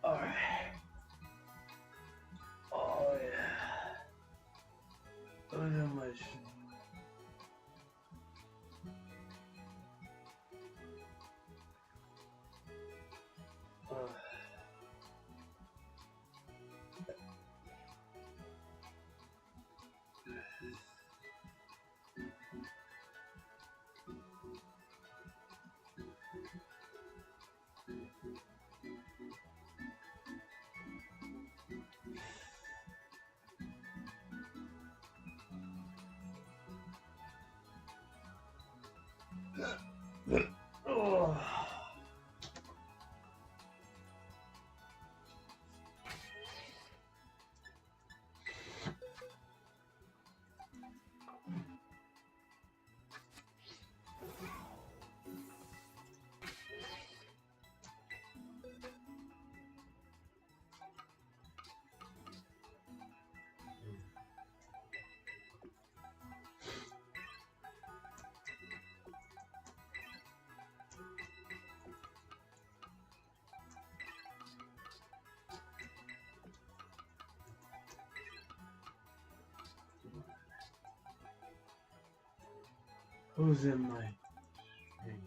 Alright. Oh yeah. Look at my oh. Who's in my thing?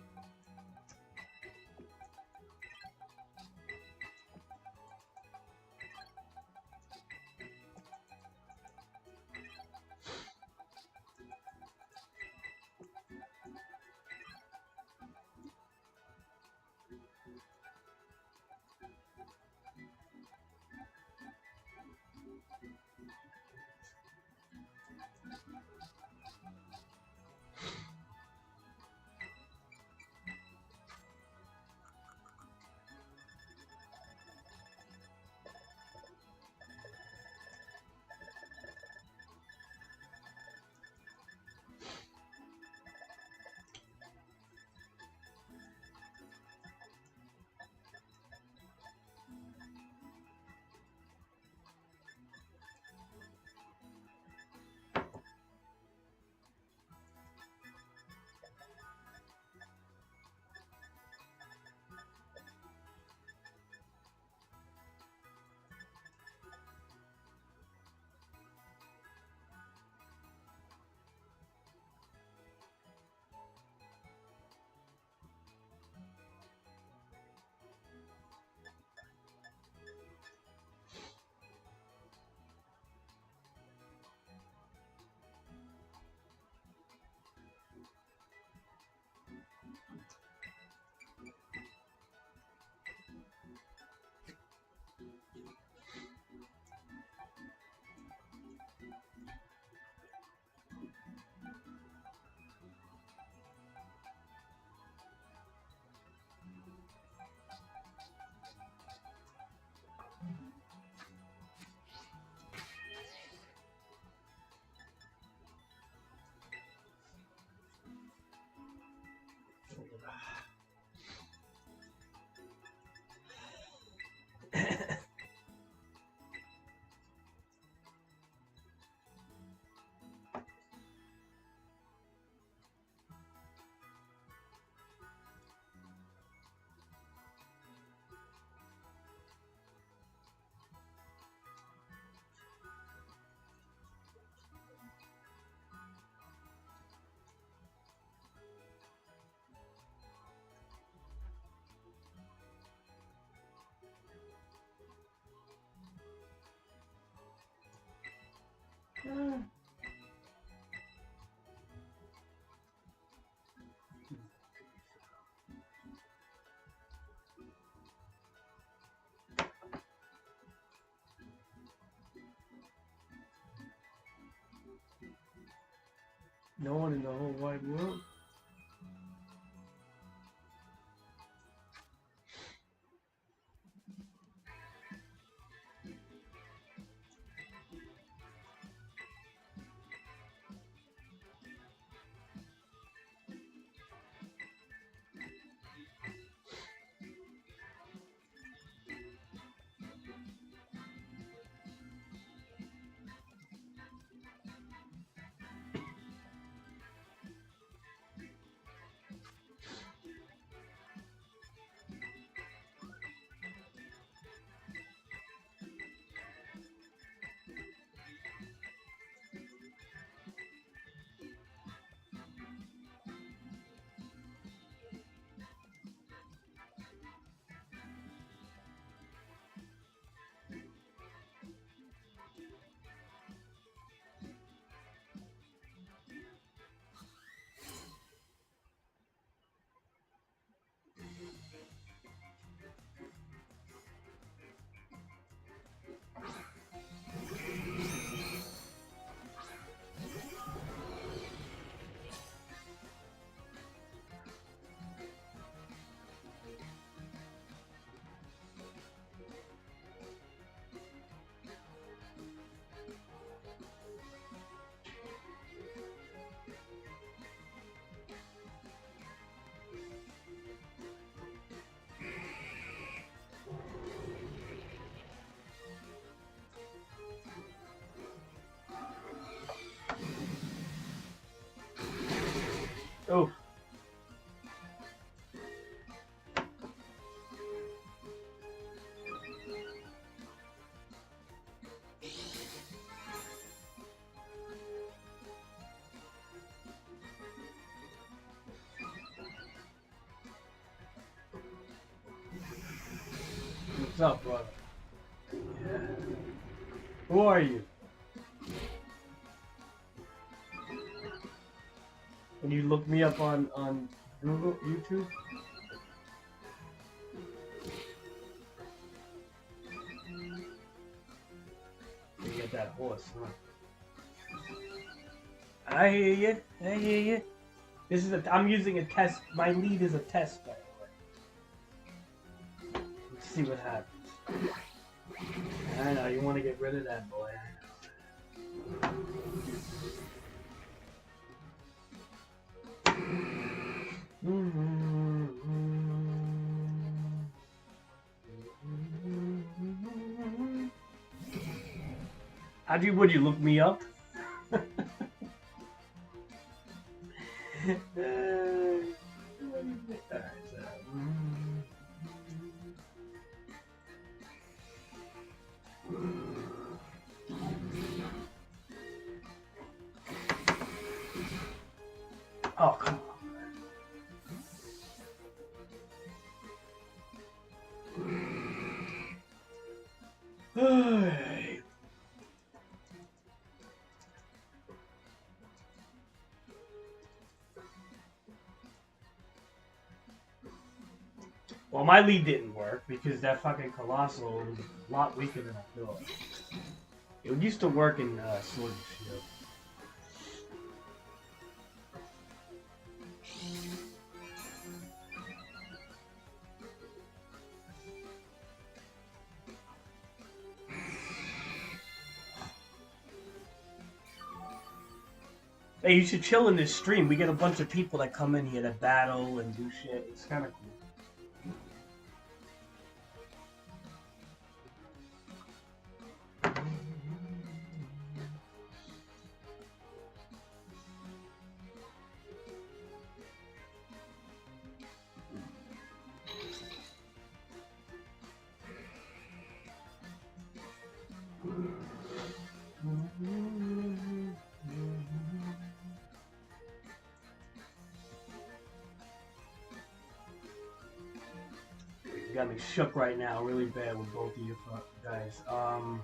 No one in the whole wide world. Oh. What's up, brother? Yeah. Who are you? Can you look me up on Google, YouTube? You get that horse, huh? I hear you. I hear you. This is I'm using a test. My lead is a test, by the way. Let's see what happens. I know you want to get rid of that boy. Would you look me up? Oh, come on. Well, my lead didn't work because that fucking Colossal was a lot weaker than I thought. It used to work in Sword and Shield. Hey, you should chill in this stream. We get a bunch of people that come in here to battle and do shit. It's kind of cool. You got me shook right now, really bad with both of you guys. Alright,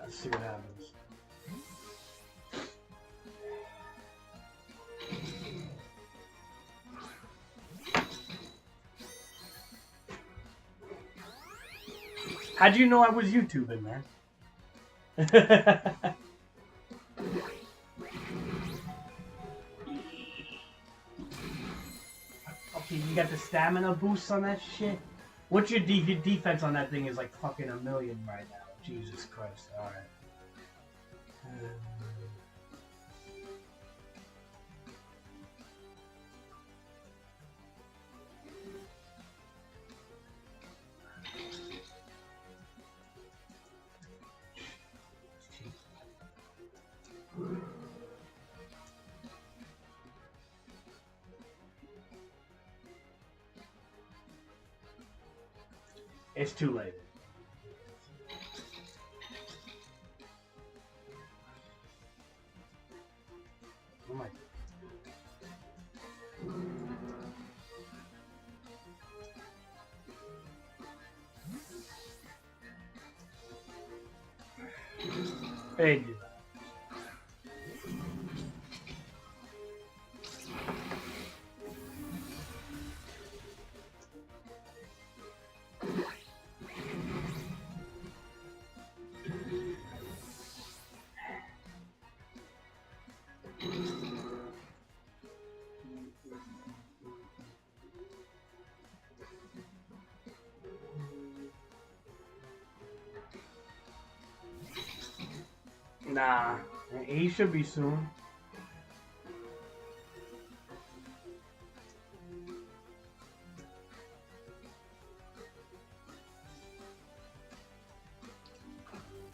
let's see what happens. How'd you know I was YouTubing, man? Okay, you got the stamina boost on that shit? What's your defense on that thing is like fucking 1,000,000 right now. Jesus Christ, alright. It's too late. Oh my. Hey, dude. Nah, he should be soon.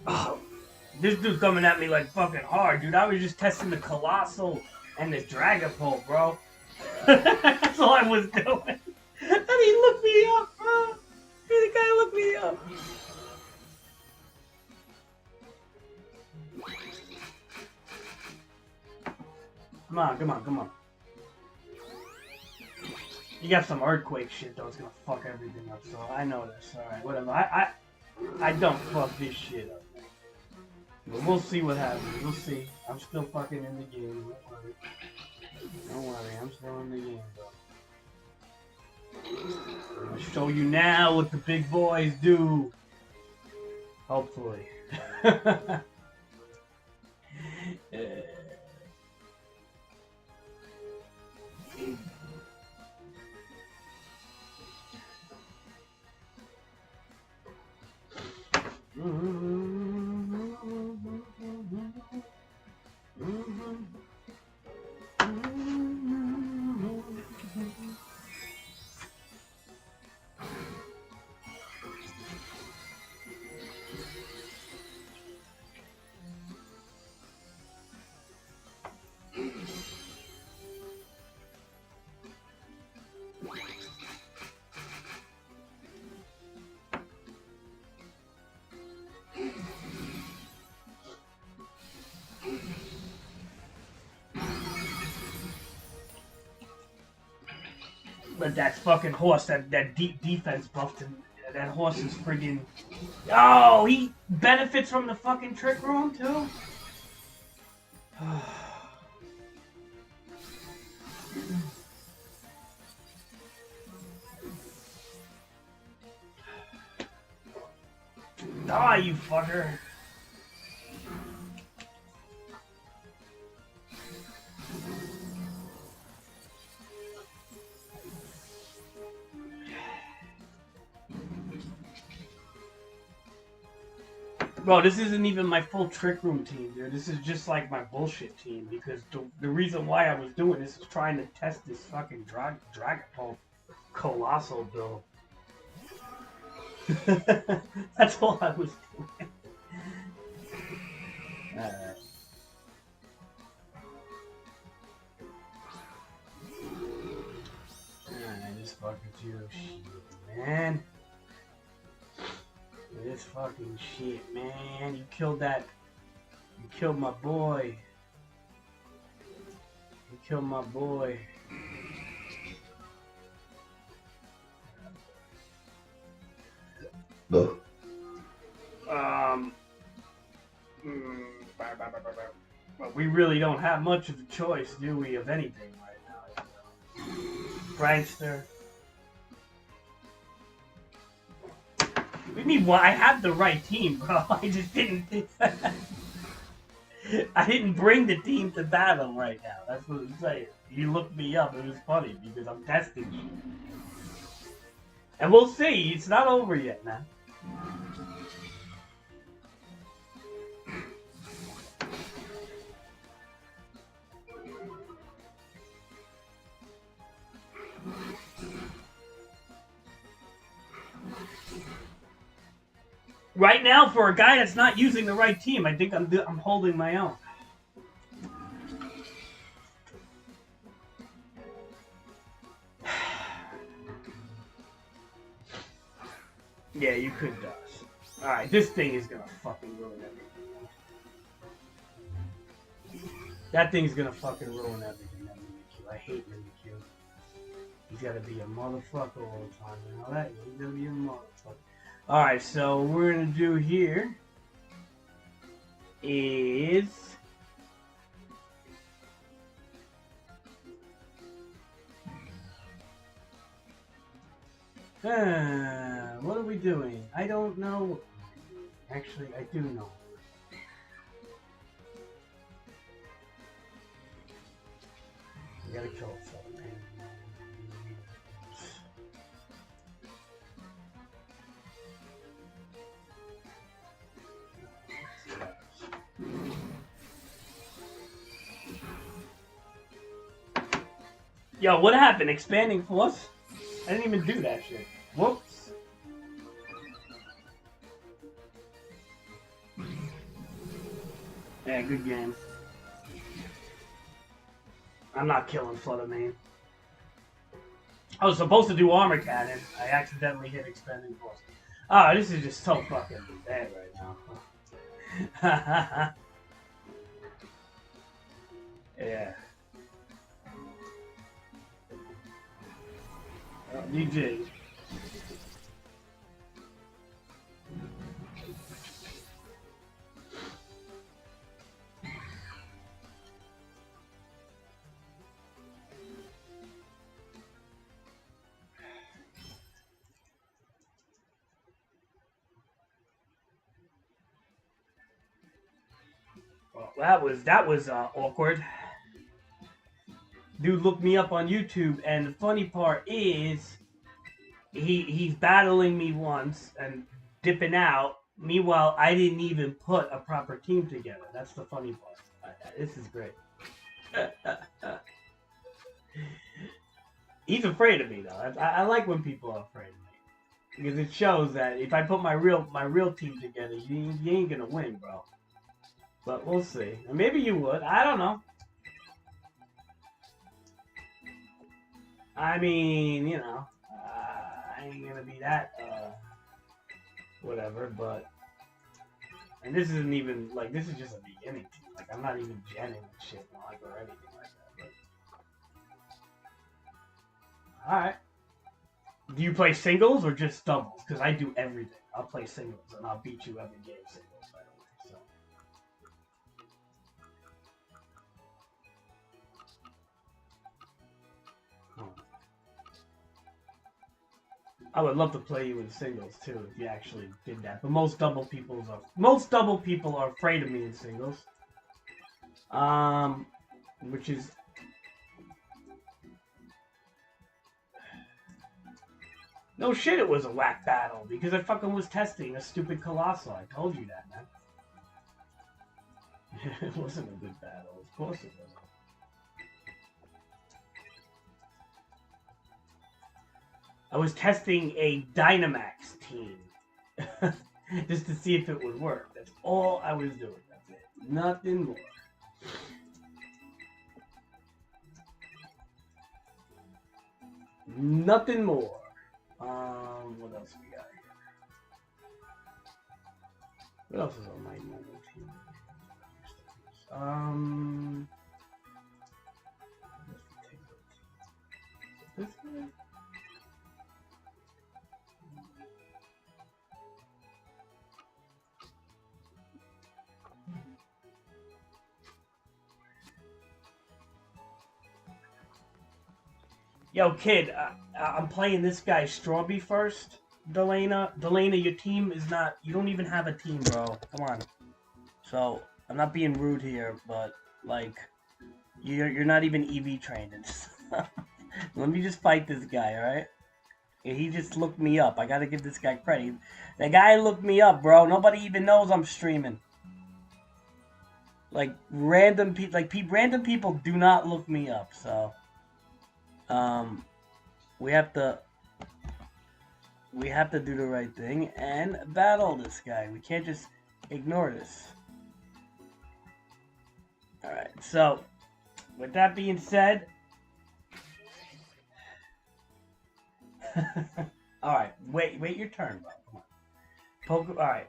Oh, this dude's coming at me like fucking hard, dude. I was just testing the Colossal and the Dragapult, bro. That's all I was doing. And he looked me up, bro. The guy looked me up. Come on, come on, come on. You got some earthquake shit though. It's gonna fuck everything up. So I know this. All right, whatever. I don't fuck this shit up. But we'll see what happens. We'll see. I'm still fucking in the game. Don't worry. Don't worry. I'm still in the game, bro. I'll show you now what the big boys do. Hopefully. But that fucking horse, that deep defense buff, that horse is friggin'... Oh, he benefits from the fucking trick room, too? Die, you fucker. Bro, this isn't even my full trick room team, dude. This is just like my bullshit team because the reason why I was doing this was trying to test this fucking Dragapult Colossal build. That's all I was doing. Alright. Alright, this fucking Geo shit, man. This fucking shit, man. You killed that. You killed my boy. You killed my boy. No. But we really don't have much of a choice, do we, of anything right now? Prankster. What do you mean? Well, I have the right team, bro. I just didn't. I didn't bring the team to battle right now. That's what I'm saying. You looked me up. It was funny because I'm testing you. And we'll see. It's not over yet, man. Right now, for a guy that's not using the right team, I think I'm holding my own. Yeah, you could dodge. Alright, this thing is gonna fucking ruin everything. That thing's gonna fucking ruin everything, that Mimikyu. I hate Mimikyu. He's gotta be a motherfucker all the time, you know that? He's gonna be a motherfucker. Alright, so what we're gonna do here is what are we doing? I don't know. Actually, I do know. We gotta kill something. Yo, what happened? Expanding force? I didn't even do that shit. Whoops. Yeah, good game. I'm not killing Fluttermane. I was supposed to do Armor Cannon. I accidentally hit Expanding Force. Oh, this is just so fucking bad right now. Yeah. GG. Well, that was awkward. Dude looked me up on YouTube, and the funny part is, he's battling me once and dipping out. Meanwhile, I didn't even put a proper team together. That's the funny part. This is great. He's afraid of me though. I like when people are afraid of me, because it shows that if I put my real team together, you ain't gonna win, bro. But we'll see. Maybe you would. I don't know. I mean, you know, I ain't gonna be that whatever. But and this isn't even like, this is just a beginning team. Like, I'm not even genning and shit like or anything like that. But all right. Do you play singles or just doubles? Because I do everything. I'll play singles and I'll beat you every game singles, by the way. So. I would love to play you in singles too if you actually did that. But most double people are afraid of me in singles. Which is no shit. It was a whack battle because I fucking was testing a stupid Colossal. I told you that, man. It wasn't a good battle. Of course it wasn't. I was testing a Dynamax team just to see if it would work. That's all I was doing. That's it. Nothing more. Nothing more. What else we got here? What else is on my normal team? This guy? Yo, kid, I'm playing this guy Strawby first. Delana, your team is not. You don't even have a team, bro. Come on. So I'm not being rude here, but like, you're not even EV trained. Let me just fight this guy, all right? He just looked me up. I gotta give this guy credit. The guy looked me up, bro. Nobody even knows I'm streaming. Like random people do not look me up. So. We have to do the right thing and battle this guy. We can't just ignore this. Alright, so with that being said, alright, wait your turn, bro. Come on. Alright.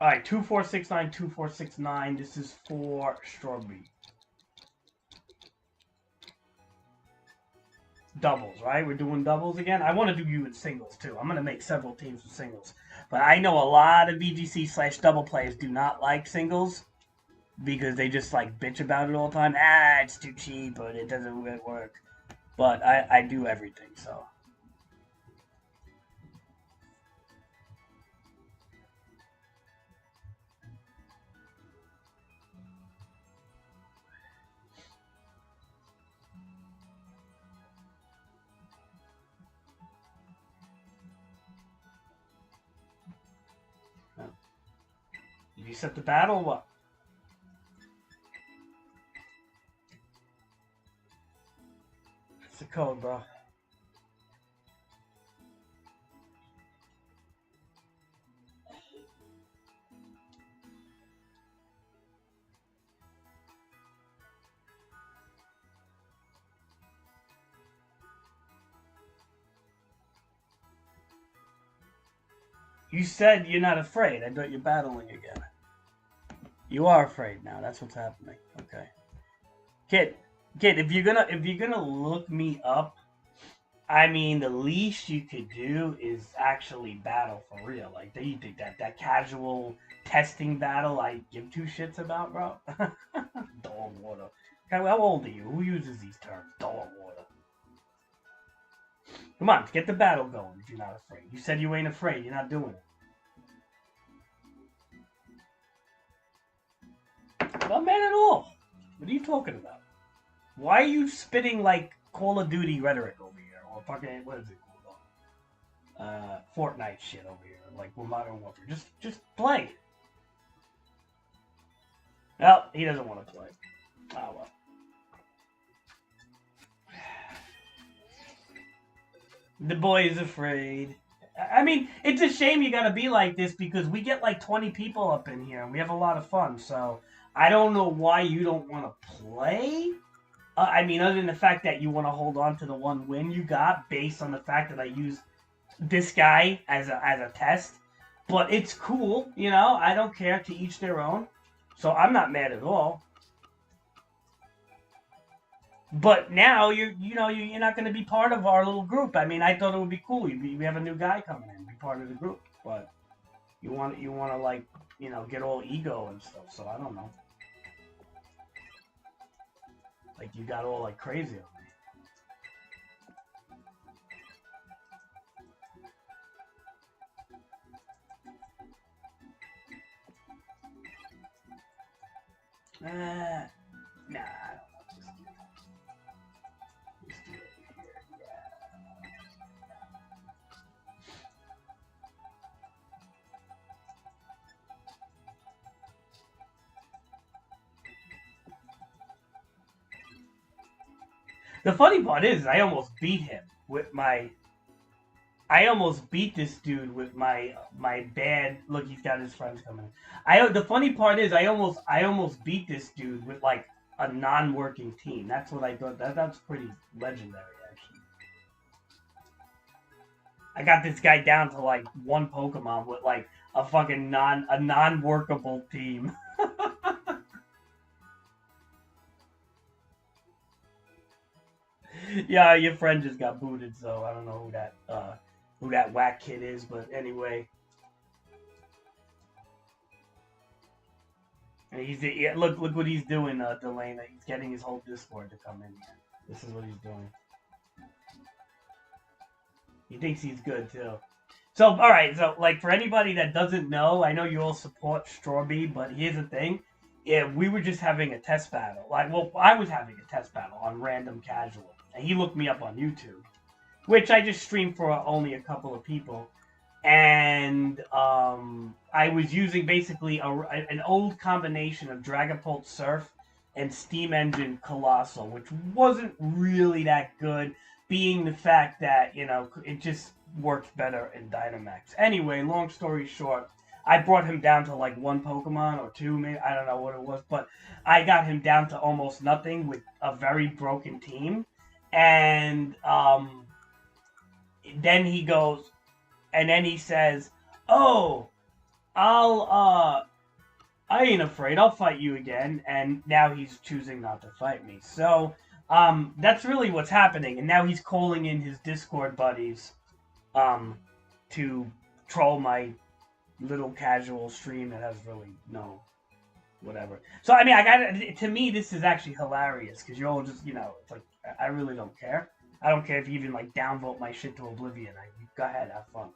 Alright, 2469, 2469. This is for Strawberry. Doubles, right? We're doing doubles again. I want to do you in singles too. I'm going to make several teams with singles. But I know a lot of VGC/double players do not like singles because they just like bitch about it all the time. It's too cheap or it doesn't work. But I do everything, so. Did you set the battle or what? It's the code, bro. You said you're not afraid. I thought you're battling again. You are afraid now. That's what's happening. Okay. Kid, if you're gonna look me up, I mean, the least you could do is actually battle for real. Like, you think that casual testing battle I give two shits about, bro? Dog water. Okay, how old are you? Who uses these terms? Dog water. Come on, get the battle going if you're not afraid. You said you ain't afraid. You're not doing it. I'm not mad at all. What are you talking about? Why are you spitting like Call of Duty rhetoric over here? Or fucking, what is it called? Fortnite shit over here. Like, we're Modern Warfare. Just play. Well, he doesn't want to play. Oh, well. The boy is afraid. I mean, it's a shame you gotta be like this because we get like 20 people up in here and we have a lot of fun. So, I don't know why you don't want to play. I mean, other than the fact that you want to hold on to the one win you got based on the fact that I used this guy as a test. But it's cool, you know. I don't care. To each their own. So I'm not mad at all. But now you're not going to be part of our little group. I mean, I thought it would be cool. We have a new guy coming in, be part of the group. But you want to like, get all ego and stuff. So I don't know. Like, you got all, like, crazy on me. Nah, I don't know. Just do it here. The funny part is, I almost beat him with my... I almost beat this dude with my bad... Look, he's got his friends coming. The funny part is, I almost beat this dude with, like, a non-working team. That's what I thought. That's pretty legendary, actually. I got this guy down to, like, one Pokemon with, like, a fucking non-workable team. Yeah, your friend just got booted, so I don't know who that whack kid is, but anyway. And look what he's doing, Delana. He's getting his whole Discord to come in here. This is what he's doing. He thinks he's good too. So, alright, so like for anybody that doesn't know, I know you all support Strawbee, but here's the thing. Yeah, we were just having a test battle. I was having a test battle on Random Casual. And he looked me up on YouTube, which I just streamed for only a couple of people. And I was using basically an old combination of Dragapult Surf and Steam Engine Colossal, which wasn't really that good, being the fact that, it just worked better in Dynamax. Anyway, long story short, I brought him down to like one Pokemon or two, maybe, I don't know what it was, but I got him down to almost nothing with a very broken team. And then he goes, and then he says, "Oh, I ain't afraid. I'll fight you again." And now he's choosing not to fight me. So, that's really what's happening. And now he's calling in his Discord buddies, to troll my little casual stream that has really no whatever. So, I mean, to me, this is actually hilarious because you're all just, it's like, I really don't care. I don't care if you even, like, downvote my shit to oblivion. Go ahead, have fun.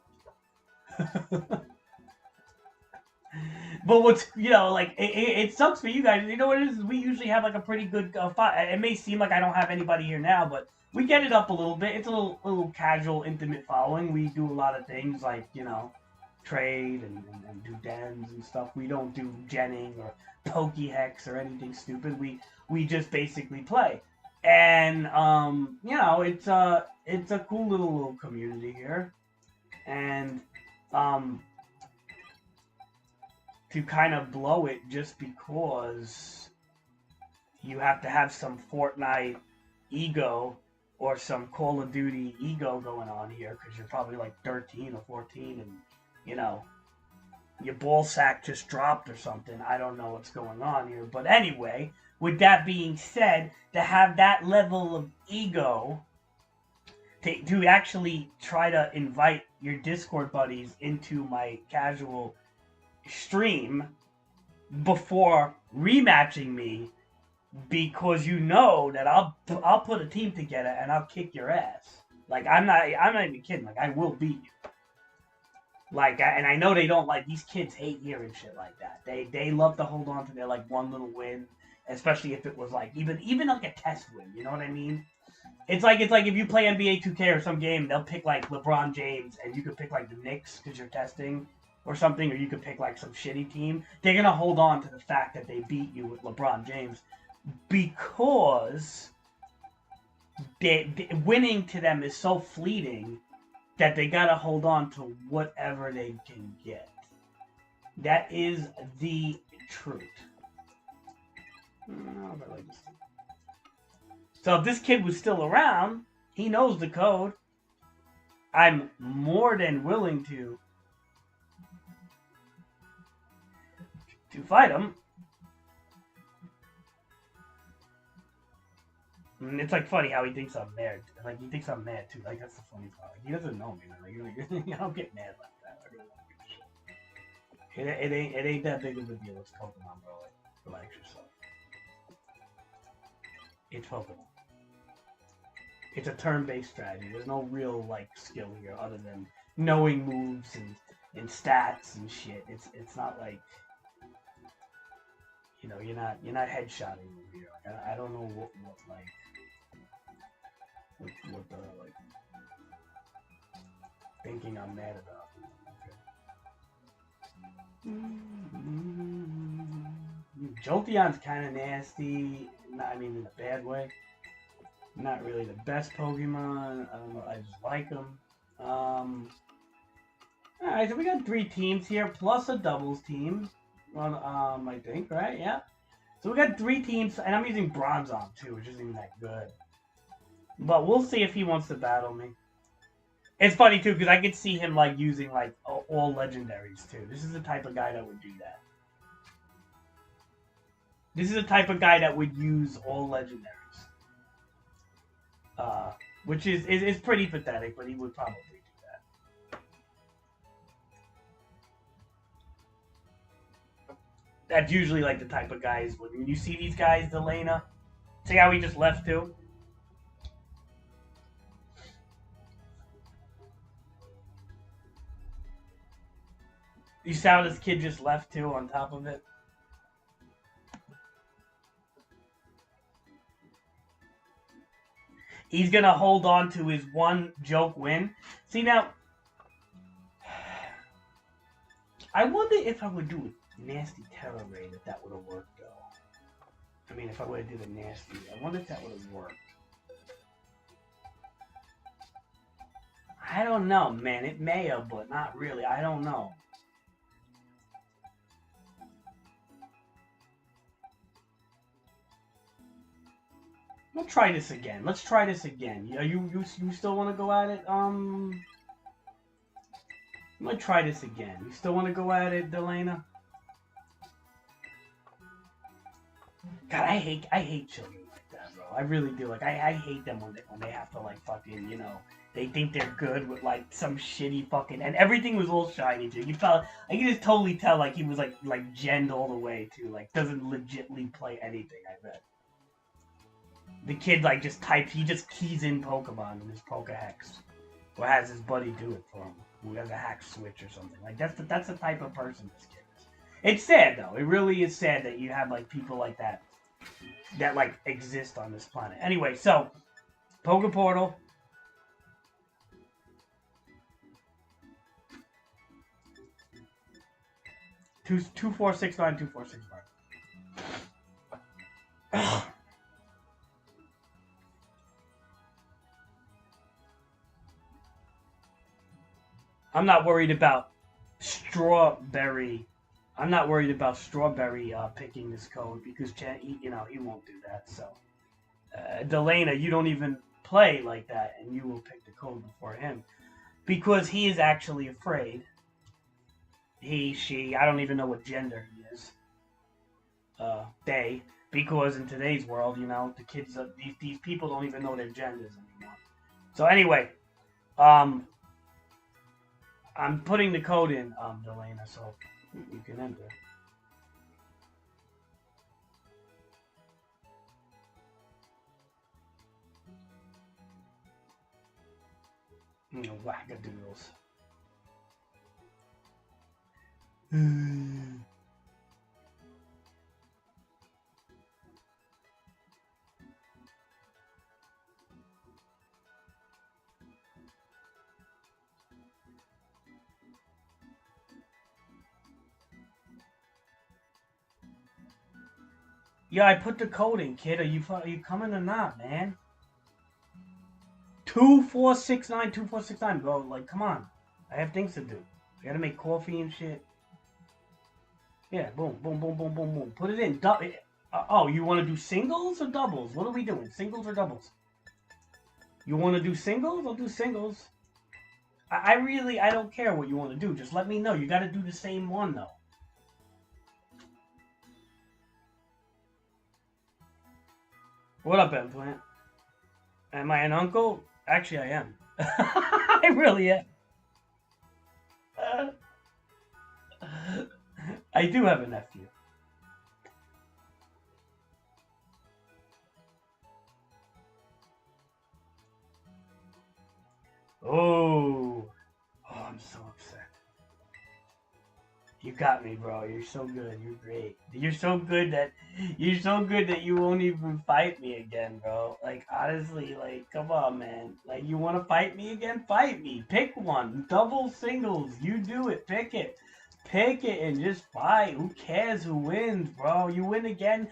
But what's, like, it sucks for you guys. You know what it is? We usually have, like, a pretty good fight. It may seem like I don't have anybody here now, but we get it up a little bit. It's a little casual, intimate following. We do a lot of things, like, trade and do dens and stuff. We don't do genning or Pokehex or anything stupid. We just basically play. And, it's a cool little community here. And, to kind of blow it just because you have to have some Fortnite ego or some Call of Duty ego going on here because you're probably like 13 or 14 and, you know, your ball sack just dropped or something. I don't know what's going on here. But anyway, with that being said, to have that level of ego, to actually try to invite your Discord buddies into my casual stream before rematching me, because you know that I'll put a team together and I'll kick your ass. Like I'm not even kidding. Like I will beat you. Like, and I know they don't like, these kids hate hearing shit like that. They love to hold on to their like one little win, especially if it was like even like a test win. You know what I mean? It's like if you play NBA 2K or some game, they'll pick like LeBron James, and you could pick like the Knicks because you're testing or something, or you could pick like some shitty team. They're gonna hold on to the fact that they beat you with LeBron James because winning to them is so fleeting that they gotta hold on to whatever they can get. That is the truth. So if this kid was still around, he knows the code. I'm more than willing to fight him. And it's like funny how he thinks I'm mad. Like he thinks I'm mad too. Like that's the funny part. Like, he doesn't know me. Like I don't get mad like that. I really don't give a shit. It ain't that big of a deal. It's Pokemon, bro. Like, relax yourself. It's Pokemon. It's a turn-based strategy. There's no real like skill here other than knowing moves and stats and shit. It's not like, you know, you're not headshotting over here. Like I don't know what the like thinking I'm mad about. Okay. Jolteon's kind of nasty. I mean, in a bad way. Not really the best Pokemon. I don't know. I just like them. Alright, so we got 3 teams here, plus a doubles team. I think, right? Yeah. So we got 3 teams, and I'm using Bronzong too, which isn't even that good. But we'll see if he wants to battle me. It's funny too, because I could see him like using like all legendaries too. This is the type of guy that would do that. This is the type of guy that would use all legendaries. Which is pretty pathetic, but he would probably do that. That's usually like the type of guys, when you see these guys, Delana, see how he just left too? You see how this kid just left too on top of it? He's going to hold on to his one joke win. See, now, I wonder if I would do a nasty Terror Raid, if that would have worked, though. I mean, if I would have did a nasty, I wonder if that would have worked. I don't know, man. It may have, but not really. I don't know. Let's try this again. Let's try this again. You still want to go at it? Let's try this again. You still want to go at it, Delana? God, I hate children like that, bro. I really do. Like, I hate them when they have to like fucking, you know, they think they're good with like some shitty fucking, and everything was all shiny too. You felt, I can just totally tell like he was like genned all the way too. Like doesn't legitly play anything. I bet. The kid like just types, he just keys in Pokemon in his Pokehex, or has his buddy do it for him, who has a hack switch or something. Like that's the type of person this kid is. It's sad though. It really is sad that you have like people like that like exist on this planet. Anyway, so Poke Portal. Two 4 6 9 2 4 6 5. I'm not worried about Strawberry. I'm not worried about Strawberry picking this code because he won't do that. So, Delana, you don't even play like that, and you will pick the code before him because he is actually afraid he, she. I don't even know what gender he is. They, because in today's world, you know, the kids, these people don't even know their genders anymore. So anyway, um, I'm putting the code in, Delana, so you can enter. You know, wackadoodles. Yeah, I put the code in, kid. Are you coming or not, man? 2469, bro. Like, come on. I have things to do. I gotta make coffee and shit. Yeah, boom, boom, boom, boom, boom, boom. Put it in. Oh, you want to do singles or doubles? What are we doing? Singles or doubles? You want to do singles? I'll do singles. I don't care what you want to do. Just let me know. You got to do the same one though. What up, Implant? Am I an uncle? Actually, I am. I really am. I do have a nephew. Oh, I'm so upset. You got me, bro. You're so good. You're great. You're so good that you won't even fight me again, bro. Like honestly, like come on, man. Like you want to fight me again? Fight me. Pick one. Double singles. You do it. Pick it. Pick it and just fight. Who cares who wins, bro? You win again.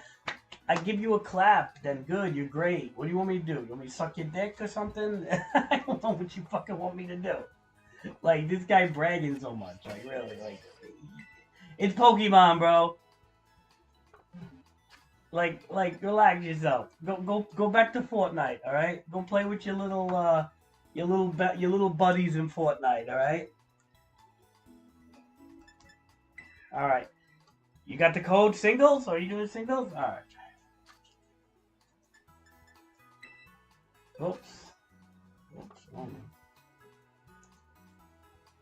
I give you a clap. Then good. You're great. What do you want me to do? You want me to suck your dick or something? I don't know what you fucking want me to do. Like this guy bragging so much. Like really, like. It's Pokemon, bro. Like, relax yourself. Go back to Fortnite. All right. Go play with your little buddies in Fortnite. All right. All right. You got the code singles? Are you doing singles? All right. Oops. Oops.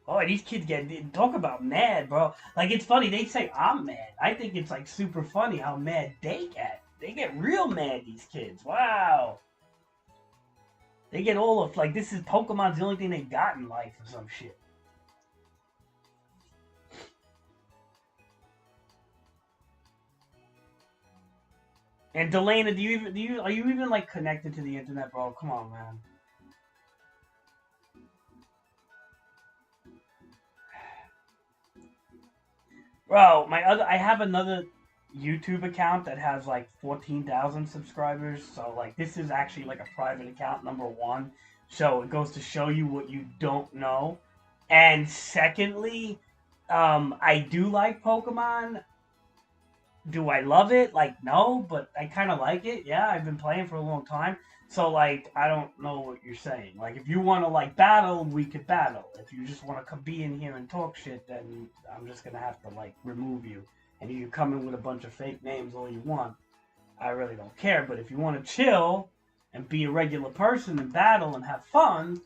Oh, these kids talk about mad, bro. Like it's funny. They say I'm mad. I think it's like super funny how mad they get. They get real mad. These kids. Wow. They get all of like this is Pokemon's the only thing they got in life or some shit. And Delana, are you even like connected to the internet, bro? Come on, man. Bro, I have another YouTube account that has like 14,000 subscribers. So like this is actually like a private account, number one. So it goes to show you what you don't know. And secondly, I do like Pokemon. Do I love it? Like no, but I kind of like it. Yeah, I've been playing for a long time. So like I don't know what you're saying. Like if you want to like battle, we could battle. If you just want to be in here and talk shit, then I'm just gonna have to like remove you. And if you come in with a bunch of fake names all you want, I really don't care. But if you want to chill and be a regular person and battle and have fun,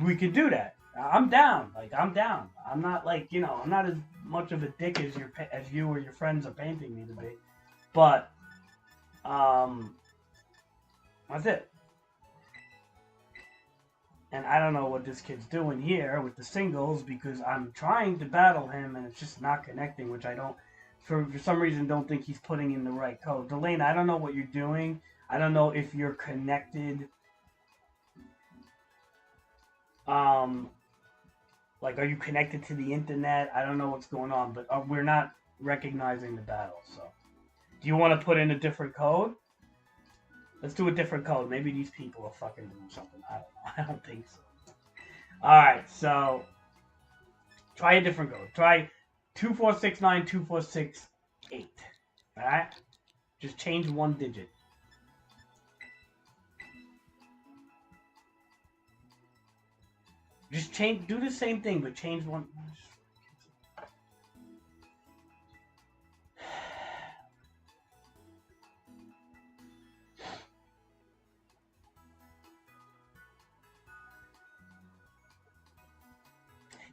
we could do that. I'm down. Like I'm down. I'm not like I'm not as much of a dick as you or your friends are painting me to be. But um, that's it. And I don't know what this kid's doing here with the singles because I'm trying to battle him and it's just not connecting, which I don't, for some reason, don't think he's putting in the right code. Delane, I don't know what you're doing. I don't know if you're connected. Um, like, are you connected to the internet? I don't know what's going on, but we're not recognizing the battle. So, do you want to put in a different code? Let's do a different code. Maybe these people are fucking doing something. I don't know. I don't think so. Alright, so try a different code. Try 24692468. Alright? Just change one digit. Just do the same thing, but change one.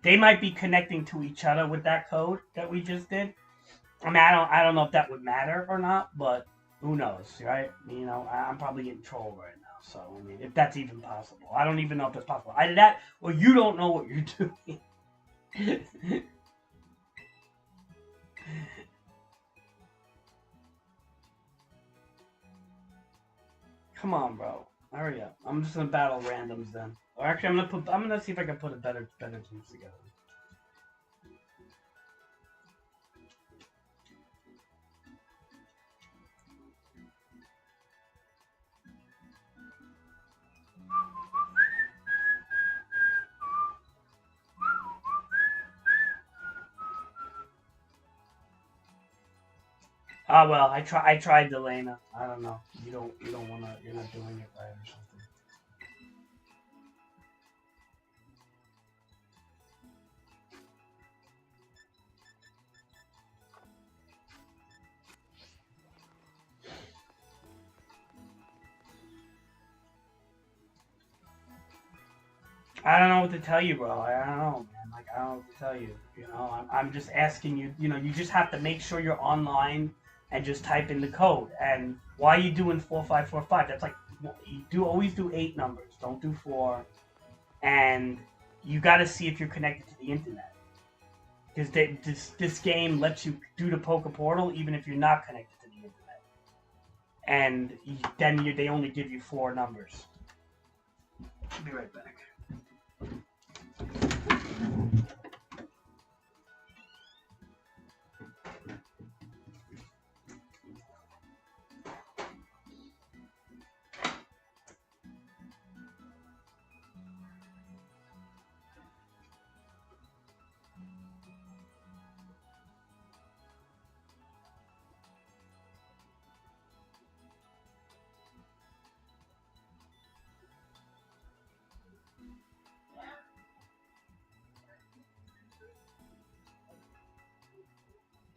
They might be connecting to each other with that code that we just did. I mean, I don't know if that would matter or not, but who knows, right? You know, I'm probably getting trolled right now. So I mean, if that's even possible, I don't even know if that's possible. Either that, or you don't know what you're doing. Come on, bro. Hurry up. I'm just gonna battle randoms then. Or actually, I'm gonna see if I can put a better teams together. Ah, well, I tried Delana. I don't know. You don't wanna. You're not doing it right or something. I don't know what to tell you, bro. I don't know, man. Like, I don't know what to tell you. You know, I'm just asking you. You know, you just have to make sure you're online and just type in the code. And why are you doing 4545? That's like you always do 8 numbers. Don't do 4. And you got to see if you're connected to the internet because this game lets you do the Poke Portal even if you're not connected to the internet. And then they only give you 4 numbers. I'll be right back.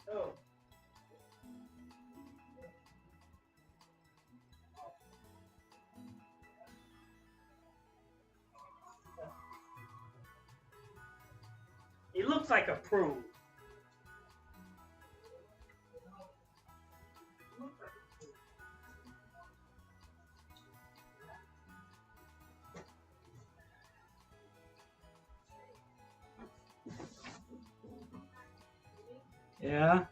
Oh. He looks like a prude. Yeah.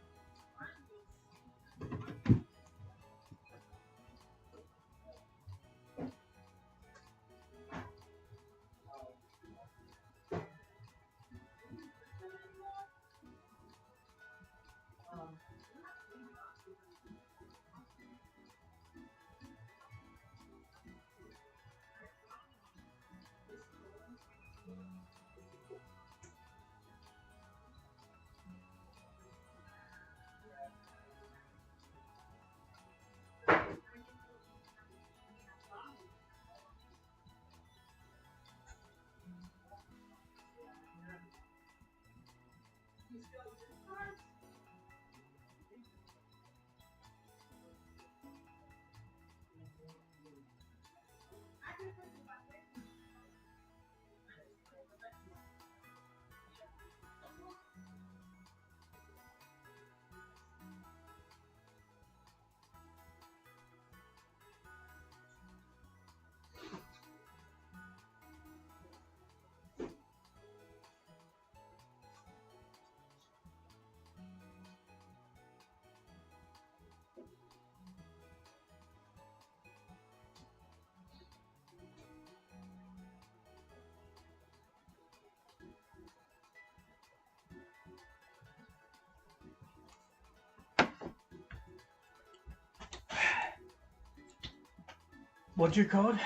What's your code?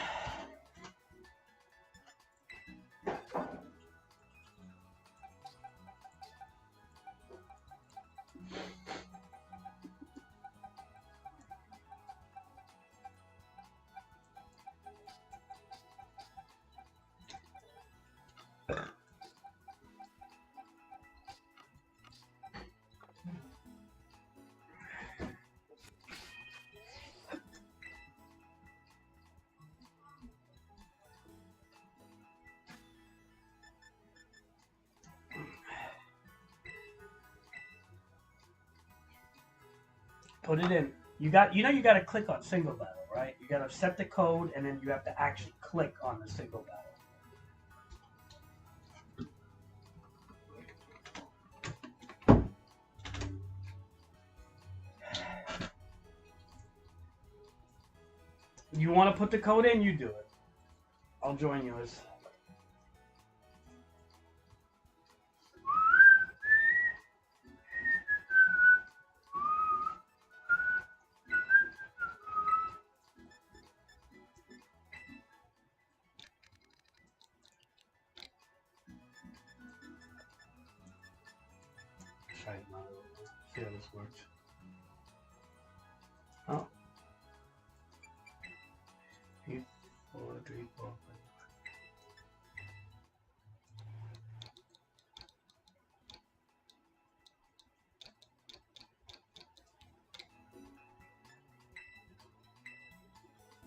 Put it in. You got to click on single battle, right? You got to set the code, and then you have to actually click on the single battle. You want to put the code in? You do it. I'll join yours. Try it now. See how this works. Oh. 8, 4, 3, 4, 5.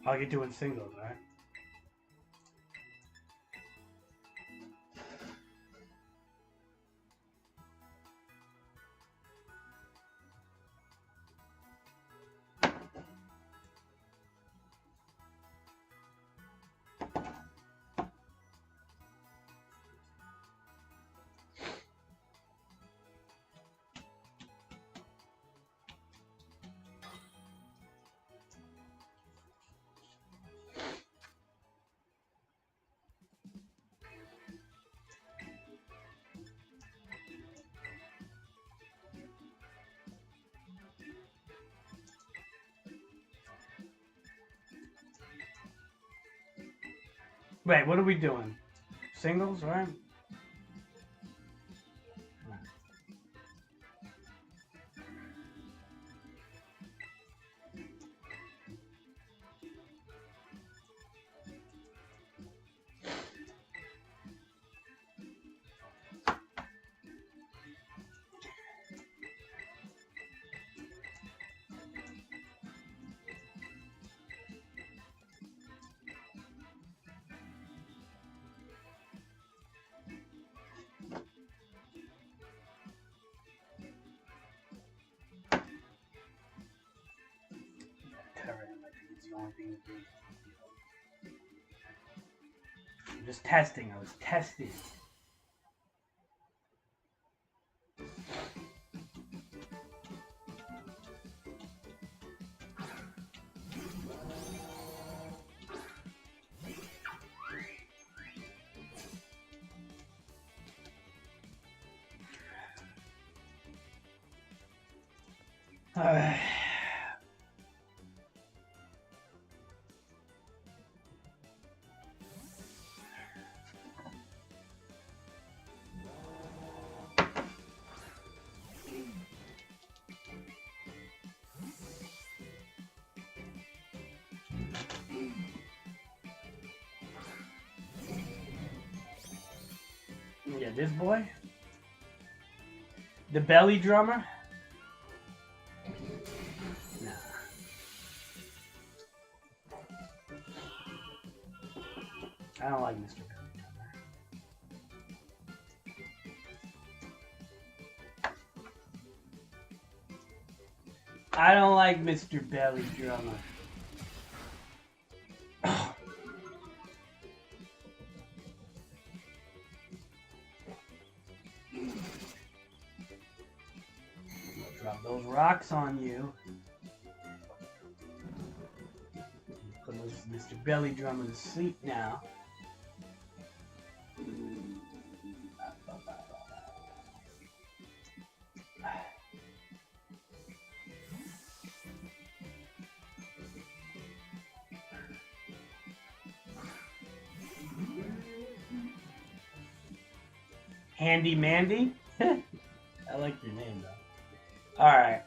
Oh, you're doing singles, right? Wait, what are we doing? Singles, right? I'm just testing. I was testing. Yeah, this boy. The belly drummer. Nah. I don't like Mr. Belly Drummer. I don't like Mr. Belly Drummer. Drop those rocks on you. Put Mr. Belly Drummer to sleep now. Handy Mandy? I like your name though. Alright.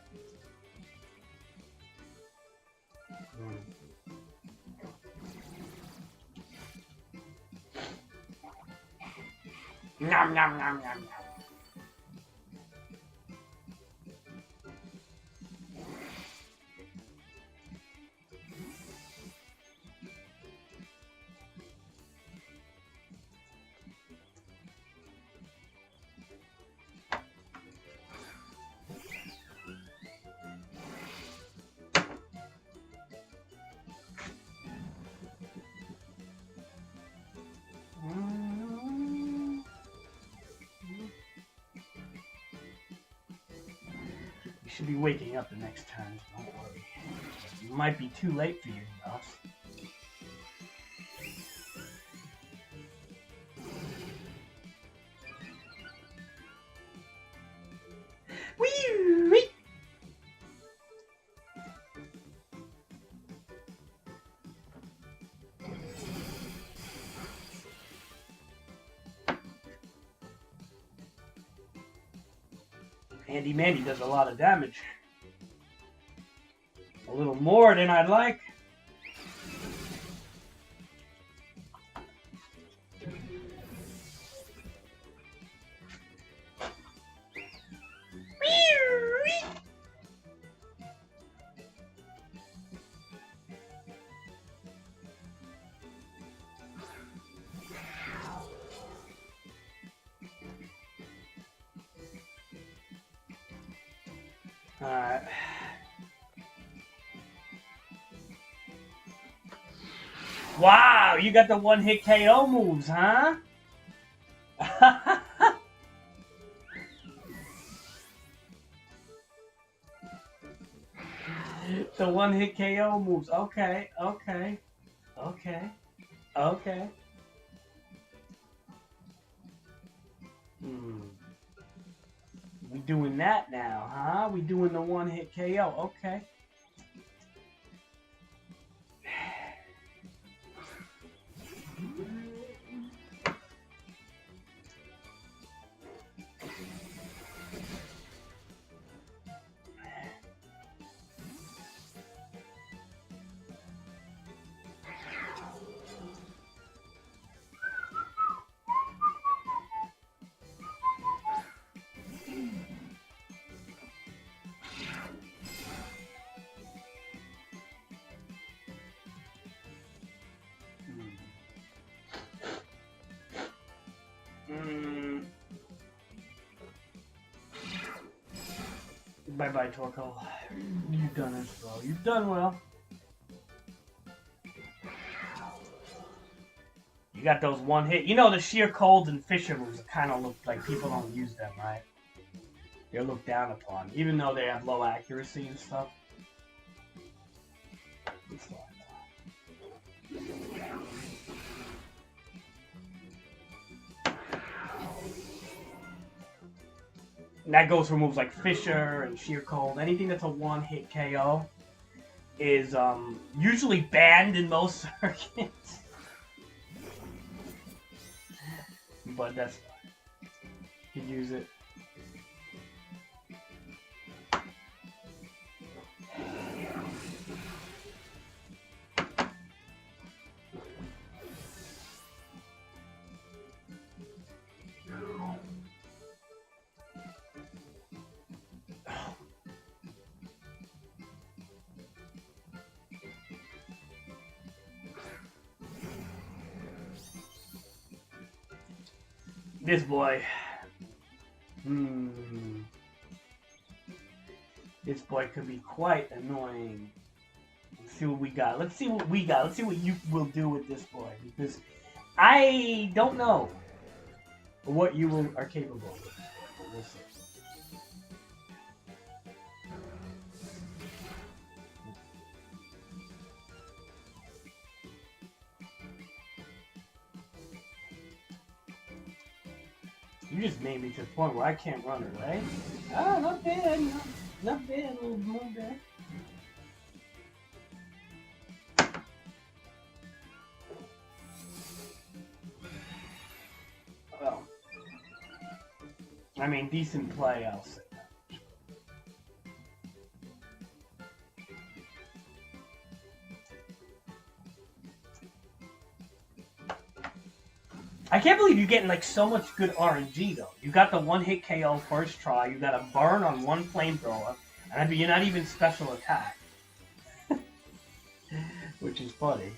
Nom nom nom nom nom. should be waking up the next turn. Don't worry. It might be too late for you, Doss. Wee! Handy Mandy does a lot of damage. A little more than I'd like. Alright. Wow, you got the one-hit KO moves, huh? The one-hit KO moves. Okay, okay, okay, okay. We doing that now, huh? We doing the one-hit KO. Okay. Bye-bye, Torkoal. You've done it, bro. You've done well. You got those one hit. You know, the sheer colds and Fisher moves kind of look like people don't use them, right? They're looked down upon, even though they have low accuracy and stuff. It's fine. And that goes for moves like Fisher and Sheer Cold. Anything that's a one-hit KO is usually banned in most circuits. But that's fine. You can use it. This boy. This boy could be quite annoying. Let's see what we got. Let's see what we got. Let's see what you will do with this boy. Because I don't know what you are capable of. We'll see. You just made me to the point where I can't run away. Oh, not bad. Not bad. A little more bad. Well, I mean, decent play, I'll say. I can't believe you're getting like so much good RNG though. You got the one-hit KO first try. You got a burn on one flamethrower, and you're not even special attack, which is funny.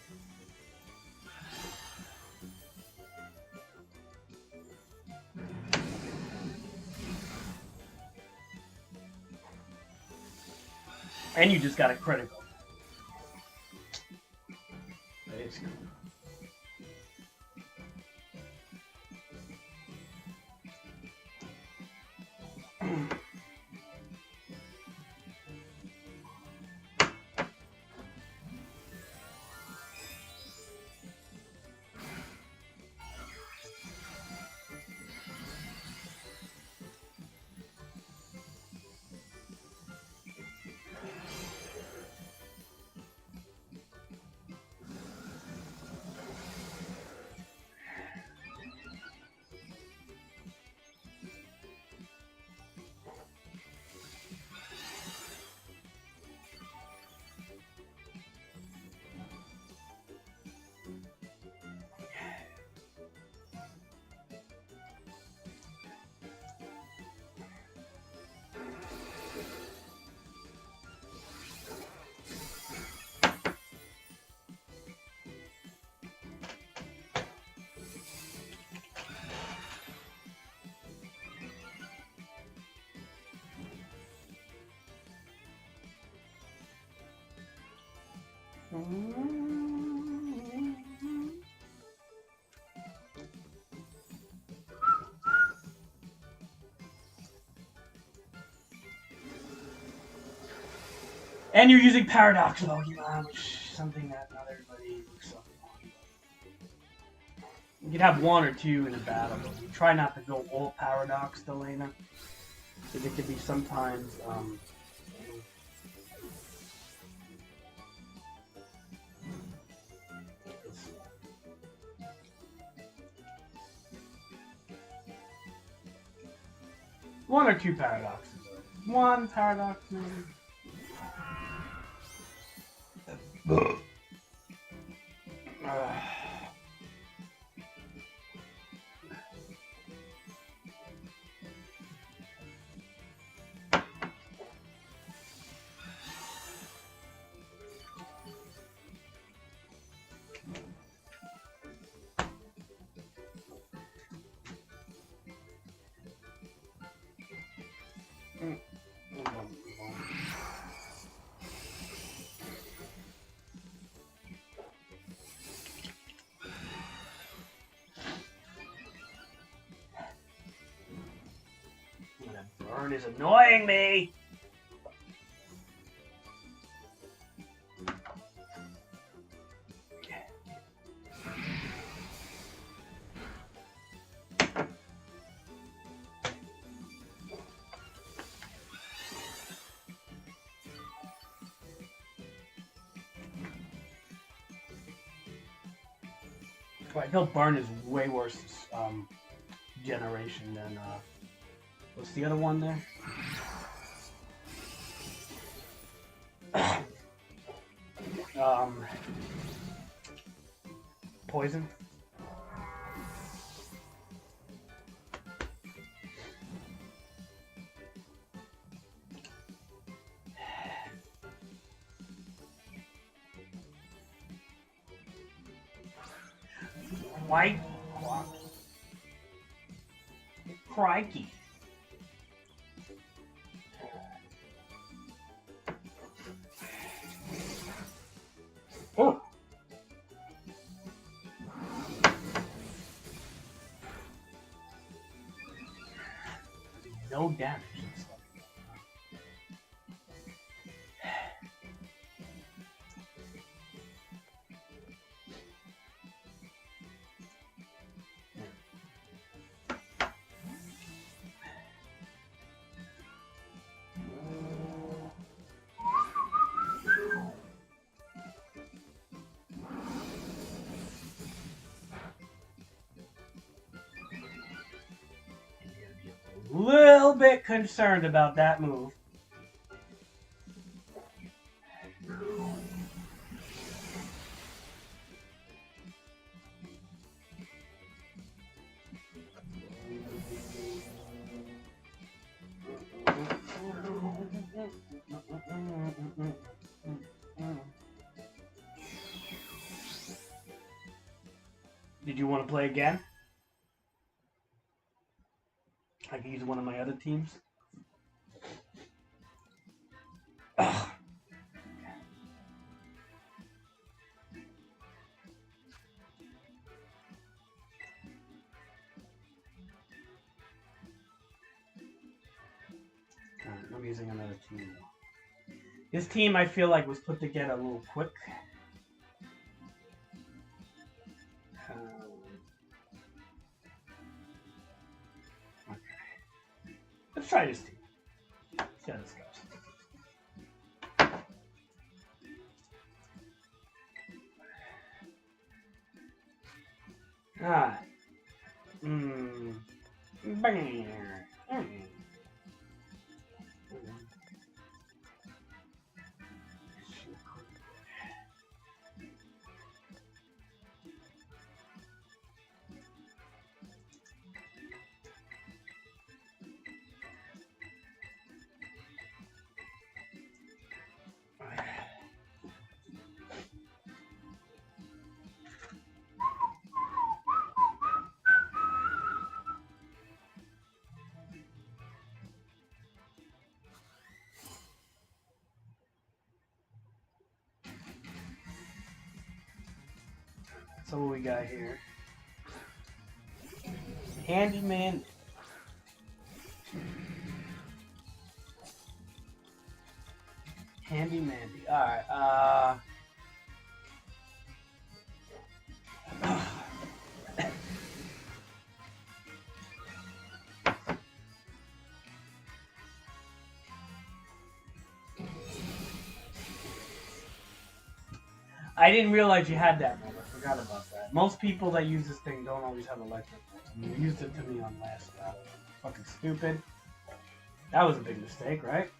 And you just got a critical. It's cool. And you're using Paradox Pokemon, which is something that not everybody looks up on. You can have one or two in a battle, but we try not to go all Paradox, Delana. Because it can be sometimes, one or two Paradoxes. One Paradox, maybe. That burn is annoying me. I feel burn is way worse this generation than what's the other one there? Poison. White. Crikey. Oh. No damage. Little bit concerned about that move. Did you want to play again? I can use one of my other teams. Ugh. I'm using another team. This team, I feel like, was put together a little quick. Okay. Let's try this team. See how this goes. Alright. Bang. So what we got here? Handyman. Handy Mandy. Alright, I didn't realize you had that mode. I forgot about that. Most people that use this thing don't always have electric bolts. I mean, you used it to me on last battle. Fucking stupid. That was a big mistake, right?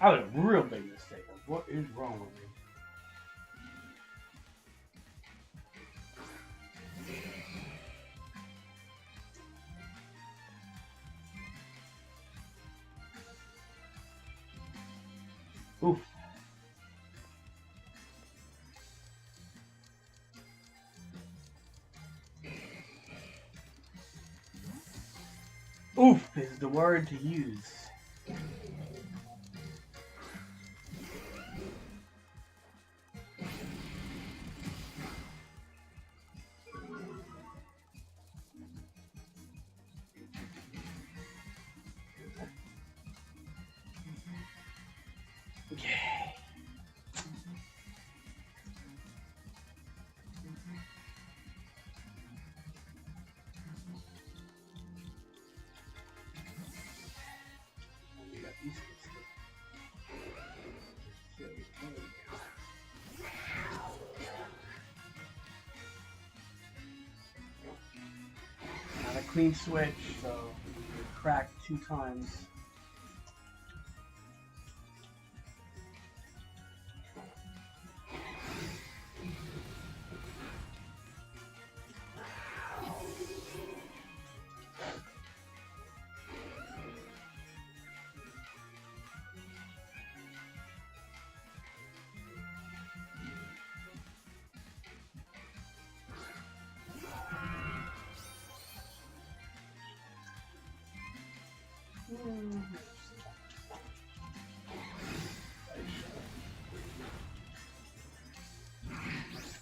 That was a real big mistake. What is wrong with me? Oof. Oof is the word to use. Okay. Not a clean switch, so it cracked 2 times.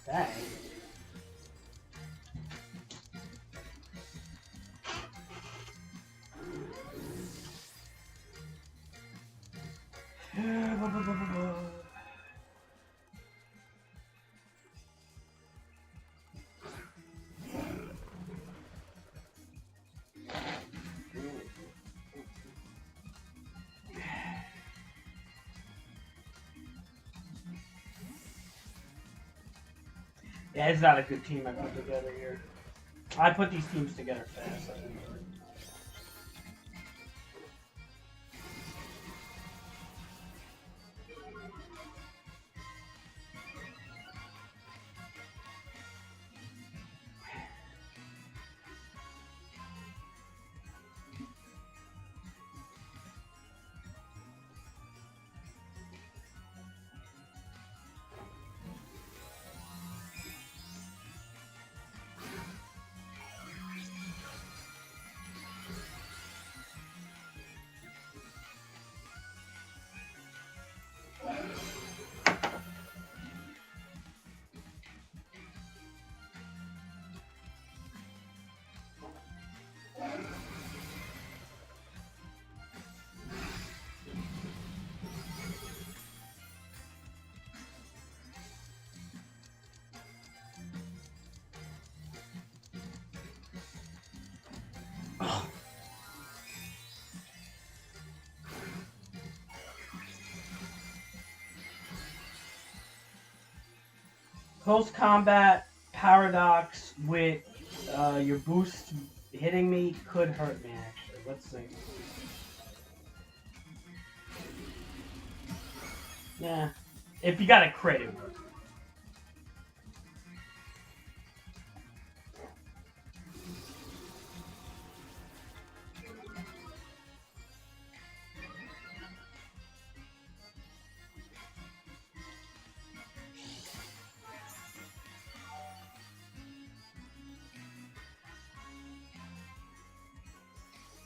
That. Yeah, it's not a good team I put together here. I put these teams together fast. Post combat paradox with your boost hitting me could hurt me actually. Let's see. Yeah. If you got a crit, it would.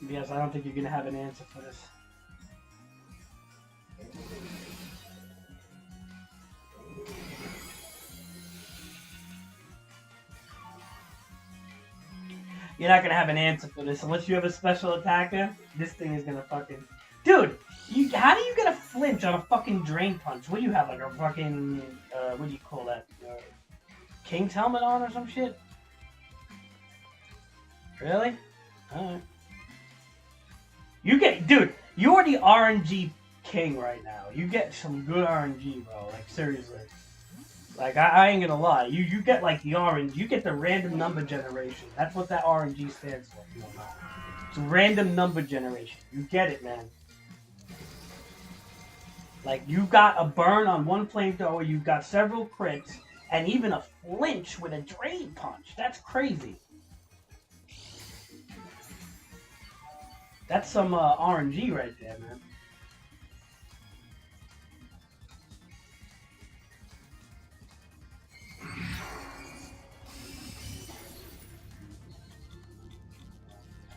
Yes, I don't think you're gonna have an answer for this. You're not gonna have an answer for this unless you have a special attacker. This thing is gonna fucking, dude. How do you get a flinch on a fucking drain punch? What do you have, like a fucking what do you call that? King's helmet on or some shit? Really? Alright. You get, dude. You're the RNG king right now. You get some good RNG, bro. Like seriously. Like I ain't gonna lie. You get like the orange. You get the random number generation. That's what that RNG stands for. You don't know. It's random number generation. You get it, man. Like you got a burn on one flamethrower. You got several crits, and even a flinch with a drain punch. That's crazy. That's some RNG right there, man.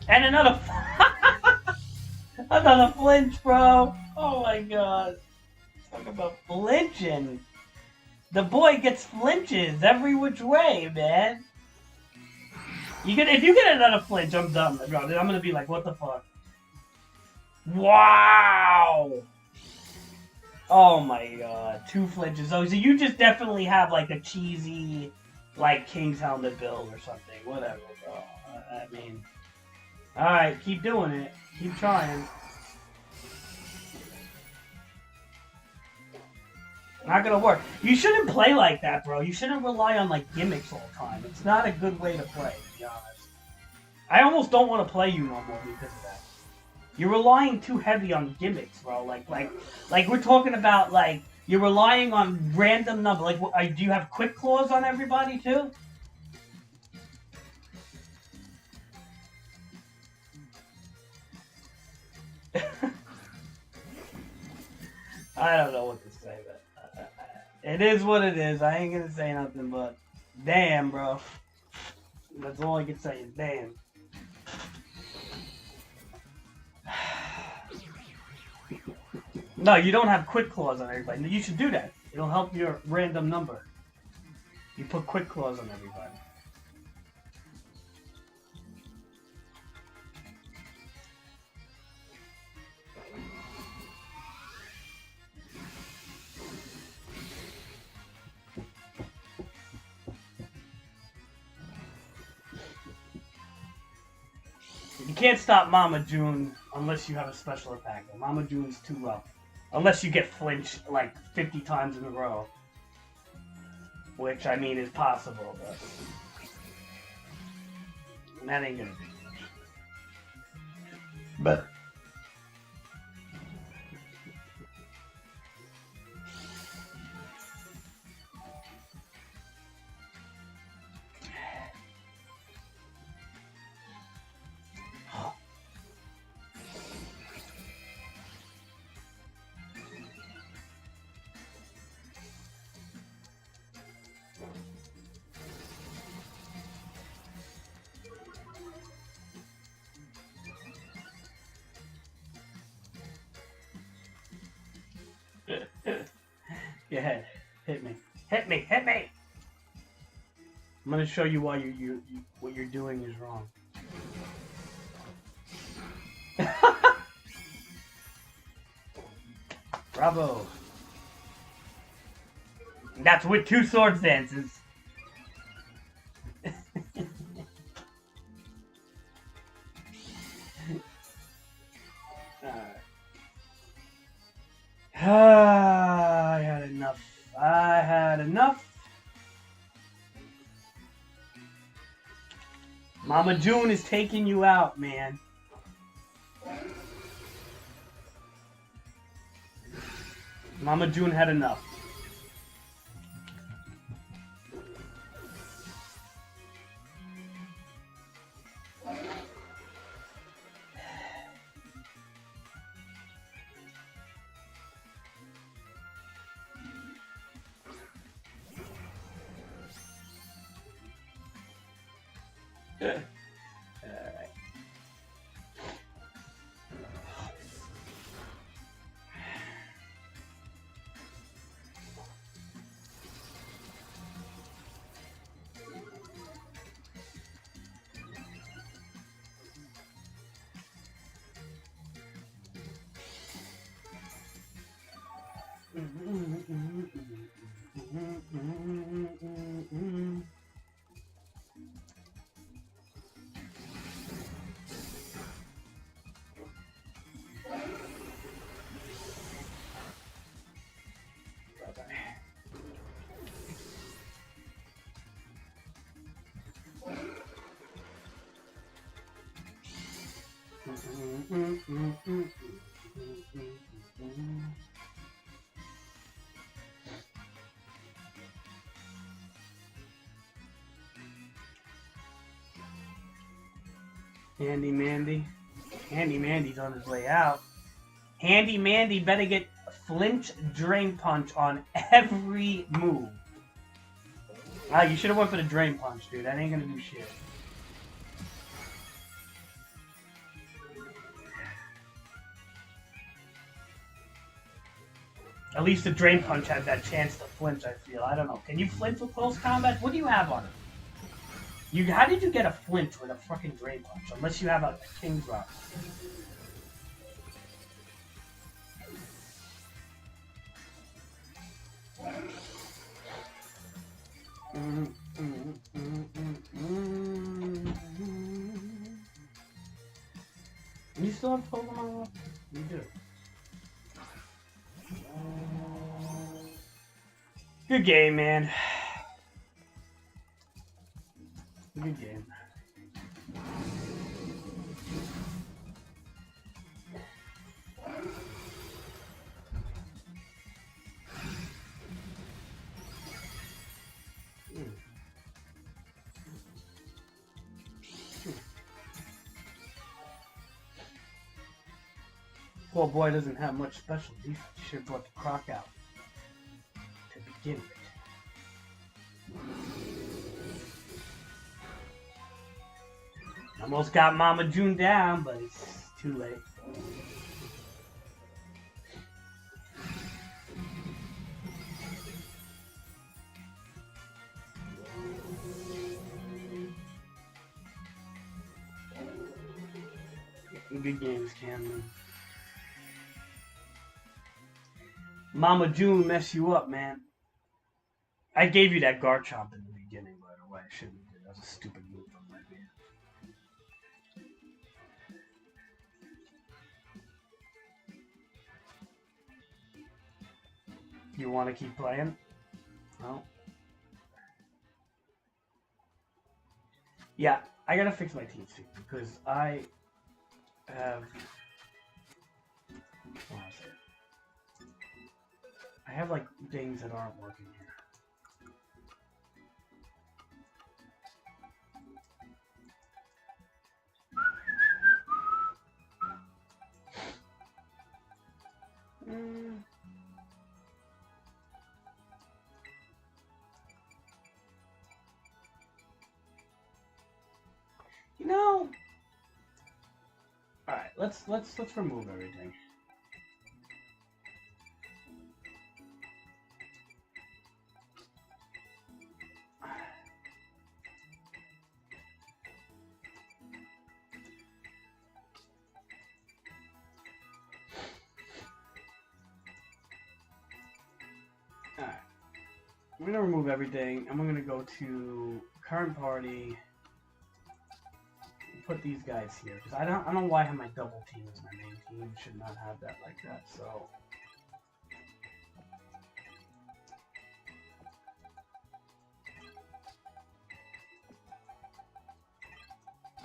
And another another flinch, bro. Oh my god. Talk about flinching. The boy gets flinches every which way, man. If you get another flinch, I'm done, bro. I'm gonna be like, what the fuck? Wow. Oh my god. 2 flinches. Oh, so you just definitely have like a cheesy, like King's Helmet build or something. Whatever, bro. I mean, alright, keep doing it. Keep trying. Not gonna work. You shouldn't play like that, bro. You shouldn't rely on like gimmicks all the time. It's not a good way to play, to be honest. I almost don't want to play you no more because of that. You're relying too heavy on gimmicks, bro. Like we're talking about, like, you're relying on random number. Like, do you have quick claws on everybody, too? I don't know what to say, but it is what it is. I ain't gonna say nothing, but damn, bro. That's all I can say is damn. No, you don't have quick claws on everybody. You should do that. It'll help your random number. You put quick claws on everybody. You can't stop Mama June unless you have a special attacker. Mama June's too rough. Unless you get flinched like 50 times in a row. Which, I mean, is possible, but that ain't gonna do much. But yeah, hit me. Hit me! Hit me! I'm gonna show you why what you're doing is wrong. Bravo! That's with 2 swords dances. I had enough. I had enough. Mama June is taking you out, man. Mama June had enough. Alright. Handy Mandy. Handy Mandy's on his way out. Handy Mandy better get flinch drain punch on every move. Ah, you should have went for the drain punch, dude. That ain't gonna do shit. At least the drain punch had that chance to flinch, I feel. I don't know. Can you flinch with close combat? What do you have on it? How did you get a flinch with a fucking drain punch? Unless you have a king drop. You still have Pokemon left? You do. Good game, man. Good game. Poor boy doesn't have much special defense. You should have brought the Croc out to begin with. Almost got Mama June down, but it's too late. Good games, Cameron. Mama June mess you up, man. I gave you that Garchomp in the beginning, by the way. I shouldn't have did. That was a stupid move from my man. You want to keep playing? No. Yeah, I gotta fix my team too because I have. I have like things that aren't working here. You know. All right, let's remove everything. Alright. I'm gonna remove everything. I'm gonna go to current party. Put these guys here because I don't know why I have my double team as my main team. Should not have that like that. So.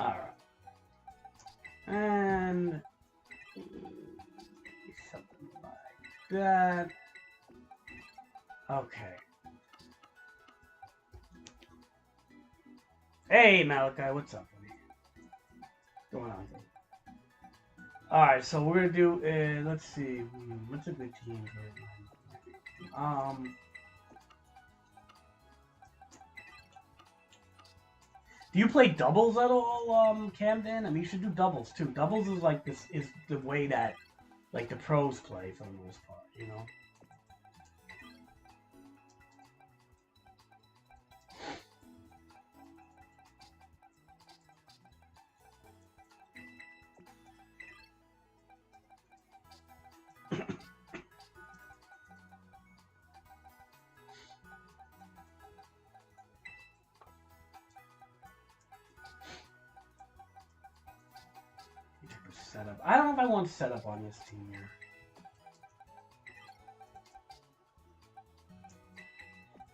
Alright. And something like that. Okay. Hey Malachi, what's up, buddy? What's going on? Alright, so we're gonna do let's see, what's a good team for do you play doubles at all, Camden? I mean, you should do doubles too. Doubles is like this is the way that like the pros play for the most part, you know. Setup. I don't know if I want setup on this team here.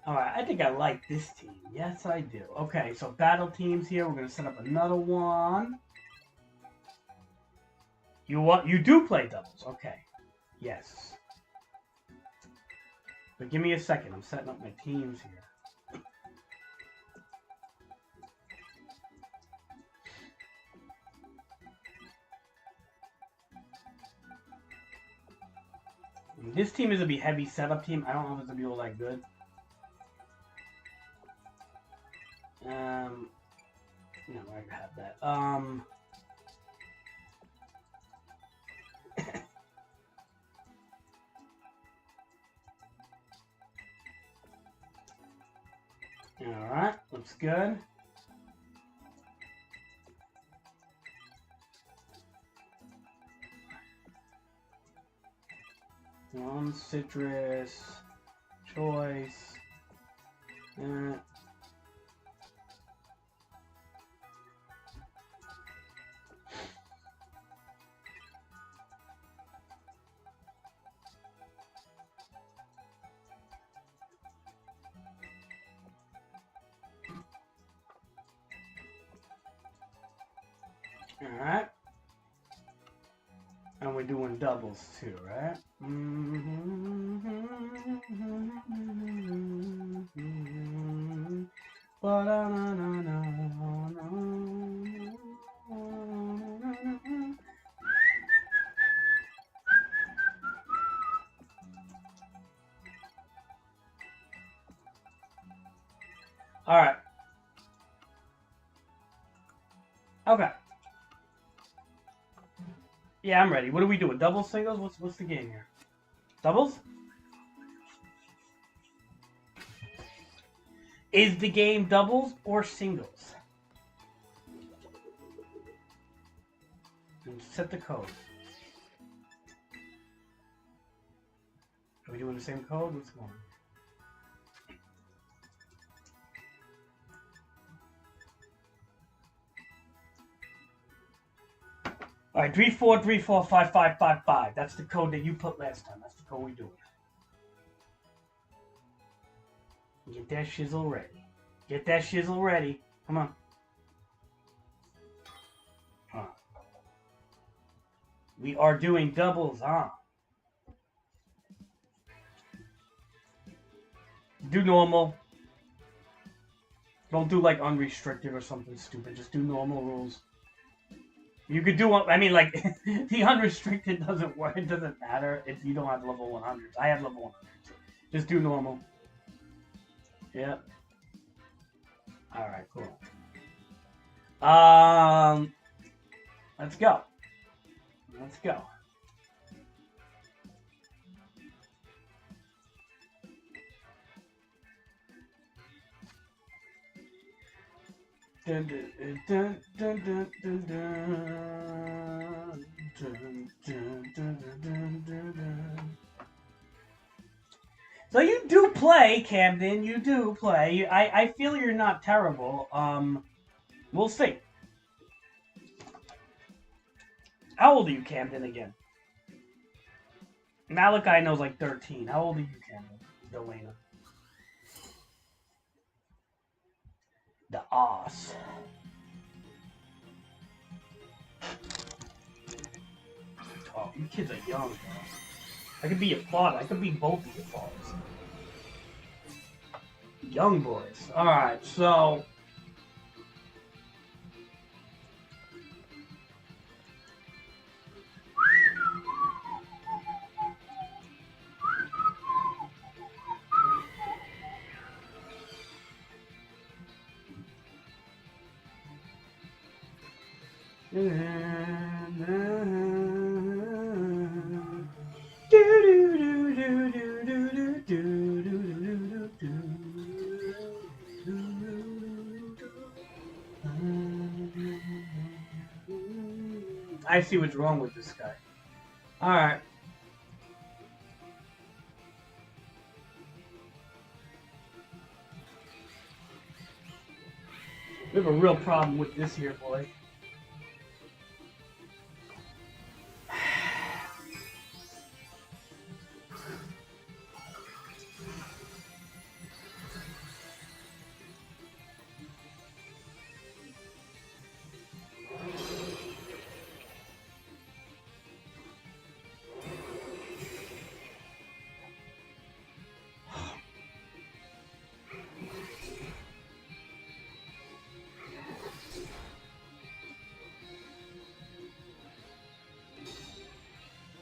Alright, I think I like this team. Yes, I do. Okay, so battle teams here. We're going to set up another one. You do play doubles. Okay. Yes. But give me a second. I'm setting up my teams here. This team is gonna be heavy setup team. I don't know if it's gonna be all that good. No, I have that. Alright, looks good. One citrus choice. Alright. And we're doing doubles too, right? Alright. Okay. Yeah, I'm ready. What are we doing? Doubles, singles? What's the game here? Doubles? Is the game doubles or singles? And set the code. Are we doing the same code? What's going on? All right, 34345555. That's the code that you put last time. That's the code we do. Get that shizzle ready. Get that shizzle ready. Come on. We are doing doubles, huh? Do normal. Don't do like unrestricted or something stupid. Just do normal rules. You could do, I mean, like, the unrestricted doesn't work. It doesn't matter if you don't have level 100. I have level 100. So just do normal. Yep. Alright, cool. Let's go. Let's go. Dun, dun, dun, dun, dun, dun, dun. So you do play, Camden. You do play. I feel you're not terrible. We'll see. How old are you, Camden, again? Malachi knows like 13. How old are you, Camden? Delana. The ass. Oh, you kids are young, bro. I could be your father. I could be both of your fathers. Young boys. Alright, so... I see what's wrong with this guy. Alright. We have a real problem with this here, boy.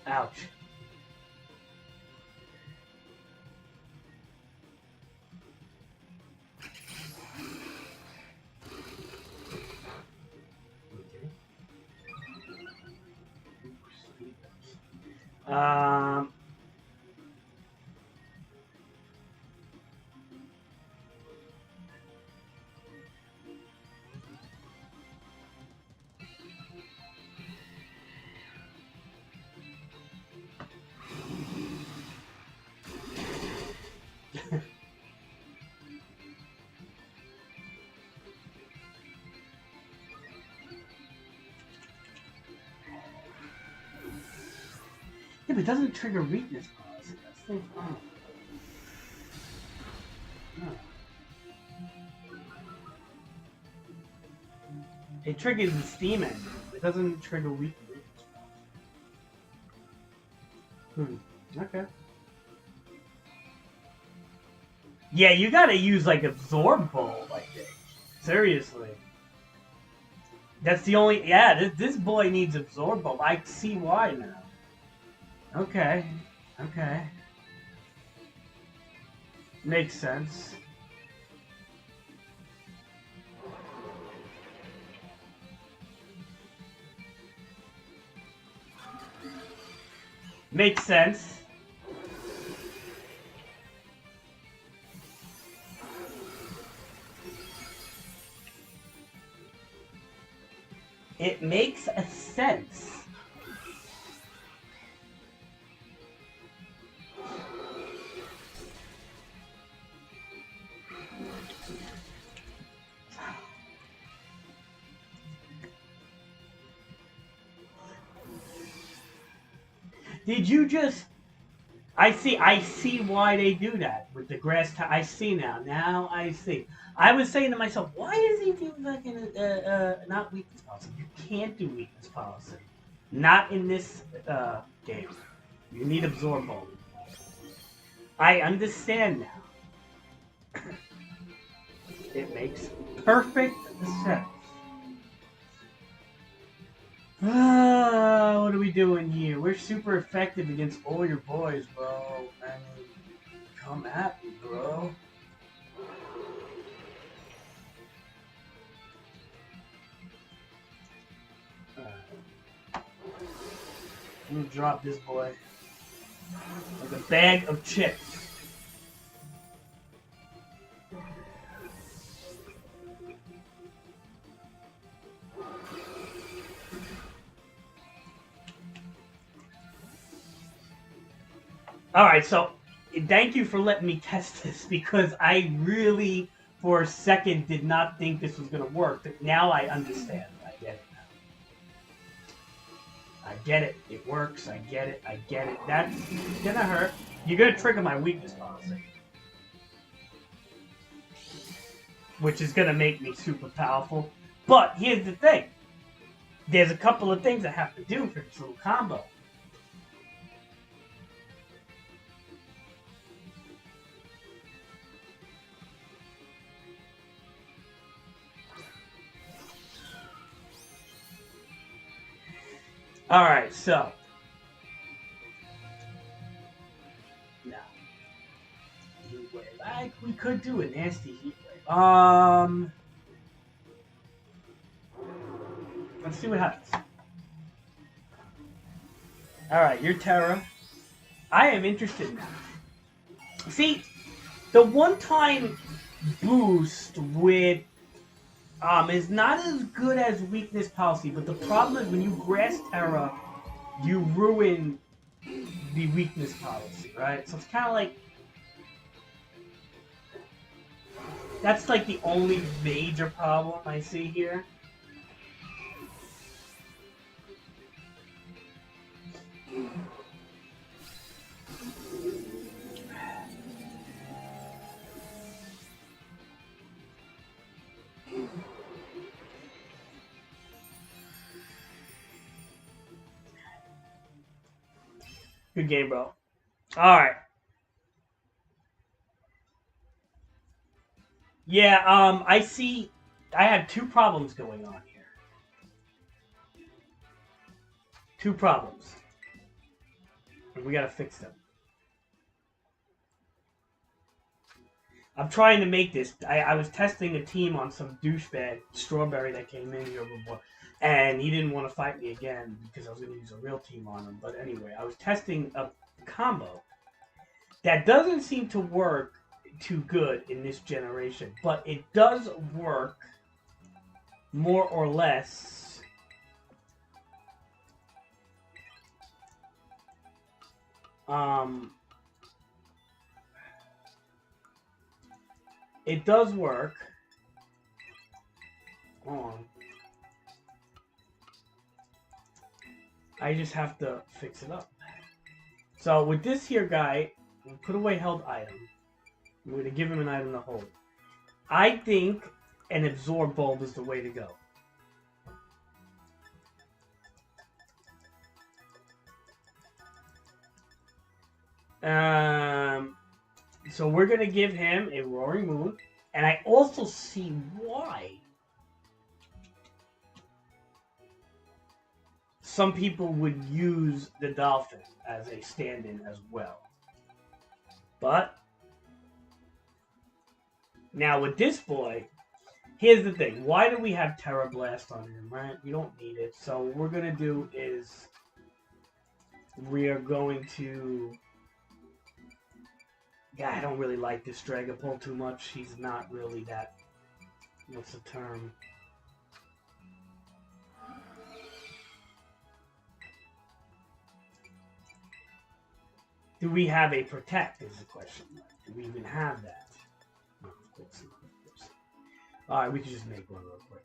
Ouch. Um. Yeah, but it doesn't trigger weakness policy. That's the problem. No. It triggers the steam engine. It doesn't trigger weakness. Okay. Yeah, you gotta use like absorb bulb, I think. Seriously. That's the only. Yeah, this boy needs absorb bulb. I see why now. Okay. Okay. Makes sense. Makes sense. It makes a sense. Did you just... I see why they do that with the grass. I see now. Now I see. I was saying to myself, why is he doing fucking not weakness policy? You can't do weakness policy. Not in this game. You need absorb bulb. I understand now. It makes perfect sense. What are we doing here? We're super effective against all your boys, bro. I mean, come at me, bro. I'm gonna drop this boy like a bag of chips. Alright, so thank you for letting me test this because I really, for a second, did not think this was going to work. But now I understand. I get it now. I get it. It works. I get it. I get it. That's going to hurt. You're going to trigger my weakness policy. Which is going to make me super powerful. But here's the thing. There's a couple of things I have to do for this little combo. Alright, so. Now. Heat wave. We could do a nasty heat wave. Let's see what happens. Alright, you're Terra. I am interested now. See, the one-time boost with is not as good as weakness policy, but the problem is when you grass Terra, you ruin the weakness policy, right? So it's kind of like that's like the only major problem I see here. Good game, bro. All right. Yeah, I see. I had two problems going on here. Two problems. And we gotta fix them. I'm trying to make this. I was testing a team on some douchebag strawberry that came in here before, and he didn't want to fight me again because I was going to use a real team on him. But anyway, I was testing a combo that doesn't seem to work too good in this generation, but it does work more or less. It does work. Hold on. I just have to fix it up. So with this here guy, put away held item. We're going to give him an item to hold. I think an absorb bulb is the way to go. So we're going to give him a Roaring Moon. And I also see why some people would use the Dolphin as a stand-in as well. But now with this boy, here's the thing. Why do we have Terra Blast on him, right? We don't need it. So what we're going to do is we are going to... Yeah, I don't really like this Dragapult too much. He's not really that... What's the term? Do we have a Protect is the question. Do we even have that? No, of course not. Alright, we can just make one real quick.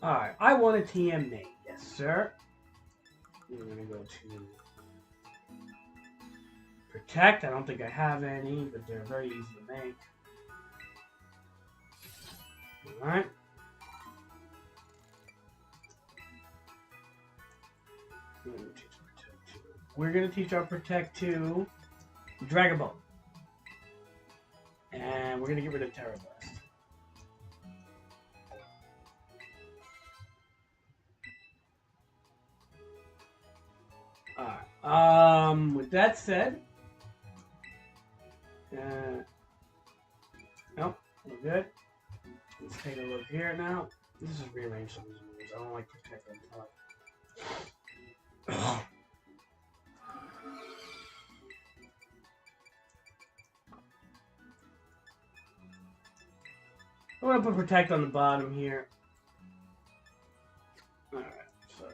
Alright, I want a TM name. Yes, sir. We're going to go to Protect. I don't think I have any, but they're very easy to make. Alright. We're going to teach our Protect to Dragon Ball. And we're going to get rid of Terra Blast. Alright. With that said, nope, we're good. Let's take a look here now. This is rearrange some of these moves. I don't like Protect on top. I'm going to put Protect on the bottom here. Alright, so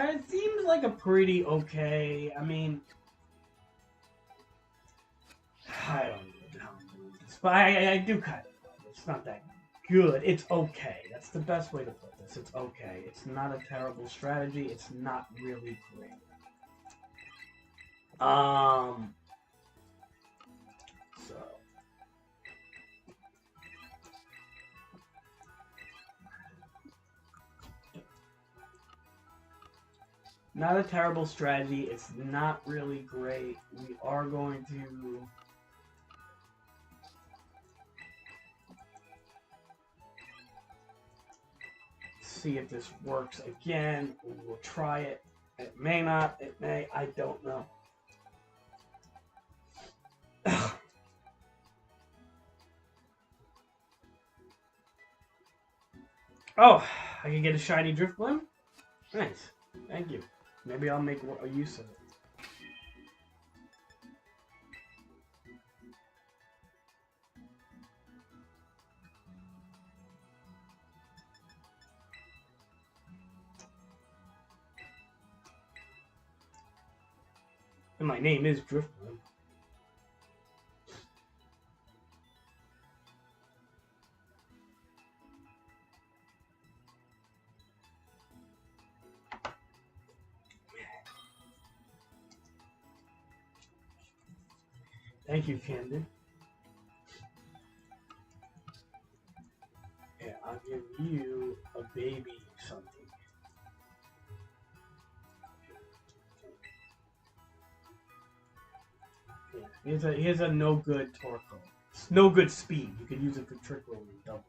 it seems like a pretty okay. I mean, I don't know how I'm doing this, but I do kind of know. It's not that good. It's okay. That's the best way to put this. It's okay. It's not a terrible strategy. It's not really great. So. Not a terrible strategy. It's not really great. We are going to... see if this works again. We'll try it. It may not. It may. I don't know. Oh, I can get a shiny Drifblim? Nice. Thank you. Maybe I'll make a use of it. And my name is Driftwood. Thank you, Camden. Yeah, I'll give you a baby something. Yeah, here's a no good Torkoal. It's no good speed. You could use it for trick roll and doubles.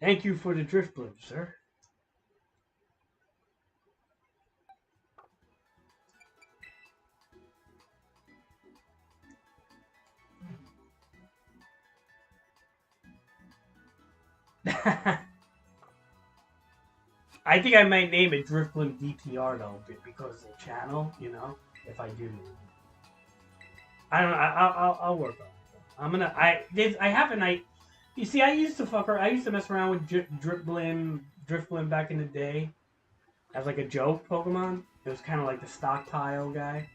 Thank you for the drift blimp, sir. I think I might name it Driftblim DTR though, because of the channel, you know. If I do name it, I don't know. I'll work on it. I'm gonna. I have an I. You see, I used to mess around with Driftblim back in the day, as like a joke Pokemon. It was kind of like the stockpile guy.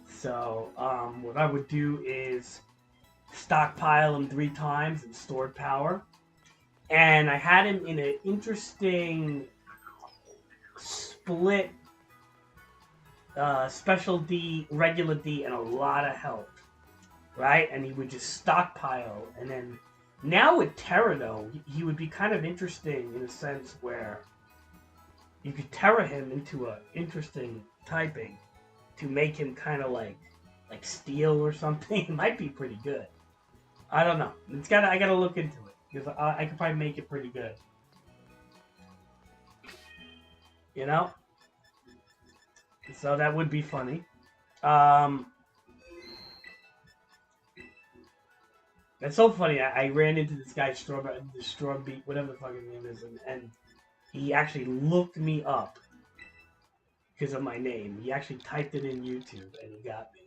So what I would do is stockpile him 3 times and stored power. And I had him in an interesting split special D, regular D, and a lot of health. Right? And he would just stockpile. And then now with Terra, though, he would be kind of interesting in a sense where you could Terra him into an interesting typing to make him kind of like Steel or something. It might be pretty good. I don't know. I gotta look into it. Because I could probably make it pretty good. You know? So that would be funny. It's so funny. I ran into this guy, Strawbeat, whatever the fuck his name is, and he actually looked me up because of my name. He actually typed it in YouTube, and he got me.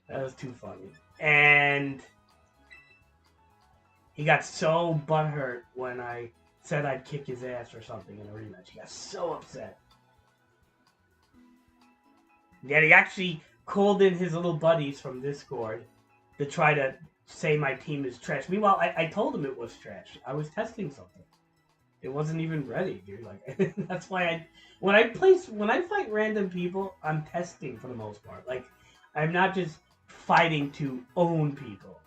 That was too funny. And he got so butthurt when I said I'd kick his ass or something in a rematch. He got so upset. Yeah, he actually called in his little buddies from Discord to try to say my team is trash. Meanwhile, I told him it was trash. I was testing something. It wasn't even ready, dude. Like that's why when I fight random people, I'm testing for the most part. Like I'm not just fighting to own people.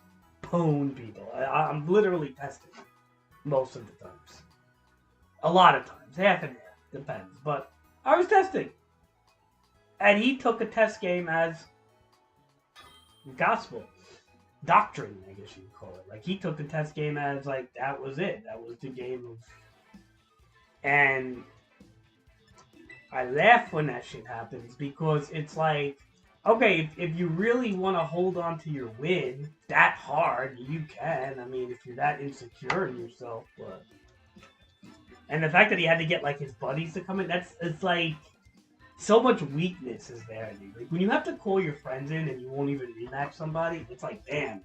I'm literally testing most of the times. A lot of times. Half and half. Depends. But I was testing. And he took a test game as gospel. Doctrine, I guess you could call it. Like, he took the test game as, like, that was it. That was the game of... And I laugh when that shit happens because it's like, okay, if you really want to hold on to your win that hard, you can. I mean, if you're that insecure in yourself, but... And the fact that he had to get, like, his buddies to come in, it's like... So much weakness is there, dude. Like, when you have to call your friends in and you won't even rematch somebody, it's like, damn,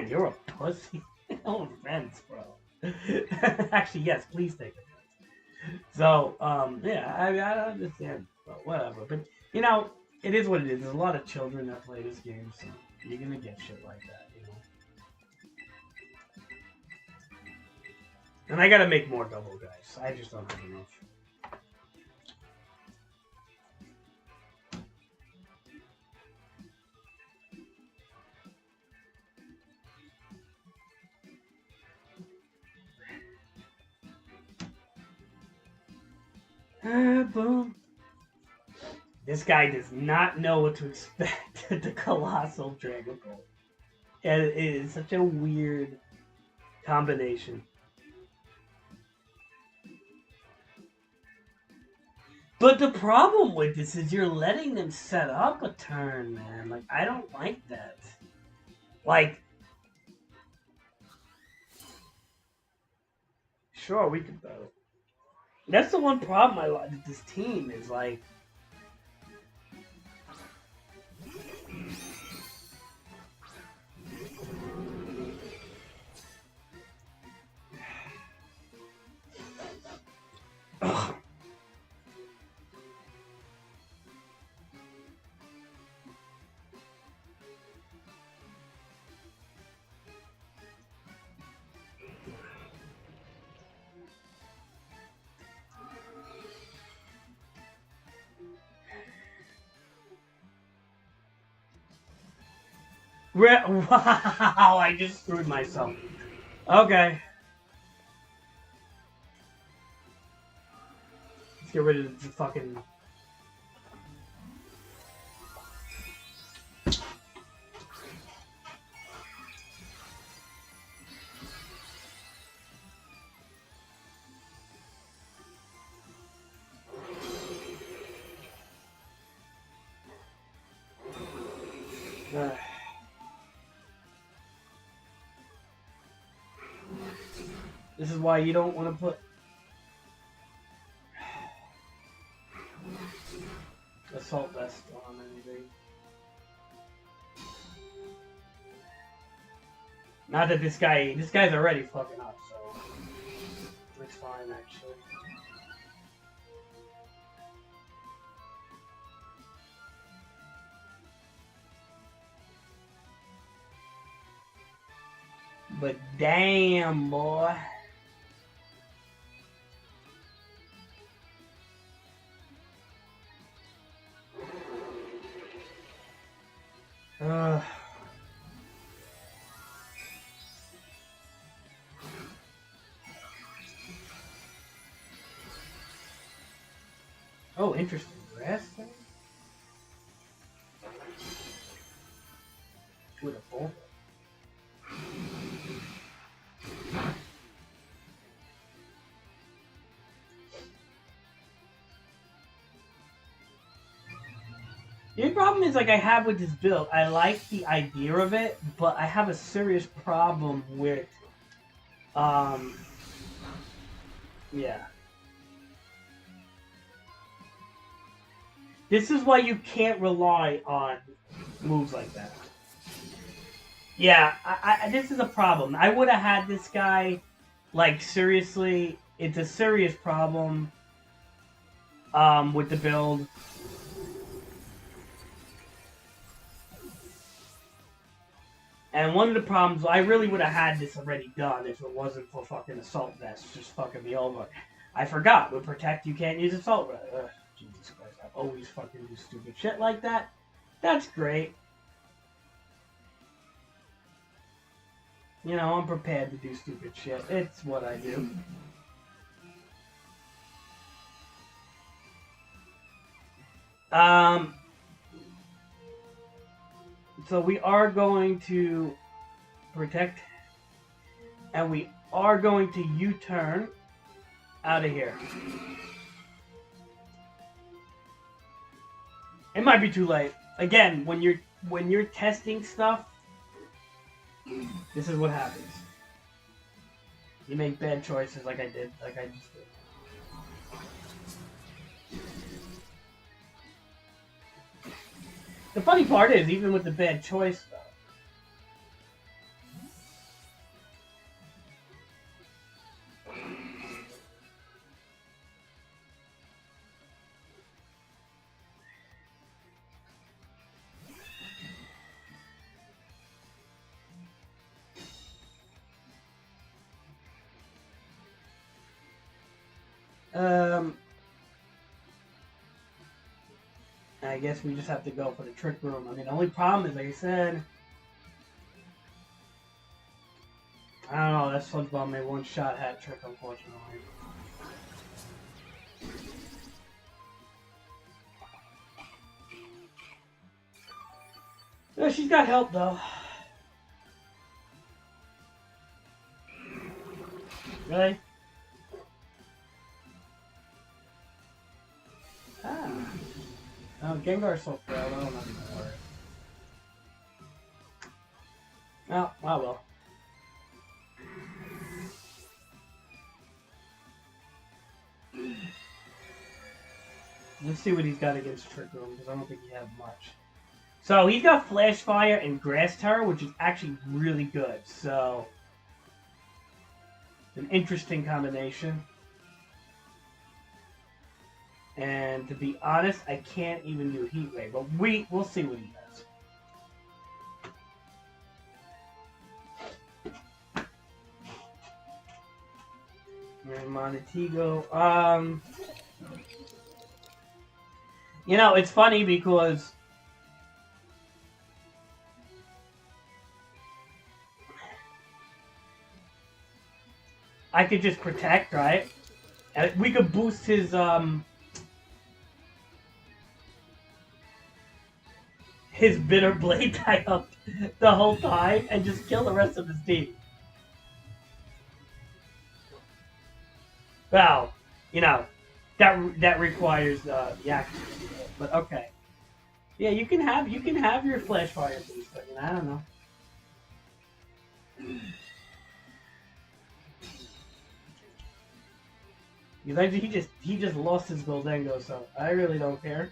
you're a pussy. No offense, bro. Actually, yes, please take it. So, yeah, I don't understand, but whatever. But, you know, it is what it is. There's a lot of children that play this game, so you're gonna get shit like that, you know? And I gotta make more double guys. I just don't have enough. Boom. This guy does not know what to expect at the Colossal Dragon Ball. It is such a weird combination. But the problem with this is you're letting them set up a turn, man. Like, I don't like that. Like, sure, we could battle. That's the one problem I like with this team is like... Ugh. Wow, I just screwed myself. Okay. Let's get rid of the fucking... This is why you don't want to put assault vest on anything. Not that this guy's already fucking up, so it's fine actually. But damn, boy. Oh, interesting. Grass thing? With a bolt. The only problem is, like, I have with this build, I like the idea of it, but I have a serious problem with, yeah. This is why you can't rely on moves like that. Yeah, this is a problem. I would have had this guy, like, seriously, it's a serious problem, with the build. And one of the problems, I really would have had this already done if it wasn't for fucking assault vests just fucking me over. I forgot, with Protect you can't use assault vest. Jesus Christ, I always fucking do stupid shit like that. That's great. You know, I'm prepared to do stupid shit. It's what I do. So we are going to protect, and we are going to U-turn out of here. It might be too late. Again, when you're testing stuff, this is what happens. You make bad choices like I just did. The funny part is, even with the bad choice, I guess we just have to go for the trick room. I mean, the only problem is, like I said, I don't know, that SpongeBob made one-shot hat trick, unfortunately. Yeah, she's got help, though. Really? Ah. Oh, Gengar's so frail, I don't know anymore. Oh, well. Let's see what he's got against Trick Room, because I don't think he has much. So, he's got Flash Fire and Grass Terror, which is actually really good. So, an interesting combination. And to be honest, I can't even do Heat Ray, but we'll see what he does. And Montego. You know, it's funny because I could just protect, right? And we could boost his Bitter Blade tie up the whole time and just kill the rest of his team. Well, you know, that requires the action, but okay. Yeah, you can have your flash fire piece, but I don't know. He just lost his Goldengo, so I really don't care.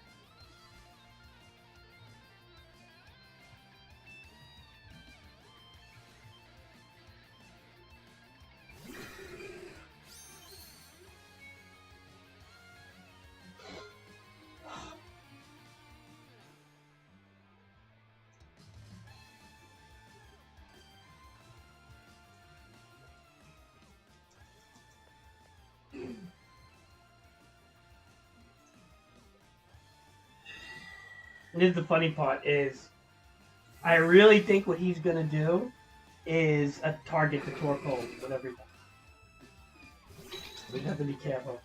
And this is the funny part is, I really think what he's gonna do is a target the Torkoal with everything. We have to be careful.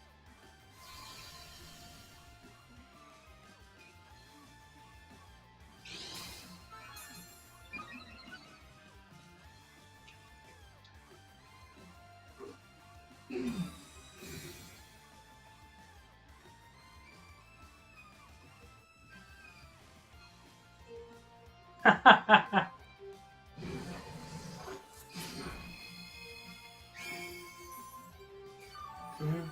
Mm-hmm.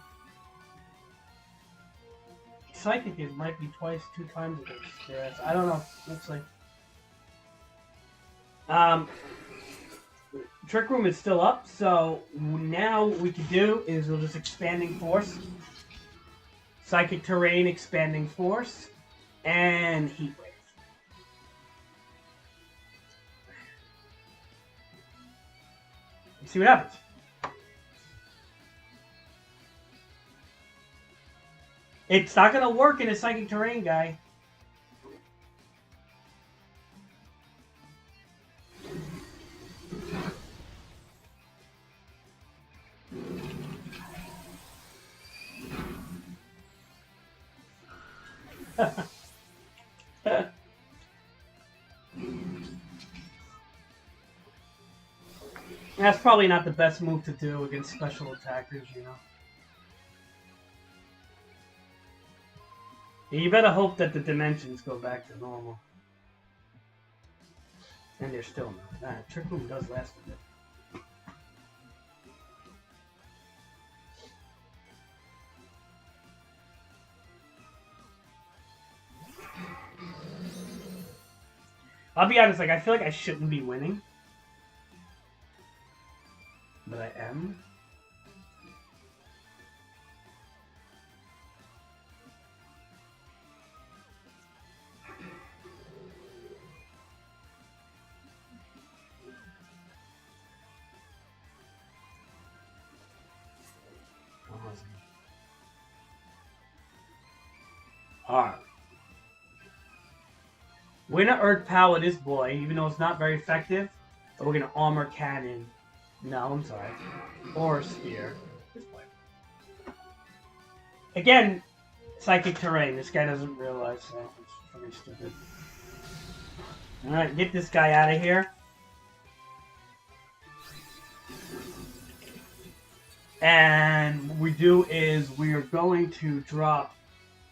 Psychic it might be two times against yes. I don't know. Looks like Trick Room is still up, so now what we can do is we'll just Expanding Force, Psychic Terrain, Expanding Force, and Heat Wave. Let's see what happens. It's not going to work in a Psychic Terrain, guy. That's probably not the best move to do against special attackers, you know. You better hope that the dimensions go back to normal. And they're still not. Trick Room does last a bit. I'll be honest, like, I feel like I shouldn't be winning. But I am. Alright. We're gonna Earth Power this boy, even though it's not very effective. But we're gonna Armor Cannon. No, I'm sorry. Or Spear. This boy. Again, Psychic Terrain. This guy doesn't realize that. It's fucking stupid. Alright, get this guy out of here. And what we do is we are going to drop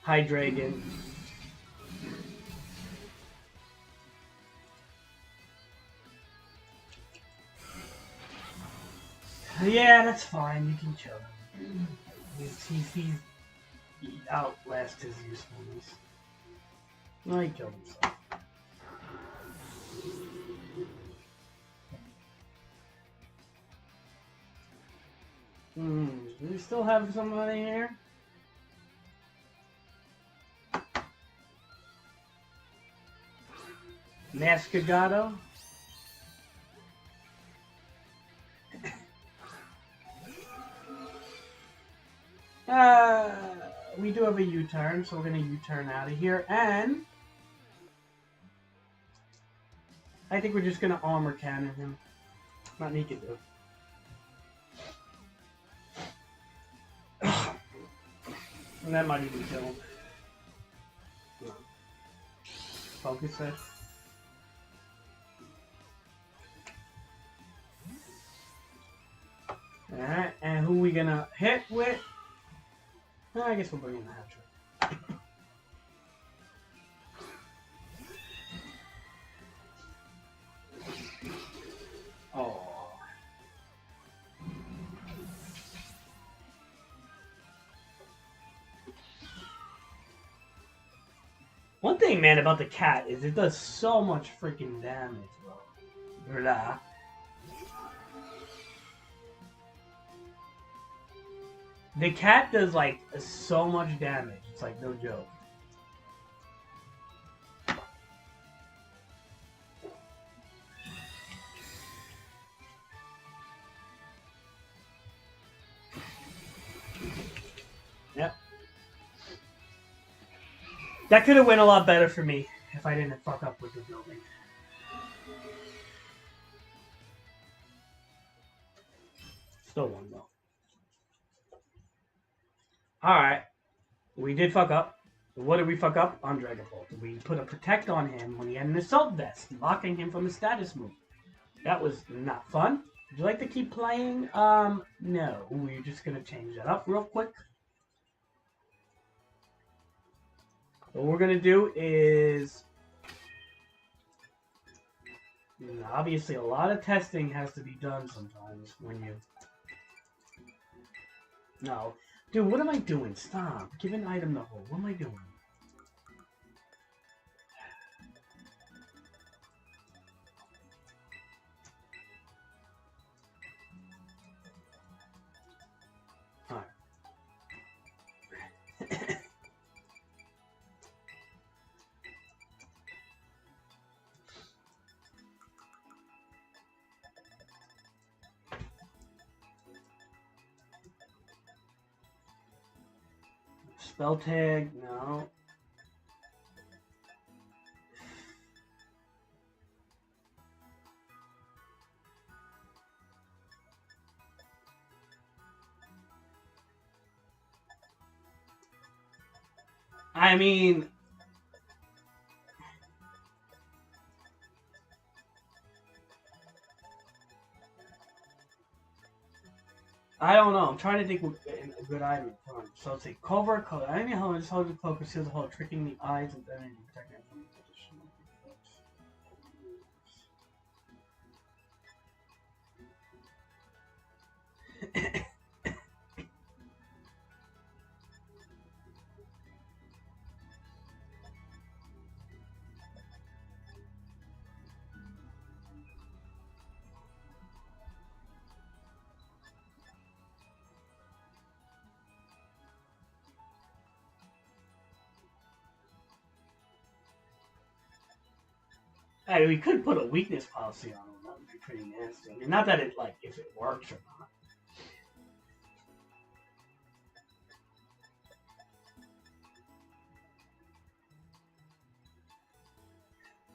Hydreigon. Yeah, that's fine. You can kill him. He outlasts his usefulness. No, he killed himself. Do we still have somebody here? Mascagado? We do have a U-turn, so we're going to U-turn out of here, and I think we're just going to Armor Cannon him. Not me can do. And that might even kill him. Focus it. Alright, and who we gonna hit with? I guess we'll bring in the hat trick. Oh. One thing, man, about the cat is it does so much freaking damage, bro. Blah. The cat does like so much damage. It's like no joke. Yep. That could have went a lot better for me if I didn't fuck up with the building. Still won though. Alright. We did fuck up. What did we fuck up? On Dragon Ball. We put a protect on him when he had an assault vest, locking him from a status move. That was not fun. Would you like to keep playing? No. We're just gonna change that up real quick. What we're gonna do is, obviously a lot of testing has to be done sometimes when you... No. Dude, what am I doing? Stop. Give an item to hold. What am I doing? Alright. Spell tag, no. I mean... I don't know. I'm trying to think of a good item. So let's say cover, color. I mean, how just hold the cloak conceals the whole, tricking the eyes and then protecting it from additional. I mean, we could put a weakness policy on it. That would be pretty nasty. I mean, not that it, like, if it works or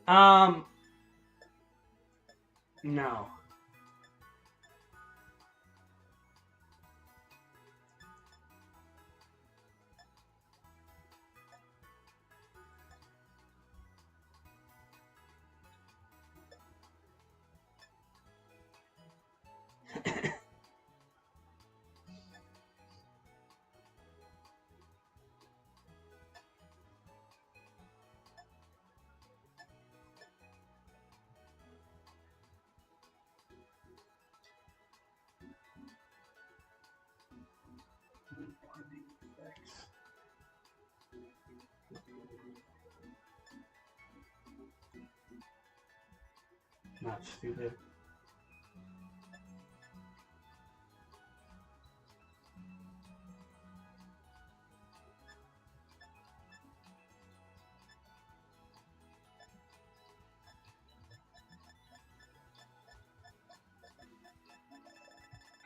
not. No. Not stupid.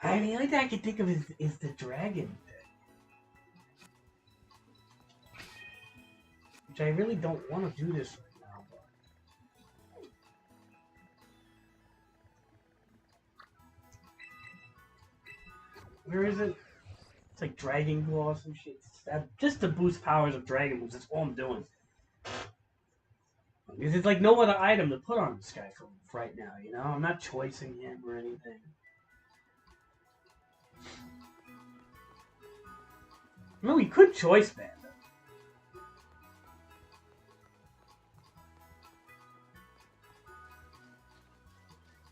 I mean, the only thing I can think of is the dragon thing. Which I really don't want to do this right now, but... Where is it? It's like Dragon Claw or some shit. Just to boost powers of Dragon moves, that's all I'm doing. Because it's like no other item to put on this guy for right now, you know? I'm not choicing him or anything. I mean, we could choice ban him.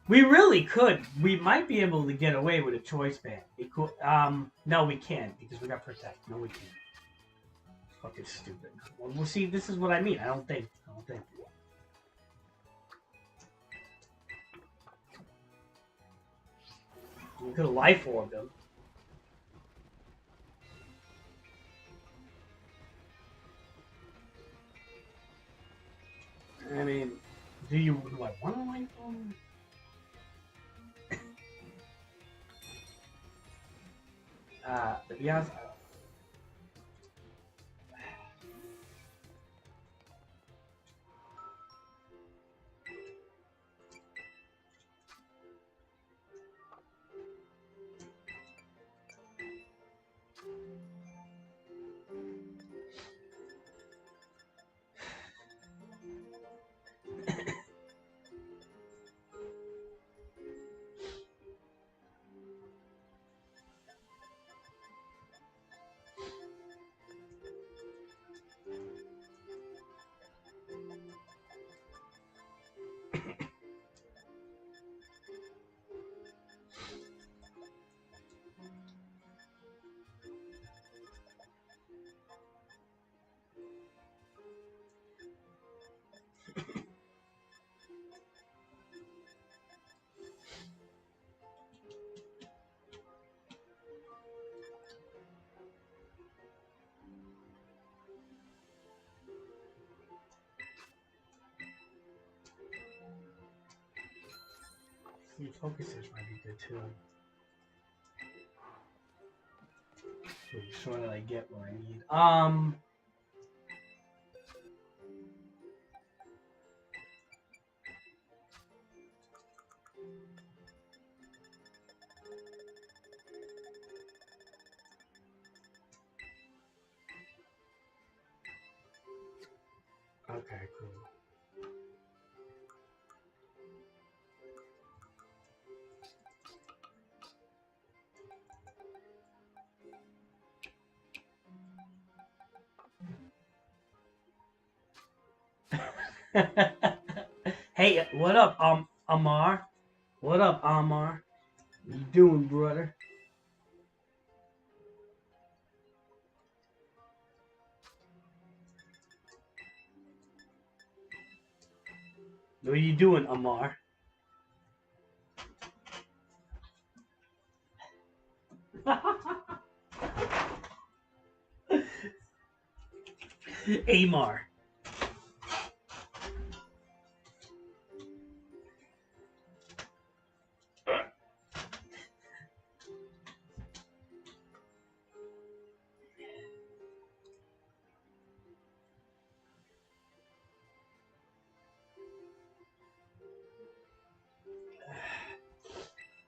We really could. We might be able to get away with a choice ban. No, we can't because we got protect. No, we can't. Fucking stupid. Well, we'll see. This is what I mean. I don't think. We could have life orbed him. I mean, do I want to life orb him? To be honest, focusers might be good too. To ensure that I get what I need. Okay, cool. Hey, what up, Amar? What up, Amar? What you doing, brother? What are you doing, Amar? Amar.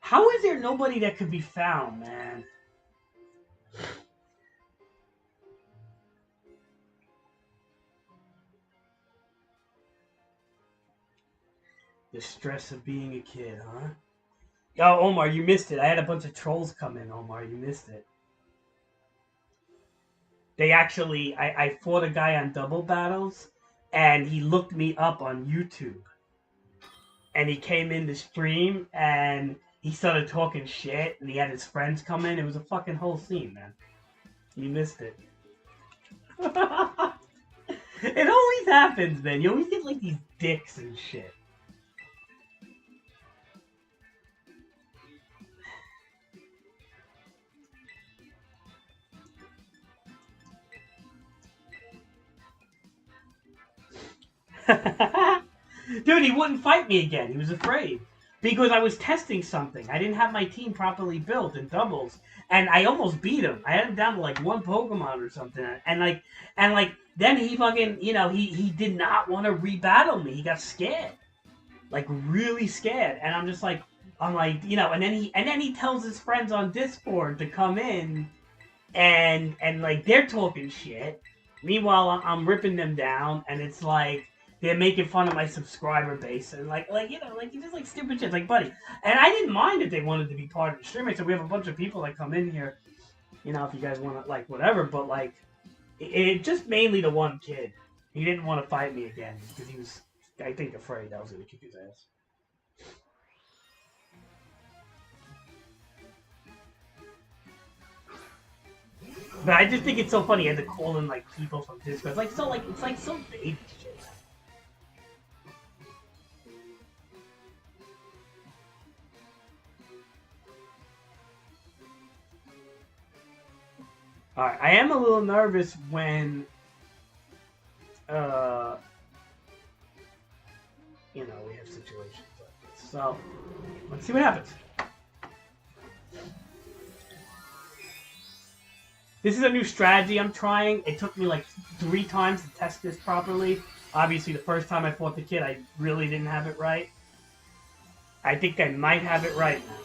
How is there nobody that could be found, man? The stress of being a kid, huh? Oh, Omar, you missed it. I had a bunch of trolls come in, Omar. You missed it. They actually, I fought a guy on double battles, and he looked me up on YouTube. And he came in the stream, and he started talking shit, and he had his friends come in. It was a fucking whole scene, man. You missed it. It always happens, man. You always get like these dicks and shit. Dude, he wouldn't fight me again. He was afraid. Because I was testing something. I didn't have my team properly built in doubles. And I almost beat him. I had him down to like one Pokemon or something. And then he fucking, he did not want to rebattle me. He got scared. Like really scared. And I'm like, and then he tells his friends on Discord to come in and like they're talking shit. Meanwhile, I'm ripping them down, and it's like they're making fun of my subscriber base and like you just like stupid shit. Like, buddy, and I didn't mind if they wanted to be part of the stream. I said we have a bunch of people that come in here, if you guys want to like whatever. But like, it just mainly the one kid. He didn't want to fight me again because he was, I think, afraid I was gonna kick his ass. But I just think it's so funny. I had to call in like people from Discord. It's like some baby shit. All right, I am a little nervous when, you know, we have situations like this. So let's see what happens. This is a new strategy I'm trying. It took me like 3 times to test this properly. Obviously, the first time I fought the kid, I really didn't have it right. I think I might have it right now.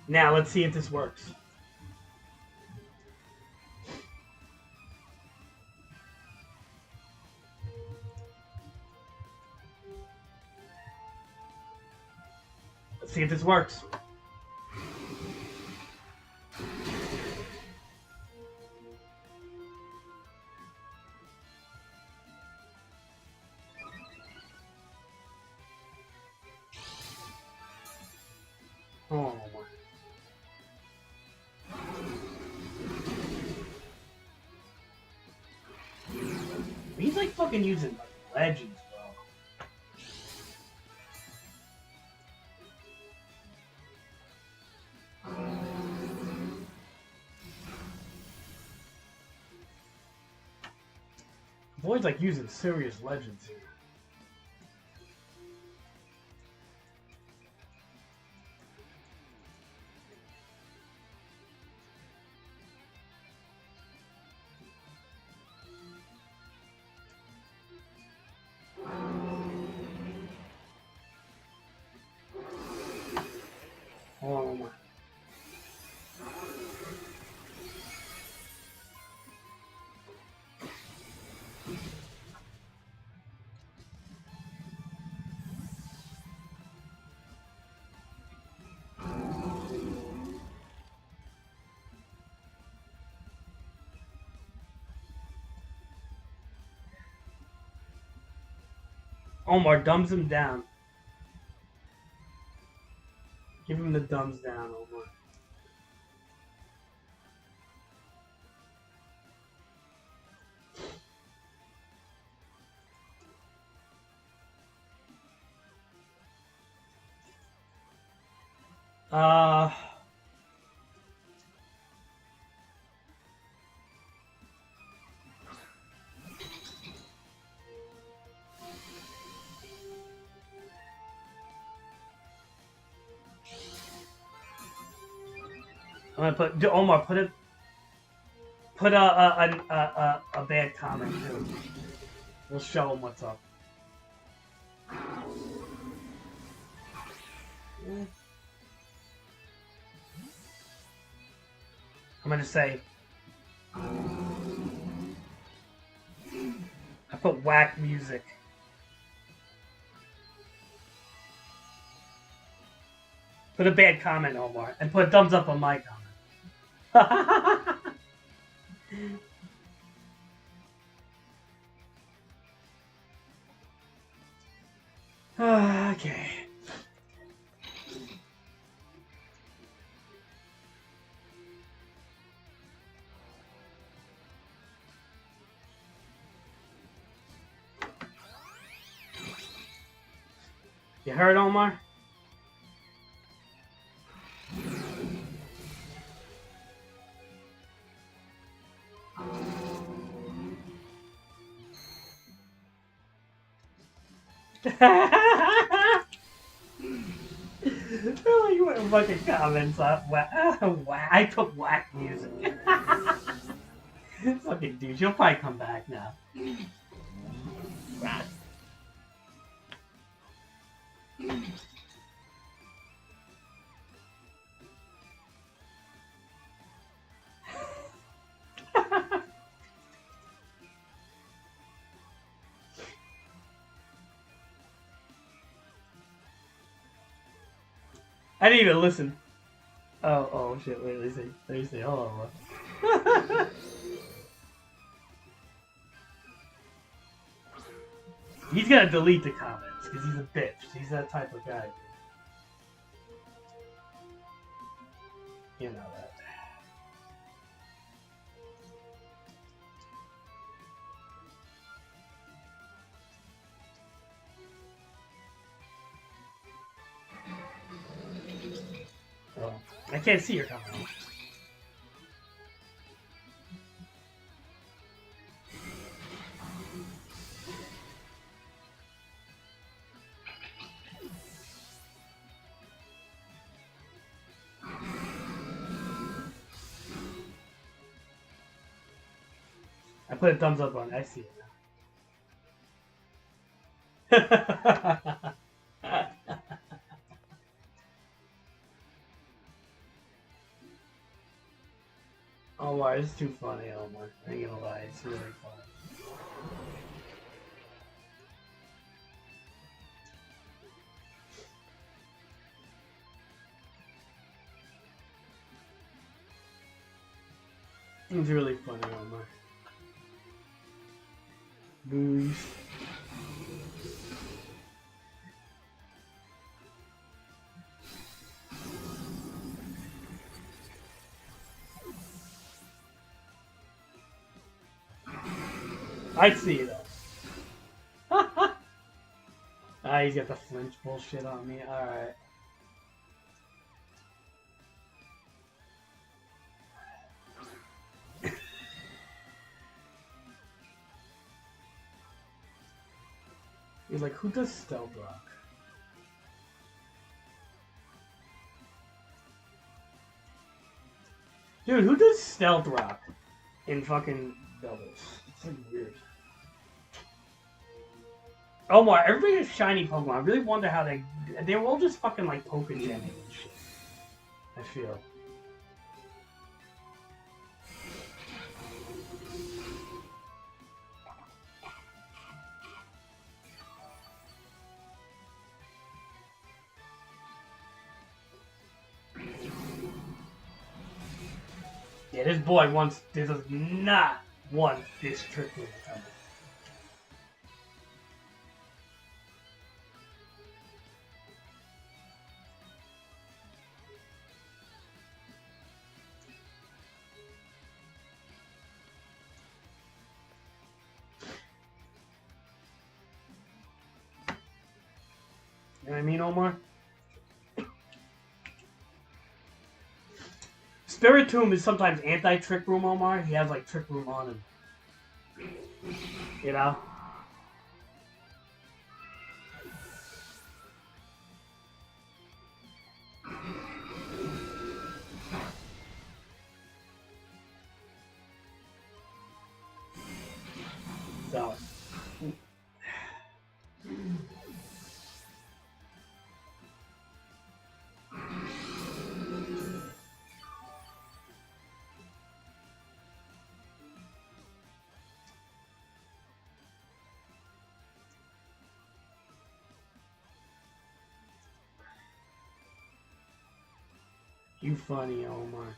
Now, let's see if this works. Let's see if this works. Oh, he's like fucking using like legends, bro. Void's like using serious legends here. Oh my. Omar dumbs him down. Give him the thumbs down, Omar. Uh, I'm gonna put Omar. Put a bad comment too. We'll show him what's up. I'm gonna say. I put whack music. Put a bad comment, Omar, and put a thumbs up on my comment. Okay. You heard, Omar? Really, you went a bunch of comments on I put whack music. Fucking dude, you'll probably come back now. I didn't even listen. Oh shit, wait, let me see, hold on, bro. He's gonna delete the comments, because he's a bitch. He's that type of guy. You know that. Oh, I can't see your comment. I put a thumbs up on it. I see it now. Omar, it's too funny, Omar. I ain't gonna lie, it's really funny. It's really funny, Omar. Booze. I see it though. Ah, he's got the flinch bullshit on me. Alright. He's like, who does stealth rock? Dude, who does stealth rock in fucking doubles? It's like weird. Omar, everybody has shiny Pokemon. I really wonder how they were all just fucking like Pokegening and shit. I feel. Yeah, this boy does not want this trick room coming. You know what I mean, Omar? Spiritomb is sometimes anti-Trick Room, Omar. He has, like, Trick Room on him. You know? So... You funny, Omar.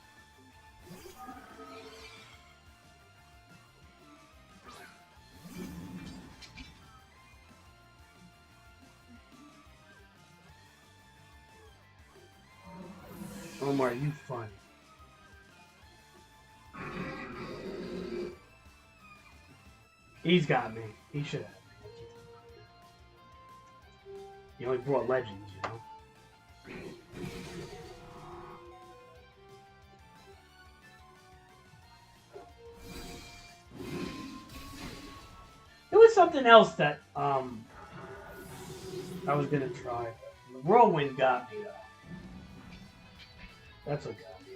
Omar, you funny. He's got me. He should have me. He only brought legends, you know? There was something else that I was gonna try. The whirlwind got me though. That's what got me.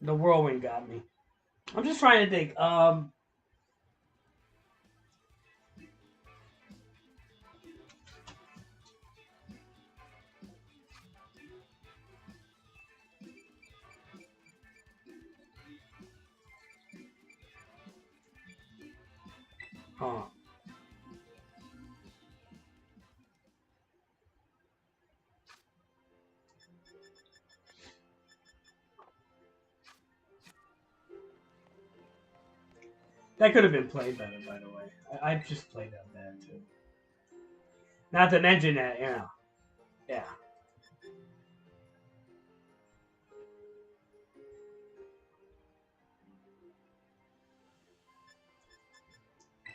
The whirlwind got me. I'm just trying to think. Huh. That could have been played better, by the way. I just played that bad, too. Not to mention that, you know. Yeah.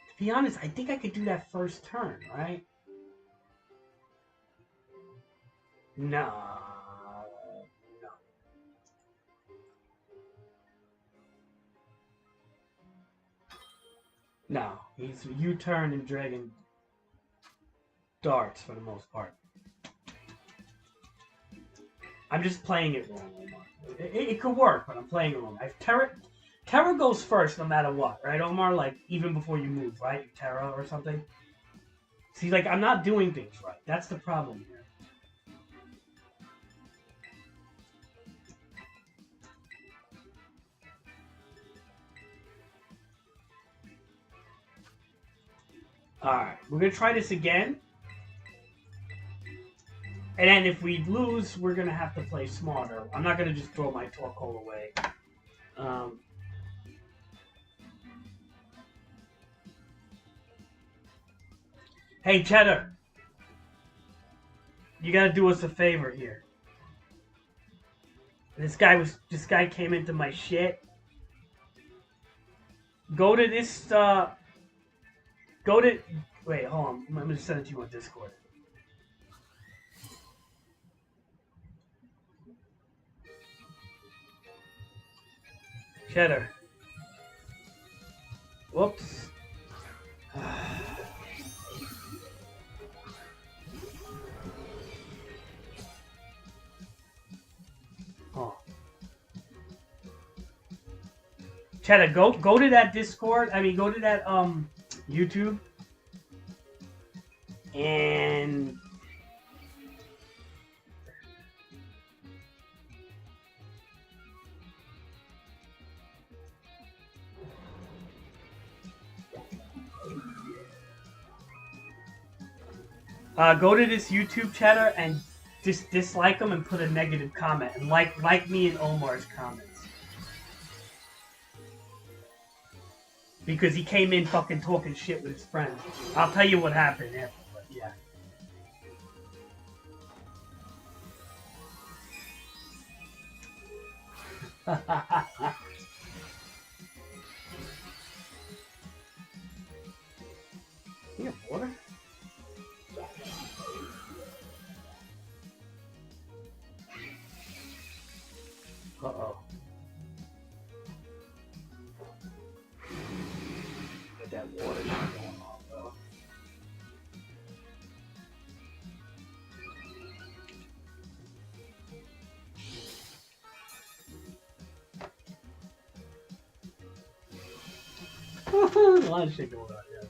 To be honest, I think I could do that first turn, right? No. No. No. He's U-turn and dragon darts for the most part. I'm just playing it wrong, Omar. It could work, but I'm playing it wrong. Terra goes first no matter what, right, Omar? Like, even before you move, right? Terra or something. See, like, I'm not doing things right. That's the problem here. Alright, we're going to try this again. And then if we lose, we're going to have to play smarter. I'm not going to just throw my Torkoal away. Hey, Cheddar. You got to do us a favor here. This guy came into my shit. Go to this, wait, hold on. I'm going to send it to you on Discord. Cheddar. Whoops. Oh. Cheddar, go to that Discord. I mean, go to that YouTube. And go to this YouTube chatter and just dislike them and put a negative comment and like me and Omar's comments. Because he came in fucking talking shit with his friends. I'll tell you what happened after, but yeah. You have water? Uh-oh. Get that water going on, bro. A lot of shit going on, yeah.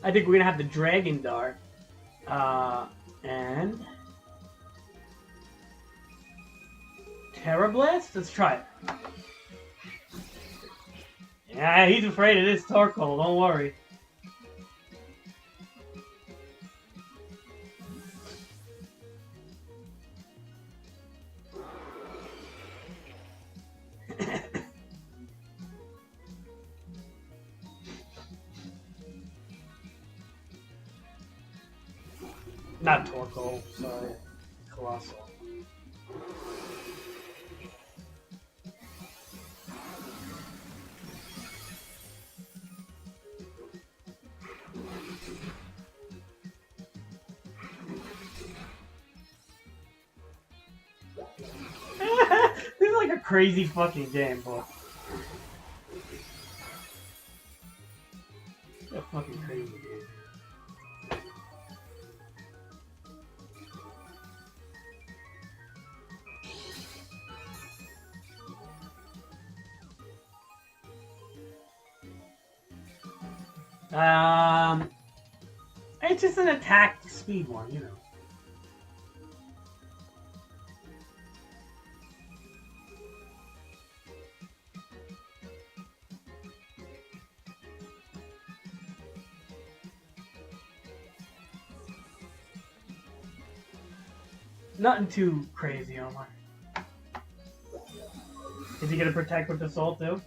I think we're gonna have the Dragon Dart. And Terra Blast? Let's try it. Yeah, he's afraid of this Torkoal, don't worry. Not Torkoal, sorry. Colossal. This is like a crazy fucking game, bro. It's just an attack speed one, you know. Nothing too crazy, Omar. Is he gonna protect with assault too?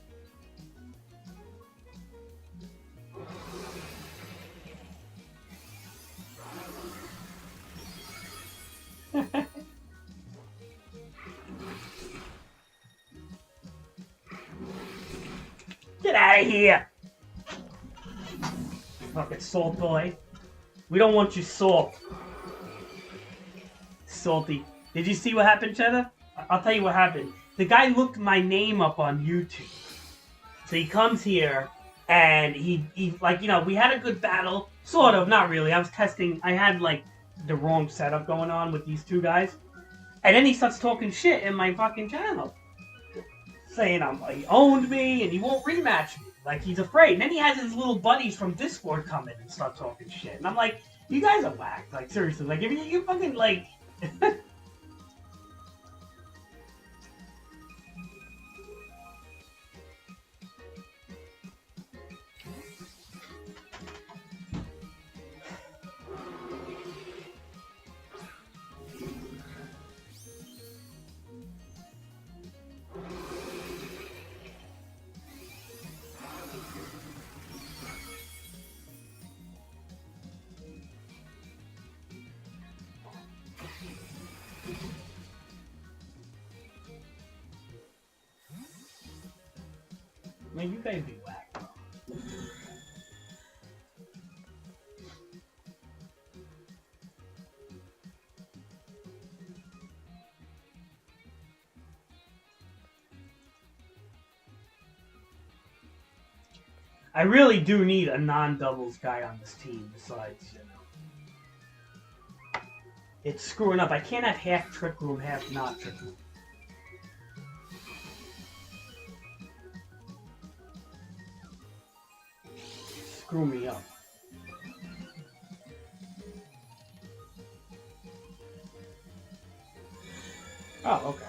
Get out of here! Fucking salt boy. We don't want you salt. Salty. Did you see what happened, Cheddar? I'll tell you what happened. The guy looked my name up on YouTube. So he comes here, and he like, you know, we had a good battle. Sort of, not really. I was testing, I had, like, the wrong setup going on with these two guys. And then he starts talking shit in my fucking channel. Saying he owned me, and he won't rematch me. Like, he's afraid. And then he has his little buddies from Discord come in and start talking shit. And I'm like, you guys are whack. Like, seriously. Like, if you fucking, like... Man, you guys be whack, bro. I really do need a non-doubles guy on this team besides, you know. It's screwing up. I can't have half Trick Room, half not Trick Room. Screw me up. Oh, okay.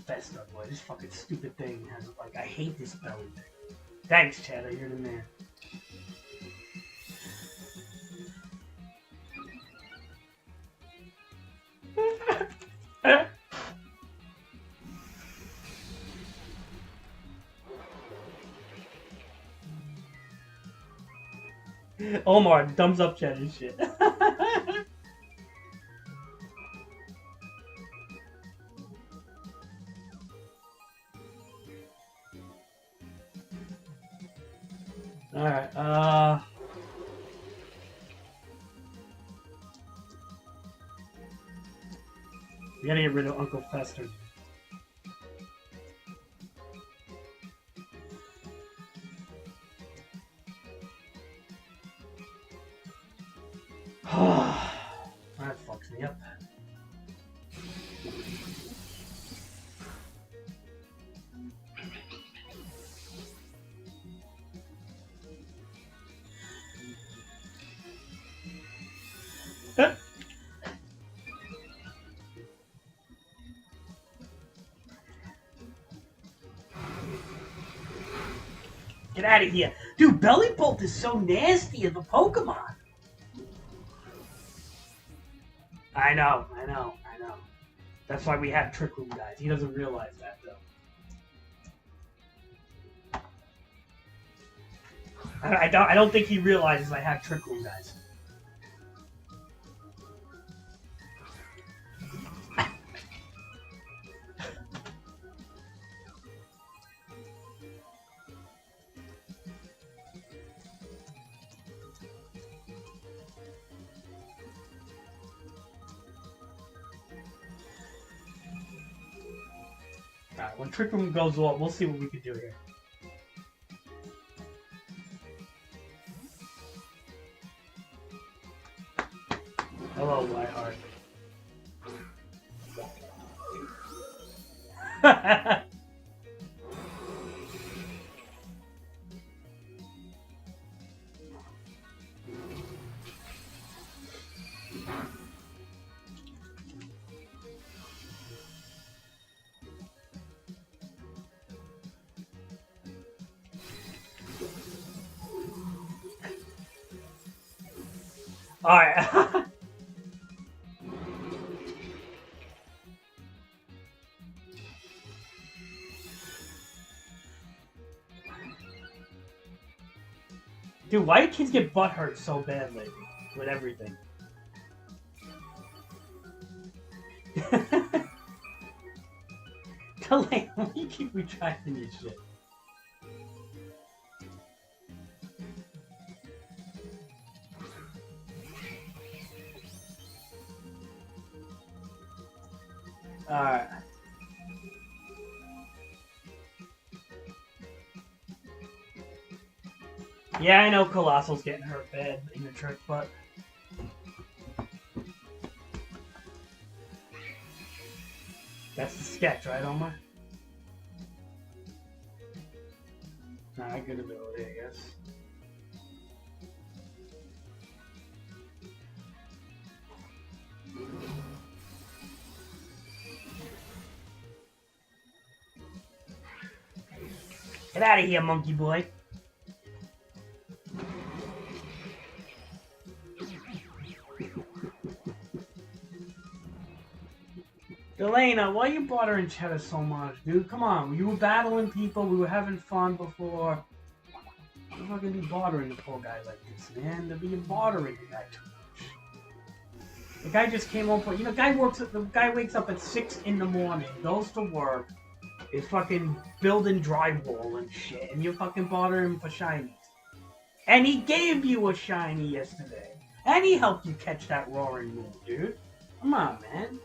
Festa, boy. This fucking stupid thing has, like, I hate this belly thing. Thanks, Cheddar. You're the man. Omar, thumbs up Cheddar shit. Alright, we gotta get rid of Uncle Fester. That fucks me up. Get out of here. Dude, Belly Bolt is so nasty of a Pokemon. I know. That's why we have Trick Room guys. He doesn't realize that, though. I don't think he realizes I have Trick Room guys. Alright, when Trick Room goes off, we'll see what we can do here. Hello, Whiteheart. Alright. Dude, why do kids get butthurt so bad lately? With everything. Delane, why do you keep retracting your shit? Alright. Yeah, I know Colossal's getting hurt bad in the trick, but... That's the sketch, right, Omar? Alright, good ability, I guess. Get out of here, monkey boy. Elena, why are you bothering Cheddar so much, dude? Come on, you were battling people, we were having fun before. I'm not gonna be bothering the poor guy like this, man. They're being bothering the guy too much. The guy just came home from, the guy wakes up at 6 in the morning, goes to work, is fucking building drywall and shit, and you're fucking bothering him for shinies. And he gave you a shiny yesterday. And he helped you catch that roaring moon, dude. Come on, man.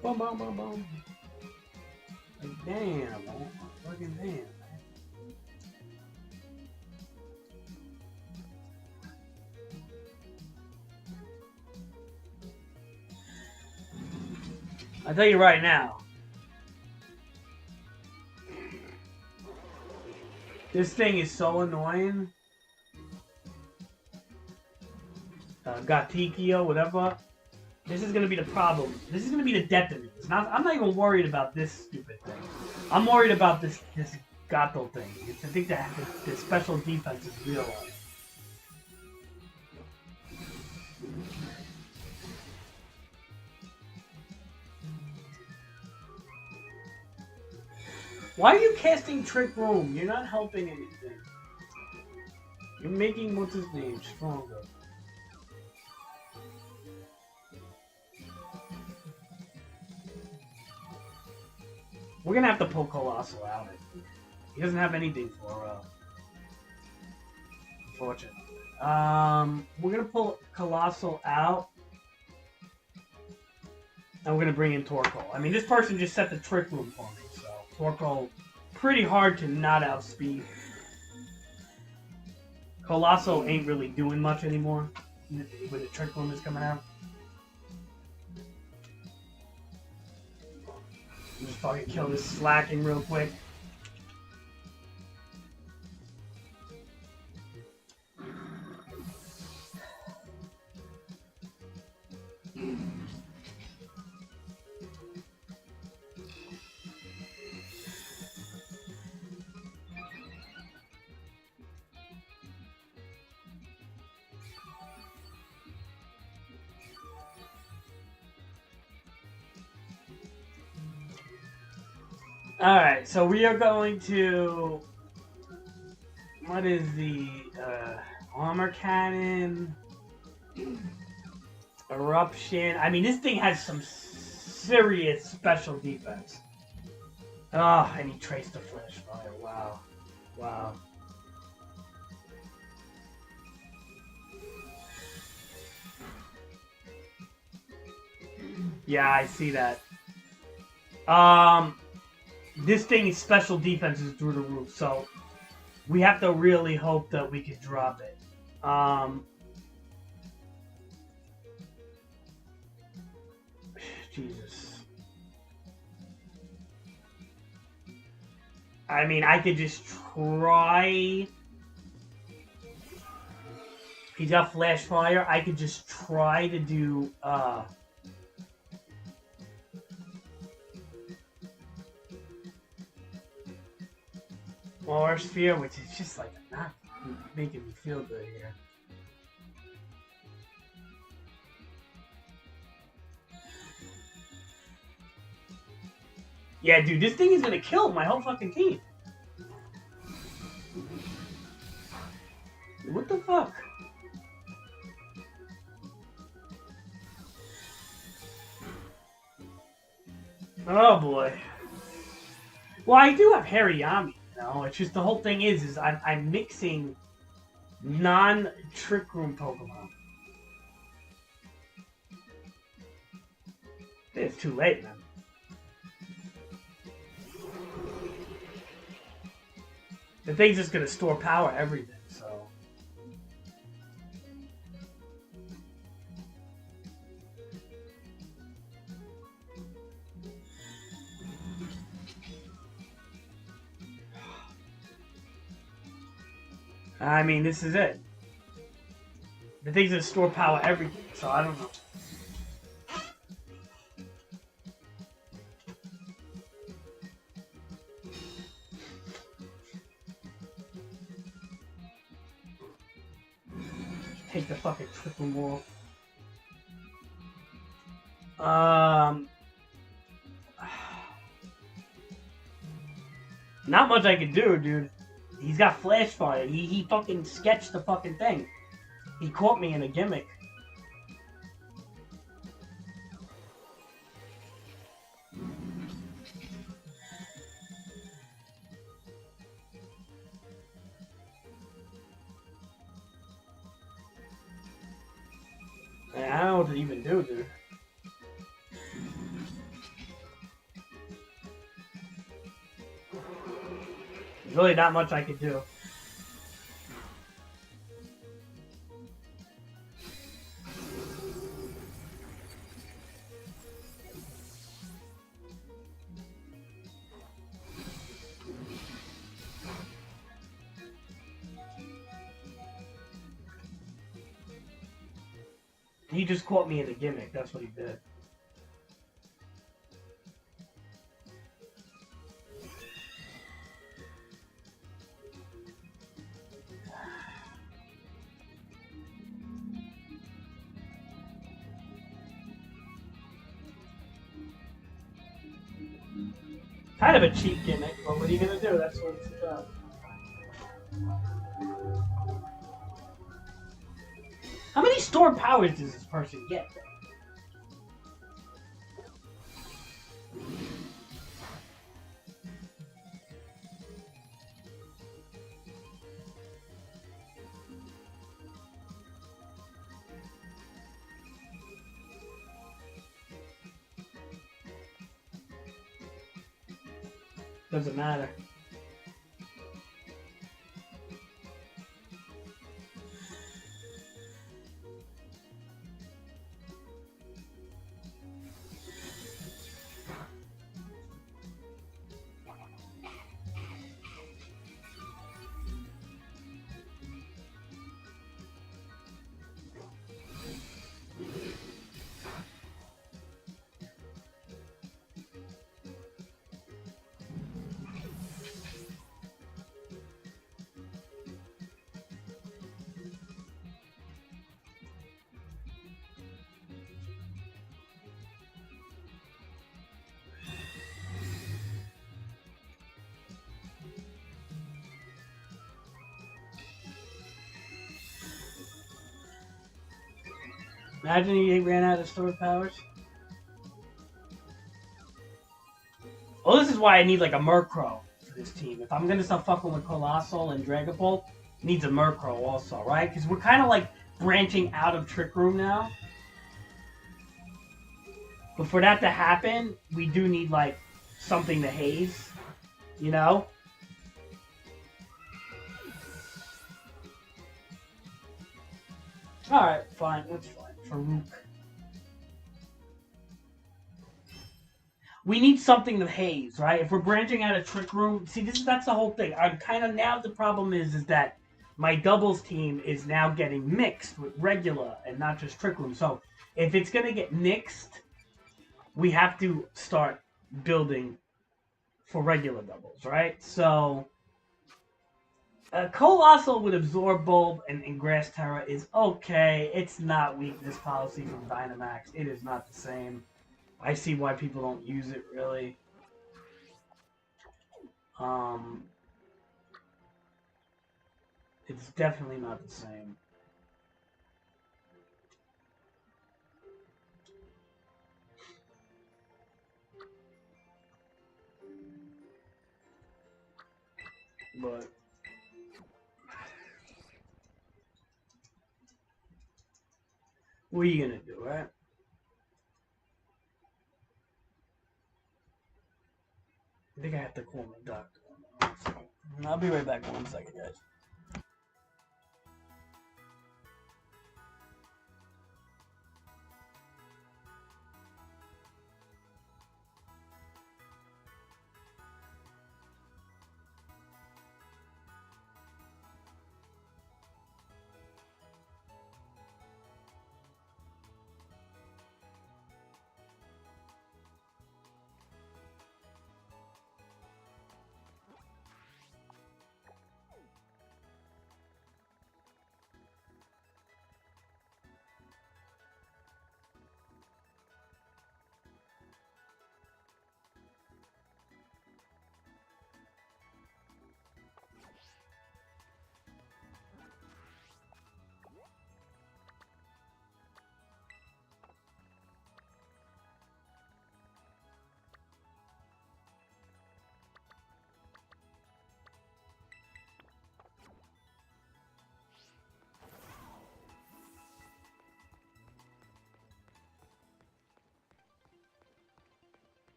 Boom, boom, boom, boom. Like, damn, man. Fucking damn, man. I'll tell you right now. This thing is so annoying. Gatikio, whatever. This is gonna be the problem. This is gonna be the death of me. I'm not even worried about this stupid thing. I'm worried about this Gato thing. I think that the special defense is real. Why are you casting Trick Room? You're not helping anything. You're making what's his name stronger. We're gonna have to pull Colossal out. He doesn't have anything for Fortune. We're gonna pull Colossal out. And we're gonna bring in Torkoal. I mean, this person just set the Trick Room for me, so Torkoal pretty hard to not outspeed. Colossal ain't really doing much anymore when the Trick Room is coming out. Just fucking kill this slacking real quick. Alright, so we are going to... What is the... Armor Cannon... Eruption... I mean, this thing has some serious special defense. Oh, and he traced the Flash Fire. Wow. Wow. Yeah, I see that. This thing's special defense is through the roof, so we have to really hope that we can drop it. Jesus. I mean, I could just try. He's got flash fire. I could just try to do Aura Sphere, which is just like not making me feel good here. Yeah, dude, this thing is gonna kill my whole fucking team. What the fuck? Oh boy. Well, I do have Hariyami, you know. It's just the whole thing is I'm mixing non-Trick Room Pokemon. It's too late, man. The thing's just gonna store power everything, so. I mean, this is it. The thing's gonna store power everything, so I don't know. Take the fucking triple wall. Not much I can do, dude. He's got flash fire. He fucking sketched the fucking thing. He caught me in a gimmick. Man, I don't know what to even do, dude. There's really not much I could do. He just caught me in a gimmick. That's what he did. Kind of a cheap gimmick, but what are you gonna do? That's what it's about. How many stored powers does this person get? Doesn't matter. Imagine he ran out of stored powers. Well, this is why I need like a Murkrow for this team. If I'm gonna start fucking with Colossal and Dragapult, needs a Murkrow also, right? Because we're kind of like branching out of Trick Room now. But for that to happen, we do need, like, something to haze, you know? Alright, fine, that's fine. Farouk. We need something to haze, right? If we're branching out of Trick Room, see, that's the whole thing. I'm kind of now the problem is that my doubles team is now getting mixed with regular and not just Trick Room. So if it's gonna get mixed, we have to start building for regular doubles, right? So Colossal with Absorb Bulb and Grass Terra is okay. It's not weakness policy from Dynamax. It is not the same. I see why people don't use it really. Um, it's definitely not the same. But what are you gonna do, right? I think I have to call my doctor. I'll be right back 1 second, guys.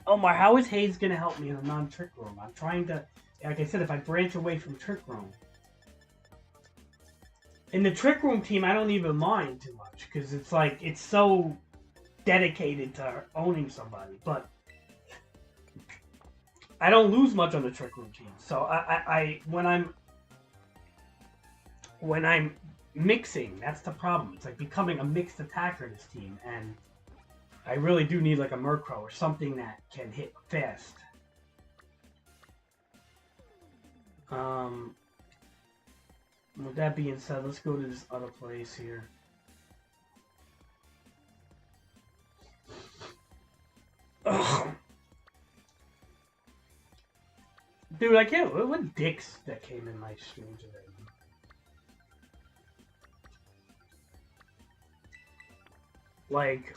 Omar, how is Hayes gonna help me in a non-Trick Room? I'm trying to, like I said, if I branch away from Trick Room. In the Trick Room team, I don't even mind too much because it's like it's so dedicated to owning somebody. But I don't lose much on the Trick Room team. So I when I'm mixing, that's the problem. It's like becoming a mixed attacker this team, and I really do need like a Murkrow or something that can hit fast. With that being said, let's go to this other place here. Ugh. Dude, I can't. What dicks that came in my stream today? Like,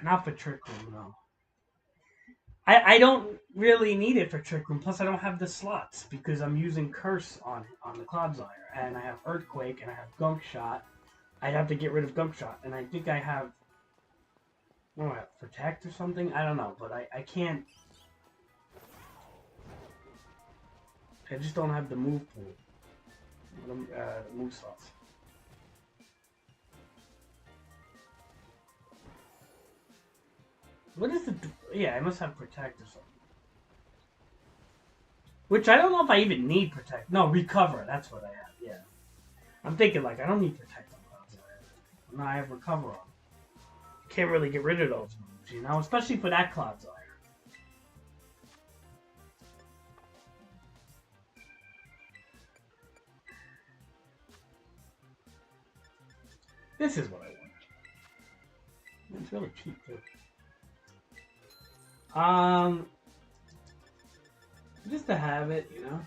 Not for Trick Room, no. I don't really need it for Trick Room. Plus, I don't have the slots because I'm using Curse on the Clodsire, and I have Earthquake and I have Gunk Shot. I'd have to get rid of Gunk Shot, and I think I have. What do I have? Protect or something? I don't know, but I can't. I just don't have the move pool. The move slots. What is the? Yeah, I must have Protect or something. Which I don't know if I even need Protect. No, Recover. That's what I have. Yeah. I'm thinking like I don't need Protect on Clodsire. No, I have Recover on. Can't really get rid of those moves, you know, especially for that Clodsire. This is what I want. It's really cheap too. Just to have it, you know.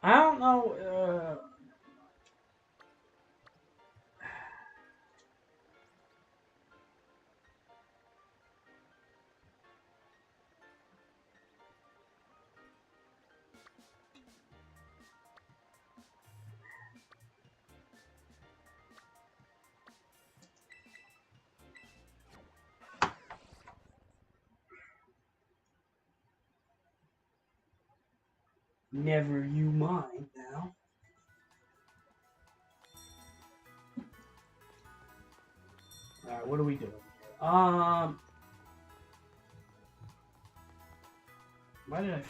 I don't know. Never you mind now. Alright, what are we doing? Why did I?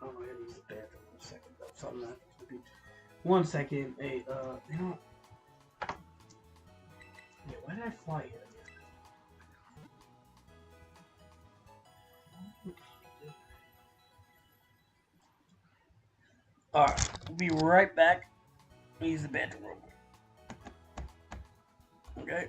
Oh, I gotta use the bathroom in a second. That's something that. 1 second. Hey, you know. Yeah, why did I fly here? Alright, we'll be right back. Use the bathroom. Okay.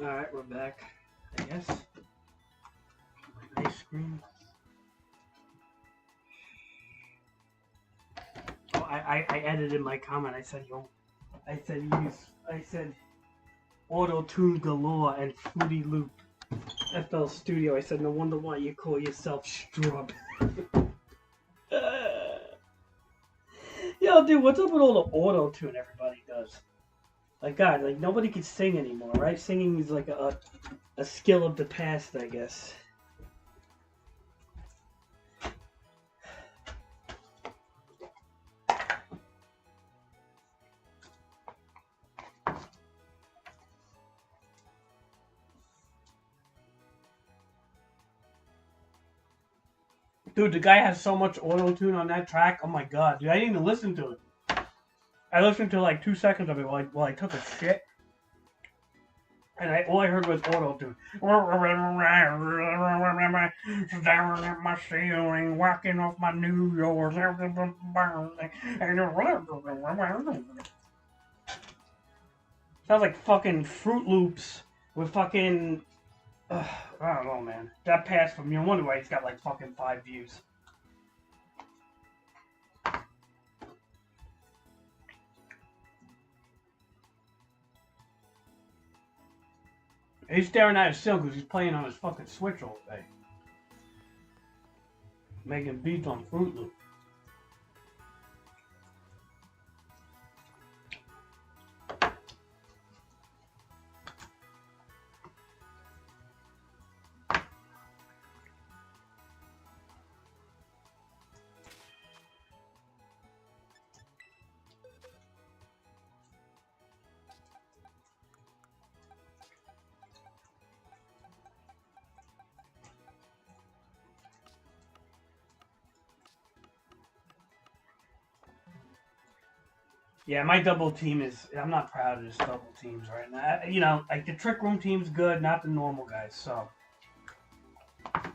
Alright, we're back. I guess. Nice screen. Oh, I edited my comment. I said, I said auto-tune galore and Fruity Loop FL Studio. I said, no wonder why you call yourself Strub. Yo, dude, what's up with all the auto-tune everybody does? Like, God, like, nobody can sing anymore, right? Singing is like a skill of the past, I guess. Dude, the guy has so much auto-tune on that track. Oh my God, dude, I didn't even listen to it. I listened to like 2 seconds of it while I took a shit. And all I heard was auto-tune. Staring at my ceiling, walking off my New York. Sounds like fucking Fruit Loops with fucking... I don't know, man. That passed from me. I wonder why he's got like fucking 5 views. He's staring at his ceiling because he's playing on his fucking Switch all day. Making beats on Fruit Loop. Yeah, my double team is... I'm not proud of this double teams right now. You know, like the Trick Room team's good, not the normal guys, so... I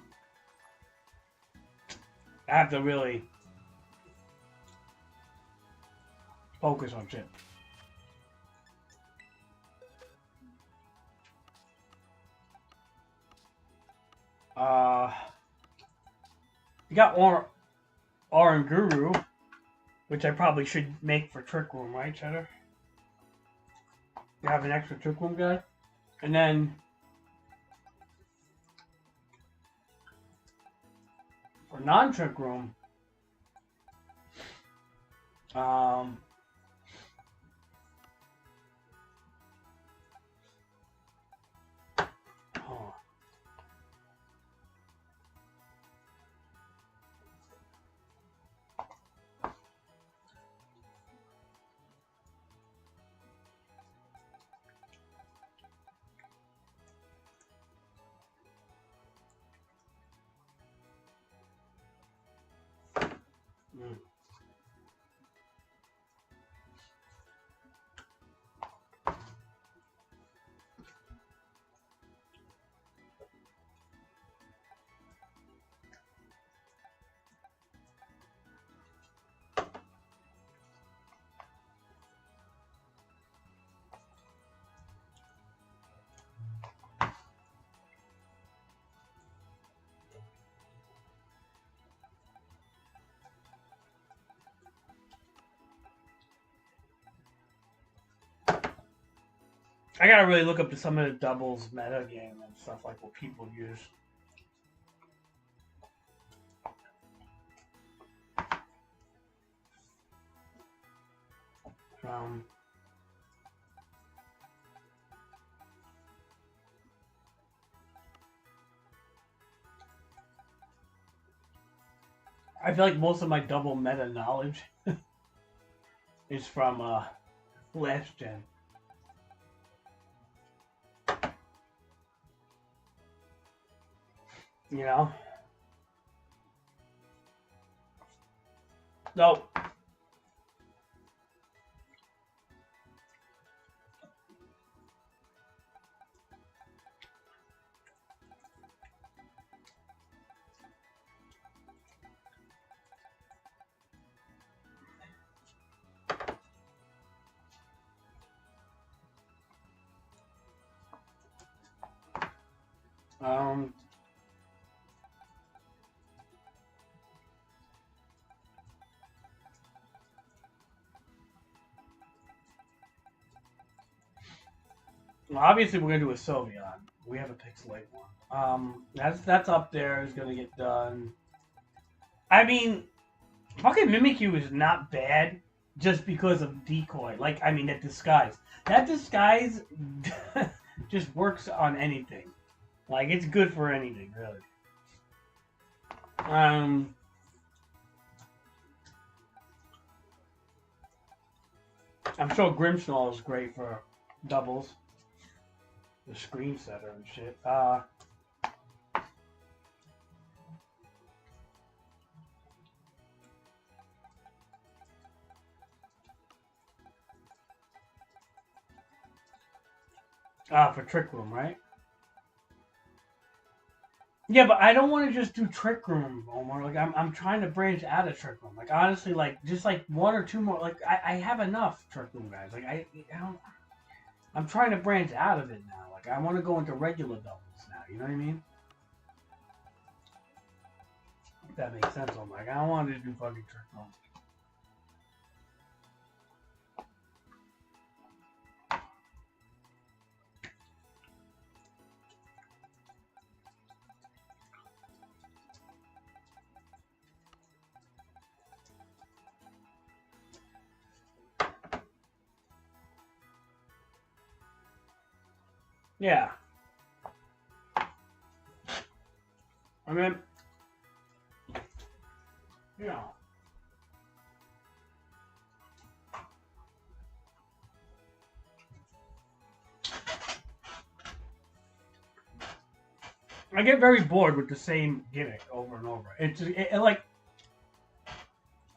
have to really... focus on shit. You got Orange Guru, which I probably should make for Trick Room, right, Cheddar? You have an extra Trick Room guy? And then... for non-Trick Room... Oh. I gotta really look up to some of the doubles meta game and stuff like what people use. I feel like most of my double meta knowledge is from last gen. You know? No. Um, well, obviously we're gonna do a Sylveon. We have a Pixelate one. That's up there. Is gonna get done. I mean, fucking Mimikyu is not bad just because of decoy. Like, I mean, that disguise. That disguise just works on anything. Like, it's good for anything, really. Um, I'm sure Grimmsnarl is great for doubles. The screen setter and shit. For Trick Room, right? Yeah, but I don't want to just do Trick Room, Omar. Like, I'm trying to branch out of Trick Room. Like, honestly, like, just like one or two more. Like, I have enough Trick Room guys. Like, I don't. I'm trying to branch out of it now. Like, I want to go into regular doubles now. You know what I mean? If that makes sense, Omar. Like, I don't want to do fucking Trick Room. Yeah. I mean, you know. I get very bored with the same gimmick over and over. It's like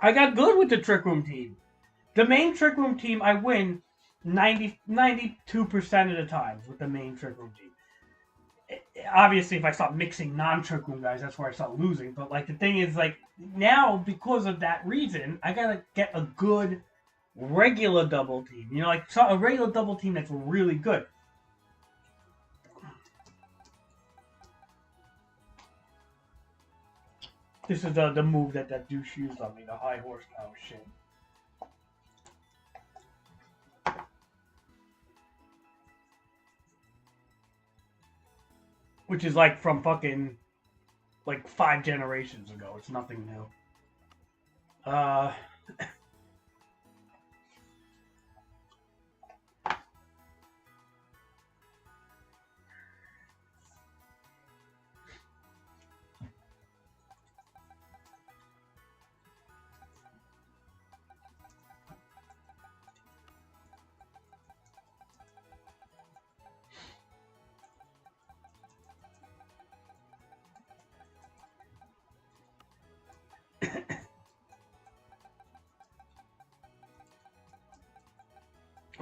I got good with the Trick Room team. The main Trick Room team, I win 92% of the times with the main Trick Room team. Obviously, if I start mixing non-Trick Room guys, that's where I start losing. But like the thing is, like now because of that reason, I gotta get a good regular double team. You know, like a regular double team that's really good. This is the move that douche used on me, the high horsepower shit. Which is like from fucking like 5 generations ago. It's nothing new.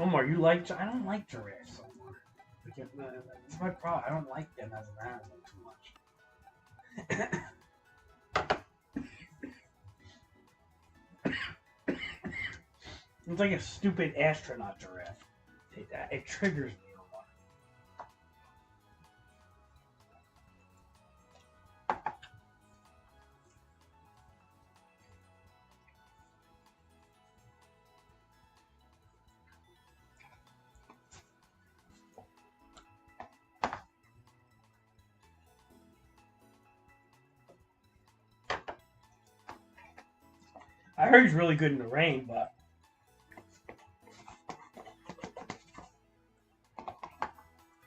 Omar, you like? I don't like giraffes so much. That's my problem. I don't like them as an animal too much. It's like a stupid astronaut giraffe. It triggers me. I heard he's really good in the rain, but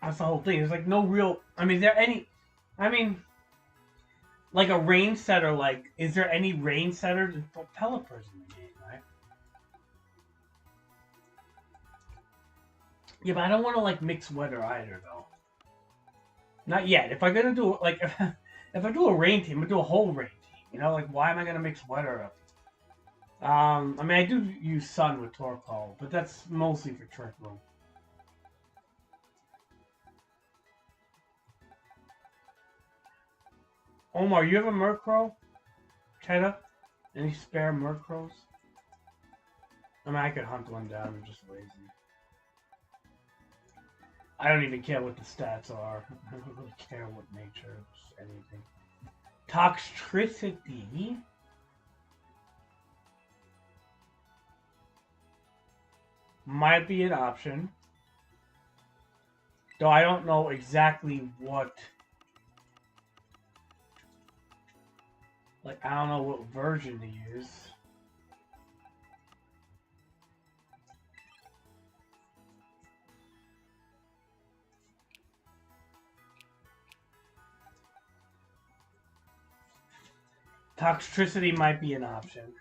that's the whole thing. There's like no real. I mean, is there any? I mean, like a rain setter. Like, is there any rain setters? Pelipper's in the game, right? Yeah, but I don't want to like mix weather either, though. Not yet. If I'm gonna do like, if I do a rain team, I'm gonna do a whole rain team. You know, like why am I gonna mix weather up? I mean, I do use sun with Torkoal, but that's mostly for Trick Room. Omar, you have a Murkrow? Cheddar? Any spare Murkrows? I mean, I could hunt one down. I'm just lazy. I don't even care what the stats are. I don't really care what nature is, anything. Toxicity might be an option. Though I don't know exactly what... Like, I don't know what version to use. Toxicity might be an option.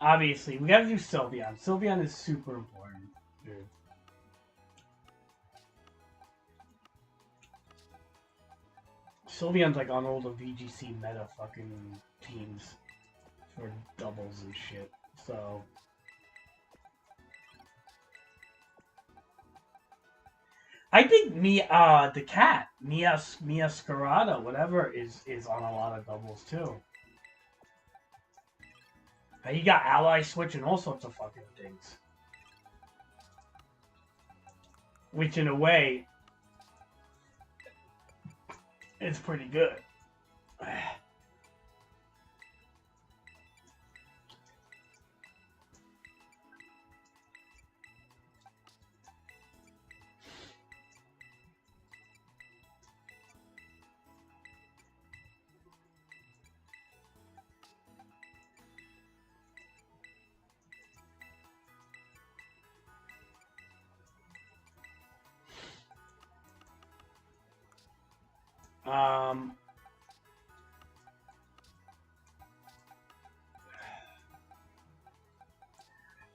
Obviously, we gotta do Sylveon. Sylveon is super important, dude. Sylveon's like on all the VGC meta fucking teams for doubles and shit. So I think the cat, Mia Scarlet, whatever, is on a lot of doubles too. You got ally switch and all sorts of fucking things. Which in a way is pretty good.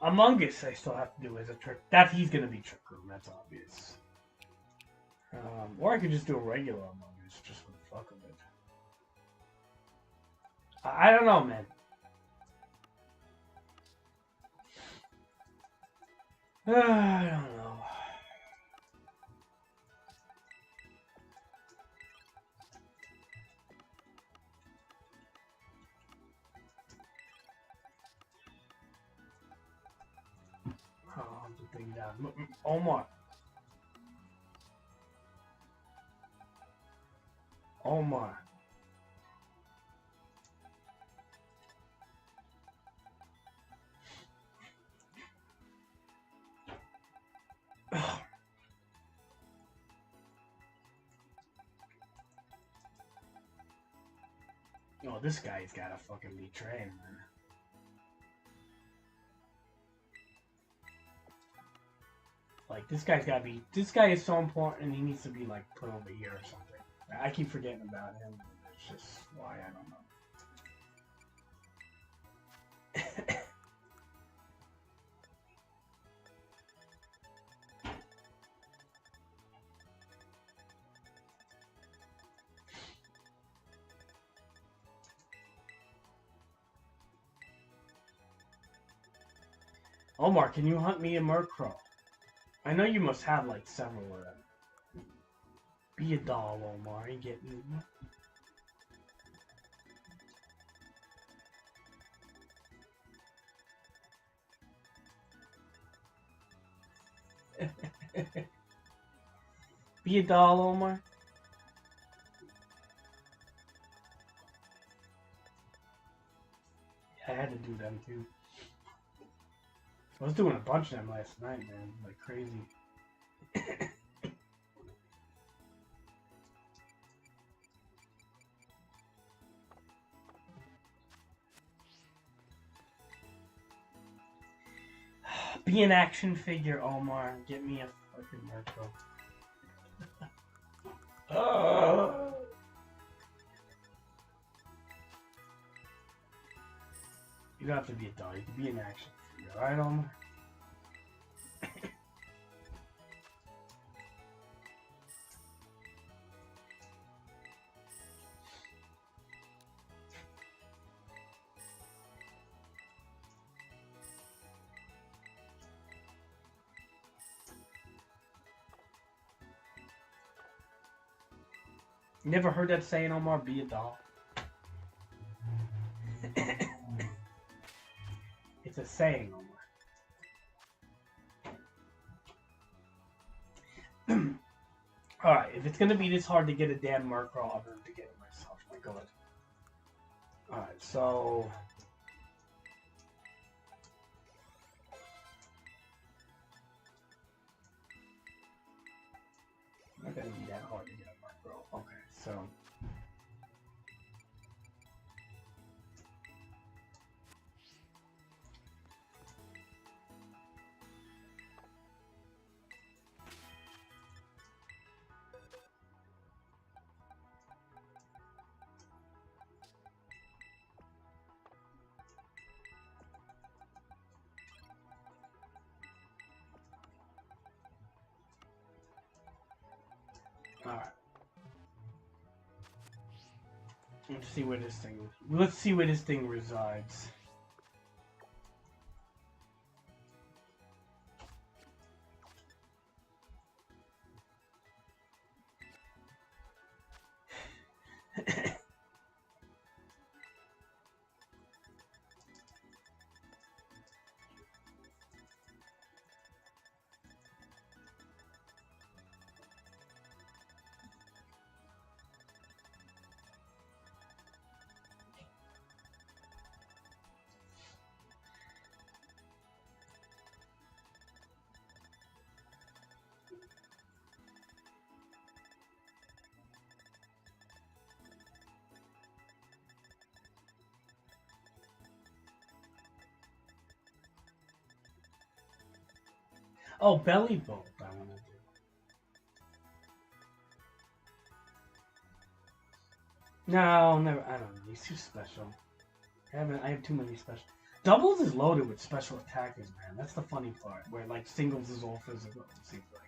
Among Us, I still have to do as a trick. That he's gonna be Trick Room, that's obvious. Or I could just do a regular Among Us, just for the fuck of it. I don't know, man. I don't know. Oh, I'm just thinking down. Omar. Omar. Oh, this guy's gotta fucking be trained, man. Like, this guy's gotta be... This guy is so important, and he needs to be, like, put over here or something. I keep forgetting about him. It's just why, I don't know. Omar, can you hunt me a Murkrow? I know you must have like several of them. Be a doll, Omar. You get me? Be a doll, Omar. I had to do them too. I was doing a bunch of them last night, man. Like crazy. Be an action figure, Omar. Get me a fucking Murkrow. You don't have to be a doll. You can be an action figure, alright, Omar? Never heard that saying, Omar? Be a doll. the saying, Omar. Alright, if it's gonna be this hard to get a damn Murkrow, I'm going to get it myself. My god. Alright, so... Not gonna be that hard to get a Murkrow. Okay, so... Alright. Let's see where this thing resides. Oh, Belly Bolt I want to do. No, never. I don't know. He's too special. I have too many special. Doubles is loaded with special attackers, man. That's the funny part. Where like singles is all physical. It seems like.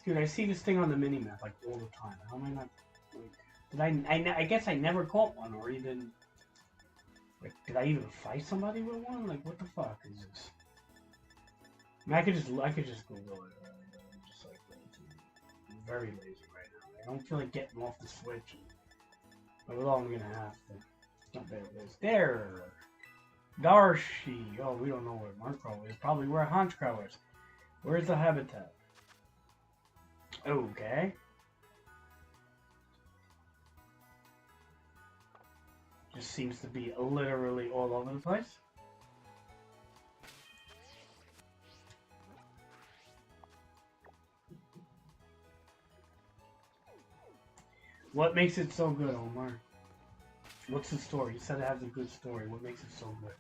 Dude, I see this thing on the minimap like all the time. How am I not? Like, I guess I never caught one, or even like, did I even fight somebody with one? Like, what the fuck is this? I mean, I could just Google it. I'm just like very lazy right now. I don't feel like getting off the Switch. But well, I'm gonna have to. Not there it is. There! Darcy! Oh, we don't know where Murkrow is. Probably where Honchkrow is. Where's the habitat? Okay. Just seems to be literally all over the place. What makes it so good, Omar? What's the story? You said it has a good story. What makes it so good?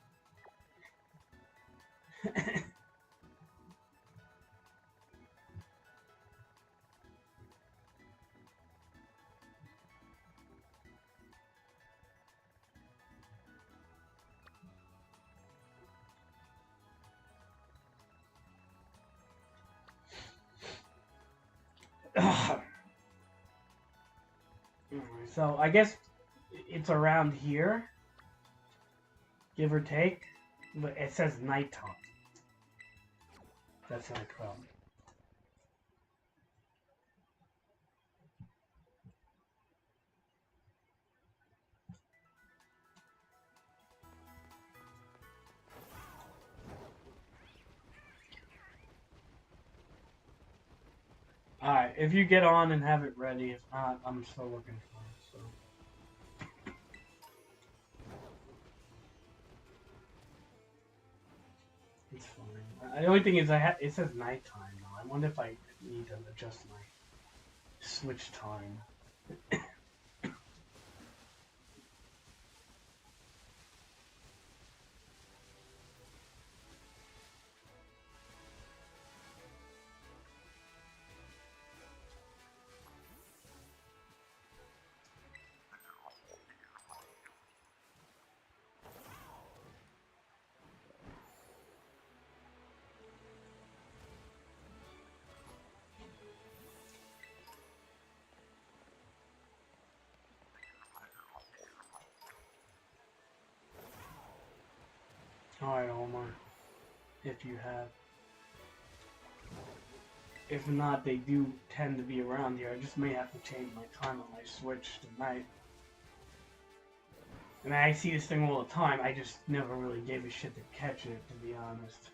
So I guess it's around here, give or take, but it says nighttime. That's not a problem. Alright, if you get on and have it ready, if not, I'm still looking for it, so. It's fine. The only thing is, it says nighttime though. I wonder if I need to adjust my Switch time. Alright, Omar. If you have. If not, they do tend to be around here. I just may have to change my time on my Switch tonight. I mean, I see this thing all the time. I just never really gave a shit to catch it, to be honest.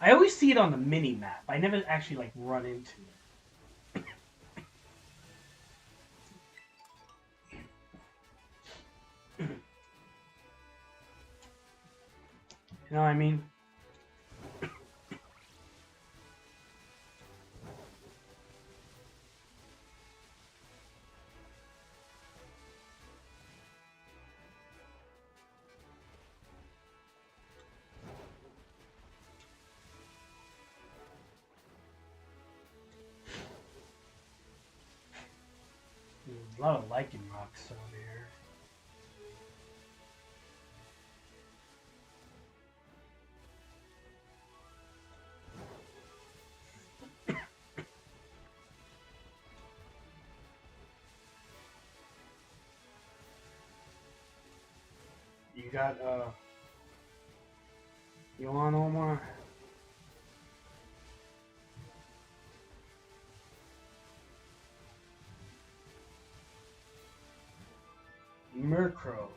I always see it on the mini map. I never actually like run into it. You know what I mean? There's a lot of lichen rocks over here. You got, you want Omar? Murkrow.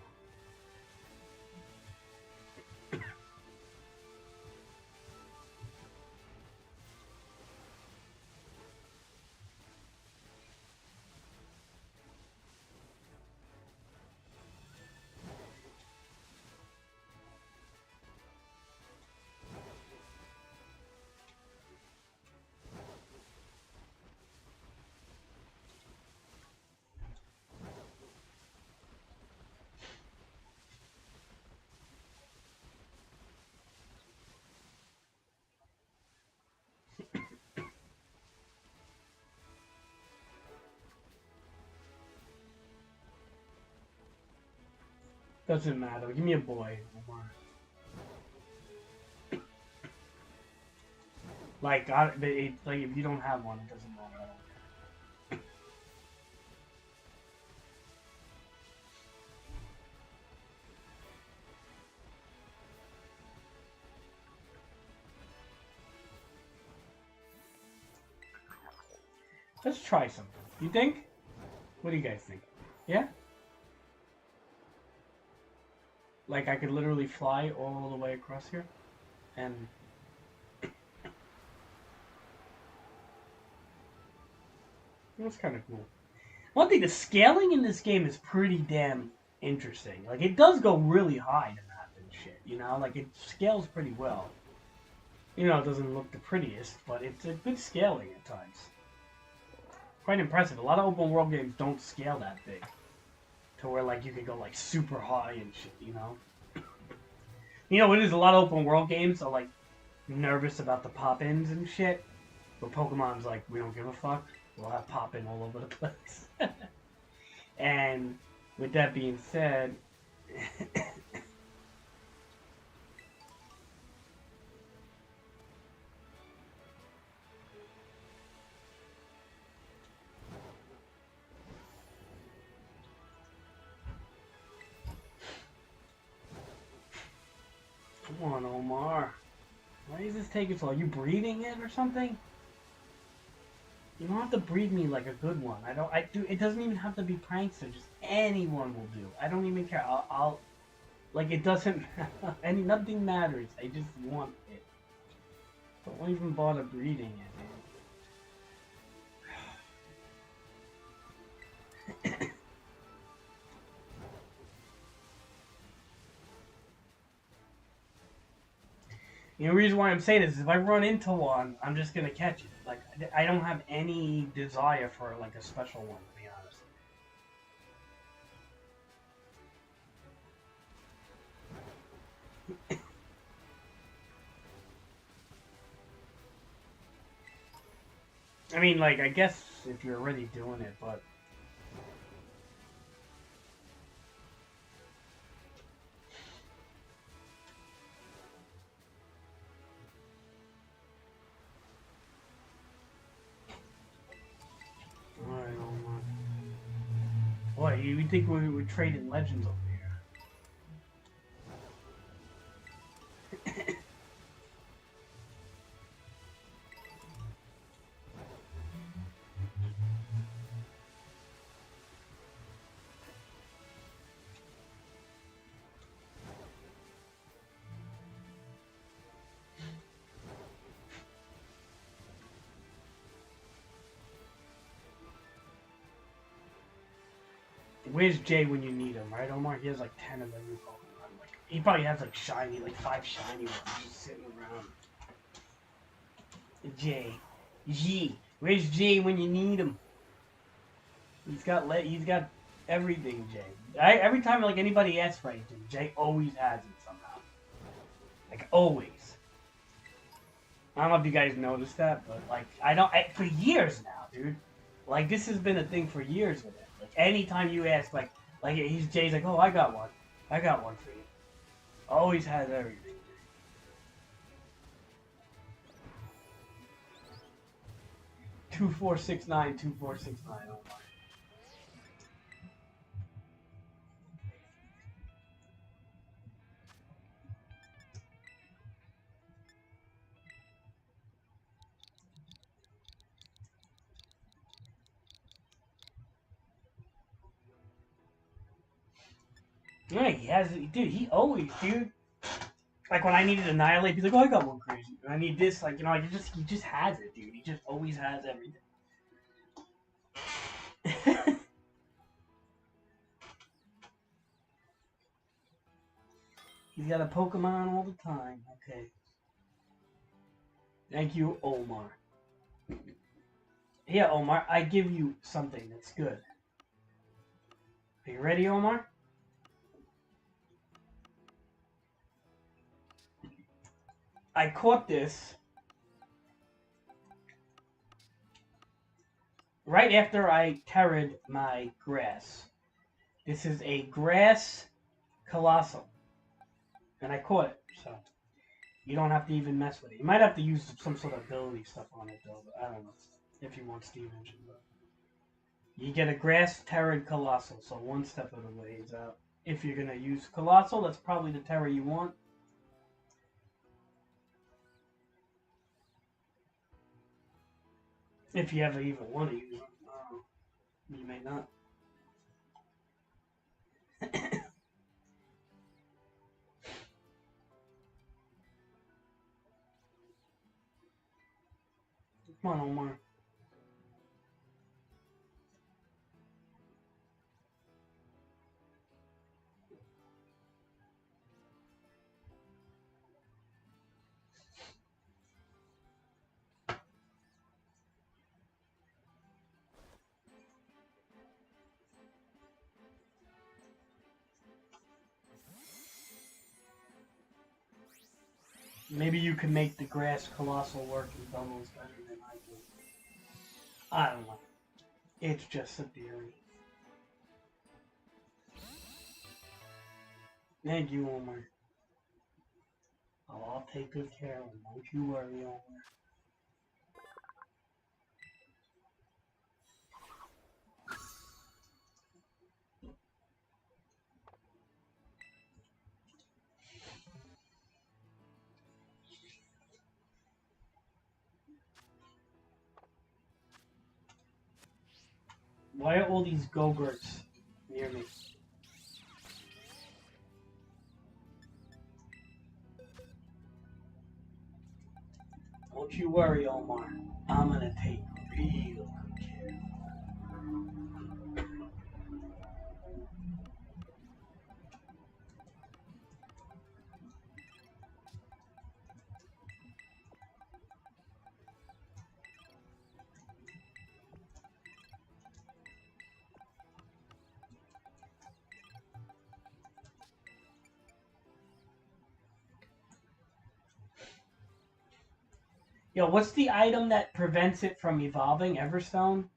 Doesn't matter. Give me a boy, Omar. Like, like if you don't have one, it doesn't matter. Let's try something. You think? What do you guys think? Yeah? Like I could literally fly all the way across here? And... that's kind of cool. One thing, the scaling in this game is pretty damn interesting. Like, it does go really high, the map and shit, you know? Like, it scales pretty well. You know, it doesn't look the prettiest, but it's a good scaling at times. Quite impressive. A lot of open world games don't scale that big. To where, like, you could go, like, super high and shit, you know? You know, it is a lot of open world games are, like, nervous about the pop-ins and shit. But Pokemon's like, we don't give a fuck. We'll have pop-in all over the place. And with that being said... Come on, Omar. Why is this taking so long? Are you breeding it or something? You don't have to breed me like a good one. It doesn't even have to be prankster. Just anyone will do. I don't even care. I'll like, it doesn't, nothing matters. I just want it. Don't even bother breeding it, man. The reason why I'm saying this is if I run into one, I'm just gonna catch it. Like, I don't have any desire for, like, a special one, to be honest. I mean, like, I guess if you're already doing it, but... You think we're trading legends over here? Where's Jay when you need him, right, Omar? He has like 10 of them. Like, he probably has like shiny, like 5 shiny ones just sitting around. Jay. G. Where's Jay when you need him? He's got everything, Jay. Every time like anybody asks for anything, Jay always has it somehow. Like always. I don't know if you guys noticed that, but like for years now, dude. Like this has been a thing for years with him. Like anytime you ask, like Jay's like, oh, I got one for you. Always has everything. 2469, 2469. Oh my. Yeah, he has it, dude. He always, dude. Like when I needed Annihilate, he's like, "Oh, I got one crazy." And I need this, like he just has it, dude. He just always has everything. He's got a Pokemon all the time. Okay. Thank you, Omar. Yeah, Omar, I give you something that's good. Are you ready, Omar? I caught this right after I terred my grass. This is a grass colossal. And I caught it, so you don't have to even mess with it. You might have to use some sort of ability stuff on it, though, but I don't know if you want Steve engine. But you get a grass terran colossal, so one step of the way is out. If you're going to use colossal, that's probably the terra you want. If you ever even want to use it. You may not. Come on, Omar. Maybe you can make the grass colossal work in doubles better than I do. I don't know. It's just a theory. Thank you, Omar. I'll take good care of him. Don't you worry, Omar. Why are all these Go-Gurts near me? Don't you worry, Omar. I'm gonna take real good care. Yo, what's the item that prevents it from evolving? Everstone?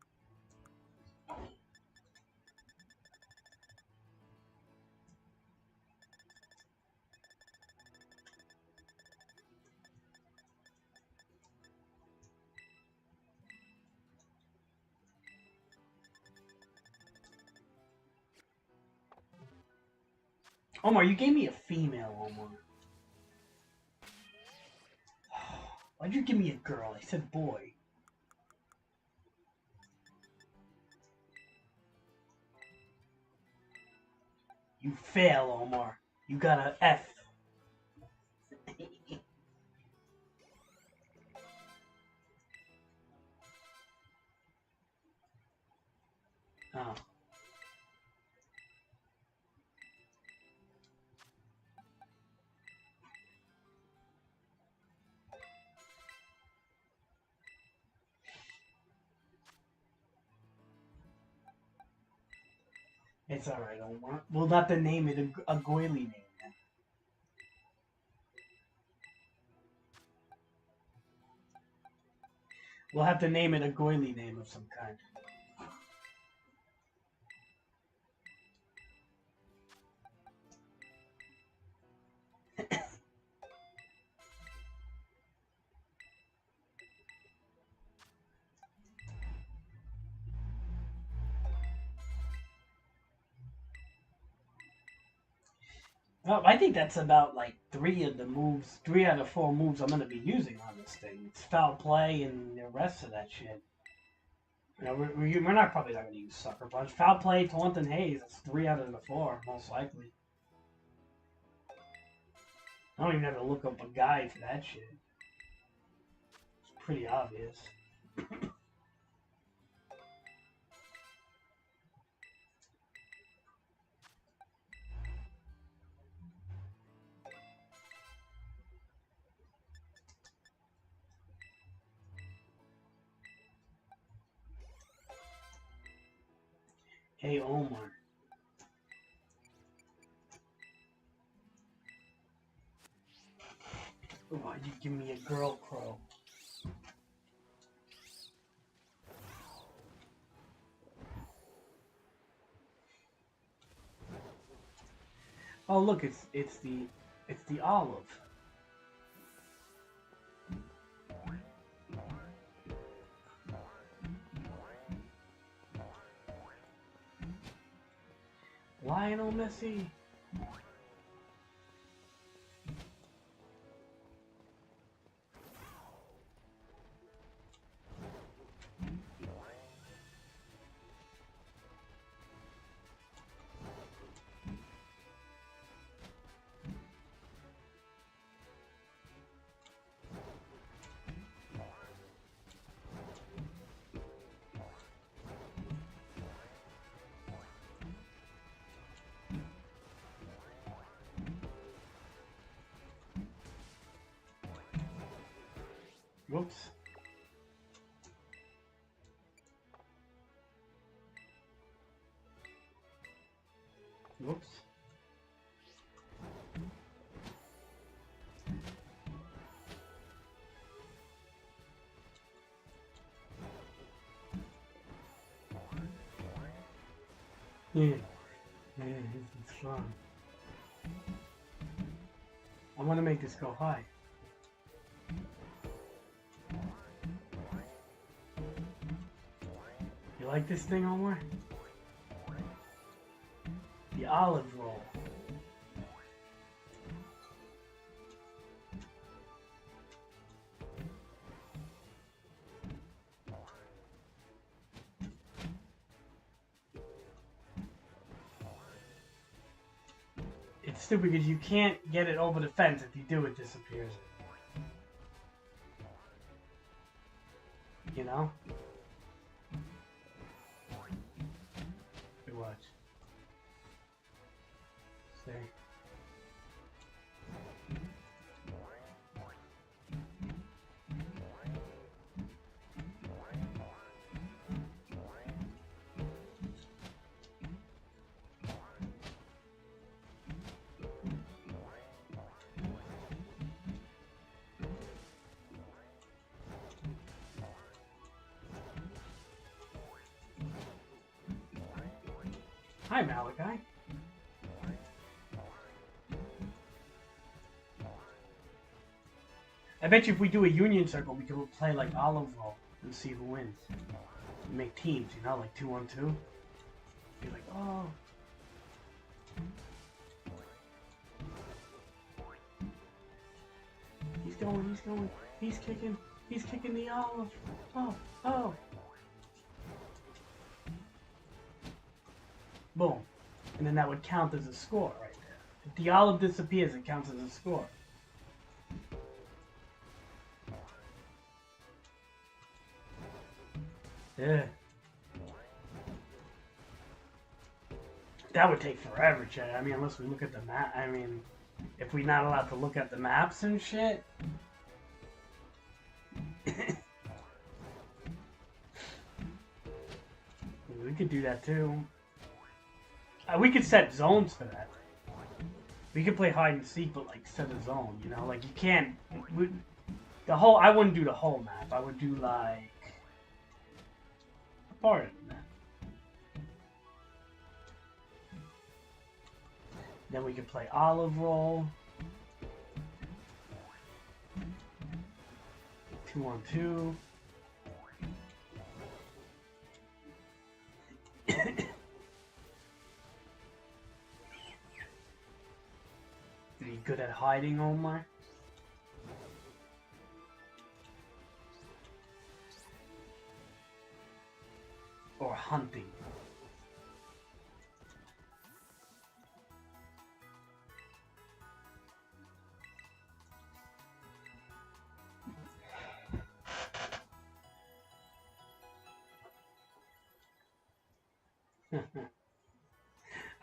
Omar, you gave me a female, Omar. Why'd you give me a girl? I said boy. You fail, Omar. You got an F. Oh. It's alright, Omar. We'll have to name it a goily name then. We'll have to name it a goily name of some kind. Well, I think that's about like 3 out of 4 moves I'm gonna be using on this thing. It's foul play and the rest of that shit. You know, we're not probably not gonna use sucker punch. Foul play, taunt, and haze. That's 3 out of the 4, most likely. I don't even have to look up a guide for that shit. It's pretty obvious. Hey, Omar. Why'd you give me a girl crow? Oh look, it's the olive. Lionel Messi. Whoops. Whoops. Yeah. Yeah, it's fun. I want to make this go high. You like this thing, Omar? The olive roll. It's stupid because you can't get it over the fence. If you do, it disappears. You know? Good watch. See? Hi, Malachi. I bet you if we do a union circle, we could play like olive roll and see who wins. Make teams, you know, like 2-on-2. Be like, oh. going, he's going. He's kicking the olive. Oh. Boom. And then that would count as a score right there. If the olive disappears, it counts as a score. Yeah. That would take forever, Chad. I mean, unless we look at the map. I mean, if we're not allowed to look at the maps and shit. We could do that too. We could set zones for that. We could play hide and seek, but like set a zone. You know, like you can't. I wouldn't do the whole map. I would do like a part of the map. Then we could play olive roll. 2-on-2. Are you good at hiding, Omar? Or hunting?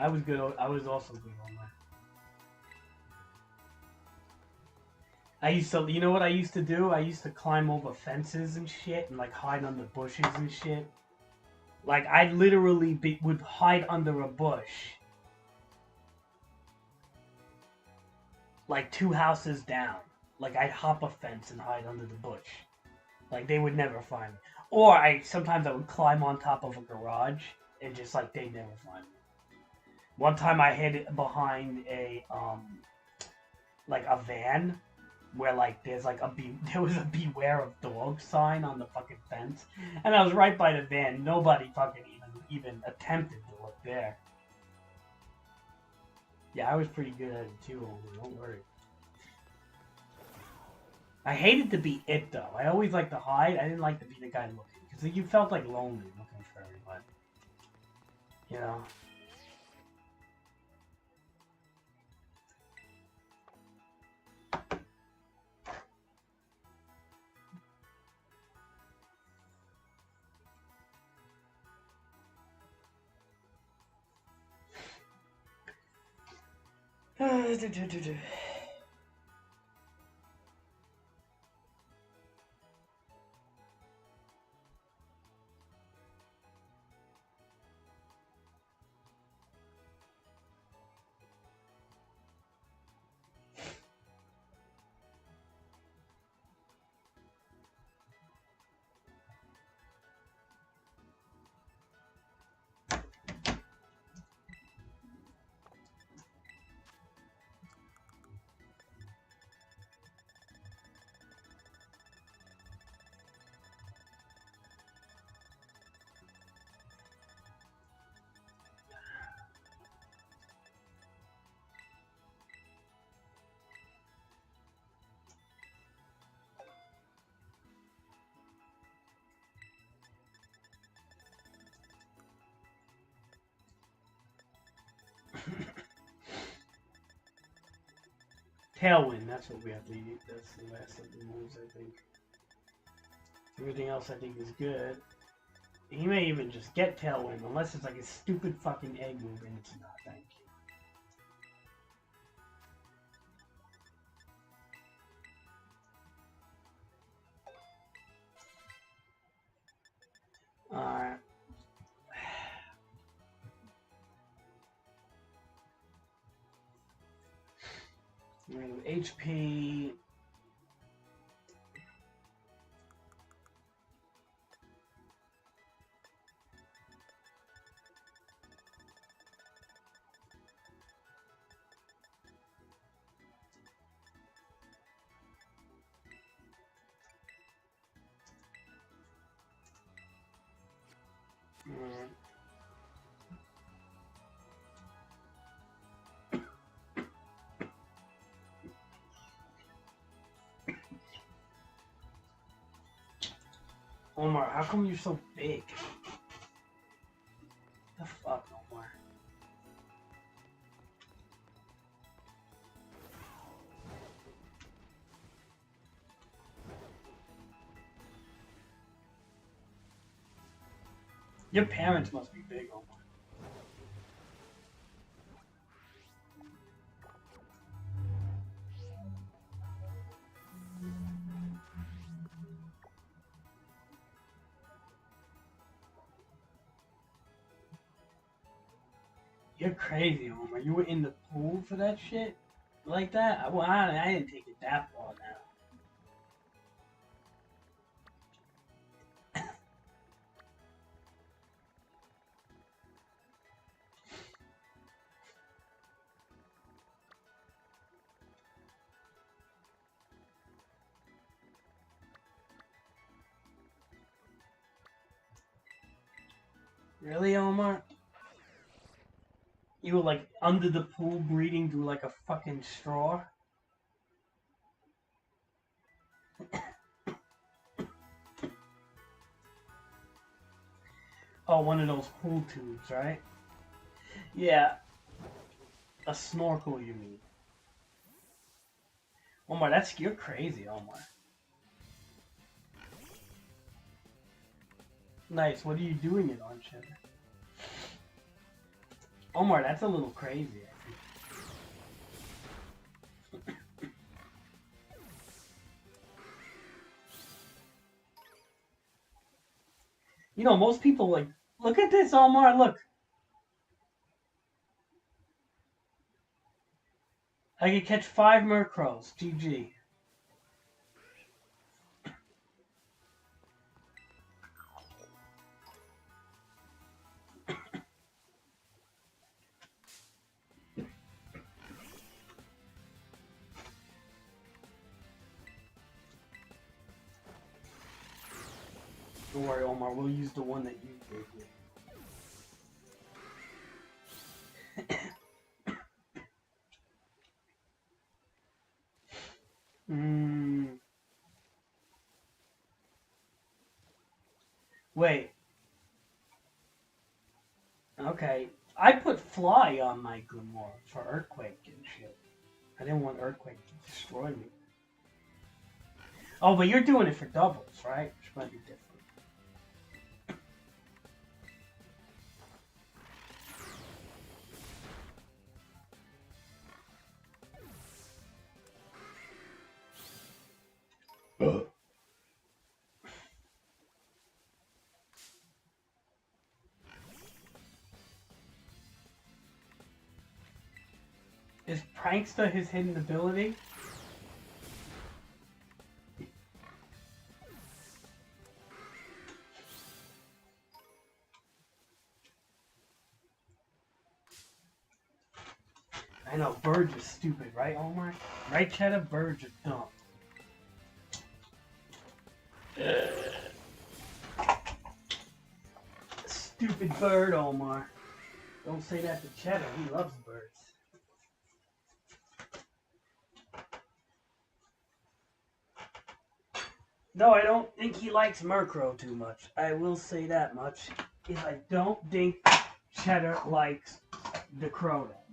I was good. I was also good on that. I used to, you know what I used to do? I used to climb over fences and shit, and like hide under bushes and shit. Like I literally would hide under a bush, like 2 houses down. Like I'd hop a fence and hide under the bush. Like they would never find me. Or sometimes I would climb on top of a garage and just like they'd never find me. One time I hid behind a like a van where like there was a beware of dogs sign on the fucking fence, and I was right by the van. Nobody fucking even attempted to look there. Yeah, I was pretty good at it too. Don't worry. I hated to be it though. I always liked to hide. I didn't like to be the guy looking because you felt like lonely looking for everybody. You know. Tailwind, that's what we have to use. That's the last of the moves, I think. Everything else I think is good. He may even just get Tailwind, unless it's like a stupid fucking egg move, and it's not, thank you. Alright. HP. Omar, how come you're so big? The fuck, Omar? Your parents must be big, Omar. You're crazy, Omar. You were in the pool for that shit? Like that? Well, I didn't take it that far now. Really, Omar? You were like under the pool breathing through like a fucking straw? Oh, one of those pool tubes, right? Yeah, a snorkel, you mean? Omar, you're crazy, Omar. Nice. What are you doing it on, Cheddar? Omar, that's a little crazy. You know, most people like, look at this, Omar. Look, I could catch 5 Murkrows. GG. Don't worry, Omar. We'll use the one that you gave me. Wait. Okay. I put Fly on my Grimoire for Earthquake and shit. I didn't want Earthquake to destroy me. Oh, but you're doing it for doubles, right? Which might be different. Is Prankster his hidden ability? I know, Birds is stupid, right, Omar? Right, Cheddar? Birds are dumb. Stupid bird, Omar. Don't say that to Cheddar. He loves birds. No, I don't think he likes Murkrow too much. I will say that much. If I don't think Cheddar likes the Crow that much.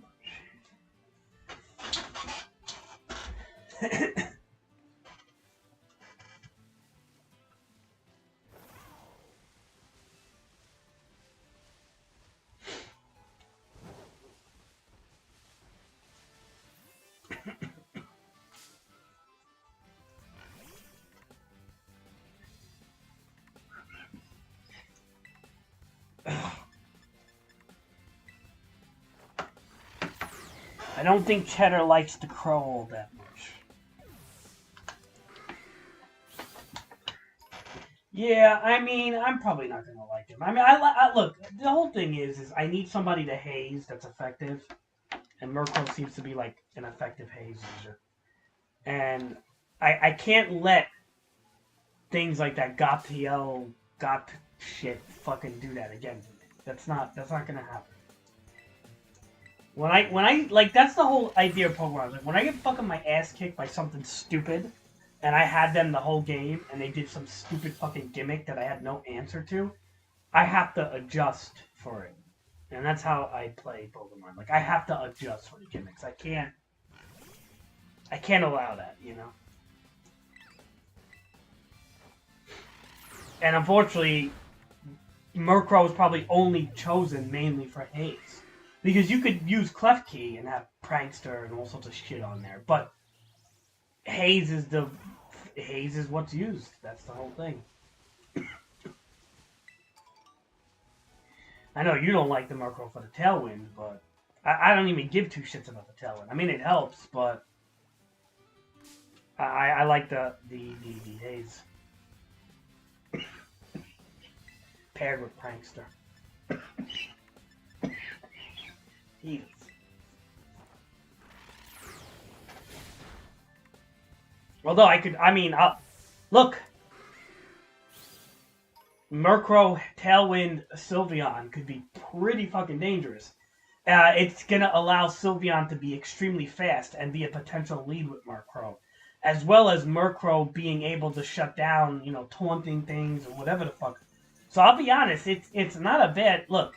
I don't think Cheddar likes the Crow all that much. Yeah, I mean, I'm probably not gonna like him. I mean, I look. The whole thing is I need somebody to haze that's effective, and Murkrow seems to be like an effective haze user. And I can't let things like that Gotiel got shit fucking do that again to me. That's not gonna happen. When I like, that's the whole idea of Pokemon. Like, when I get fucking my ass kicked by something stupid, and I had them the whole game, and they did some stupid fucking gimmick that I had no answer to, I have to adjust for it. And that's how I play Pokemon. Like, I have to adjust for the gimmicks. I can't allow that, you know? And unfortunately, Murkrow was probably only chosen mainly for Haze. Because you could use Klefki and have Prankster and all sorts of shit on there. But Haze is what's used. That's the whole thing. I know you don't like the Murkrow for the Tailwind, but I don't even give two shits about the Tailwind. I mean, it helps, but I like the Haze paired with Prankster. Jeez. Although look. Murkrow, Tailwind, Sylveon could be pretty fucking dangerous. It's gonna allow Sylveon to be extremely fast and be a potential lead with Murkrow. As well as Murkrow being able to shut down, taunting things or whatever the fuck. So I'll be honest, it's not a bad look.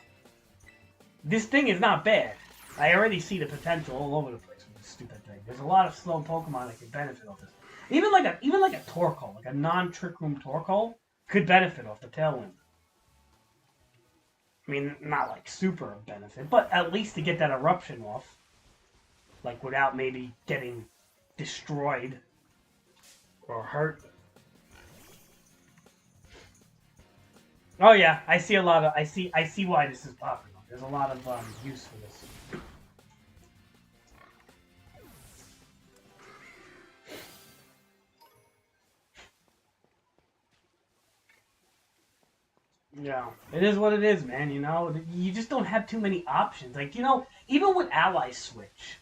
This thing is not bad. I already see the potential all over the place with this stupid thing. There's a lot of slow Pokemon that can benefit off this. Even like a Torkoal, like a non-Trick Room Torkoal, could benefit off the Tailwind. I mean, not like super benefit, but at least to get that eruption off. Like without maybe getting destroyed or hurt. Oh yeah, I see why this is popular. There's a lot of use for this. Yeah, it is what it is, man. You just don't have too many options. Like, even with Ally Switch,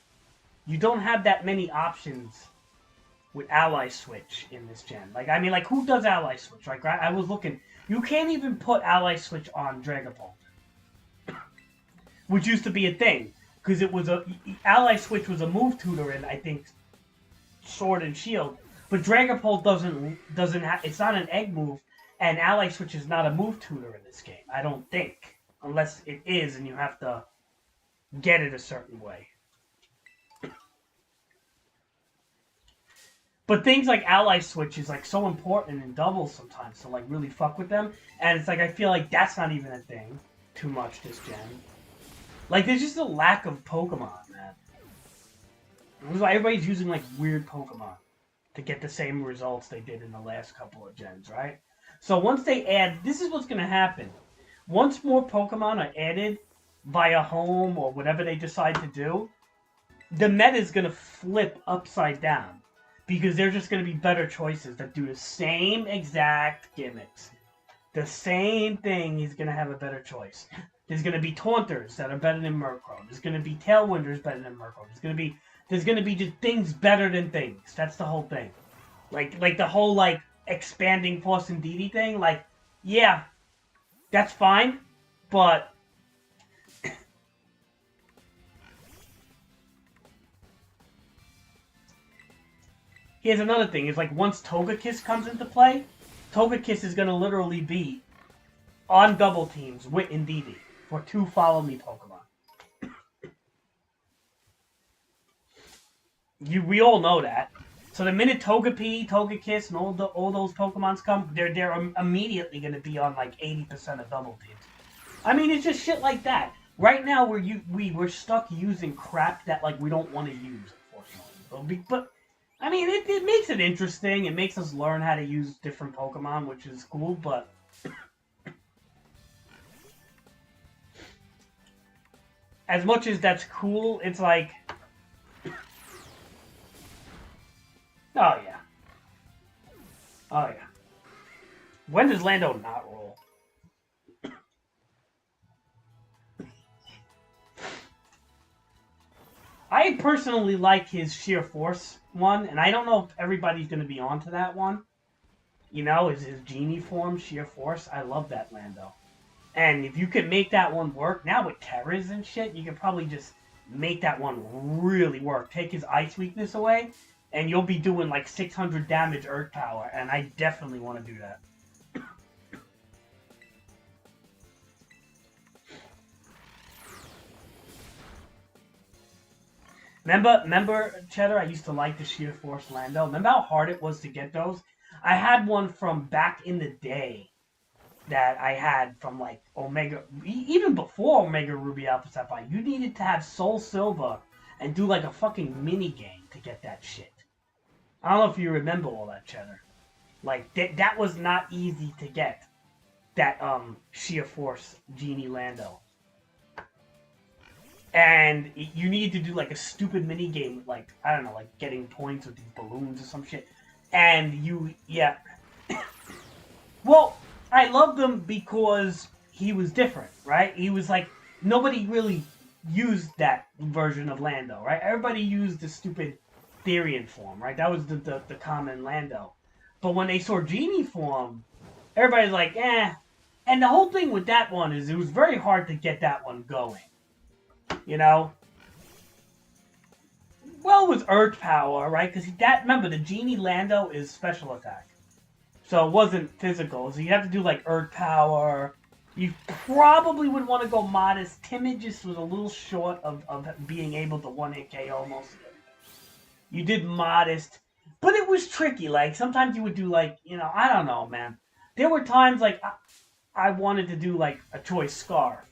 you don't have that many options with Ally Switch in this gen. Like, I mean, like, who does Ally Switch? Like, I was looking. You can't even put Ally Switch on Dragapult, which used to be a thing, because Ally Switch was a move tutor in, I think, Sword and Shield, but Dragapult doesn't have. It's not an egg move, and Ally Switch is not a move tutor in this game. I don't think, unless it is, and you have to get it a certain way. But things like Ally Switch is like so important in doubles sometimes to like really fuck with them. And it's like I feel like that's not even a thing too much this gen. Like there's just a lack of Pokemon, man. That's why everybody's using like weird Pokemon to get the same results they did in the last couple of gens, right? So once they add, this is what's gonna happen. Once more Pokemon are added via home or whatever they decide to do, the meta is gonna flip upside down. Because there's just going to be better choices that do the same exact gimmicks. The same thing is going to have a better choice. There's going to be Taunters that are better than Murkrow. There's going to be Tailwinders better than Murkrow. There's going to be just things better than things. That's the whole thing. Like the whole like expanding Force and DD thing. Like, yeah, that's fine, but here's another thing, is like once Togekiss comes into play, Togekiss is going to literally be on double teams with Indeedee for 2 Follow Me Pokemon. We all know that. So the minute Togepi, Togekiss, and all those Pokemons come, they're immediately going to be on like 80% of double teams. I mean, it's just shit like that. Right now, we're stuck using crap that like we don't want to use, unfortunately. But I mean, it makes it interesting. It makes us learn how to use different Pokemon, which is cool, but as much as that's cool, it's like, oh yeah. Oh yeah. When does Lando not roll? I personally like his Sheer Force one, and I don't know if everybody's going to be onto that one. His Genie form, Sheer Force. I love that Lando. And if you could make that one work, now with Terras and shit, you could probably just make that one really work. Take his Ice weakness away, and you'll be doing like 600 damage Earth Power, and I definitely want to do that. Remember, Cheddar, I used to like the Sheer Force Lando. Remember how hard it was to get those? I had one from back in the day that I had from like Omega, even before Omega Ruby Alpha Sapphire. You needed to have Soul Silver and do like a fucking mini game to get that shit. I don't know if you remember all that, Cheddar. Like that was not easy to get. That Sheer Force Genie Lando. And you need to do like a stupid mini game, like I don't know, like getting points with these balloons or some shit. And yeah. Well, I loved him because he was different, right? He was like, nobody really used that version of Lando, right? Everybody used the stupid Therian form, right? That was the common Lando. But when they saw Genie form, everybody's like, eh. And the whole thing with that one is it was very hard to get that one going. You know? Well, it was Earth Power, right? Because remember, the Genie Lando is special attack. So it wasn't physical. So you have to do like Earth Power. You probably would want to go Modest. Timid just was a little short of being able to one-hit KO most of everything. You did Modest. But it was tricky. Like, sometimes you would do like, I don't know, man. There were times like I wanted to do like a Choice Scarf.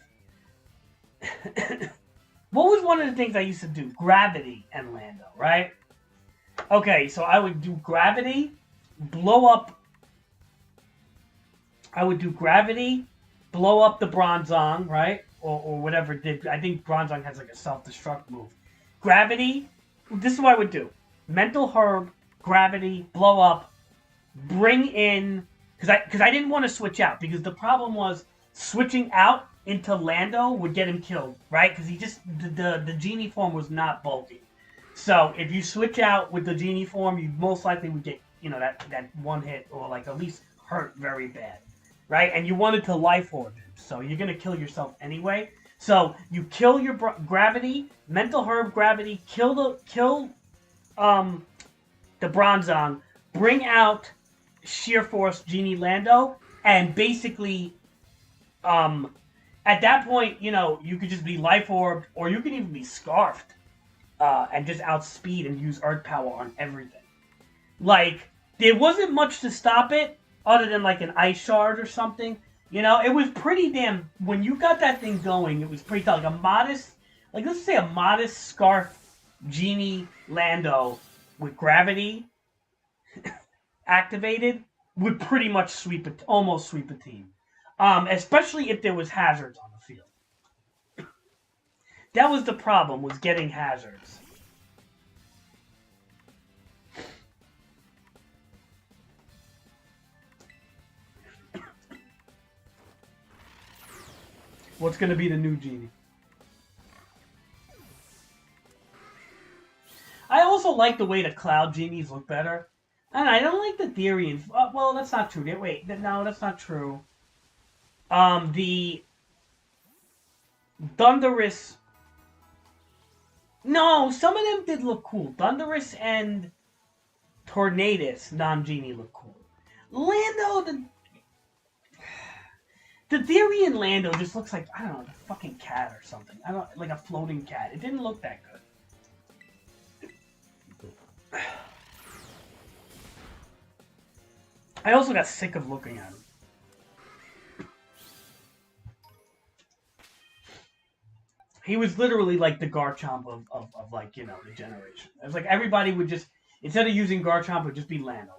What was one of the things I used to do? Gravity and Lando, right? Okay, so I would do Gravity, blow up. I would do Gravity, blow up the Bronzong, right? Or whatever it did. I think Bronzong has like a self-destruct move. Gravity, this is what I would do. Mental Herb, Gravity, blow up, bring in... Because I didn't want to switch out. Because the problem was switching out into Lando would get him killed, right? Because he just... The Genie form was not bulky. So if you switch out with the Genie form, you most likely would get, that one hit or like at least hurt very bad. Right? And you wanted to life orb him. So you're going to kill yourself anyway. So you kill your Gravity, Mental Herb Gravity, kill the Bronzong, bring out Sheer Force Genie Lando, and basically at that point, you could just be life orbed, or you could even be scarfed and just outspeed and use Earth Power on everything. Like, there wasn't much to stop it, other than like an Ice Shard or something. It was pretty damn... When you got that thing going, it was pretty tough. Like a modest... Like, let's say a modest Scarf Genie Lando with Gravity activated would pretty much almost sweep a team. Especially if there was hazards on the field. That was the problem, was getting hazards. What's going to be the new Genie? I also like the way the Cloud Genies look better. And I don't like the Therian. Well, that's not true. Wait, no, that's not true. The Thunderous... No, some of them did look cool. Thunderous and Tornadus non-Genie look cool. Lando, the Therian Lando just looks like, I don't know, like a fucking cat or something. Like a floating cat. It didn't look that good. I also got sick of looking at him. He was literally like the Garchomp of like, the generation. It was like everybody would just, instead of using Garchomp, it would just be Lando.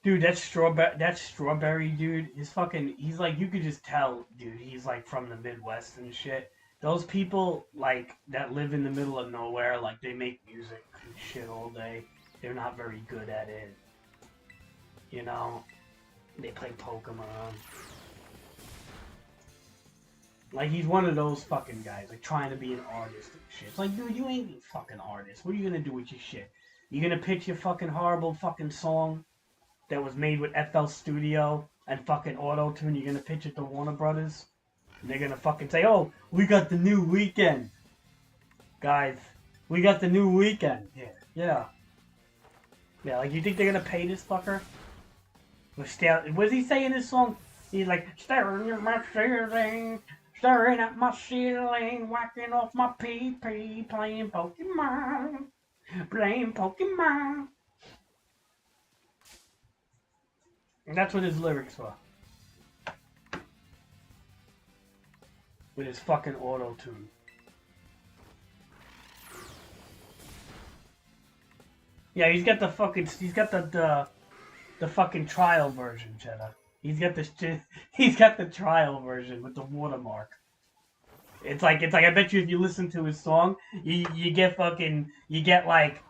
Dude, that strawberry dude is fucking... He's like, you could just tell, dude, he's like from the Midwest and shit. Those people, like, that live in the middle of nowhere, like, they make music and shit all day. They're not very good at it. You know, they play Pokemon. Like, he's one of those fucking guys, like, trying to be an artist and shit. It's like, dude, you ain't a fucking artist. What are you gonna do with your shit? You gonna pitch your fucking horrible fucking song that was made with FL Studio and fucking auto-tune? You're gonna pitch it to Warner Brothers? And they're gonna fucking say, oh, we got the new Weeknd. Guys, we got the new Weeknd. Yeah. Yeah, like, you think they're gonna pay this fucker? What does he say in his song? He's like, staring at my ceiling, staring at my ceiling, whacking off my pee-pee, playing Pokemon, playing Pokemon. And that's what his lyrics were. With his fucking auto-tune. Yeah, he's got the fucking trial version, Cheddar. He's got the trial version with the watermark. It's like I bet you if you listen to his song, you get like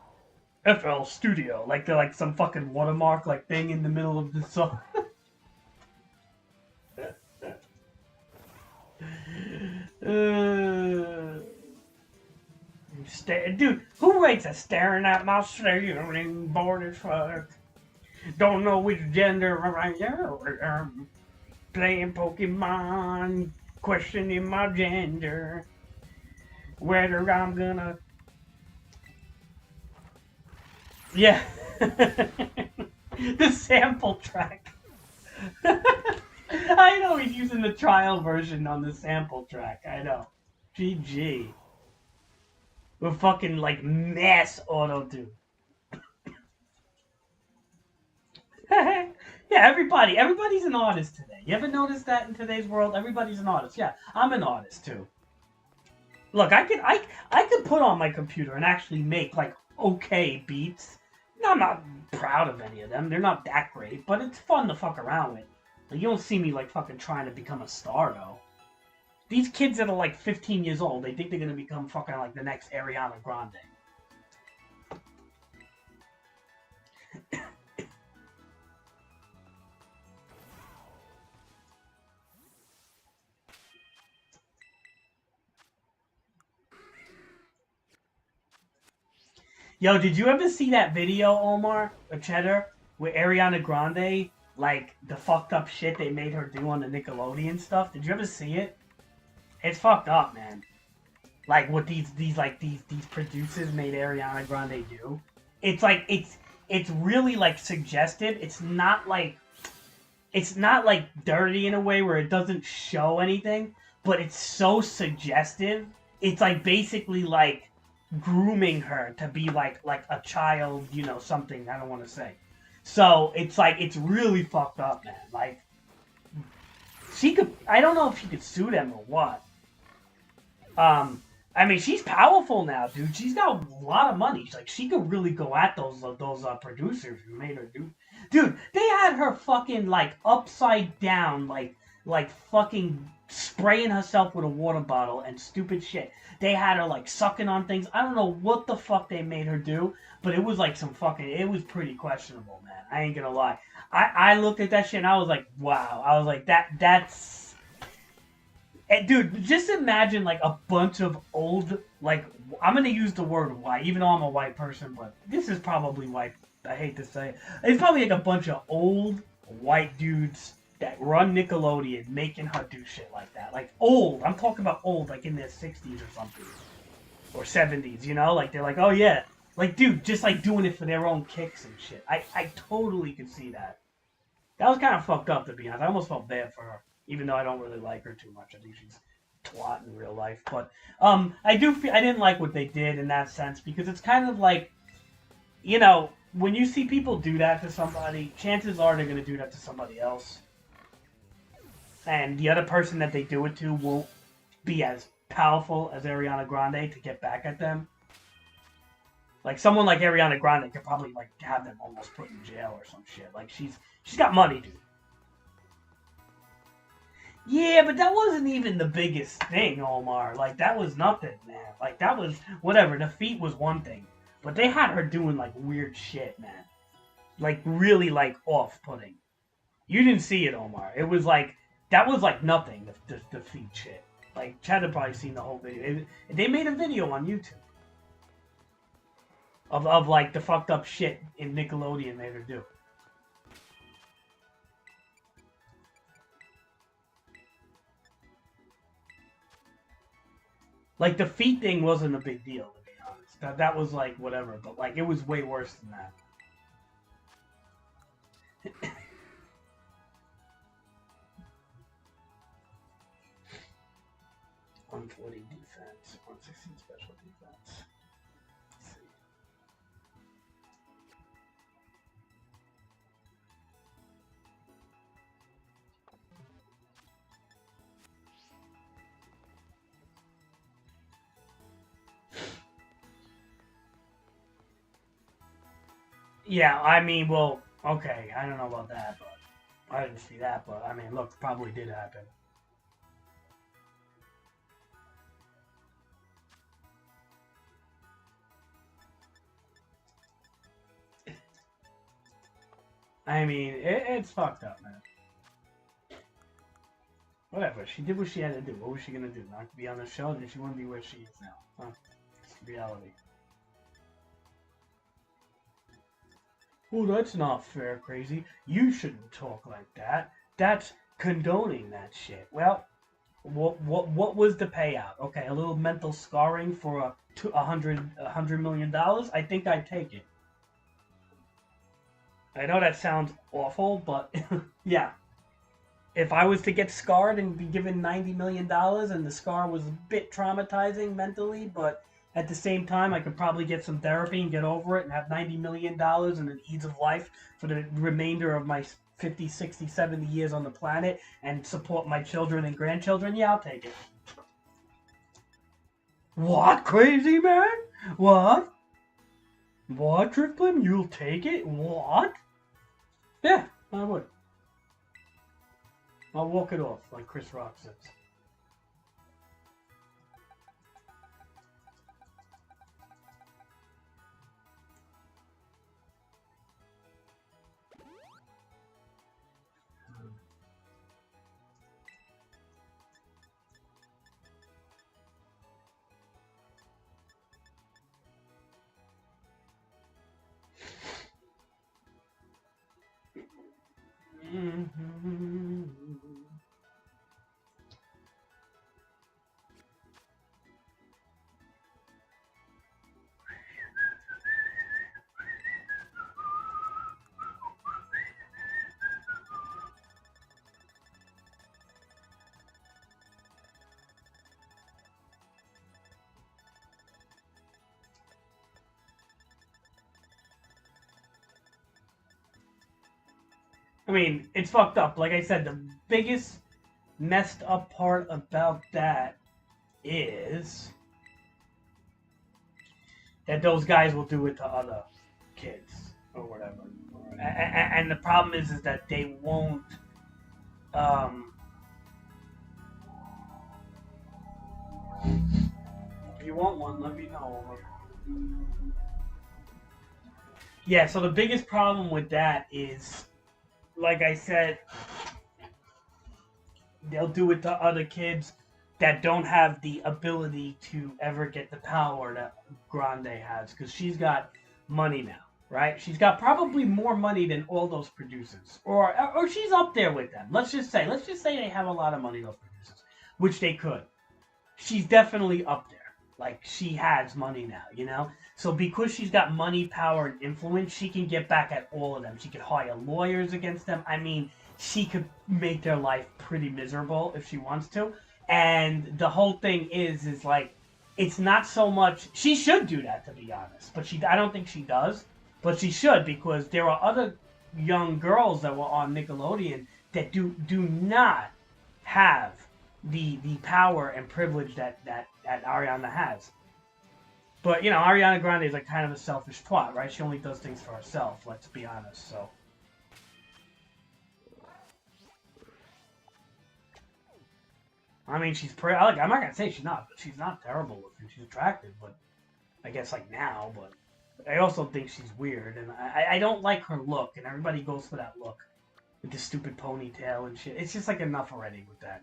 FL Studio, like they're like some fucking watermark like thing in the middle of the song. Dude, who writes a staring at my ceiling, bored as fuck? Don't know which gender I am. Playing Pokemon, questioning my gender. Whether I'm gonna... Yeah. The sample track. I know he's using the trial version on the sample track. I know. GG. We're fucking like mass auto-tune. Yeah, everybody's an artist today. You ever notice that in today's world? Everybody's an artist. Yeah, I'm an artist too. Look, I could put on my computer and actually make like okay beats. I'm not proud of any of them. They're not that great, but it's fun to fuck around with. Like, you don't see me like fucking trying to become a star though. These kids that are like 15 years old, they think they're gonna become fucking like the next Ariana Grande. Yo, did you ever see that video, Omar, or Cheddar, with Ariana Grande, like, the fucked up shit they made her do on the Nickelodeon stuff? Did you ever see it? It's fucked up, man. Like, what these producers made Ariana Grande do. It's like, it's really, like, suggestive. It's not, like, dirty in a way where it doesn't show anything, but it's so suggestive. It's, like, basically, like, grooming her to be like a child, you know, something I don't want to say. So it's like, it's really fucked up, man. Like, she could, I don't know if she could sue them or what. I mean, she's powerful now, dude. She's got a lot of money. Like, she could really go at those producers who made her do. Dude, they had her fucking like upside down, like fucking spraying herself with a water bottle and stupid shit. They had her like sucking on things. I don't know what the fuck they made her do, but it was like some fucking, it was pretty questionable, man. I ain't gonna lie. I looked at that shit and I was like, wow. I was like, that's... And dude, just imagine like a bunch of old, like, I'm gonna use the word white, even though I'm a white person, but this is probably white. I hate to say it. It's probably like a bunch of old white dudes that run Nickelodeon making her do shit like that. Like, old. I'm talking about old, like in their 60s or something. Or 70s, you know? Like, they're like, oh yeah. Like, dude, just like doing it for their own kicks and shit. I totally could see that. That was kind of fucked up, to be honest. I almost felt bad for her. Even though I don't really like her too much. I think she's twat in real life. But, I didn't like what they did in that sense. Because it's kind of like, you know, when you see people do that to somebody, chances are they're going to do that to somebody else. And the other person that they do it to won't be as powerful as Ariana Grande to get back at them. Like, someone like Ariana Grande could probably, like, have them almost put in jail or some shit. Like, she's got money, dude. Yeah, but that wasn't even the biggest thing, Omar. Like, that was nothing, man. Like, that was, whatever, the feet was one thing. But they had her doing, like, weird shit, man. like really like off-putting. You didn't see it, Omar. It was like that was like nothing. The feet shit. Like Chad had probably seen the whole video. They made a video on YouTube of like the fucked up shit in Nickelodeon made her do. Like the feet thing wasn't a big deal, to be honest. That was like whatever, but like it was way worse than that. 140 defense, 116 special defense. Let's see. Yeah, I mean, well, okay, I don't know about that, but I didn't see that, but I mean, look, probably did happen. I mean, it's fucked up, man. Whatever, she did what she had to do. What was she gonna do? Not be on the show? Then she wouldn't be where she is now. Huh? It's reality. Well, that's not fair, Crazy. You shouldn't talk like that. That's condoning that shit. Well, what was the payout? Okay, a little mental scarring for $100 million. I think I'd take it. I know that sounds awful, but yeah. If I was to get scarred and be given $90 million and the scar was a bit traumatizing mentally, but at the same time, I could probably get some therapy and get over it and have $90 million and an ease of life for the remainder of my 50, 60, 70 years on the planet and support my children and grandchildren, yeah, I'll take it. What, Crazy man? What? What, Drifblim? You'll take it? What? Yeah, I would. I'll walk it off, like Chris Rock says. Mm-hmm. I mean, it's fucked up. Like I said, the biggest messed up part about that is that those guys will do it to other kids or whatever. And the problem is that they won't. If you want one, let me know. Yeah. So the biggest problem with that is, like I said, they'll do it to other kids that don't have the ability to ever get the power that Grande has, because she's got money now, right? She's got probably more money than all those producers, or she's up there with them. Let's just say they have a lot of money, those producers, which they could. She's definitely up there. Like, she has money now, you know? So because she's got money, power, and influence, she can get back at all of them. She could hire lawyers against them. I mean, she could make their life pretty miserable if she wants to. And the whole thing is like, it's not so much... She should do that, to be honest. But I don't think she does. But she should, because there are other young girls that were on Nickelodeon that do not have the power and privilege that Ariana has. But, you know, Ariana Grande is like kind of a selfish twat, right? She only does things for herself, let's be honest, so... I mean, she's pretty... I'm not going to say she's not terrible looking. She's attractive, but... I guess, like, now, but... I also think she's weird, and I don't like her look, and everybody goes for that look with the stupid ponytail and shit. It's just like enough already with that.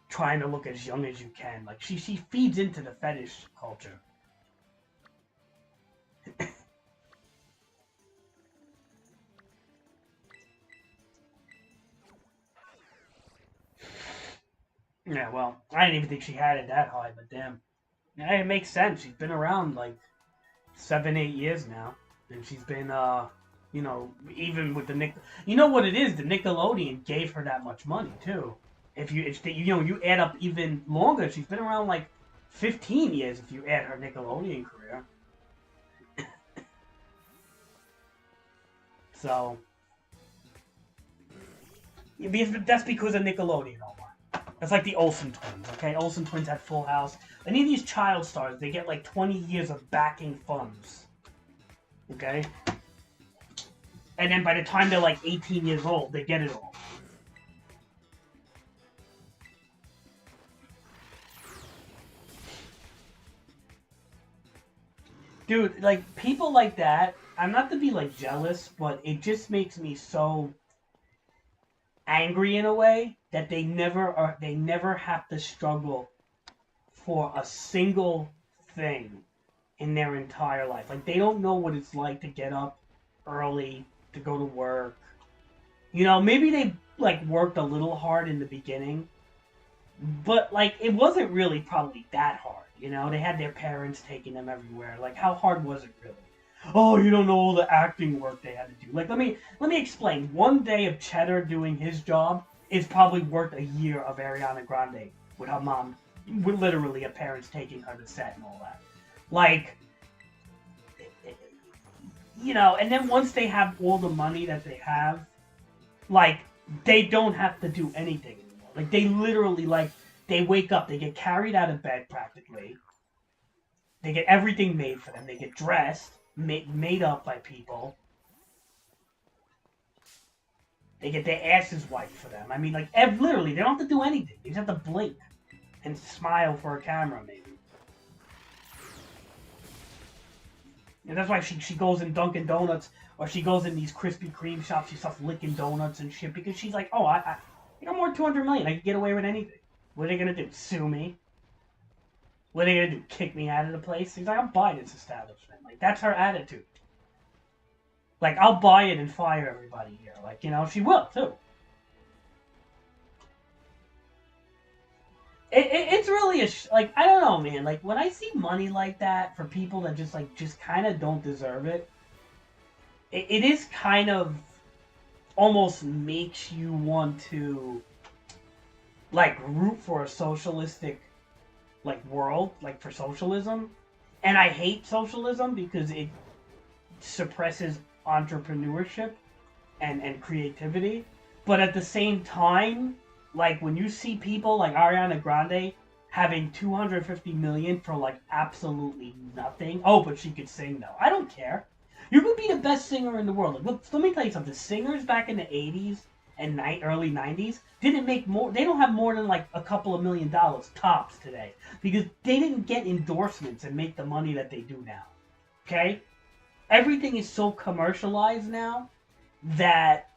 Trying to look as young as you can. Like she feeds into the fetish culture. Yeah, well, I didn't even think she had it that high, but damn. Yeah, it makes sense. She's been around like 7, 8 years now, and she's been, you know, even with the you know what it is? The Nickelodeon gave her that much money too. If you know, you add up even longer, she's been around like 15 years if you add her Nickelodeon career. So, that's because of Nickelodeon, Omar. That's like the Olsen twins, okay? Olsen twins had Full House. Any of these child stars, they get like 20 years of backing funds, okay? And then by the time they're like 18 years old, they get it all. Dude, like people like that, I'm not to be like jealous, but it just makes me so angry in a way that they never have to struggle for a single thing in their entire life. Like they don't know what it's like to get up early to go to work. You know, maybe they like worked a little hard in the beginning, but like it wasn't really probably that hard. You know, they had their parents taking them everywhere. Like how hard was it really? Oh, you don't know all the acting work they had to do. Like let me explain. One day of Cheddar doing his job is probably worth a year of Ariana Grande with her mom, with literally her parents taking her to set and all that. Like, you know, and then once they have all the money that they have, like they don't have to do anything anymore. Like they literally like they wake up, they get carried out of bed practically. They get everything made for them. They get dressed, made up by people. They get their asses wiped for them. I mean, like literally, they don't have to do anything. They just have to blink and smile for a camera, maybe. And that's why she goes in Dunkin' Donuts or she goes in these Krispy Kreme shops. She starts licking donuts and shit because she's like, oh, I got more than 200 million. I can get away with anything. What are they gonna do? Sue me? What are they gonna do? Kick me out of the place? He's like, I'll buy this establishment. Like that's her attitude. Like I'll buy it and fire everybody here. Like you know, she will too. It's really like I don't know, man. Like when I see money like that for people that just kind of don't deserve it, it is kind of almost makes you want to like root for a socialistic like world, like for socialism. And I hate socialism because it suppresses entrepreneurship and creativity. But at the same time, like when you see people like Ariana Grande having 250 million for like absolutely nothing. Oh, but she could sing though. I don't care. You could be the best singer in the world. Like, let me tell you something. Singers back in the 80s and early 90s didn't make more. They don't have more than like a couple of $1,000,000 tops today because they didn't get endorsements and make the money that they do now. Okay, everything is so commercialized now that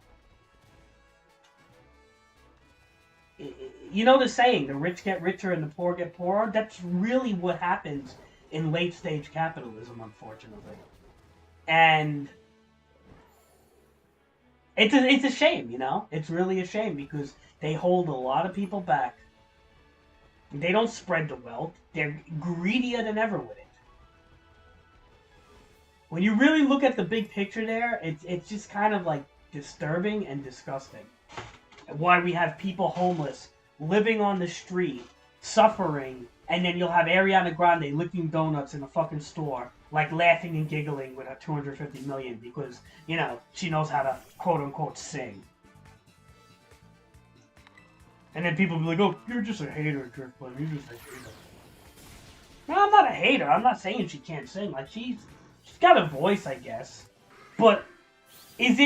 you know the saying, the rich get richer and the poor get poorer? That's really what happens in late stage capitalism, unfortunately. And it's a shame, you know? It's really a shame because they hold a lot of people back. They don't spread the wealth. They're greedier than ever with it. When you really look at the big picture there, it's just kind of like disturbing and disgusting. Why we have people homeless, living on the street, suffering, and then you'll have Ariana Grande licking donuts in a fucking store, like laughing and giggling with her 250 million because, you know, she knows how to quote unquote sing. And then people be like, oh, you're just a hater, Driftwood. You're just a hater. No, I'm not a hater. I'm not saying she can't sing. Like, she's got a voice, I guess. But is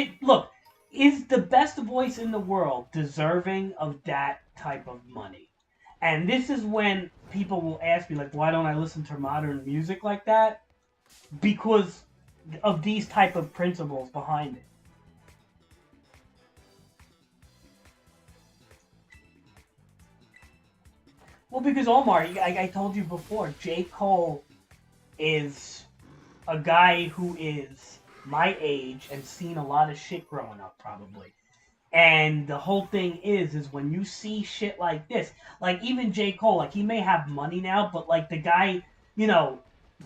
the best voice in the world deserving of that type of money? And this is when people will ask me, like, why don't I listen to modern music like that? because of these type of principles behind it. Well, because Omar, I told you before, J. Cole is a guy who is my age and seen a lot of shit growing up, probably. And the whole thing is when you see shit like this, like even J. Cole, like he may have money now, but like the guy, you know,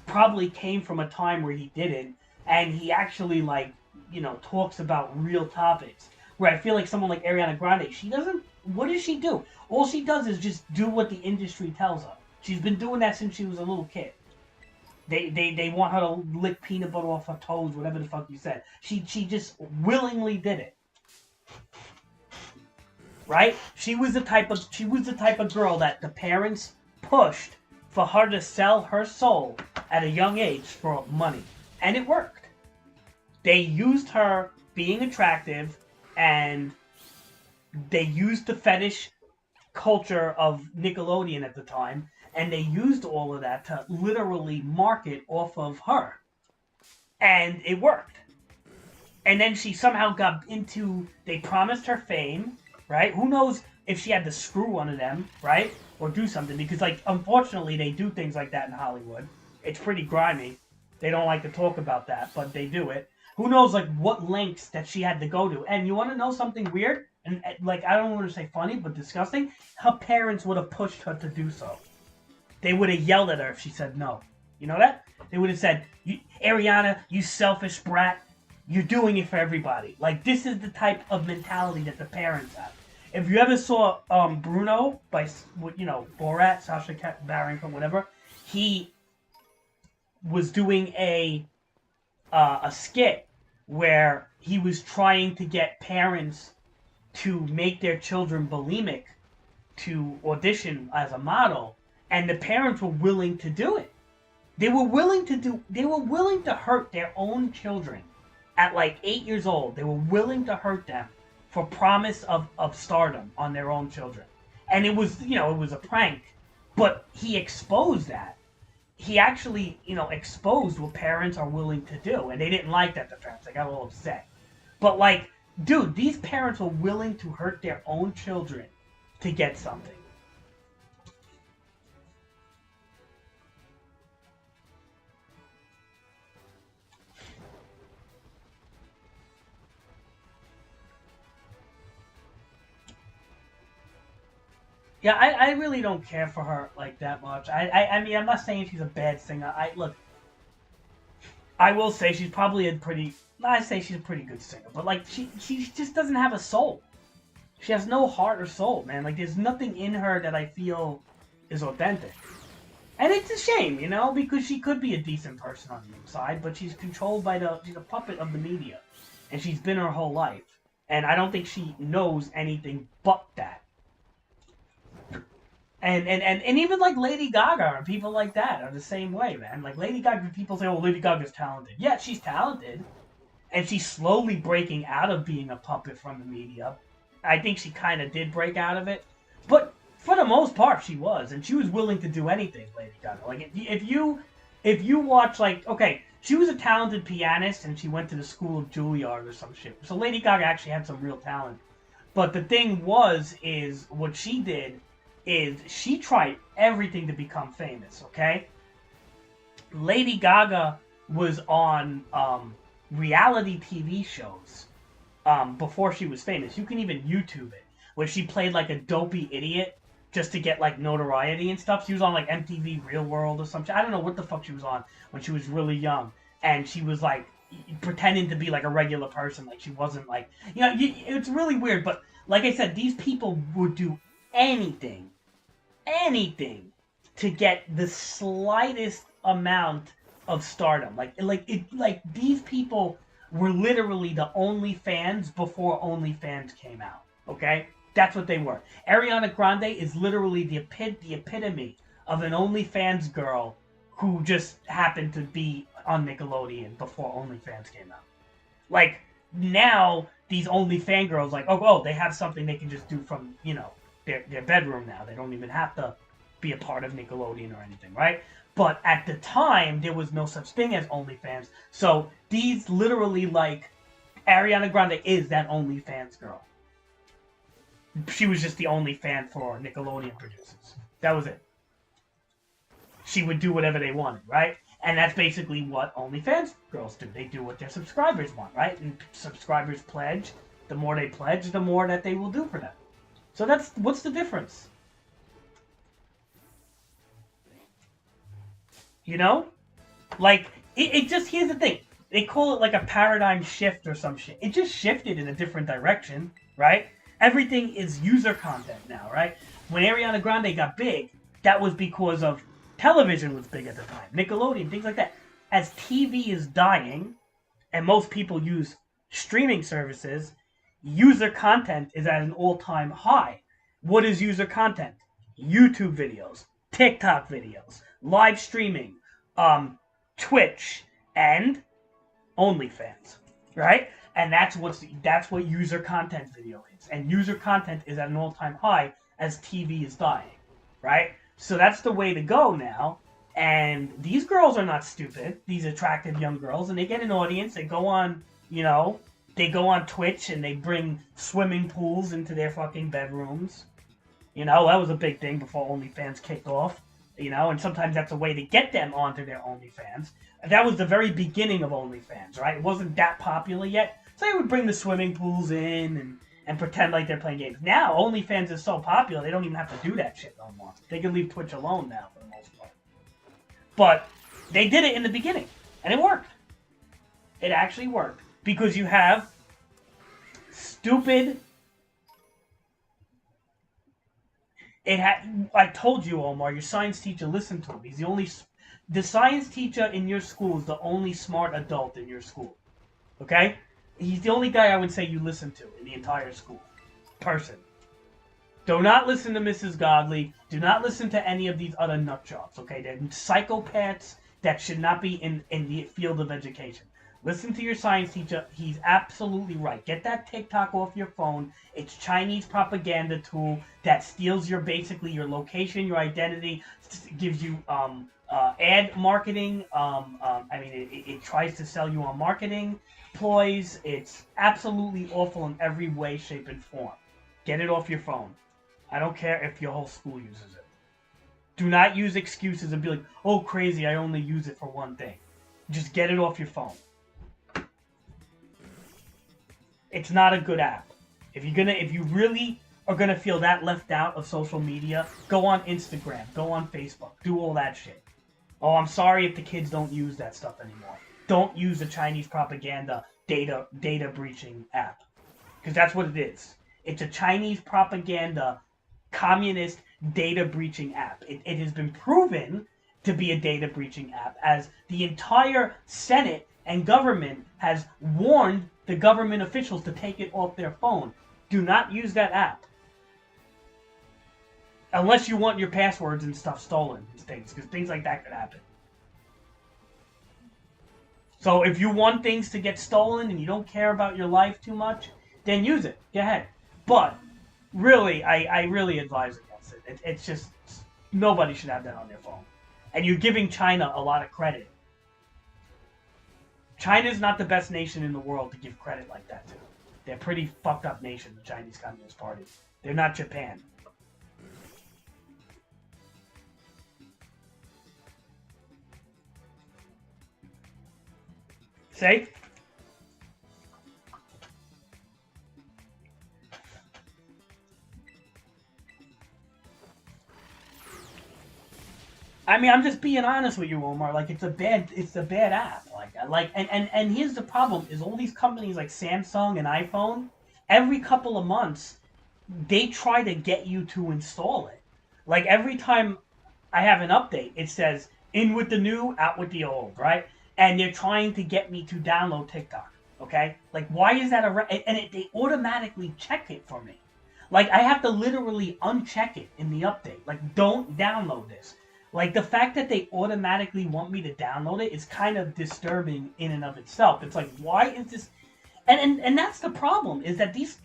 probably came from a time where he didn't, and he actually like, you know, talks about real topics. Where I feel like someone like Ariana Grande, she doesn't. What does she do? All she does is just do what the industry tells her. She's been doing that since she was a little kid. They want her to lick peanut butter off her toes, whatever the fuck you said. She just willingly did it. Right? She was the type of girl that the parents pushed for her to sell her soul at a young age for money. And it worked. They used her being attractive, and they used the fetish culture of Nickelodeon at the time, and they used all of that to literally market off of her. And it worked. And then she somehow got into, they promised her fame, right? Who knows if she had to screw one of them, right? Or do something, because, like, unfortunately, they do things like that in Hollywood. It's pretty grimy. They don't like to talk about that, but they do it. Who knows, like, what lengths that she had to go to. And you want to know something weird? And, like, I don't want to say funny, but disgusting? Her parents would have pushed her to do so. They would have yelled at her if she said no. You know that? They would have said, Ariana, you selfish brat, you're doing it for everybody. Like, this is the type of mentality that the parents have. If you ever saw Bruno by, you know, Borat, Sacha Baron Cohen, whatever, he was doing a skit where he was trying to get parents to make their children bulimic to audition as a model, and the parents were willing to do it. They were willing to hurt their own children at like 8 years old. They were willing to hurt them for promise of stardom on their own children. And it was, you know, it was a prank, but he exposed that. He actually, you know, exposed what parents are willing to do, and they didn't like that, the parents. They got a little upset. But, like, dude, these parents were willing to hurt their own children to get something. Yeah, I really don't care for her like that much. I mean, I'm not saying she's a bad singer. Look, I will say she's probably a pretty. I say she's a pretty good singer, but like she just doesn't have a soul. She has no heart or soul, man. Like there's nothing in her that I feel is authentic, and it's a shame, you know, because she could be a decent person on the inside, but she's controlled by she's a puppet of the media, and she's been her whole life, and I don't think she knows anything but that. And even like Lady Gaga and people like that are the same way, man. Like Lady Gaga, people say, "Oh, Lady Gaga's talented." Yeah, she's talented, and she's slowly breaking out of being a puppet from the media. I think she kind of did break out of it, but for the most part, she was, and she was willing to do anything. Lady Gaga, like if you watch, like, okay, she was a talented pianist, and she went to the school of Juilliard or some shit. So Lady Gaga actually had some real talent. But the thing is what she did is she tried everything to become famous, okay? Lady Gaga was on reality TV shows before she was famous. You can even YouTube it, where she played like a dopey idiot just to get like notoriety and stuff. She was on like MTV Real World or something. I don't know what the fuck she was on when she was really young. And she was like pretending to be like a regular person. Like she wasn't like, you know, it's really weird. But like I said, these people would do anything to get the slightest amount of stardom. Like these people were literally the OnlyFans before OnlyFans came out. Okay, that's what they were. Ariana Grande is literally the epitome of an OnlyFans girl who just happened to be on Nickelodeon before OnlyFans came out. Like now, these OnlyFans girls, like, oh, they have something they can just do from, you know, their bedroom now. They don't even have to be a part of Nickelodeon or anything, right? But at the time, there was no such thing as OnlyFans. So these literally, like, Ariana Grande is that OnlyFans girl. She was just the OnlyFan for Nickelodeon producers. That was it. She would do whatever they wanted, right? And that's basically what OnlyFans girls do. They do what their subscribers want, right? And subscribers pledge. The more they pledge, the more that they will do for them. So what's the difference? You know? Like, it just, here's the thing. They call it like a paradigm shift or some shit. It just shifted in a different direction, right? Everything is user content now, right? When Ariana Grande got big, that was because of television was big at the time. Nickelodeon, things like that. As TV is dying, and most people use streaming services, user content is at an all-time high. What is user content? YouTube videos, TikTok videos, live streaming, Twitch, and OnlyFans, right? And that's what user content video is. And user content is at an all-time high as TV is dying, right? So that's the way to go now. And these girls are not stupid, these attractive young girls, and they get an audience. They go on, they go on Twitch and they bring swimming pools into their fucking bedrooms. That was a big thing before OnlyFans kicked off. And sometimes that's a way to get them onto their OnlyFans. And that was the very beginning of OnlyFans, right? It wasn't that popular yet. So they would bring the swimming pools in and pretend like they're playing games. Now, OnlyFans is so popular, they don't even have to do that shit no more. They can leave Twitch alone now, for the most part. But they did it in the beginning, and it worked. It actually worked. Because you have stupid... I told you, Omar, your science teacher, listen to him. He's the science teacher in your school is the only smart adult in your school. Okay? He's the only guy I would say you listen to in the entire school. Person. Do not listen to Mrs. Godley. Do not listen to any of these other nutjobs, okay? They're psychopaths that should not be in the field of education. Listen to your science teacher. He's absolutely right. Get that TikTok off your phone. It's Chinese propaganda tool that steals basically your location, your identity, gives you ad marketing. It tries to sell you on marketing ploys. It's absolutely awful in every way, shape, and form. Get it off your phone. I don't care if your whole school uses it. Do not use excuses and be like, oh, crazy, I only use it for one thing. Just get it off your phone. It's not a good app. If you really are gonna feel that left out of social media, go on Instagram, go on Facebook, do all that shit. Oh, I'm sorry if the kids don't use that stuff anymore. Don't use the Chinese propaganda data breaching app. Because that's what it is. It's a Chinese propaganda communist data breaching app. It has been proven to be a data breaching app, as the entire Senate and government has warned the government officials to take it off their phone. Do not use that app. Unless you want your passwords and stuff stolen and things, because things like that could happen. So if you want things to get stolen and you don't care about your life too much, then use it. Go ahead. But really, I really advise against it. It's just, nobody should have that on their phone. And you're giving China a lot of credit. China's not the best nation in the world to give credit like that to. They're a pretty fucked up nation, the Chinese Communist Party. They're not Japan. Say? I mean, I'm just being honest with you, Omar. Like, it's a bad app. And here's the problem: is all these companies like Samsung and iPhone, every couple of months, they try to get you to install it. Like every time I have an update, it says in with the new, out with the old, right? And they're trying to get me to download TikTok. Okay, like why is that they automatically check it for me. Like I have to literally uncheck it in the update. Like don't download this. Like, the fact that they automatically want me to download it is kind of disturbing in and of itself. It's like, why is this... And that's the problem, is that these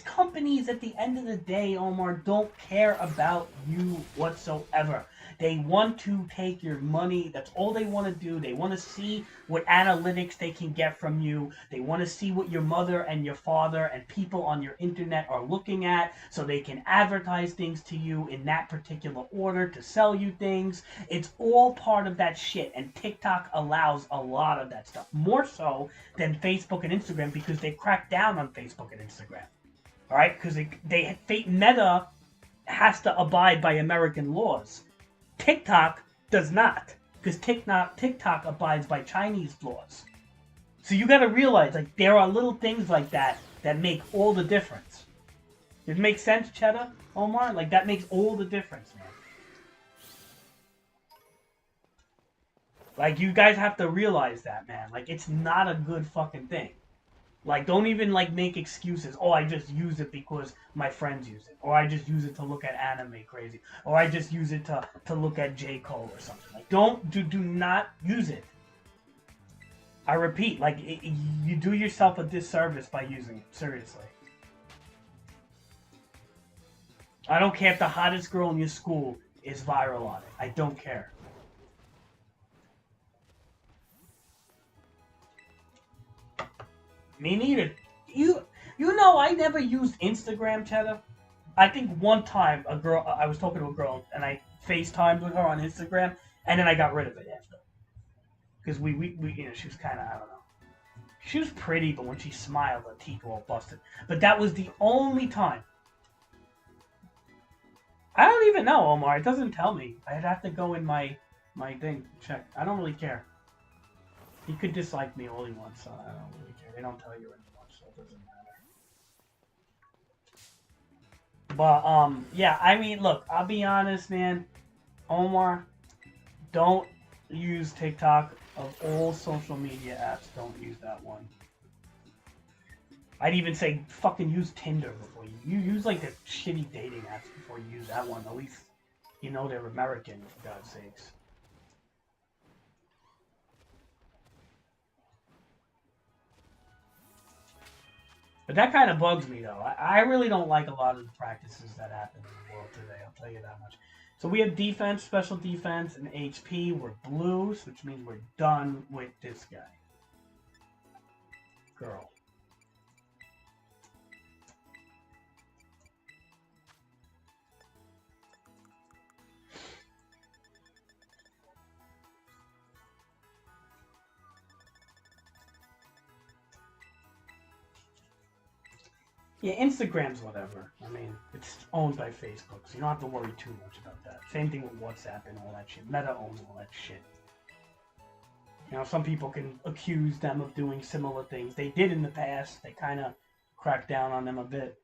companies at the end of the day, Omar, don't care about you whatsoever. They want to take your money. That's all they want to do. They want to see what analytics they can get from you. They want to see what your mother and your father and people on your internet are looking at, so they can advertise things to you in that particular order to sell you things. It's all part of that shit, and TikTok allows a lot of that stuff. More so than Facebook and Instagram, because they crack down on Facebook and Instagram. All right? Because Meta has to abide by American laws. TikTok does not, because TikTok abides by Chinese laws. So you got to realize, like, there are little things like that that make all the difference. Does it make sense, Cheddar, Omar? Like, that makes all the difference, man. Like, you guys have to realize that, man. Like, it's not a good fucking thing. Like, don't even, like, make excuses. Oh, I just use it because my friends use it. Or I just use it to look at anime crazy. Or I just use it to look at J. Cole or something. Like, do not use it. I repeat, like, you do yourself a disservice by using it. Seriously. I don't care if the hottest girl in your school is viral on it. I don't care. Me neither. You know, I never used Instagram, Cheddar. I think one time I was talking to a girl and I FaceTimed with her on Instagram, and then I got rid of it after. Because we you know, she was kind of, I don't know. She was pretty, but when she smiled, her teeth were all busted. But that was the only time. I don't even know, Omar. It doesn't tell me. I'd have to go in my thing, check. I don't really care. He could dislike me all he wants, so I don't really care. They don't tell you anymore, so it doesn't matter. But, yeah, I mean, look, I'll be honest, man. Omar, don't use TikTok. Of all social media apps, don't use that one. I'd even say fucking use Tinder before you use, like, the shitty dating apps before you use that one. At least you know they're American, for God's sakes. But that kind of bugs me, though. I really don't like a lot of the practices that happen in the world today, I'll tell you that much. So we have defense, special defense, and HP. We're blues, which means we're done with this guy. Girl. Yeah, Instagram's whatever. I mean, it's owned by Facebook, so you don't have to worry too much about that. Same thing with WhatsApp and all that shit. Meta owns all that shit. You know, some people can accuse them of doing similar things. They did in the past. They kind of cracked down on them a bit.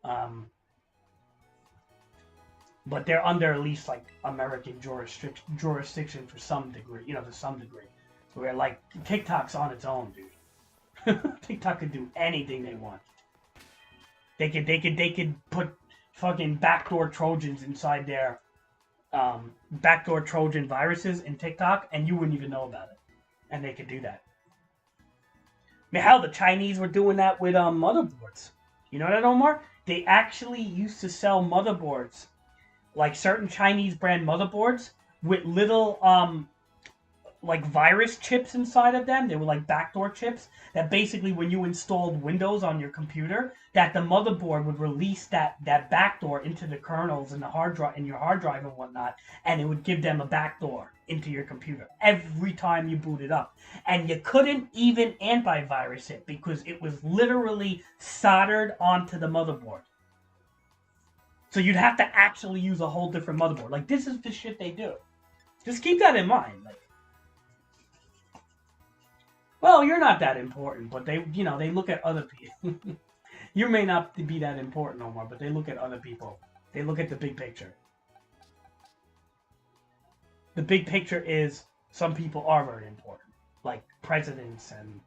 But they're under at least, like, American jurisdiction for some degree. You know, to some degree. Where, like, TikTok's on its own, dude. TikTok could do anything they want. They could put fucking backdoor Trojans inside their backdoor Trojan viruses in TikTok, and you wouldn't even know about it. And they could do that. I mean, hell, the Chinese were doing that with motherboards. You know that, Omar? They actually used to sell motherboards, like certain Chinese brand motherboards, with little like virus chips inside of them. They were like backdoor chips that basically, when you installed Windows on your computer, that the motherboard would release that backdoor into the kernels and the hard drive and your hard drive and whatnot, and it would give them a backdoor into your computer every time you boot it up. And you couldn't even antivirus it because it was literally soldered onto the motherboard. So you'd have to actually use a whole different motherboard. Like, this is the shit they do. Just keep that in mind. Like, well, you're not that important, but they, you know, they look at other people. You may not be that important no more, but they look at other people. They look at the big picture. The big picture is some people are very important, like presidents, and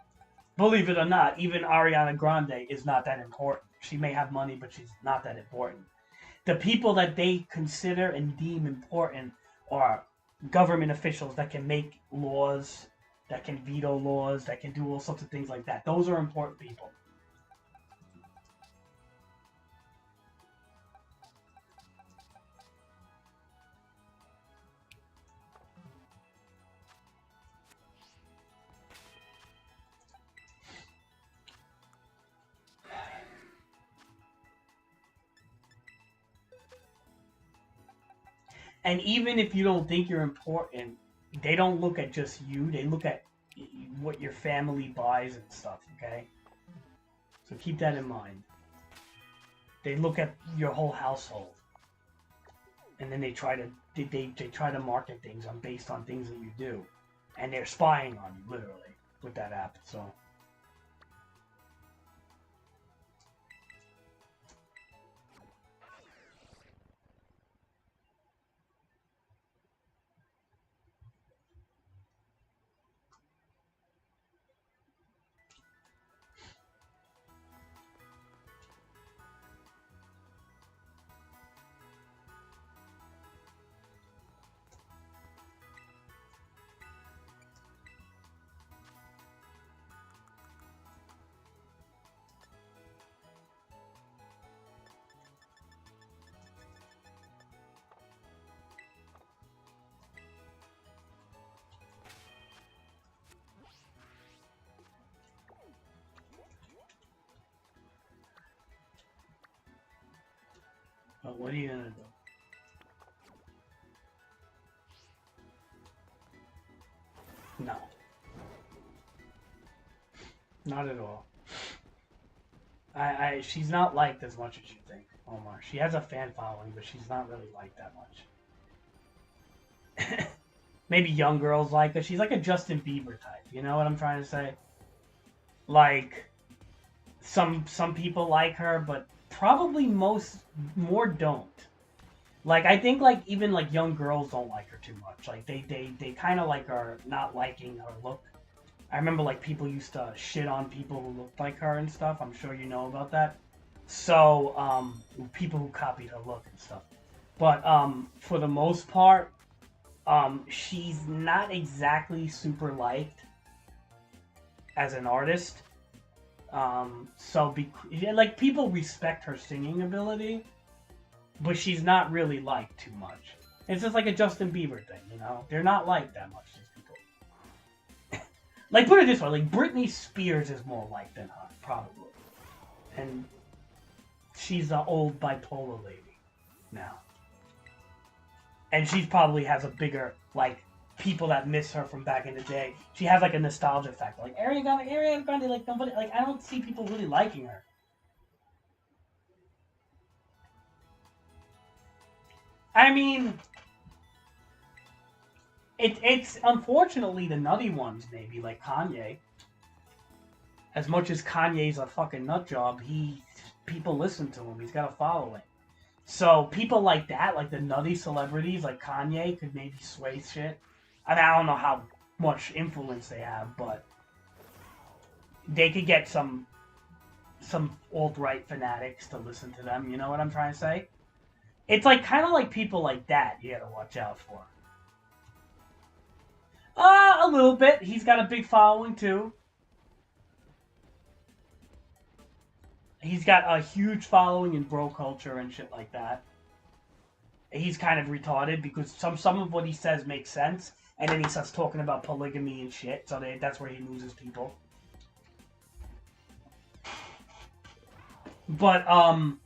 believe it or not, even Ariana Grande is not that important. She may have money, but she's not that important. The people that they consider and deem important are government officials that can make laws, that can veto laws, that can do all sorts of things like that. Those are important people. And even if you don't think you're important, they don't look at just you. They look at what your family buys and stuff, okay? So keep that in mind. They look at your whole household. And then they try to market things based on things that you do. And they're spying on you, literally, with that app, so... But what are you gonna do? No. Not at all. She's not liked as much as you think, Omar. She has a fan following, but she's not really liked that much. Maybe young girls like her. She's like a Justin Bieber type. You know what I'm trying to say? Like, some people like her, but probably more don't. Like, I think, like, even, like, young girls don't like her too much. Like, they kind of, like, are not liking her look. I remember, like, people used to shit on people who looked like her and stuff. I'm sure you know about that. So, people who copied her look and stuff. But, for the most part, she's not exactly super liked as an artist. Like, people respect her singing ability, but she's not really liked too much. It's just like a Justin Bieber thing, you know? They're not liked that much, these people. Like, put it this way, like, Britney Spears is more liked than her, probably. And she's an old bipolar lady now. And she probably has a bigger, like, people that miss her from back in the day. She has, like, a nostalgia factor. Like, Ariana Grande, like, nobody, like, I don't see people really liking her. I mean, it's unfortunately the nutty ones, maybe, like Kanye. As much as Kanye's a fucking nut job, people listen to him. He's got a following. So people like that, like the nutty celebrities, like Kanye, could maybe sway shit. I mean, I don't know how much influence they have, but they could get some alt-right fanatics to listen to them. You know what I'm trying to say? It's like kind of like people like that you gotta watch out for. A little bit. He's got a big following too. He's got a huge following in bro culture and shit like that. He's kind of retarded because some of what he says makes sense, and then he starts talking about polygamy and shit. So that's where he loses people. But I'm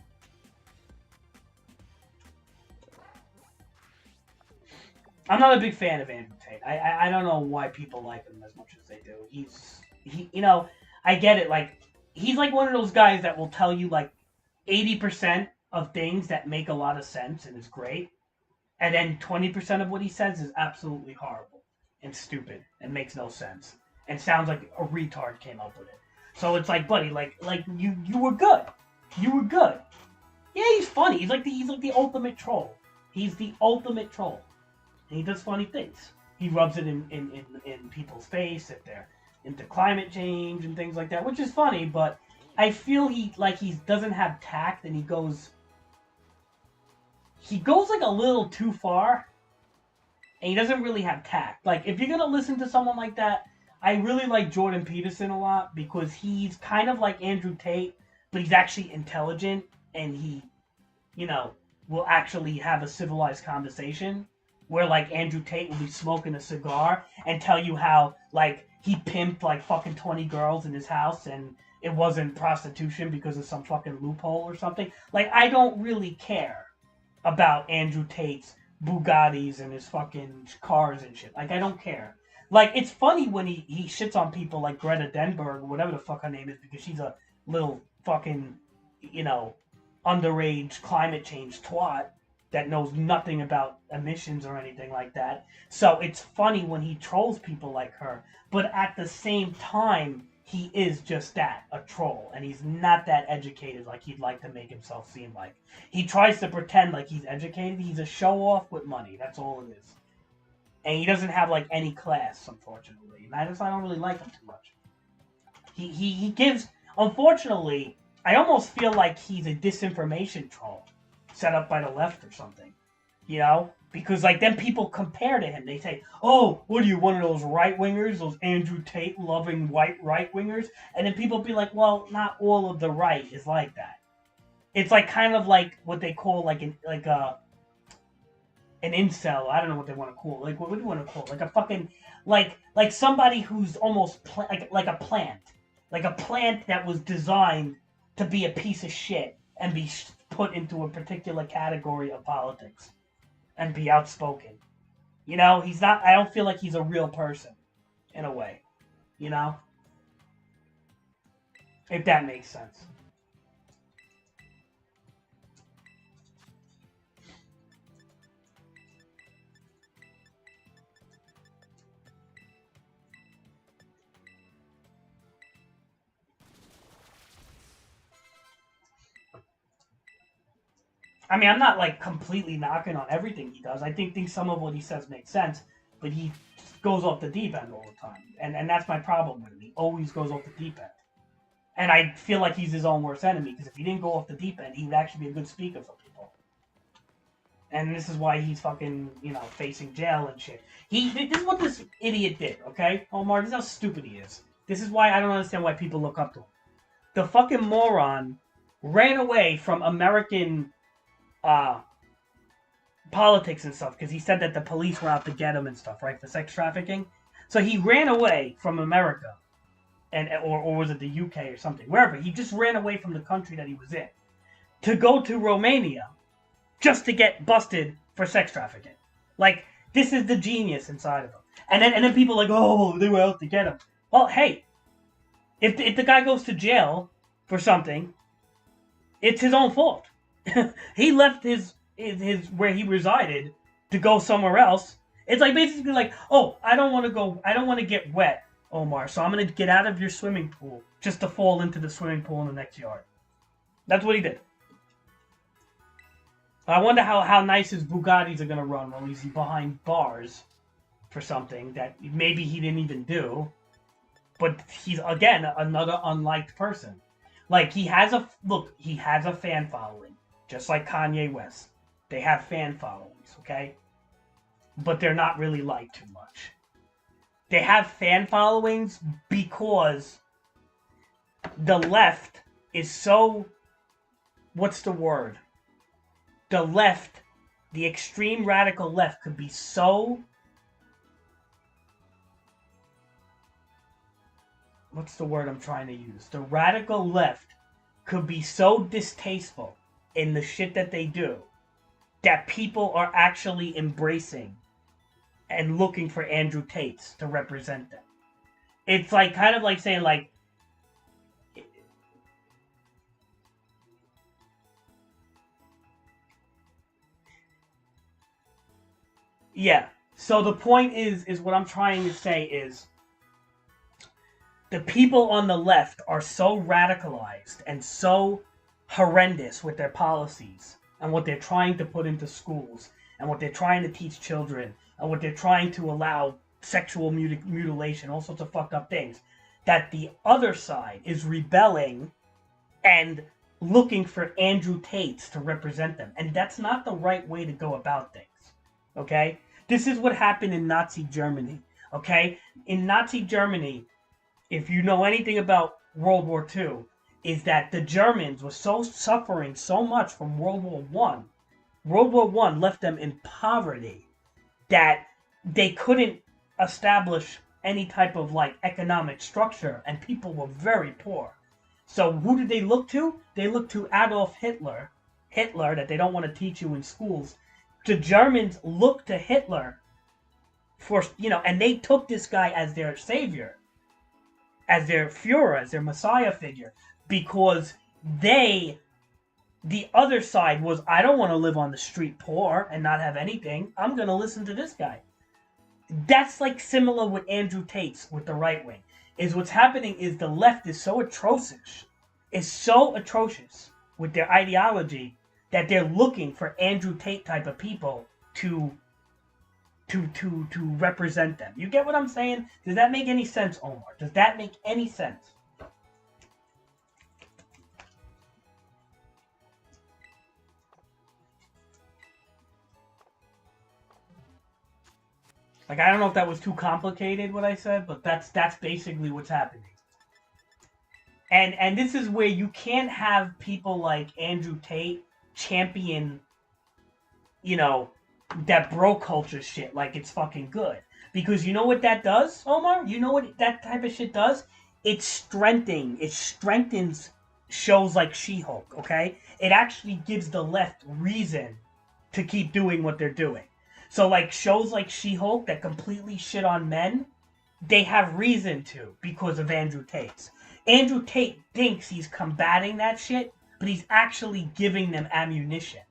not a big fan of Andrew Tate. I don't know why people like him as much as they do. He you know, I get it. Like, he's like one of those guys that will tell you like 80% of things that make a lot of sense and is great, and then 20% of what he says is absolutely horrible and stupid and makes no sense and sounds like a retard came up with it. So it's like, buddy, like you were good. You were good. Yeah, he's funny. He's like the ultimate troll. He's the ultimate troll. And he does funny things. He rubs it in people's face if they're into climate change and things like that, which is funny, but I feel he doesn't have tact, and he goes like a little too far, and he doesn't really have tact. Like, if you're gonna listen to someone like that, I really like Jordan Peterson a lot because he's kind of like Andrew Tate, but he's actually intelligent, and he, you know, will actually have a civilized conversation. Where, like, Andrew Tate will be smoking a cigar and tell you how, like, he pimped, like, fucking 20 girls in his house and it wasn't prostitution because of some fucking loophole or something. Like, I don't really care about Andrew Tate's Bugattis and his fucking cars and shit. Like, I don't care. Like, it's funny when he shits on people like Greta Thunberg or whatever the fuck her name is because she's a little fucking, you know, underage climate change twat that knows nothing about emissions or anything like that. So it's funny when he trolls people like her, but at the same time, he is just that, a troll, and he's not that educated like he'd like to make himself seem like. He tries to pretend like he's educated. He's a show-off with money. That's all it is. And he doesn't have, like, any class, unfortunately. And I don't really like him too much. He gives... Unfortunately, I almost feel like he's a disinformation troll set up by the left or something. You know? Because, like, then people compare to him. They say, oh, what are you, one of those right-wingers? Those Andrew Tate-loving white right-wingers? And then people be like, well, not all of the right is like that. It's, like, kind of like what they call, like, an incel. I don't know what they want to call it. Like, what do you want to call it? Like a fucking... Like somebody who's almost... like a plant. Like a plant that was designed to be a piece of shit and be put into a particular category of politics. And be outspoken. You know, he's not... I don't feel like he's a real person. In a way. You know? If that makes sense. I mean, I'm not, like, completely knocking on everything he does. I think some of what he says makes sense, but he goes off the deep end all the time. And that's my problem with him. He always goes off the deep end. And I feel like he's his own worst enemy, because if he didn't go off the deep end, he would actually be a good speaker for people. And this is why he's fucking, you know, facing jail and shit. This is what this idiot did, okay? Omar, this is how stupid he is. This is why I don't understand why people look up to him. The fucking moron ran away from American... politics and stuff, because he said that the police were out to get him and stuff, right, for sex trafficking. So he ran away from America, or was it the UK or something, wherever. He just ran away from the country that he was in to go to Romania just to get busted for sex trafficking. Like, this is the genius inside of him. And then people are like, oh, they were out to get him. Well, hey, if the guy goes to jail for something, it's his own fault. He left his where he resided to go somewhere else. It's like basically like, oh, I don't want to get wet, Omar, so I'm going to get out of your swimming pool just to fall into the swimming pool in the next yard. That's what he did. I wonder how nice his Bugattis are going to run while he's behind bars for something that maybe he didn't even do. But he's, again, another unliked person. Like, he has a fan following. Just like Kanye West. They have fan followings, okay? But they're not really liked too much. They have fan followings because the left is so... What's the word? The left, the extreme radical left could be so... What's the word I'm trying to use? The radical left could be so distasteful in the shit that they do that people are actually embracing and looking for Andrew Tates to represent them. It's like kind of like saying like, yeah. So the point is what I'm trying to say is the people on the left are so radicalized and so horrendous with their policies and what they're trying to put into schools and what they're trying to teach children and what they're trying to allow sexual mutilation, all sorts of fucked up things, that the other side is rebelling and looking for Andrew Tates to represent them. And that's not the right way to go about things, okay? This is what happened in Nazi Germany, okay? In Nazi Germany, if you know anything about World War II, is that the Germans were suffering so much from World War I. World War I left them in poverty that they couldn't establish any type of like economic structure, and people were very poor. So who did they look to? They looked to Adolf Hitler, that they don't want to teach you in schools, the Germans looked to Hitler for, and they took this guy as their savior, as their Führer, as their Messiah figure, because the other side was, I don't want to live on the street poor and not have anything. I'm going to listen to this guy. That's like similar with Andrew Tate's with the right wing. Is what's happening is the left is so atrocious with their ideology that they're looking for Andrew Tate type of people to represent them. You get what I'm saying? Does that make any sense, Omar? Does that make any sense? Like, I don't know if that was too complicated what I said, but that's basically what's happening. And this is where you can't have people like Andrew Tate champion, that bro culture shit like it's fucking good. Because you know what that does, Omar? You know what that type of shit does? It strengthens shows like She-Hulk, okay? It actually gives the left reason to keep doing what they're doing. So, like, shows like She-Hulk that completely shit on men, they have reason to because of Andrew Tate's. Andrew Tate thinks he's combating that shit, but he's actually giving them ammunition.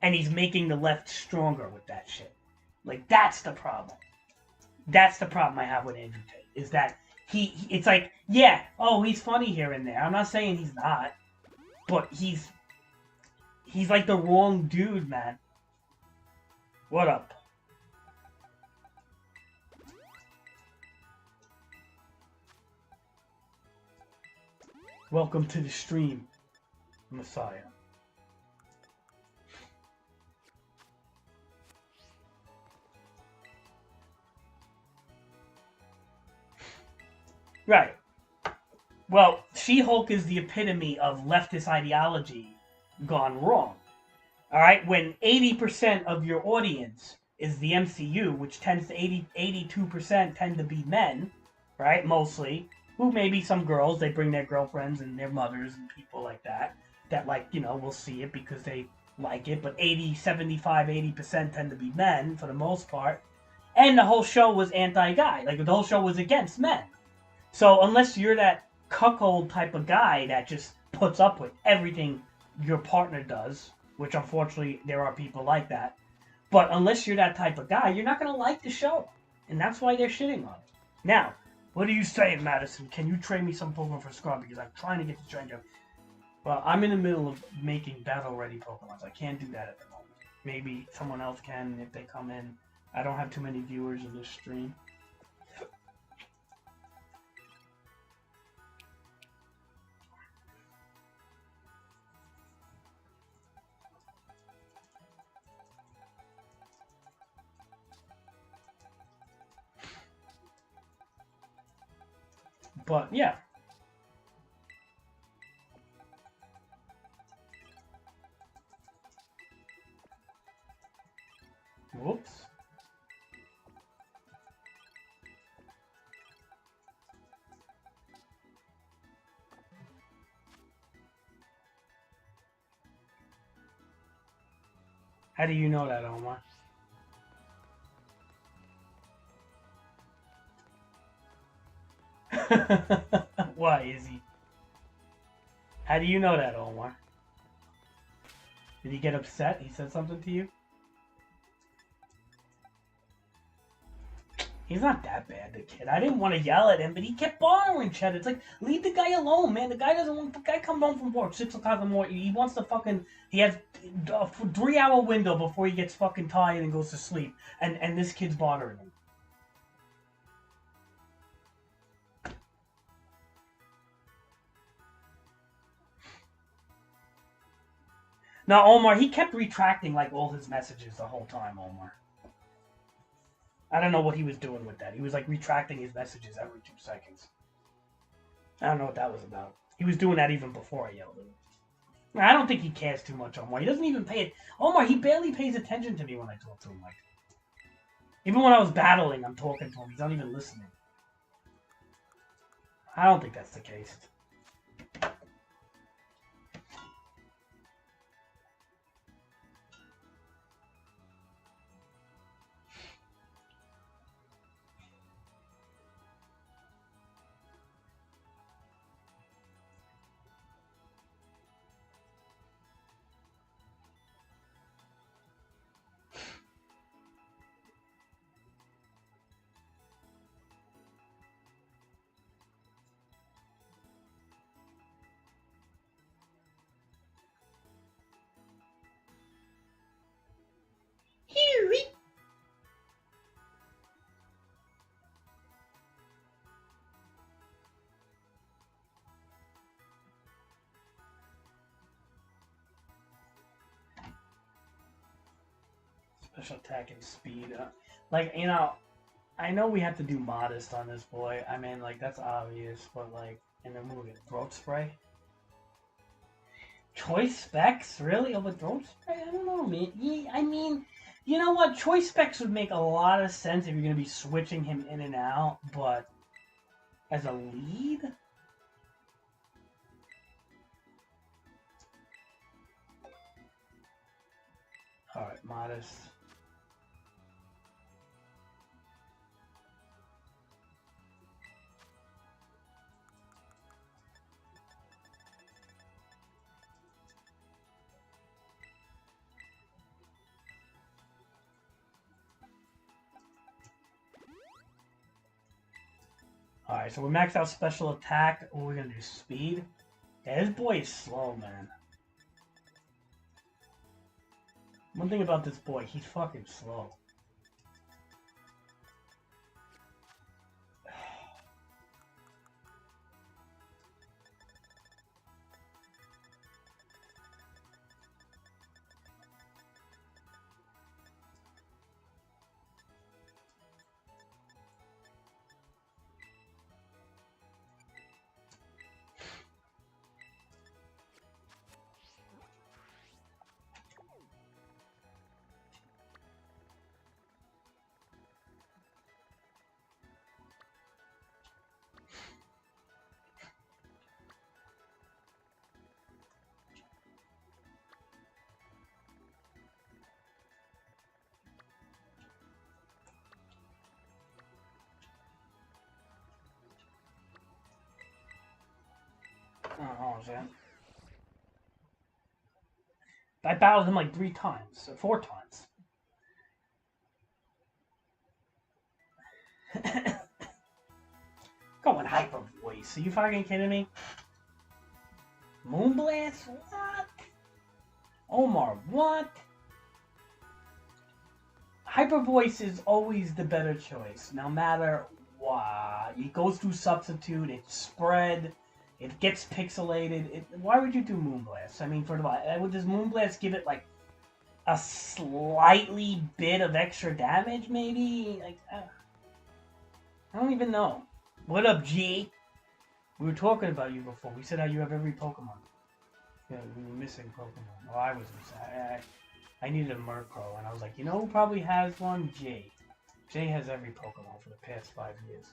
And he's making the left stronger with that shit. Like, that's the problem. That's the problem I have with Andrew Tate, is that it's like, yeah, he's funny here and there. I'm not saying he's not, but he's like the wrong dude, man. What up? Welcome to the stream, Messiah. Right. Well, She-Hulk is the epitome of leftist ideology gone wrong. Alright? When 80% of your audience is the MCU, which tends to 82% tend to be men, right? Mostly. Who maybe some girls, they bring their girlfriends and their mothers and people like that, will see it because they like it. But 80% tend to be men for the most part. And the whole show was anti-guy. Like, the whole show was against men. So unless you're that cuckold type of guy that just puts up with everything your partner does, which unfortunately there are people like that, but unless you're that type of guy, you're not going to like the show. And that's why they're shitting on it. Now, what are you saying, Madison? Can you trade me some Pokemon for Scrub? Because I'm trying to get the Stranger. Well, I'm in the middle of making battle-ready Pokemon, so I can't do that at the moment. Maybe someone else can if they come in. I don't have too many viewers in this stream. But, yeah. Whoops. How do you know that, Omar? Why, Izzy? How do you know that, Omar? Did he get upset? He said something to you? He's not that bad, the kid. I didn't want to yell at him, but he kept bothering Chet. It's like, leave the guy alone, man. The guy doesn't want. The guy comes home from work 6 o'clock in the morning. He wants to fucking. He has a 3-hour window before he gets fucking tired and goes to sleep. And this kid's bothering him. Now, Omar, he kept retracting like all his messages the whole time, Omar. I don't know what he was doing with that. He was like retracting his messages every 2 seconds. I don't know what that was about. He was doing that even before I yelled at him. I don't think he cares too much, Omar. He doesn't even pay it. Omar, he barely pays attention to me when I talk to him. Like, even when I was battling, I'm talking to him. He's not even listening. I don't think that's the case. Special attack and speed. Like, you know, I know we have to do modest on this boy. I mean, like, that's obvious, but, like, and then we'll get throat spray. Choice specs? Really? Over throat spray? I don't know, man. I mean, you know what? Choice specs would make a lot of sense if you're going to be switching him in and out, but as a lead? Alright, modest. Alright, so we maxed out special attack. We're gonna do speed. Yeah, this boy is slow, man. One thing about this boy, he's fucking slow. Oh, man. I battled him like 3 times, or 4 times. Going hyper voice. Are you fucking kidding me? Moonblast? What? Omar, what? Hyper voice is always the better choice, no matter what. It goes through substitute, it's spread, it gets pixelated. Why would you do Moonblast? I mean, first of all, does Moonblast give it like a slightly bit of extra damage, maybe? Like, I don't even know. What up, G? We were talking about you before. We said how you have every Pokemon. Yeah, we were missing Pokemon. Well, I was missing. I needed a Murkrow, and I was like, you know who probably has one? Jay. Jay has every Pokemon for the past 5 years.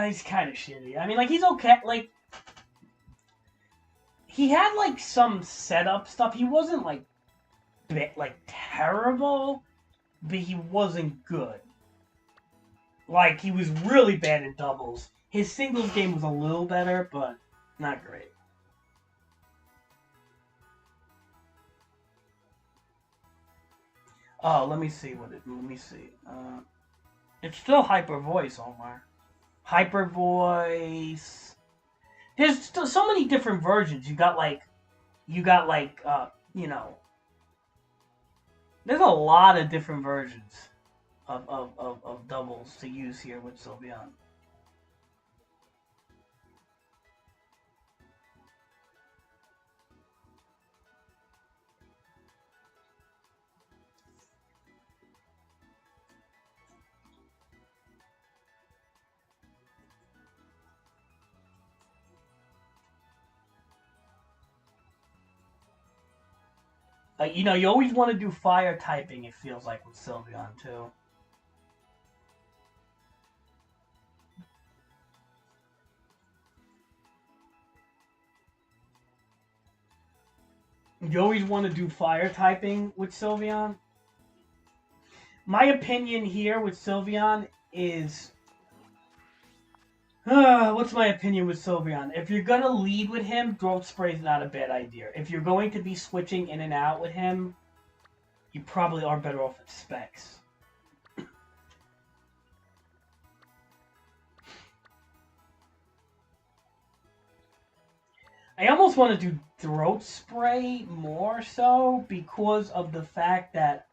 He's kind of shitty. I mean, like, he's okay. Like, he had, like, some setup stuff. He wasn't, like terrible, but he wasn't good. Like, he was really bad in doubles. His singles game was a little better, but not great. Oh, let me see. It's still Hyper Voice, Omar. Hyper Voice. There's still so many different versions. You got like, you know, there's a lot of different versions of doubles to use here with Sylveon. You know, you always want to do fire typing, it feels like, with Sylveon, too. You always want to do fire typing with Sylveon. My opinion here with Sylveon is... what's my opinion with Sylveon? If you're going to lead with him, Throat Spray is not a bad idea. If you're going to be switching in and out with him, you probably are better off at Specs. I almost want to do Throat Spray more so because of the fact that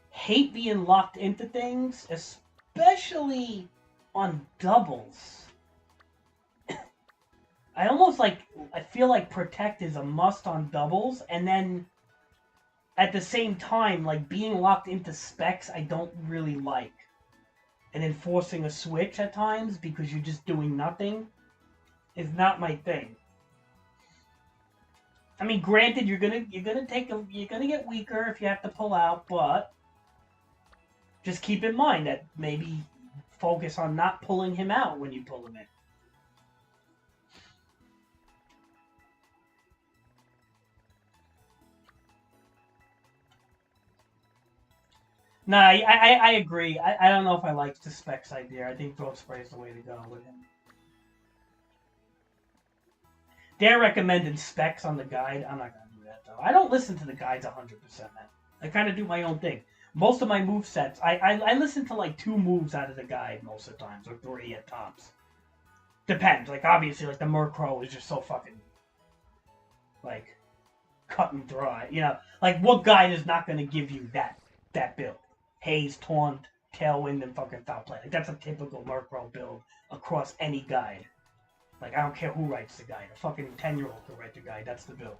hate being locked into things, especially on doubles. I feel like protect is a must on doubles, and then at the same time, like being locked into specs, I don't really like. And enforcing a switch at times because you're just doing nothing is not my thing. I mean, granted, you're gonna get weaker if you have to pull out, but just keep in mind that maybe focus on not pulling him out when you pull him in. No, I agree. I don't know if I like the specs idea. I think throat spray is the way to go with him. They're recommending specs on the guide. I'm not gonna do that though. I don't listen to the guides 100%, man. I kind of do my own thing. Most of my move sets, I listen to like 2 moves out of the guide most of the times, or 3 at tops. Depends. Like obviously, like the Murkrow is just so fucking like cut and dry. You know, like what guide is not gonna give you that build? Haze, Taunt, Tailwind, and fucking Foul Play. Like that's a typical Murkrow build across any guide. Like I don't care who writes the guide. A fucking 10-year-old can write the guide. That's the build.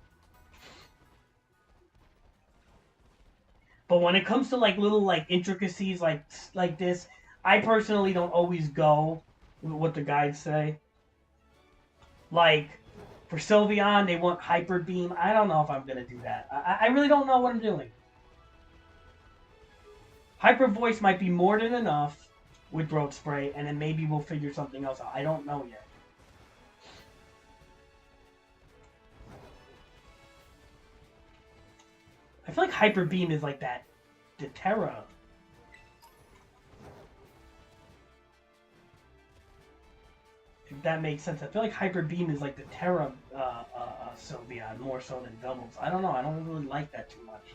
But when it comes to like little like intricacies like this, I personally don't always go with what the guides say. Like for Sylveon, they want Hyper Beam. I don't know if I'm gonna do that. I really don't know what I'm doing. Hyper Voice might be more than enough with Throat Spray, and then maybe we'll figure something else out. I don't know yet. I feel like Hyper Beam is like that Deterra. If that makes sense. I feel like Hyper Beam is like the Terra Sylveon more so than doubles. I don't know. I don't really like that too much.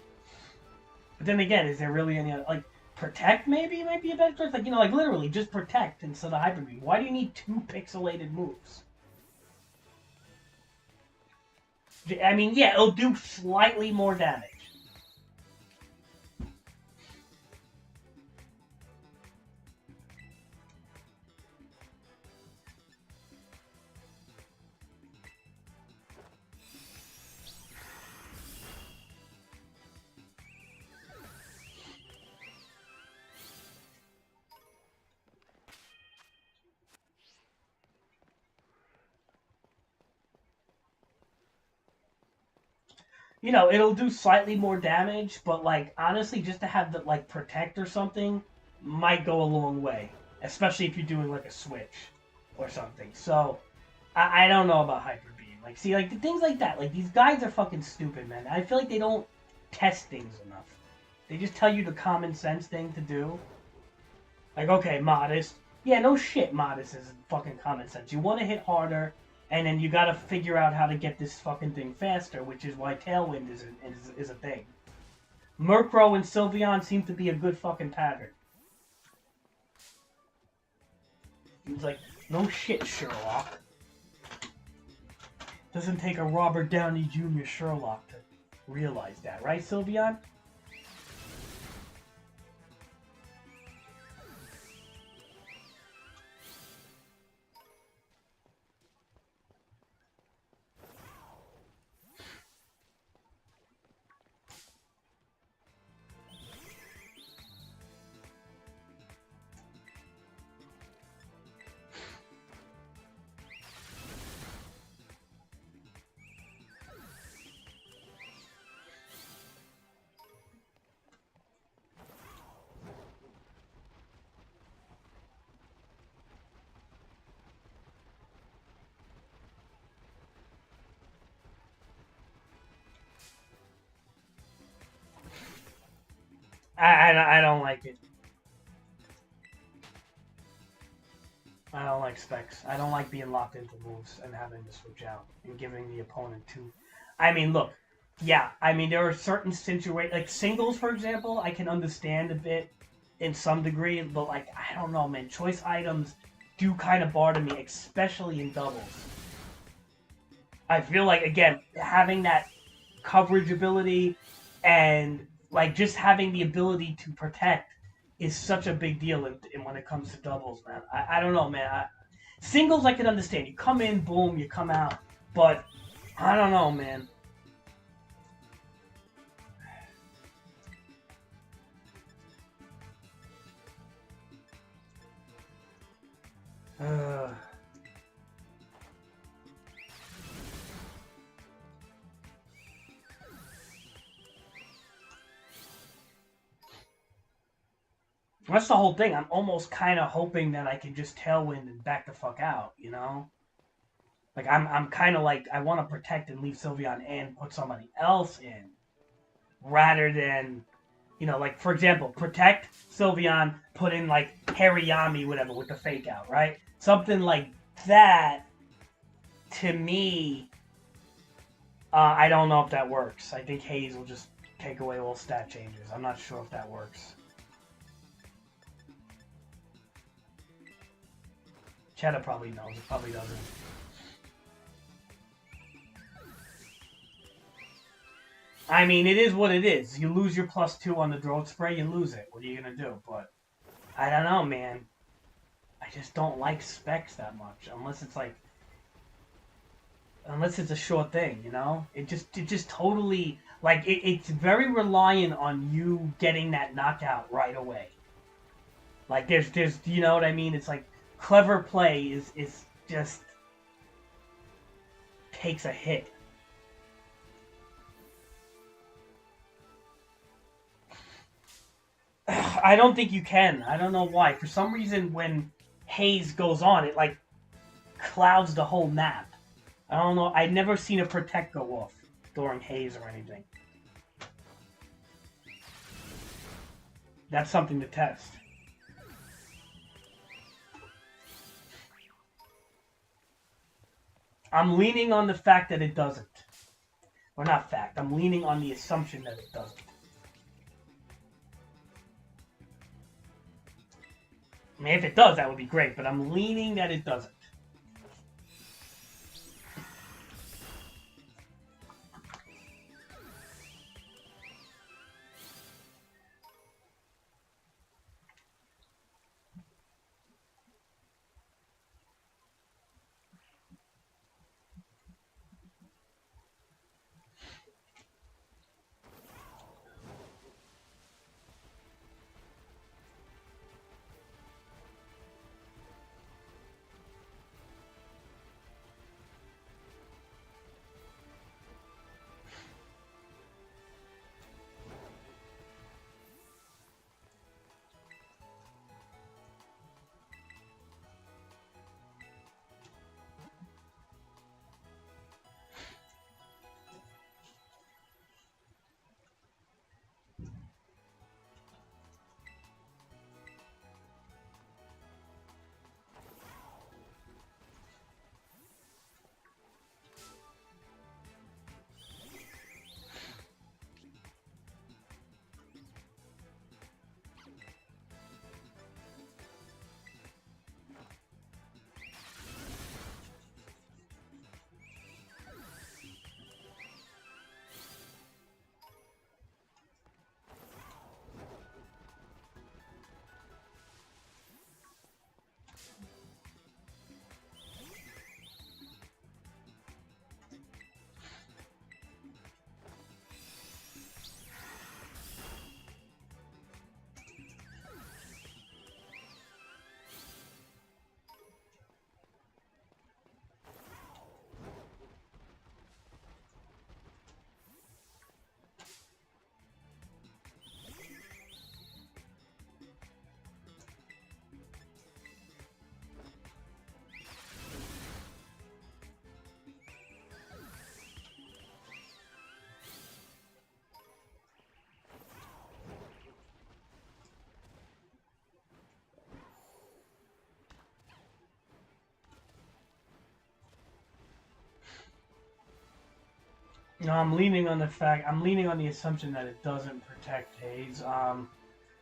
But then again, is there really any other, like Protect maybe might be a better choice? Like, you know, like literally just Protect instead of Hyper Beam. Why do you need 2 pixelated moves? I mean, yeah, it'll do slightly more damage. You know, it'll do slightly more damage, but like honestly, just to have the like Protect or something might go a long way, especially if you're doing like a switch or something. So I don't know about Hyper Beam. Like, see, like the things like that. Like these guides are fucking stupid, man. I feel like they don't test things enough. They just tell you the common sense thing to do. Like, okay, Modest. Yeah, no shit, Modest is fucking common sense. You want to hit harder, and then you gotta figure out how to get this fucking thing faster, which is why Tailwind is a thing. Murkrow and Sylveon seem to be a good fucking pattern. He's like, no shit, Sherlock. Doesn't take a Robert Downey Jr. Sherlock to realize that, right, Sylveon? I don't like it. I don't like specs. I don't like being locked into moves and having to switch out and giving the opponent 2. I mean, look, yeah, I mean, there are certain situations, like singles, for example, I can understand a bit in some degree, but like, I don't know, man, choice items do kind of bother me, especially in doubles. I feel like, again, having that coverage ability and Like, just having the ability to protect is such a big deal when it comes to doubles, man. I don't know, man. Singles, I can understand. You come in, boom, you come out. But, I don't know, man. That's the whole thing. I'm almost kind of hoping that I can just tailwind and back the fuck out, you know? Like, I'm kind of like, I want to protect and leave Sylveon and put somebody else in. Rather than, you know, like, for example, protect Sylveon, put in, like, Hariyami, whatever, with the fake out, right? Something like that, to me, I don't know if that works. I think Haze will just take away all stat changes. I'm not sure if that works. Cheddar probably knows. It probably doesn't. I mean, it is what it is. You lose your +2 on the Drought Spray, you lose it. What are you going to do? But, I don't know, man. I just don't like specs that much. Unless it's like... Unless it's a short thing, you know? It just totally... Like, it's very reliant on you getting that knockout right away. Like, there's... You know what I mean? It's like... Clever play is just... Takes a hit. I don't think you can. I don't know why. For some reason, when Haze goes on, it, like, clouds the whole map. I don't know. I've never seen a Protect go off during Haze or anything. That's something to test. I'm leaning on the fact that it doesn't. Or not fact. I'm leaning on the assumption that it doesn't. I mean, if it does, that would be great, but I'm leaning that it doesn't. No, I'm leaning on the assumption that it doesn't protect Haze.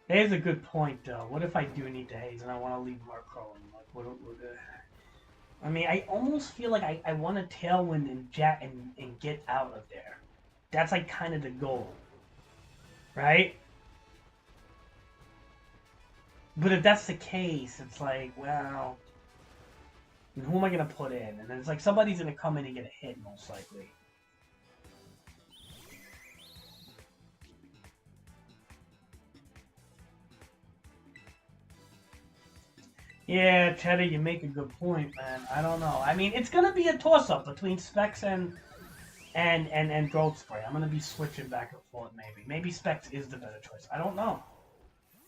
There's a good point, though. What if I do need to Haze and I want to leave Marco in? Like, I mean, I almost feel like I want to Tailwind and get out of there. That's like kind of the goal. right? But if that's the case, it's like, well, who am I gonna put in? And then it's like somebody's gonna come in and get a hit, most likely. Yeah, Cheddar, you make a good point, man. I don't know. I mean, it's gonna be a toss-up between Specs and Throat Spray. I'm gonna be switching back and forth. Maybe Specs is the better choice. I don't know.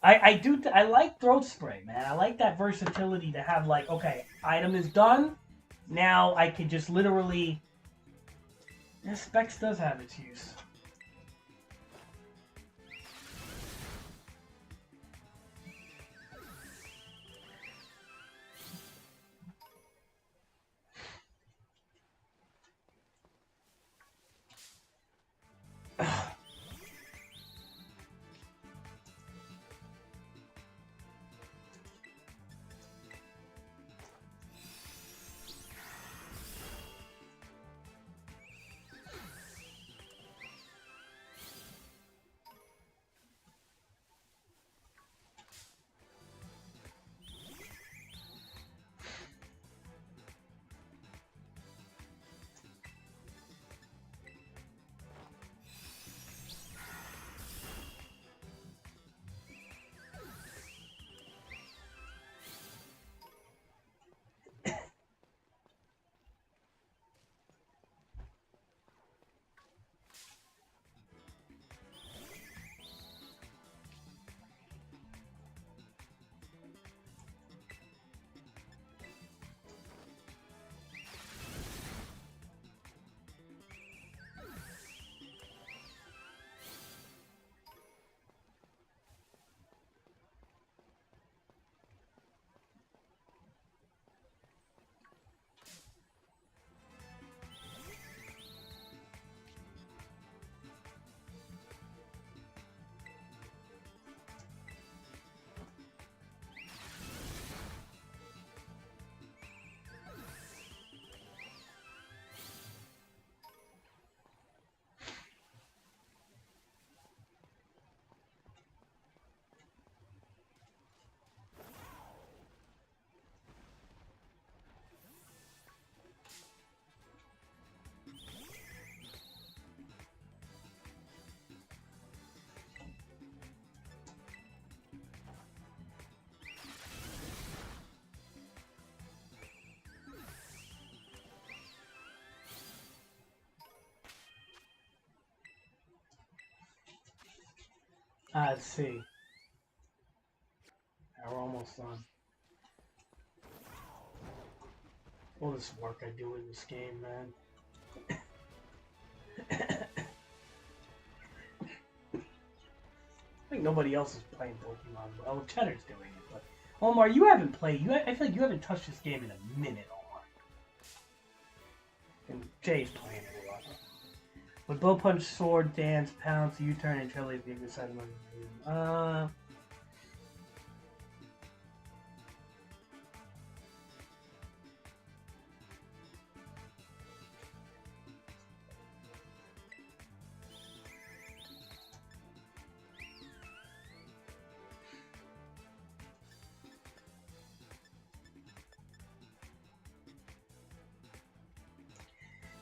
I like Throat Spray, man. I like that versatility to have like, okay, item is done. Now I can just literally. Yeah, Specs does have its use. Let's see. We're almost done. All this work I do in this game, man. I think nobody else is playing Pokemon. Oh, Cheddar's doing it, but Omar, you haven't played. I feel like you haven't touched this game in a minute, Omar. And Jay's playing it a lot. With Bow Punch, Sword, Dance, Pounce, U-Turn, and Trilly being the side of my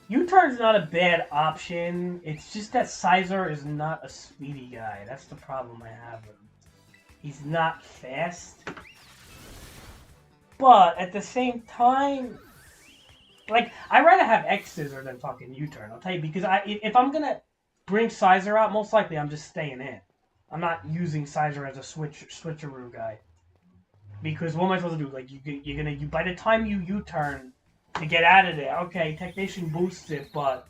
U-Turn's not a bad option. It's just that Sizer is not a speedy guy. That's the problem I have with him. He's not fast. But at the same time, like, I'd rather have X-Scissor than fucking U-Turn. I'll tell you, because if I'm going to bring Sizer out, most likely I'm just staying in. I'm not using Sizer as a switcheroo guy. Because what am I supposed to do? Like, by the time you U-Turn to get out of there, okay, Technician boosts it, but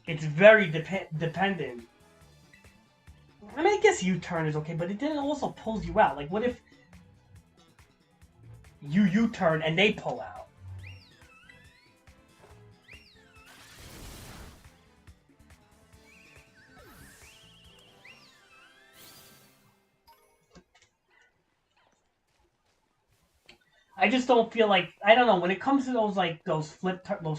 it's very dependent. I mean, I guess U-Turn is okay, but it then also pulls you out. Like, what if you U-Turn and they pull out? I just don't feel like, I don't know, when it comes to those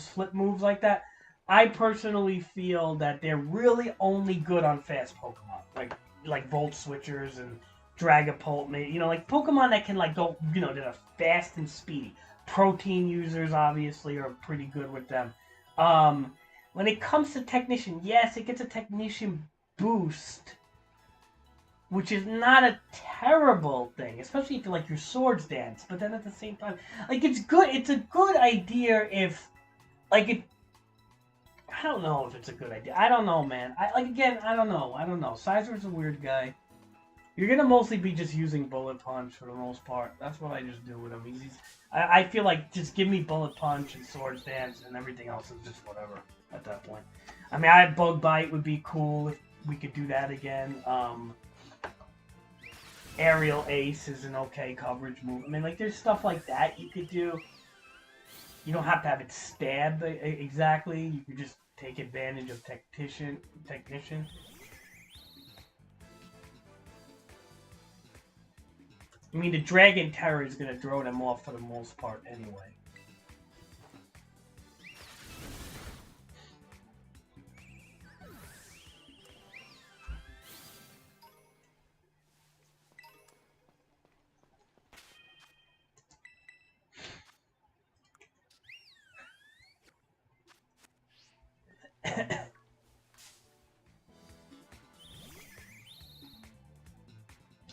flip moves like that, I personally feel that they're really only good on fast Pokemon, like Volt Switchers and Dragapult. You know, like Pokemon that can like go, you know, that are fast and speedy. Protein users obviously are pretty good with them. Um, when it comes to Technician, yes, it gets a Technician boost, which is not a terrible thing, especially if you like your Swords Dance. But then at the same time, like it's good. It's a good idea if, like, it. I don't know if it's a good idea. I don't know, man. I don't know. I don't know. Sizer's a weird guy. You're gonna mostly be just using Bullet Punch for the most part. That's what I just do with him. I feel like just give me Bullet Punch and Swords Dance, and everything else is just whatever at that point. I mean, Bug Bite would be cool if we could do that again. Aerial Ace is an okay coverage move. I mean, like, there's stuff like that you could do. You don't have to have it stab exactly. You could just take advantage of Technician. I mean, the Dragon Terror is going to throw them off for the most part anyway.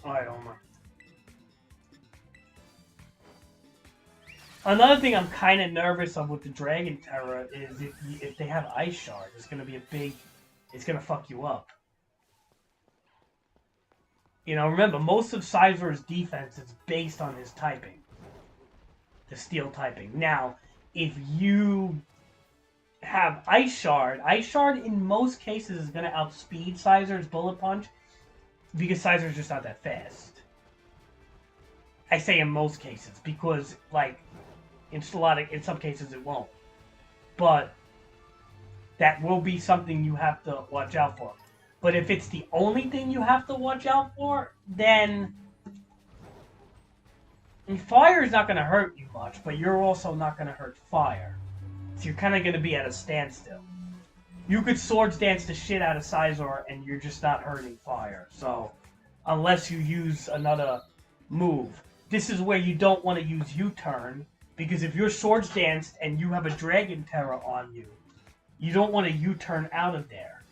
Alright, Omar. Another thing I'm kind of nervous of with the Dragon Terror is if they have Ice Shard, it's going to be it's going to fuck you up. You know, remember, most of Sizer's defense is based on his typing. The Steel typing. Now, if you have Ice Shard in most cases is going to outspeed Sizer's Bullet Punch because Sizer's just not that fast. I say in most cases because, like, in some cases it won't. But that will be something you have to watch out for. But if it's the only thing you have to watch out for, then fire is not going to hurt you much, but you're also not going to hurt fire. So you're kind of going to be at a standstill. You could Swords Dance the shit out of Scizor and you're just not hurting fire. So, unless you use another move. This is where you don't want to use U-Turn, because if you're Swords Danced and you have a Dragon Terror on you, you don't want to U-Turn out of there.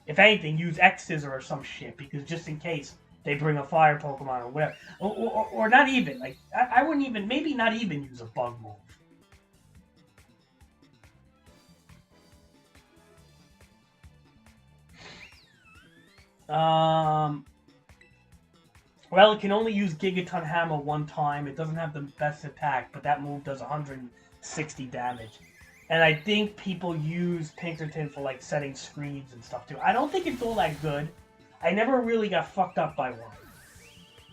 If anything, use X-Scissor or some shit, because just in case they bring a fire Pokemon or whatever. Or not even. Like, I wouldn't even, maybe not even use a bug move. Well, it can only use Gigaton Hammer one time. It doesn't have the best attack, but that move does 160 damage. And I think people use Pinkerton for, like, setting screens and stuff, too. I don't think it's all that good. I never really got fucked up by one.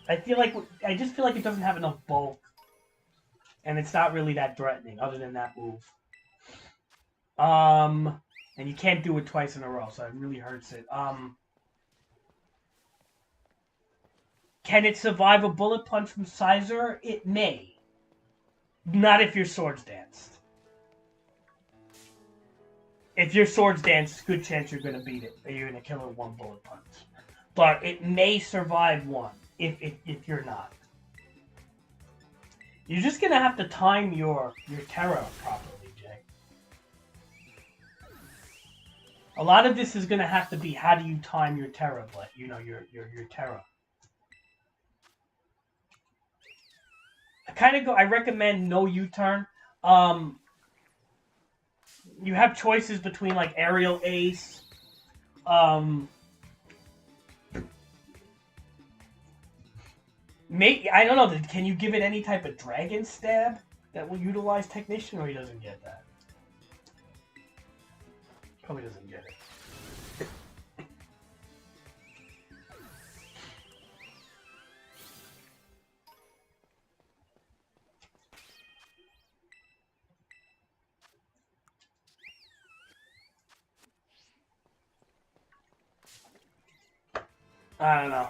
I just feel like it doesn't have enough bulk. And it's not really that threatening, other than that move. And you can't do it twice in a row, so it really hurts it. Can it survive a Bullet Punch from Scizor? It may. Not if you're Swords Danced. If you're Swords Danced, good chance you're going to beat it. Or you're going to kill it with one Bullet Punch. But it may survive one, if you're not. You're just going to have to time your Terra properly, Jay. A lot of this is going to have to be, how do you time your Terra, your Terra. I recommend no U-turn. You have choices between, like, Aerial Ace. I don't know. Can you give it any type of Dragon Stab that will utilize Technician, or he doesn't get that? Probably doesn't get it. I don't know.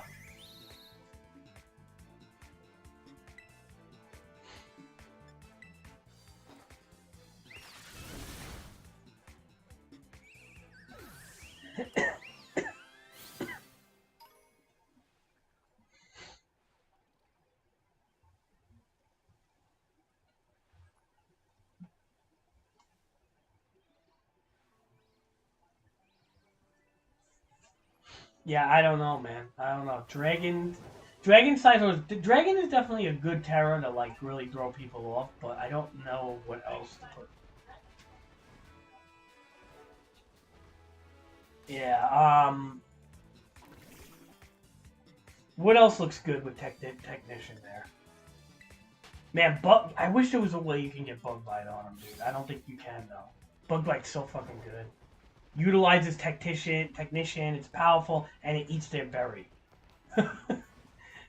Yeah, I don't know, man. I don't know. Dragon Cyclone. Dragon is definitely a good terror to like really throw people off, but I don't know what else to put. Yeah. What else looks good with Technician there? Man, I wish there was a way you can get Bug Bite on him, dude. I don't think you can though. Bug Bite's so fucking good. Utilizes Technician. It's powerful, and it eats their berry,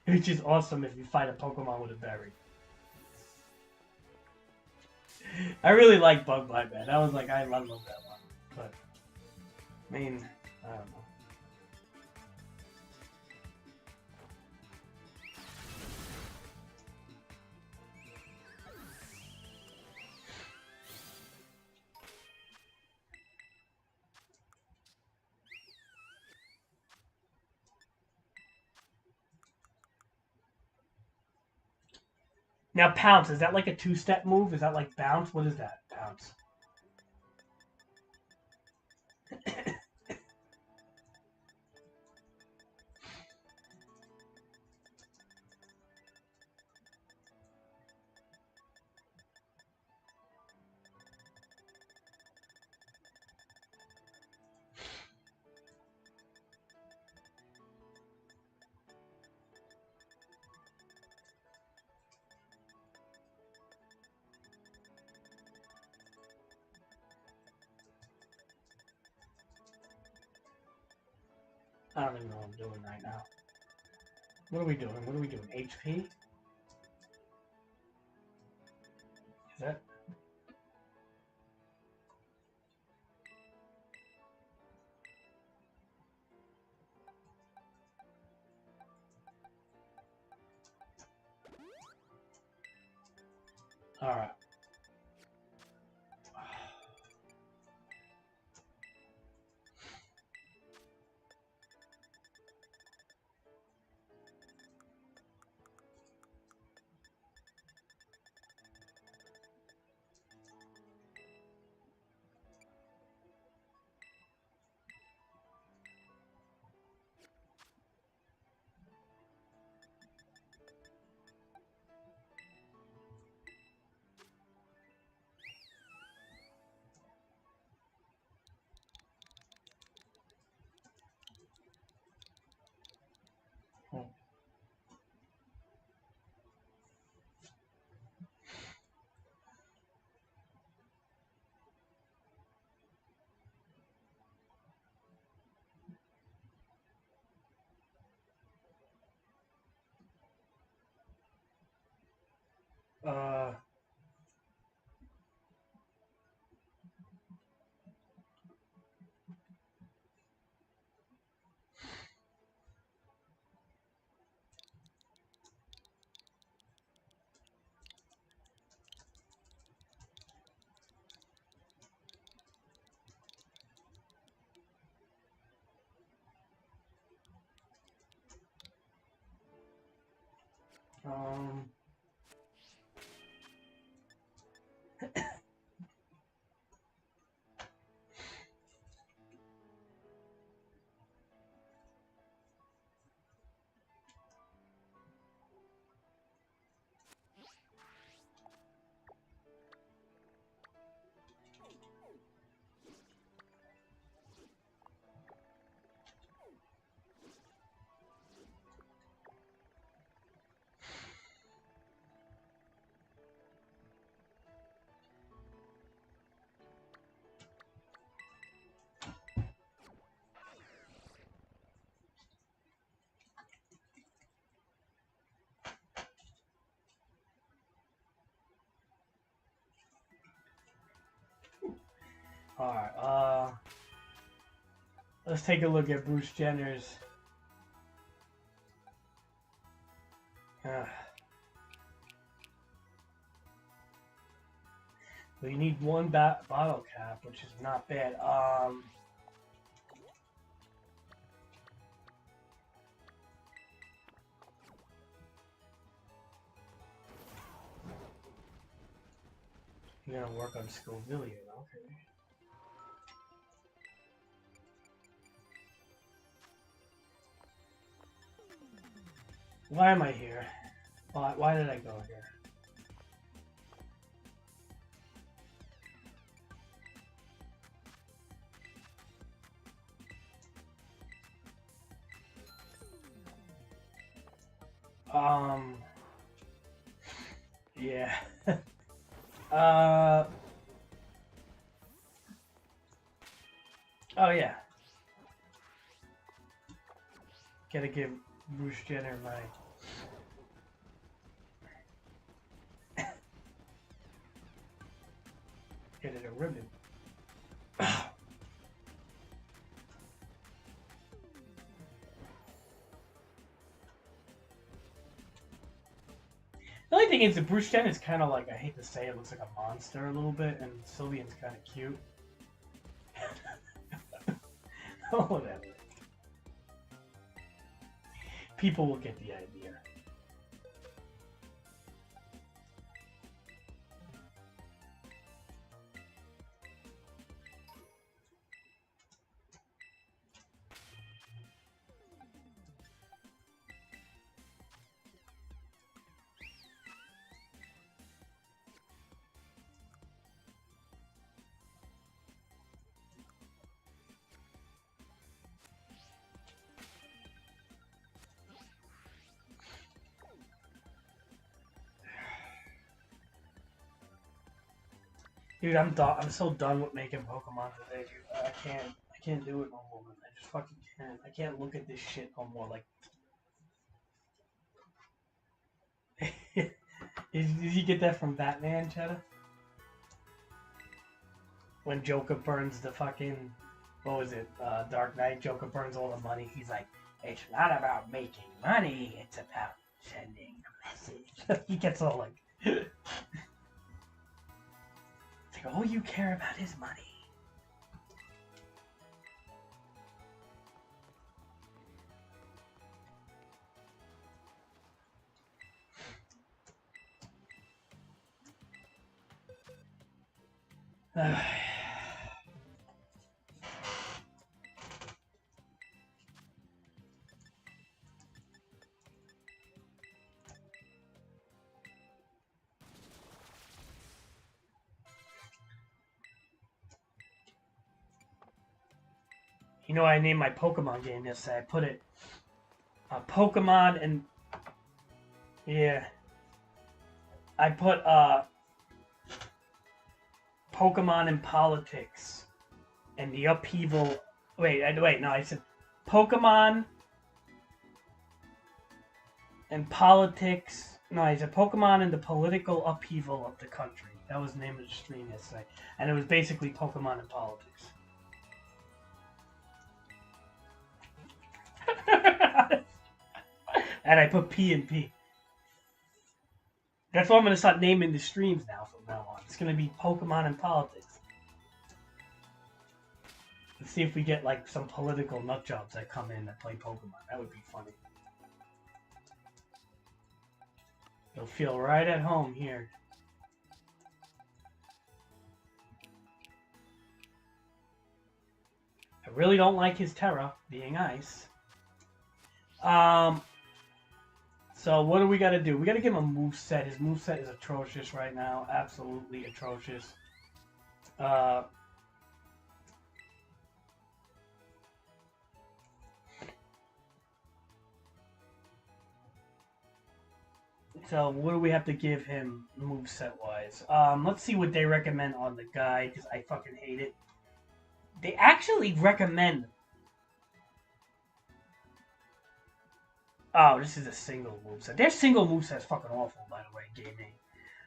which is awesome if you fight a Pokemon with a berry. I really like Bug Bite, man. That was like I love that one, but I mean, I don't know. Now Pounce, is that like a two-step move? Is that like Bounce? What is that? Pounce. I don't even know what I'm doing right now. What are we doing? What are we doing? HP? Is that? Alright. Uh, um, alright, let's take a look at Bruce Jenner's. Uh, we need one bottle cap, which is not bad. You're gonna work on Scoville, okay. Why am I here? Why did I go here? Yeah. Oh yeah. Gotta give Bruce Jenner my... Get it a ribbon. The only thing is that Bruce Jenner is kind of like, I hate to say it, looks like a monster a little bit, and Sylvian's kind of cute. Oh, whatever. People will get the idea. Dude, I'm so done with making Pokemon today, dude. I can't do it no more, man. I just fucking can't. I can't look at this shit no more. Like, did you get that from Batman, Cheddar? When Joker burns the fucking, what was it, Dark Knight? Joker burns all the money. He's like, it's not about making money. It's about sending a message. He gets all like. All you care about is money. You know, I named my Pokemon game yesterday. I put it Pokemon and yeah, I put Pokemon and politics and the upheaval. Wait, no, I said Pokemon and politics. No, I said Pokemon and the political upheaval of the country. That was the name of the stream yesterday, and it was basically Pokemon and politics. And I put P and P. That's what I'm going to start naming the streams now from now on. It's going to be Pokemon and politics. Let's see if we get like some political nutjobs that come in that play Pokemon. That would be funny. You'll feel right at home here. I really don't like his Terra being ice. So what do we got to do? We got to give him a moveset. His moveset is atrocious right now. Absolutely atrocious. So what do we have to give him moveset-wise? Let's see what they recommend on the guide, because I fucking hate it. They actually recommend... Oh, this is a single moveset. Their single moveset's fucking awful, by the way, gaming.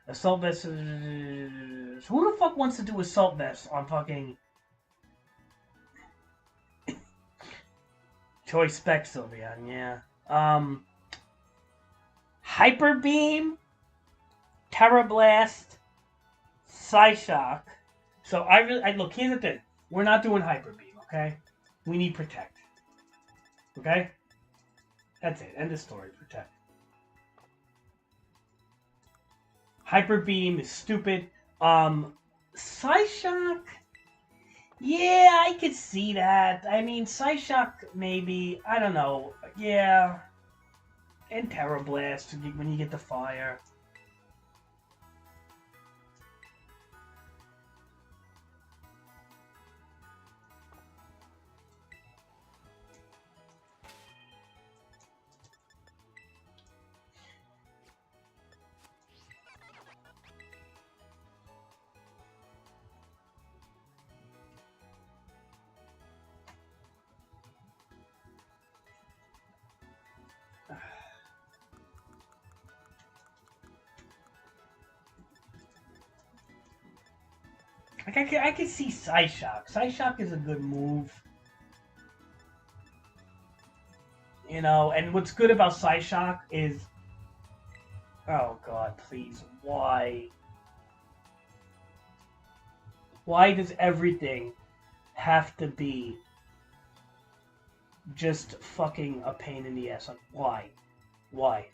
Assault Vest is... Who the fuck wants to do Assault Vest on fucking... Choice Spec Sylveon, yeah. Hyper Beam, Terra Blast, Psyshock. So I look, here's the thing. We're not doing Hyper Beam, okay? We need Protect. Okay? That's it. End of story. Protect. Hyper Beam is stupid. Psyshock. Yeah, I could see that. I mean, Psyshock maybe. I don't know. Yeah. And Terra Blast when you get the fire. Like I can see Psyshock. Psyshock is a good move. You know, and what's good about Psyshock is... Oh god, please. Why? Why does everything have to be just fucking a pain in the ass? Like, why? Why?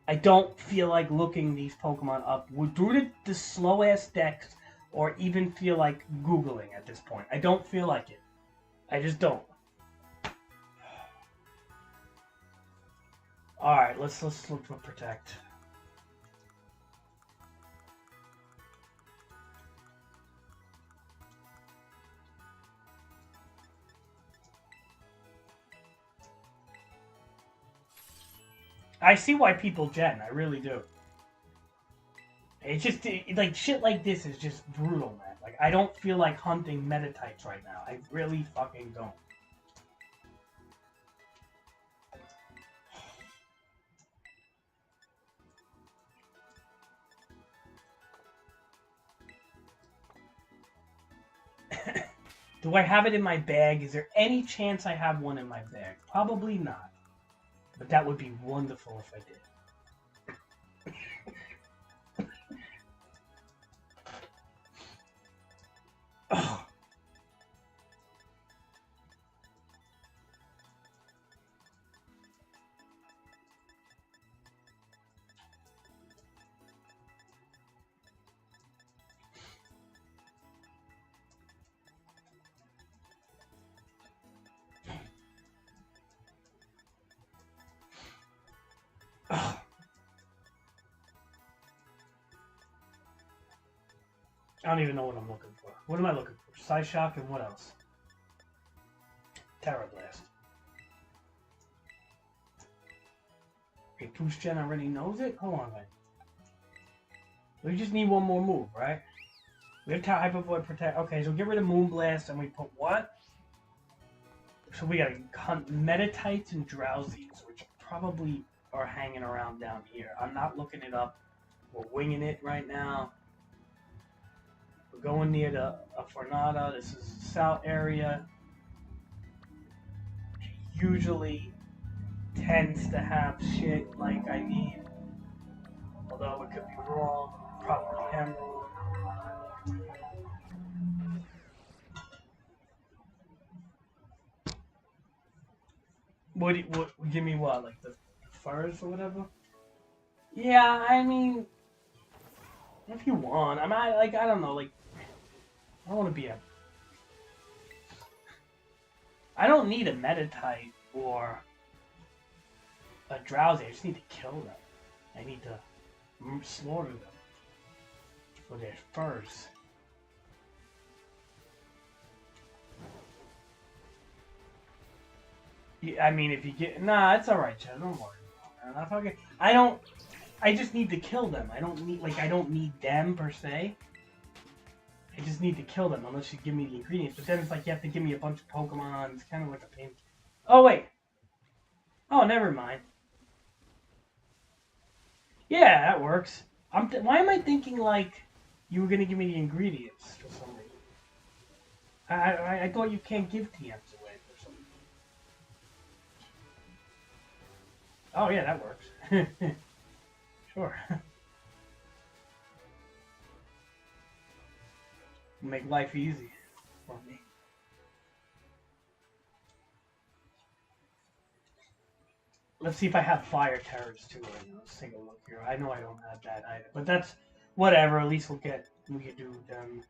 I don't feel like looking these Pokemon up through the slow-ass decks or even feel like Googling at this point. I don't feel like it. I just don't. Alright, let's look for Protect. I see why people gen. I really do. It's just like shit like this is just brutal, man. Like I don't feel like hunting Metatypes right now. I really fucking don't. Do I have it in my bag? Is there any chance I have one in my bag? Probably not. But that would be wonderful if I did. Oh. Oh. I don't even know what I'm looking for. What am I looking for? Psyshock and what else? Terra Blast. Okay, Pooch Gen already knows it? Hold on, man. We just need one more move, right? We have Hyper Void Protect. Okay, so get rid of Moonblast and we put what? So we gotta hunt Metatypes and Drowsies, which probably are hanging around down here. I'm not looking it up. We're winging it right now. We're going near the Fornata. This is the south area. Usually tends to have shit like I need. Although it could be wrong. Probably am wrong. What give me what? Like the furs or whatever? Yeah, I mean, if you want. I don't know, like, I don't want to be a... I don't need a Metatype or a Drowsy. I just need to kill them. I need to slaughter them for their furs. Yeah, I mean, if you get... Nah, it's alright, Chad. Don't worry. I just need to kill them. I don't need them, per se. I just need to kill them, unless you give me the ingredients. But then it's like you have to give me a bunch of Pokemon. It's kind of like a pain. Oh, wait. Oh, never mind. Yeah, that works. Why am I thinking, like, you were going to give me the ingredients for some reason? I thought you can't give TMs away for some reason. Oh, yeah, that works. Sure. Make life easy for me. Let's see if I have fire terrors too right now. Let's take a look here. I know I don't have that either, but that's whatever. At least we can do them.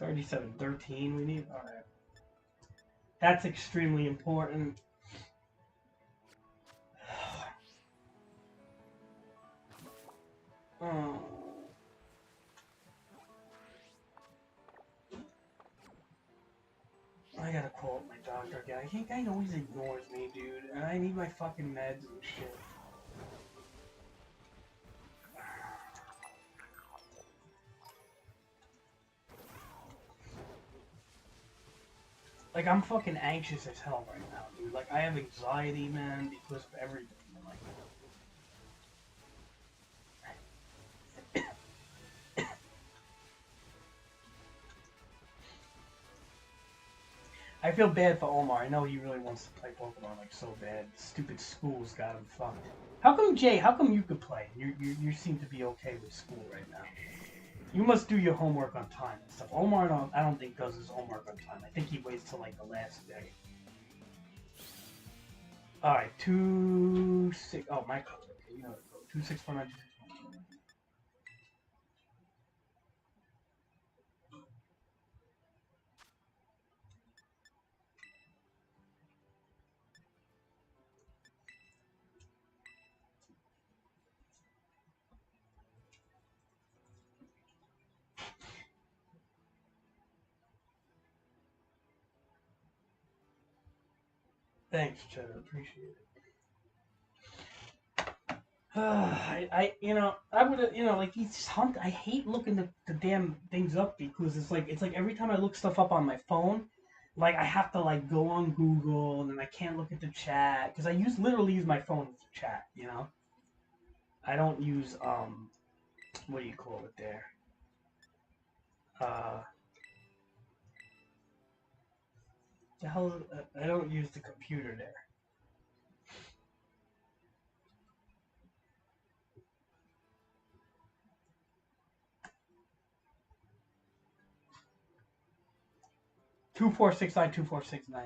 37, 13 we need. Alright. That's extremely important. Oh. I gotta call up my doctor again. I think guy always ignores me, dude. And I need my fucking meds and shit. Like, I'm fucking anxious as hell right now, dude. Like, I have anxiety, man, because of everything. Like, I feel bad for Omar. I know he really wants to play Pokemon, like, so bad. Stupid school's got him fucked. How come, Jay, how come you could play? You seem to be okay with school right now. You must do your homework on time and stuff. Omar, I don't think does his homework on time. I think he waits till, like, the last day. Alright, 2-6. Oh, my color. Okay, you know, 2-6-4-9. Thanks, Cheddar. Appreciate it. I would, like these hunt. I hate looking the damn things up because it's like every time I look stuff up on my phone, like I have to like go on Google and then I can't look at the chat because I literally use my phone as a chat. I don't use what do you call it there? Uh, the hell, I don't use the computer there. Two four six nine 2469.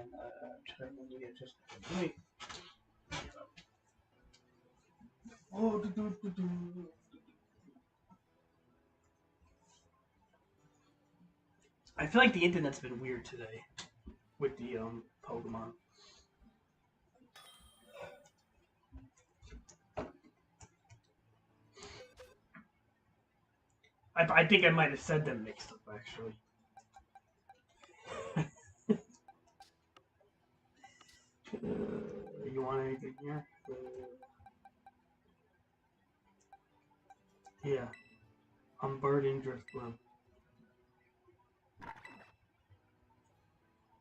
Let me get just wait. Oh, I feel like the internet's been weird today with the Pokemon. I think I might have said them mixed up actually. You want anything here? Yeah, I'm birding Driftbloom.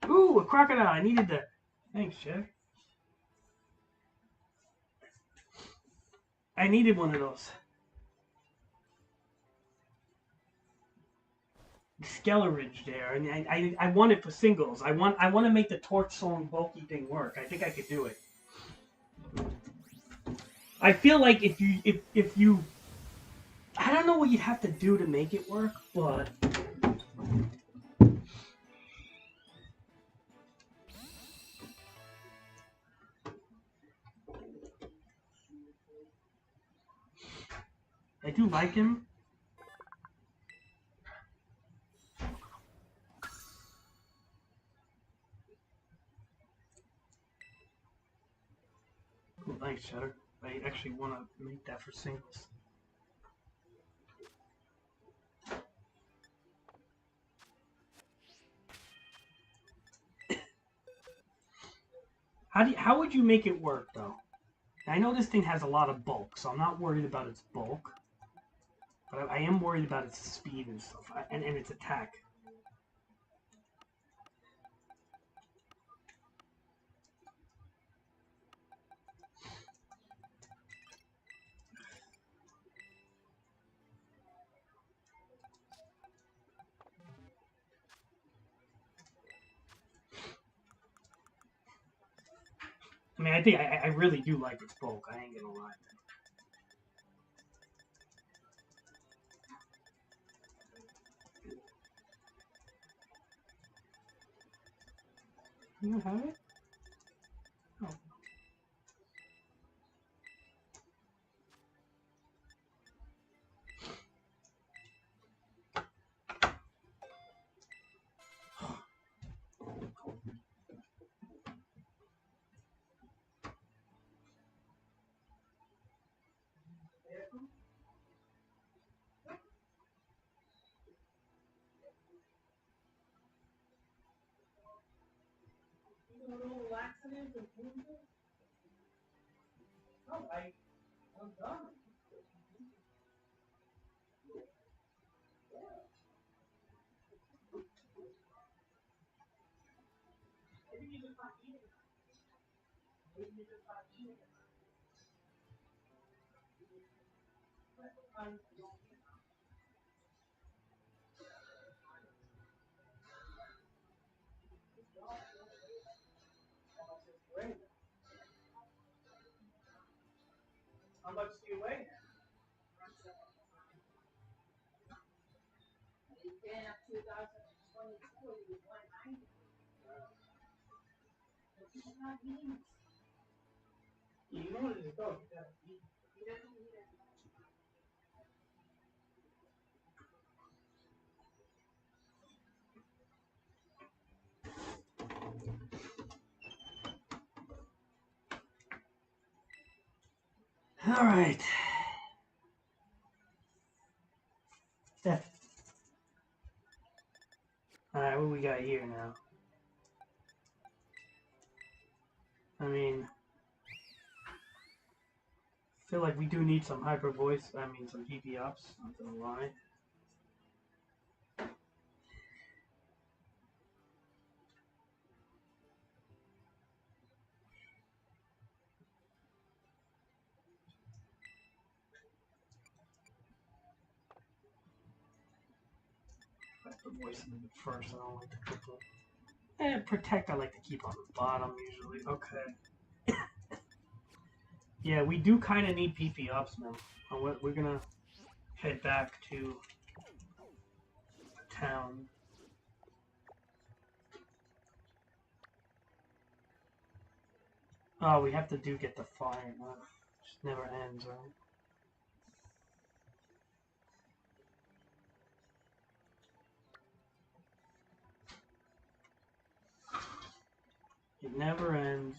Ooh, a crocodile! I needed that. Thanks, Chef. I needed one of those. Skelleridge there, and I want it for singles. I want to make the Torch Song bulky thing work. I think I could do it. I feel like if you I don't know what you'd have to do to make it work, but I do like him. Cool, thanks, Cheddar. I actually want to make that for singles. How would you make it work though? I know this thing has a lot of bulk, so I'm not worried about its bulk, but I am worried about its speed and stuff, and its attack. I mean, I think I really do like its bulk. I ain't gonna lie. You have it? Oh. Alright, I'm done. Maybe you just not eating. Maybe you just not eating. How much do you weigh? Beginning of 2022, he was 190. He's not eating. You know what it is, though. You gotta eat. He doesn't eat it. All right. Yeah. All right, what we got here now? I mean, I feel like we do need some hyper voice. I mean, some PP ups. Not gonna lie. Hyper voice in the first. I don't like to put the. And protect. I like to keep on the bottom usually. Okay. Yeah, we do kind of need PP ups, man. We're gonna head back to town. Oh, we have to get the fire. Just never ends, right? It never ends.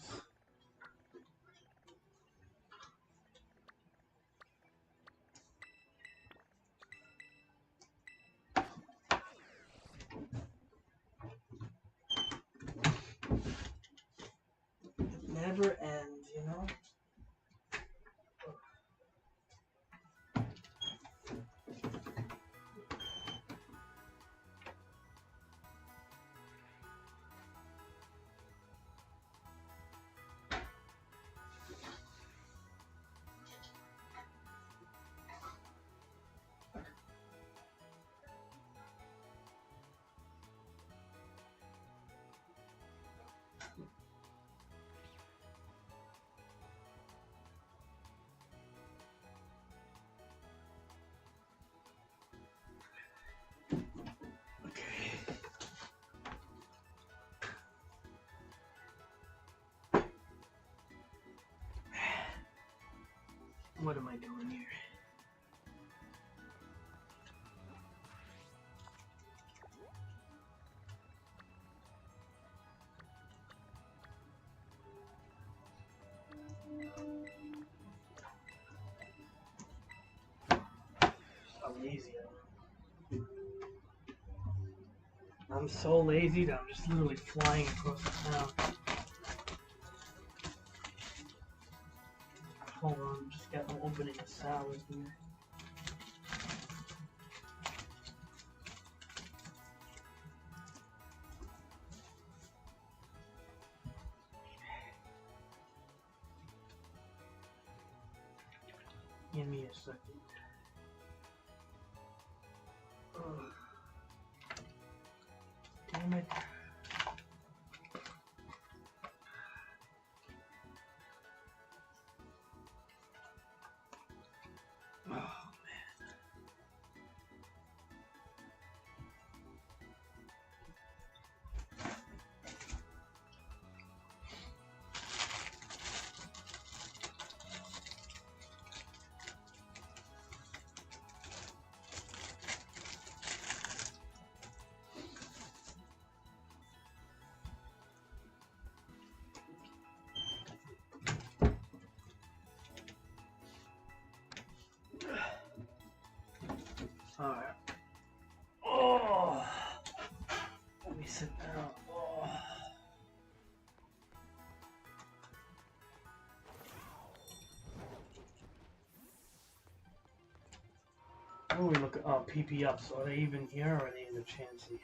It never ends, you know? Okay. What am I doing here? How lazy I am. I'm so lazy that I'm just literally flying across the town. Hold on, I'm opening a salad here. Give me a second. Ugh. Damn it. Oh, man. Alright. Oh! Let me sit down. Oh. How do we look at PP up? So are they even here or are they in the Chansey?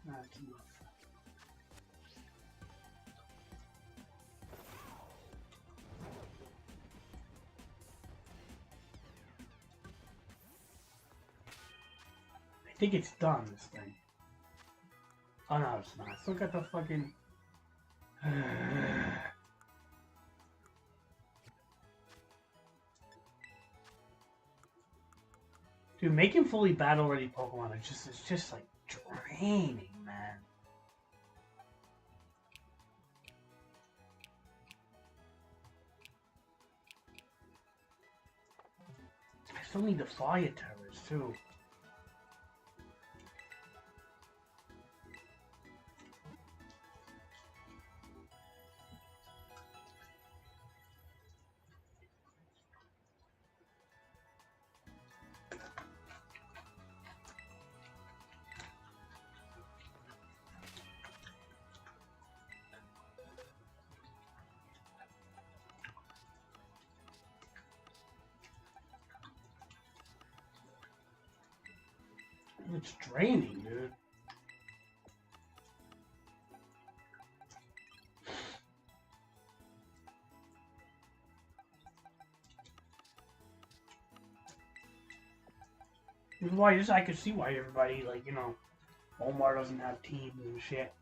That's enough. I think it's done, this thing. Oh no, it's not. Look at the fucking... Dude, making fully battle-ready Pokemon it's just like draining, man. I still need the Fire Terrors, too. It's draining, dude. Which is why I could see why everybody, like, you know, Omar doesn't have teams and shit.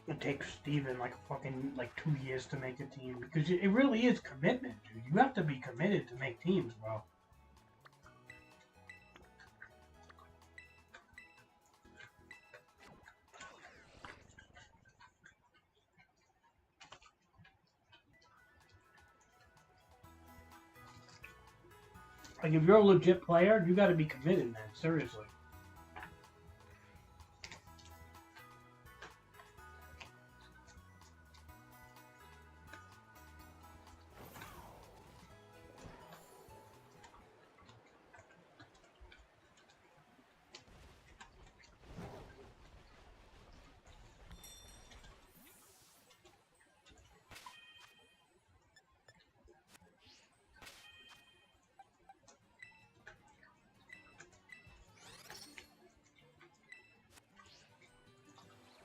It takes Steven like fucking like 2 years to make a team because it really is commitment, dude. You have to be committed to make teams, bro. Like if you're a legit player, you got to be committed, man. Seriously.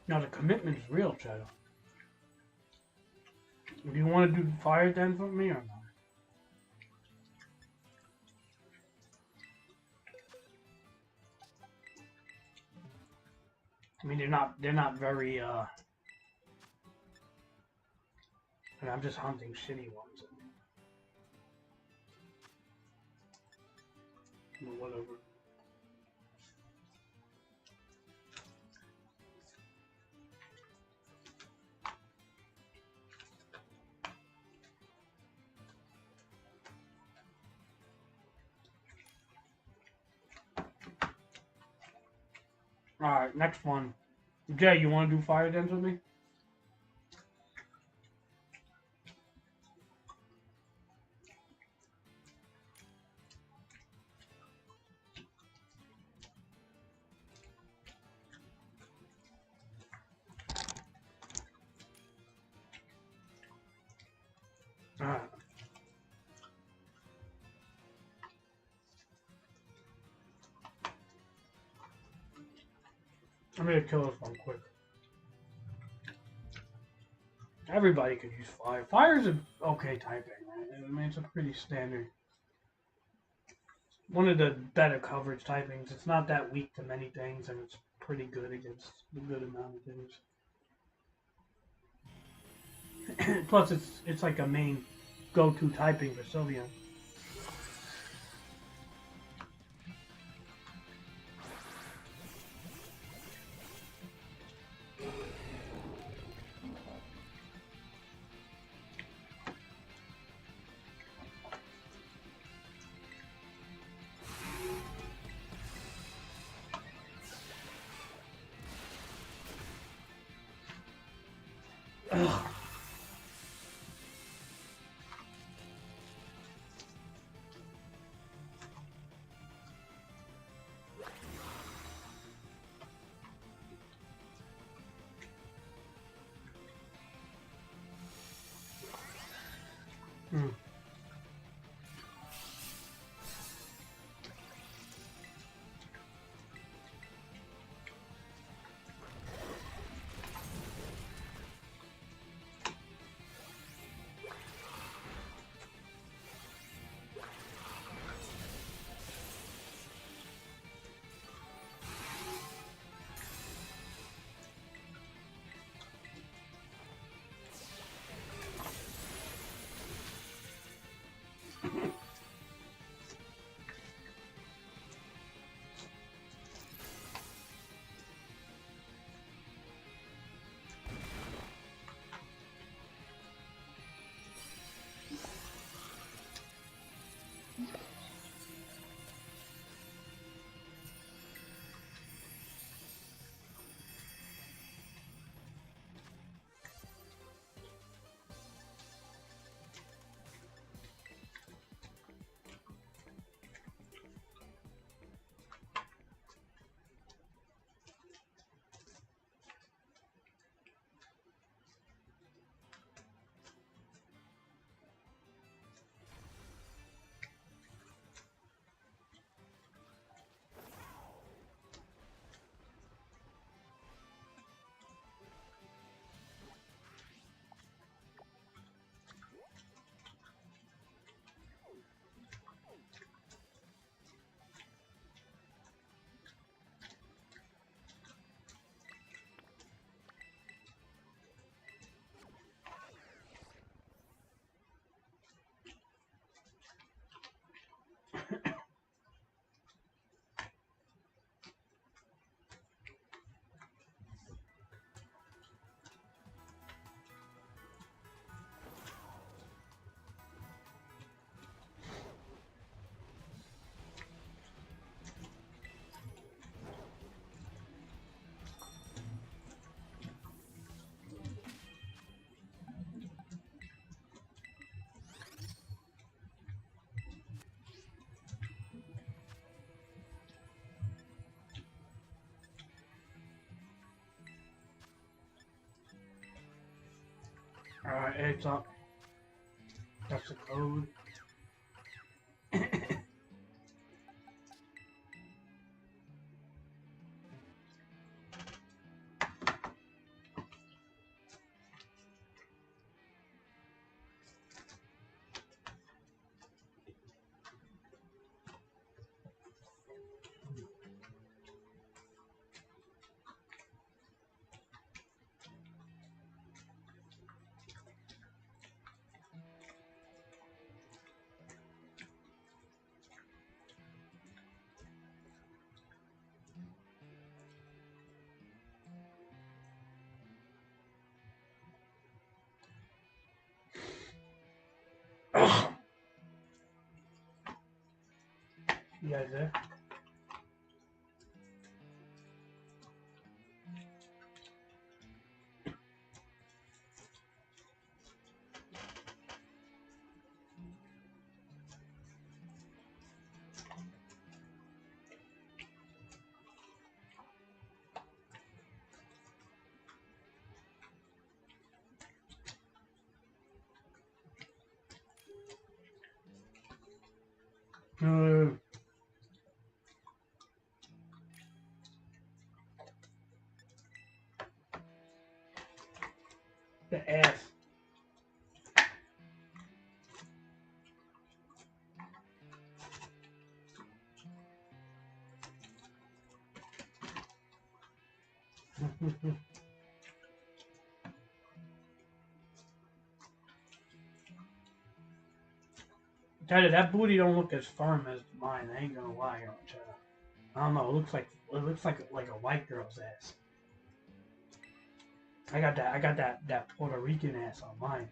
Now the commitment is real, Shadow. Do you want to do fire dance with me or not? I mean, they're not very, and I'm just hunting shitty ones. Whatever. Alright, next one. Jay, you want to do fire dance with me? Alright. I'm gonna kill this one quick. Everybody could use fire. Fire's an okay typing, right? I mean, it's a pretty standard. One of the better coverage typings. It's not that weak to many things, and it's pretty good against a good amount of things. Plus, it's like a main go-to typing for Sylveon. Ugh. Hmm. Alright, it's up. That's the code. You guys there? The ass. Tell you, that booty don't look as firm as mine. I ain't gonna lie. I don't know. It looks like a white girl's ass. I got that Puerto Rican ass on mine.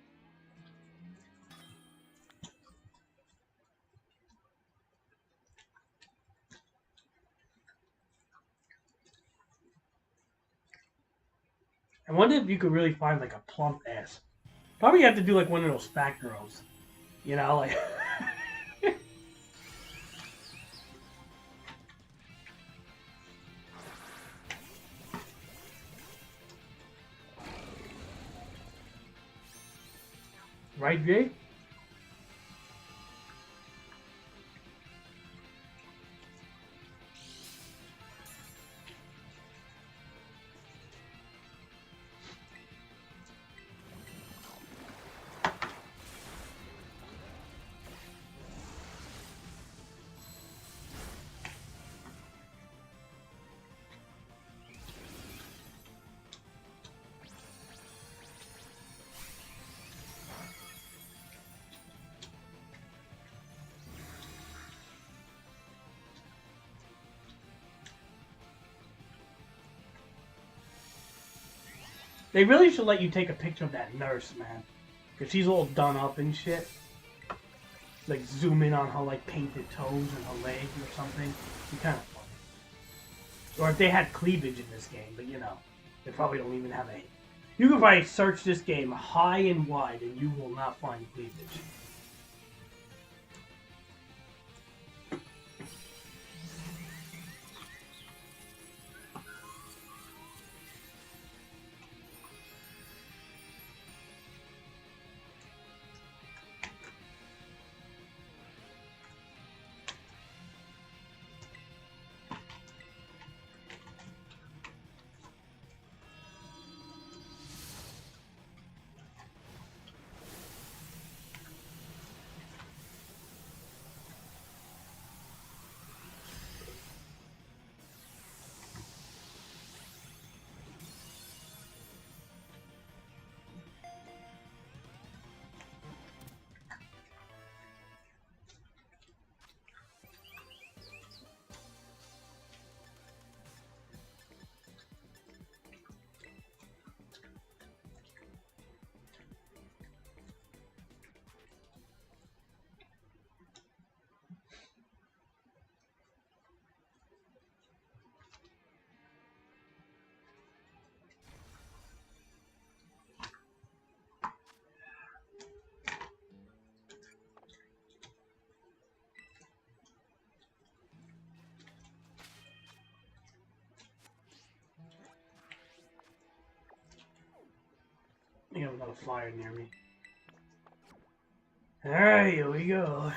I wonder if you could really find like a plump ass. Probably have to do like one of those fat girls. You know, like. Right, Jay? They really should let you take a picture of that nurse, man. Because she's all done up and shit. Like, zoom in on her, like, painted toes and her legs or something. Be kind of funny. Or if they had cleavage in this game, but you know. They probably don't even have a... You can probably search this game high and wide and you will not find cleavage. You have another fire near me. Alright, here we go.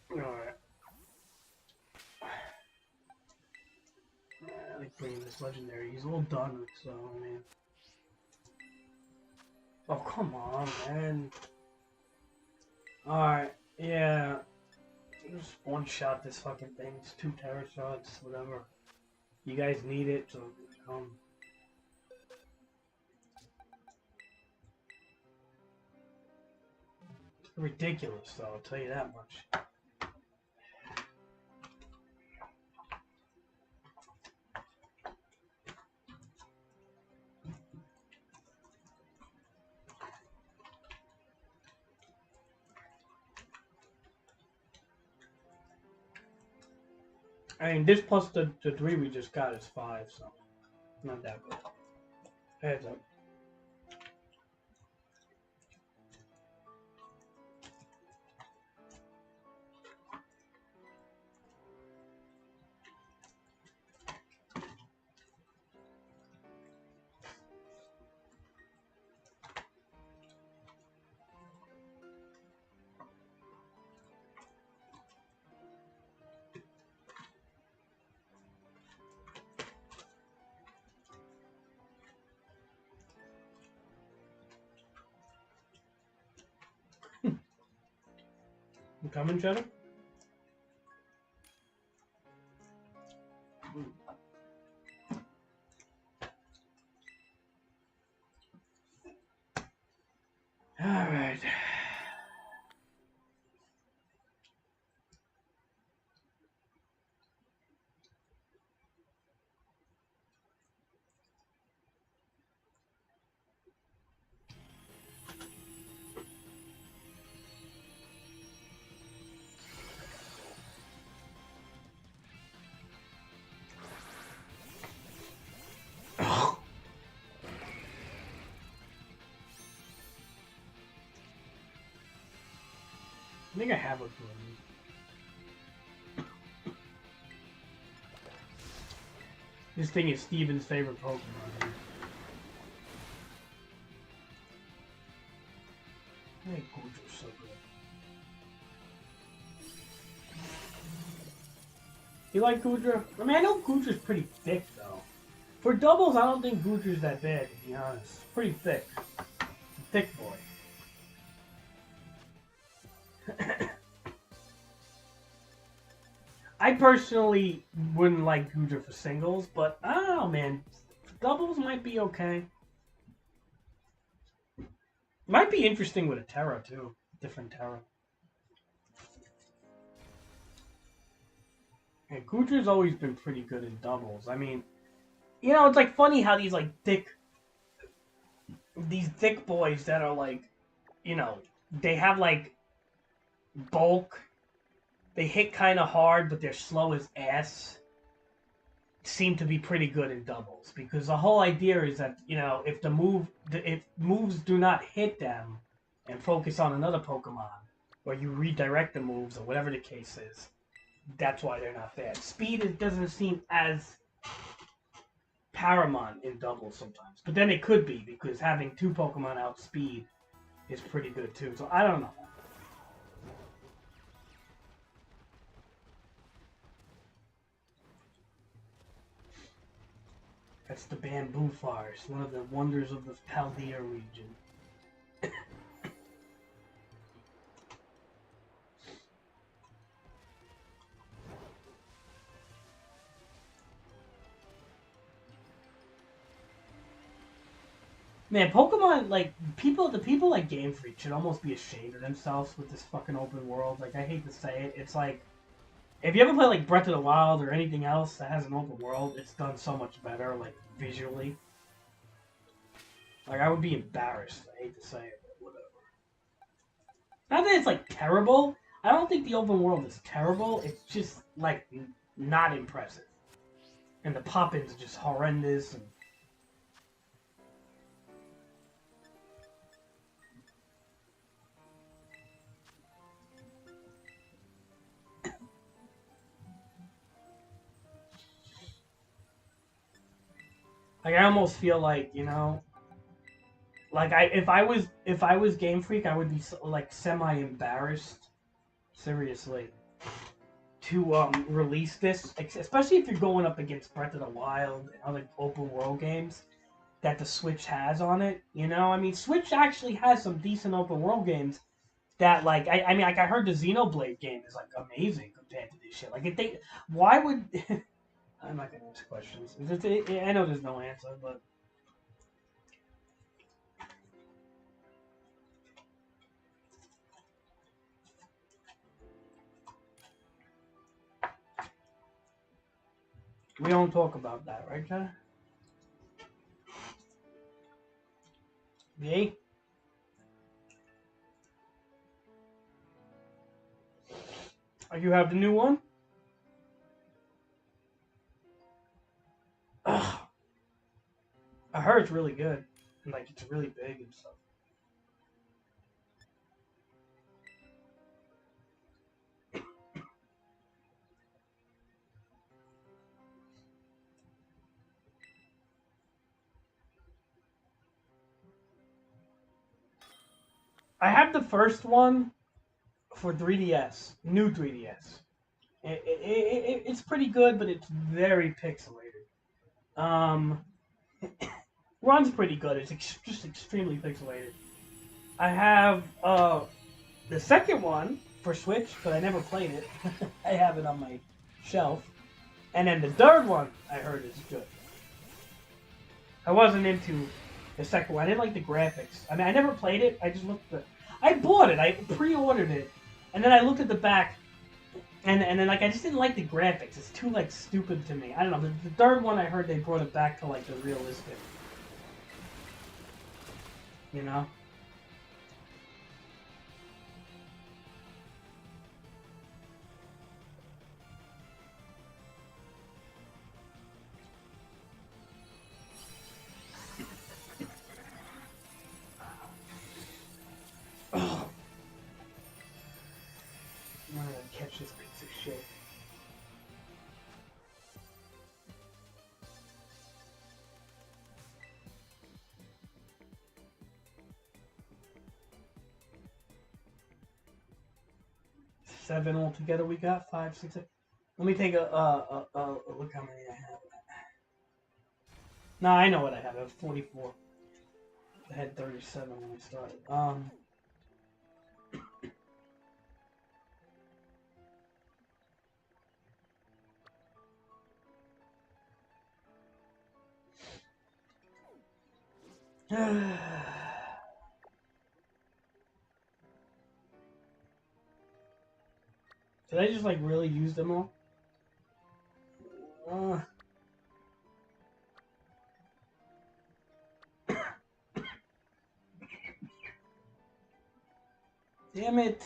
Alright. I like bringing this legendary. He's a little done, so I mean. Oh, come on, man. Alright, yeah. Just one shot this fucking thing. It's 2 terror shots, whatever. You guys need it, so It's ridiculous, though, I'll tell you that much. I mean, this plus the 3 we just got is 5, so not that good. Heads up. You coming, Cheddar? Alright. I think I have a good one. This thing is Steven's favorite Pokemon. I think Gudra's so good. You like Gudra? I mean, I know Gudra's pretty thick, though. For doubles, I don't think Gudra's that bad, to be honest. Pretty thick. It's a thick boy. I personally wouldn't like Gudra for singles, but I don't know, man. Doubles might be okay. Might be interesting with a Terra, too. Different Terra. Yeah, Gudra's always been pretty good in doubles. I mean, you know, it's like funny how these thick boys that are like, you know, they have like bulk. They hit kind of hard, but they're slow as ass. Seem to be pretty good in doubles because the whole idea is that, you know, if moves do not hit them and focus on another Pokemon, or you redirect the moves or whatever the case is, that's why they're not bad. Speed doesn't seem as paramount in doubles sometimes, but then it could be because having 2 Pokemon outspeed is pretty good too. So I don't know. That's the bamboo forest, one of the wonders of the Paldea region. Man, Pokemon, like, the people like Game Freak should almost be ashamed of themselves with this fucking open world. Like, I hate to say it. It's like, If you ever play like Breath of the Wild or anything else that has an open world, it's done so much better, like visually. Like I would be embarrassed. I hate to say it, but whatever. Not that it's like terrible. I don't think the open world is terrible. It's just like not impressive, and the pop-ins are just horrendous. And like I almost feel like like if I was Game Freak, I would be like semi embarrassed, seriously, to release this, especially if you're going up against Breath of the Wild and other open world games that the Switch has on it. I mean, Switch actually has some decent open world games that like I mean like I heard the Xenoblade game is like amazing compared to this shit. Like if they, why would I'm not gonna ask questions. I know there's no answer, but we don't talk about that, right, John? Yay. You have the new one? Ugh, I heard it's really good. And like it's really big and stuff. I have the first one for 3DS, new 3DS. It's pretty good, but it's very pixelated. Um, runs pretty good. It's just extremely pixelated. I have the second one for Switch, but I never played it. I have it on my shelf. And then the third one I heard is good. I wasn't into the second one. I didn't like the graphics. I mean, I never played it. I just looked at I bought it. I pre-ordered it, and then I looked at the back, and then like I just didn't like the graphics. It's too like stupid to me. I don't know. The third one I heard they brought it back to like the realistic. You know. Oh, I'm gonna catch this piece of shit. Seven altogether. We got 5, 6. Let me take a look how many I have. No, I know what I have. I have 44. I had 37 when I started. Did I just like really use them all? Uh, damn it.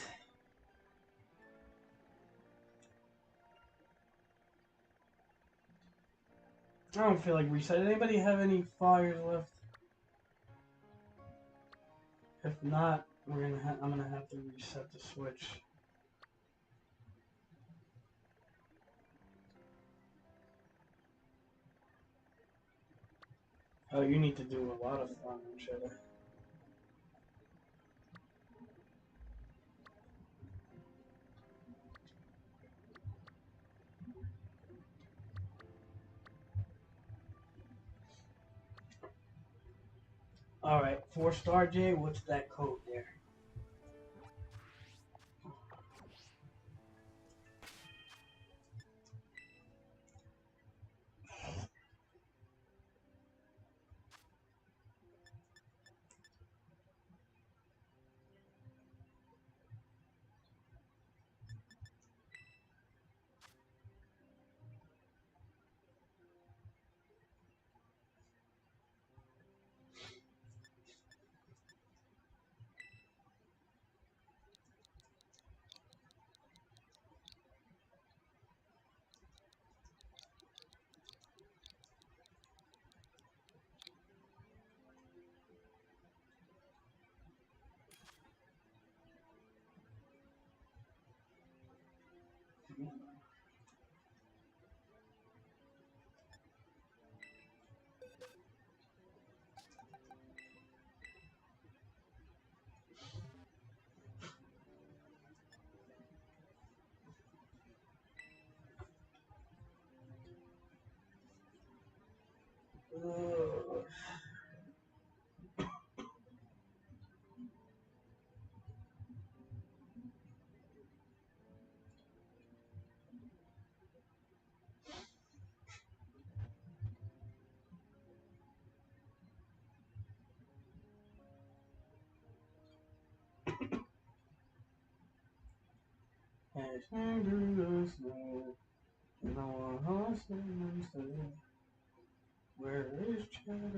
I don't feel like reset. Anybody have any fires left? If not, I'm gonna have to reset the switch. Oh, you need to do a lot of fun, Cheddar. Alright, 4-star J, what's that code there? Where is Charlotte?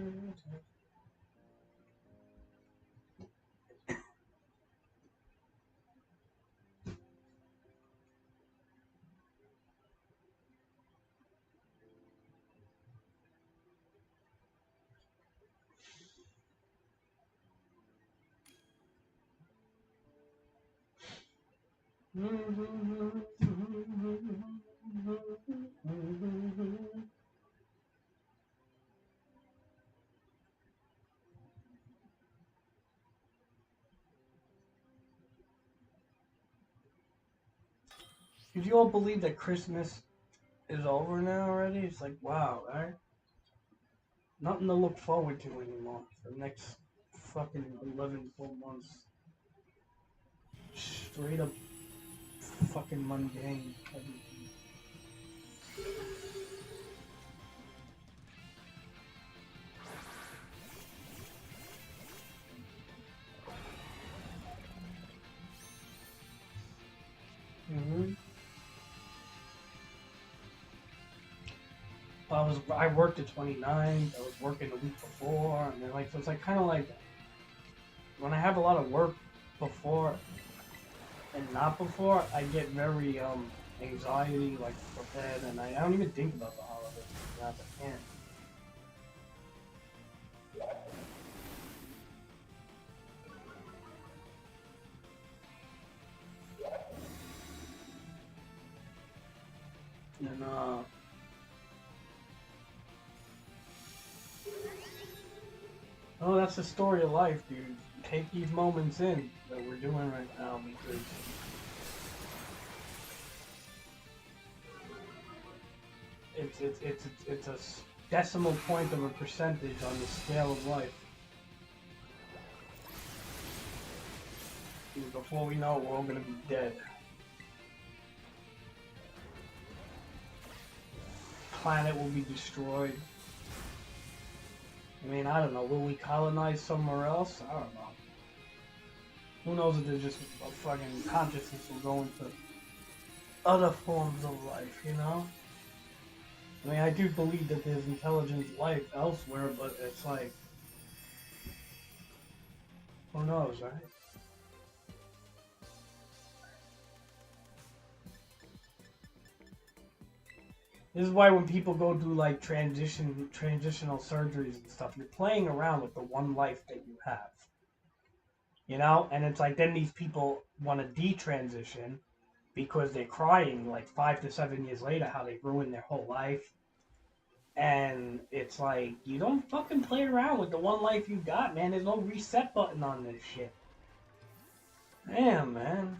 Did you all believe that Christmas is over now already? It's like, wow, right? Nothing to look forward to anymore for the next fucking 11 full months. Straight up fucking mundane. Mm-hmm. I worked at 29. I was working the week before, and then like so it's like kind of like when I have a lot of work before and not before, I get very anxiety like prepared, and I don't even think about the holidays. I can't. And oh, that's the story of life, dude. Take these moments in that we're doing right now because it's a decimal point of a percentage on the scale of life. And before we know it, we're all gonna be dead. Planet will be destroyed. I mean, I don't know. Will we colonize somewhere else? I don't know. Who knows if there's just a fucking consciousness will go into other forms of life, you know? I mean, I do believe that there's intelligent life elsewhere, but it's like, who knows, right? This is why when people go do like transitional surgeries and stuff, you're playing around with the one life that you have. You know? And it's like then these people want to detransition because they're crying like 5 to 7 years later how they ruined their whole life. And it's like, you don't fucking play around with the one life you got, man. There's no reset button on this shit. Damn, man.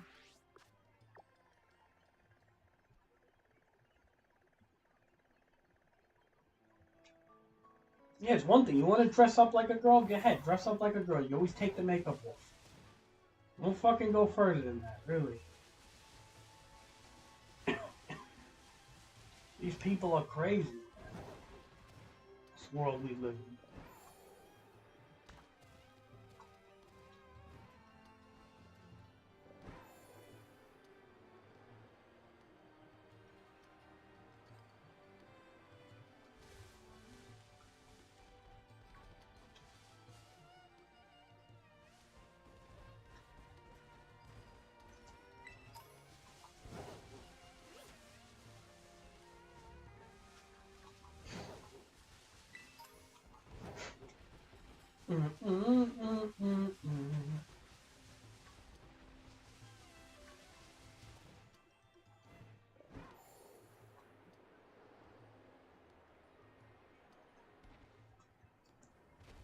Yeah, it's one thing. You want to dress up like a girl? Go ahead, dress up like a girl. You always take the makeup off. Don't fucking go further than that, really. These people are crazy. This world we live in.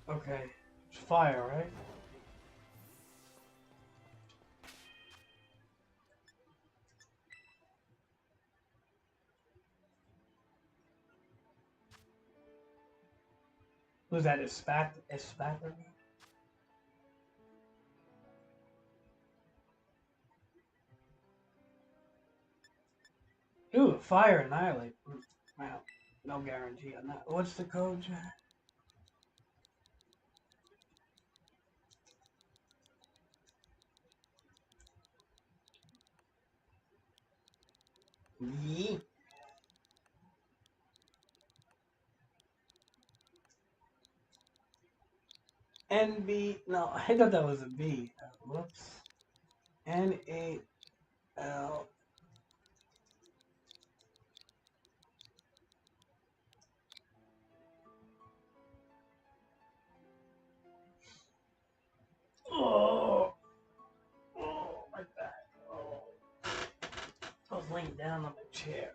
Okay, it's fire, right? Was that Espatter? Ooh, Fire Annihilate. Wow, no guarantee on that. What's the code, Jack? Yeah. NB. No, I thought that was a B. Whoops. NAL. Oh, oh, my back. Oh, I was laying down on the chair.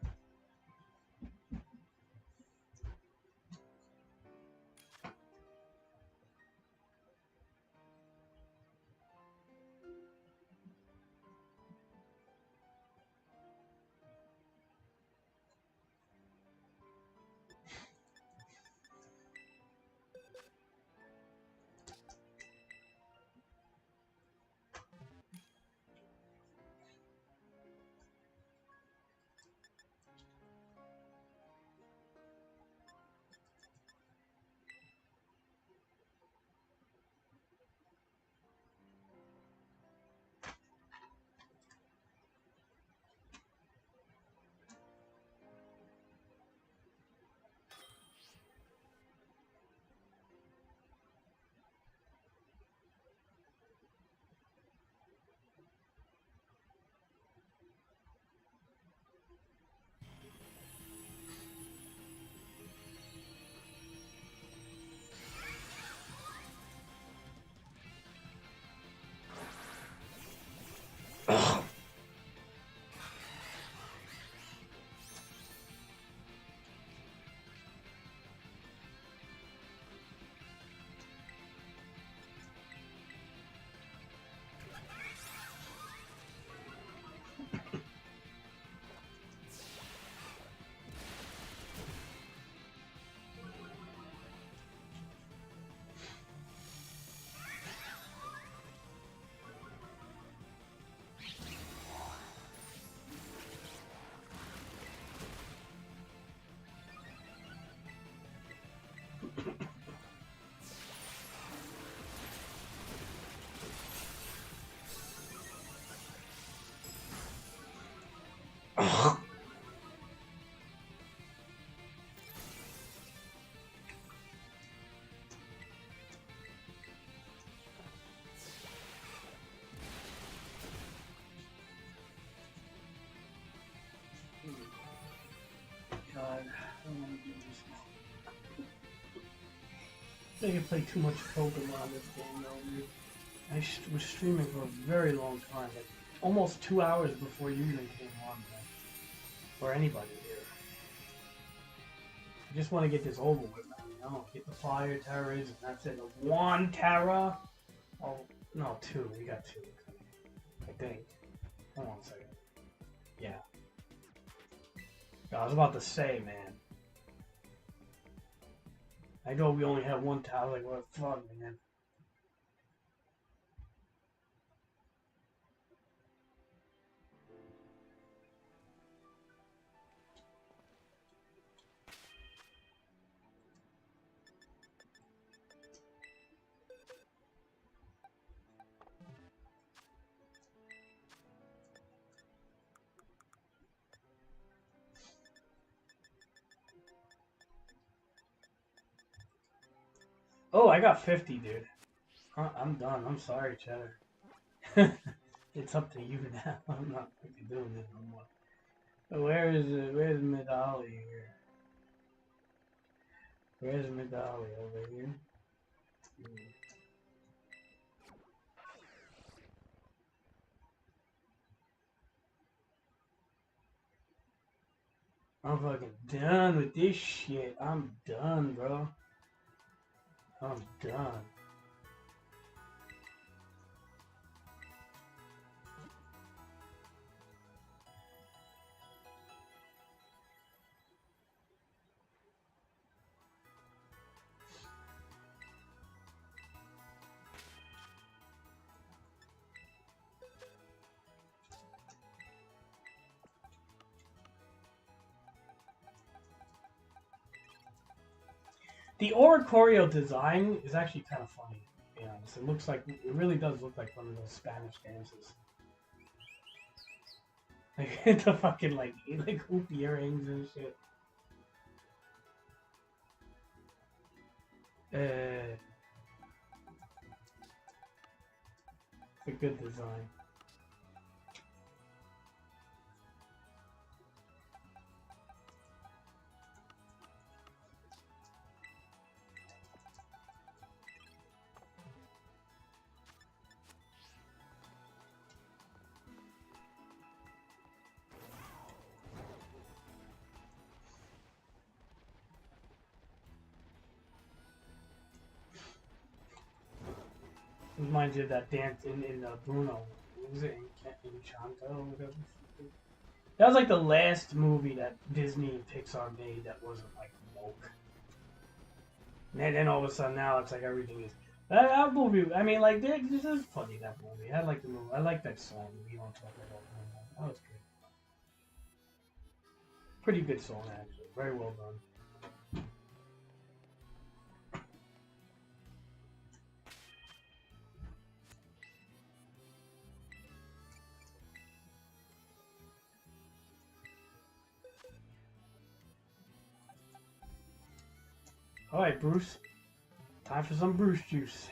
God, I don't want to do this now. I think I played too much Pokemon this game, though, dude. Was streaming for a very long time, like almost 2 hours before you even came on, man. Or anybody here. I just want to get this over with, man. You know, get the fire terrors, and that's it. One Terra. Oh no, two. We got two. I think. Hold on a second. Yeah. I was about to say, man. I know we only have one tower. Like, what the fuck, man? Oh, I got 50, dude. I'm done. I'm sorry, Cheddar. It's up to you now. I'm not fucking doing this no more. Where is it? Where's Medali here? Where's Medali over here? I'm fucking done with this shit. I'm done, bro. I'm done. The Oricorio design is actually kind of funny, to be honest. It looks like, it really does look like one of those Spanish dances. Like, the fucking, like hoop earrings and shit. It's a good design. Reminds you of that dance in Bruno. What was it? Enchanto? That was like the last movie that Disney and Pixar made that wasn't like woke. And then all of a sudden now it's like everything is. That movie, I mean, like, this is funny, that movie. I like the movie. I like that song. We don't talk about it. That was good. Pretty good song, actually. Very well done. Alright, Bruce. Time for some Bruce juice.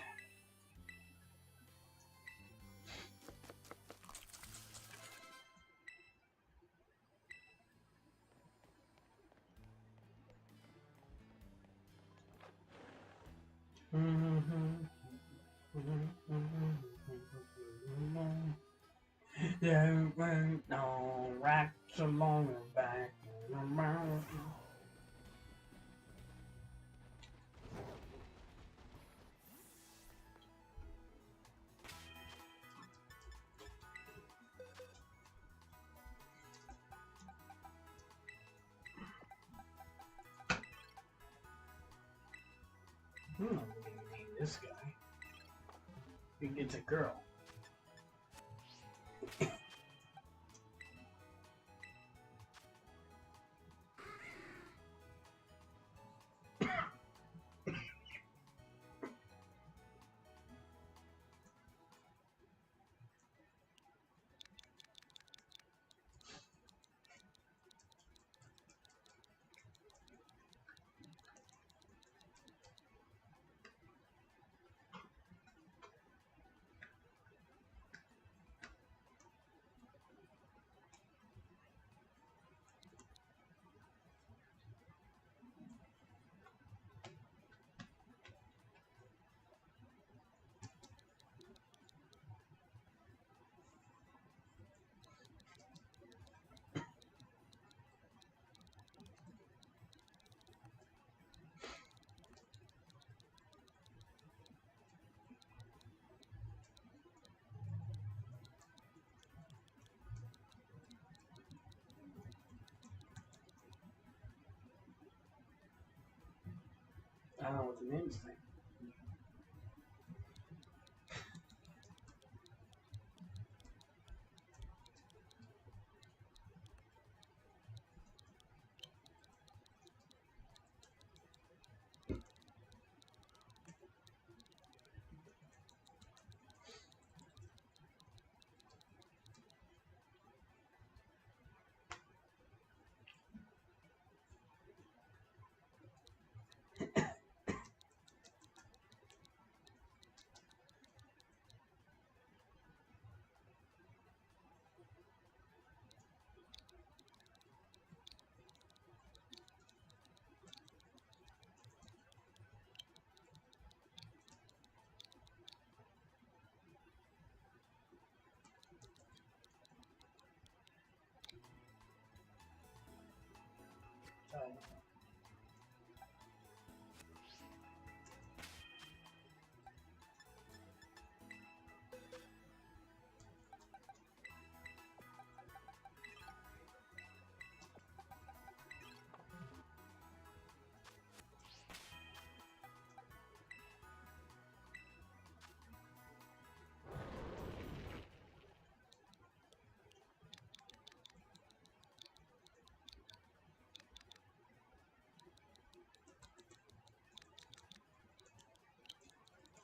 There went no racks along the back of the mountain. I'm not gonna name this guy. It's a girl. I don't know what the name's like.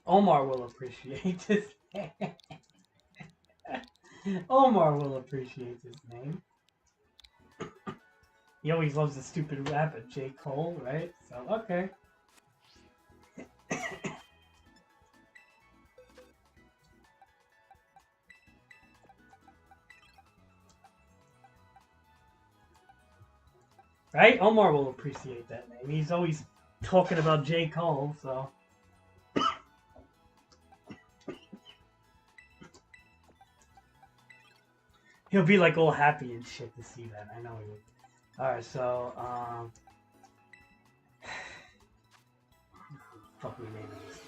Omar will appreciate this. Omar will appreciate this name. He always loves the stupid rap of J. Cole, right? So, okay. Right? Omar will appreciate that name. He's always talking about J. Cole, so. He'll be like all happy and shit to see that. I know he would. Alright, so, fuck me name is.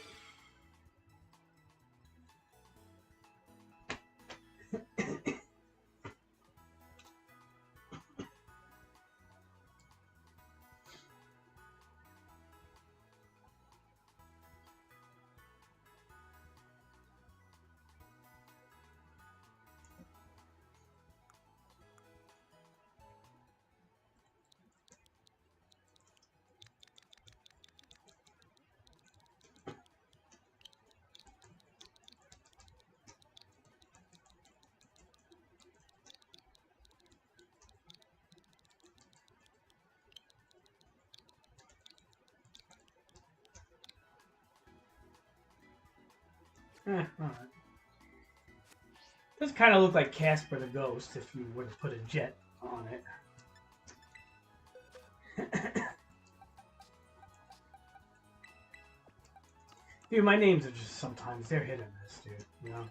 Alright. This kind of look like Casper the Ghost if you were to put a jet on it. Dude, my names are just sometimes, they're hit and miss, dude, you know?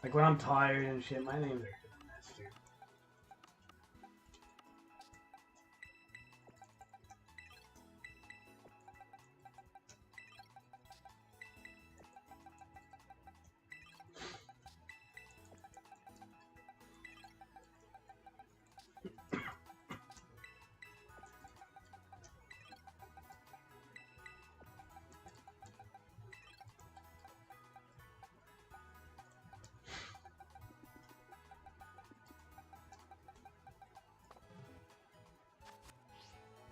Like when I'm tired and shit, my names are hit and miss, dude.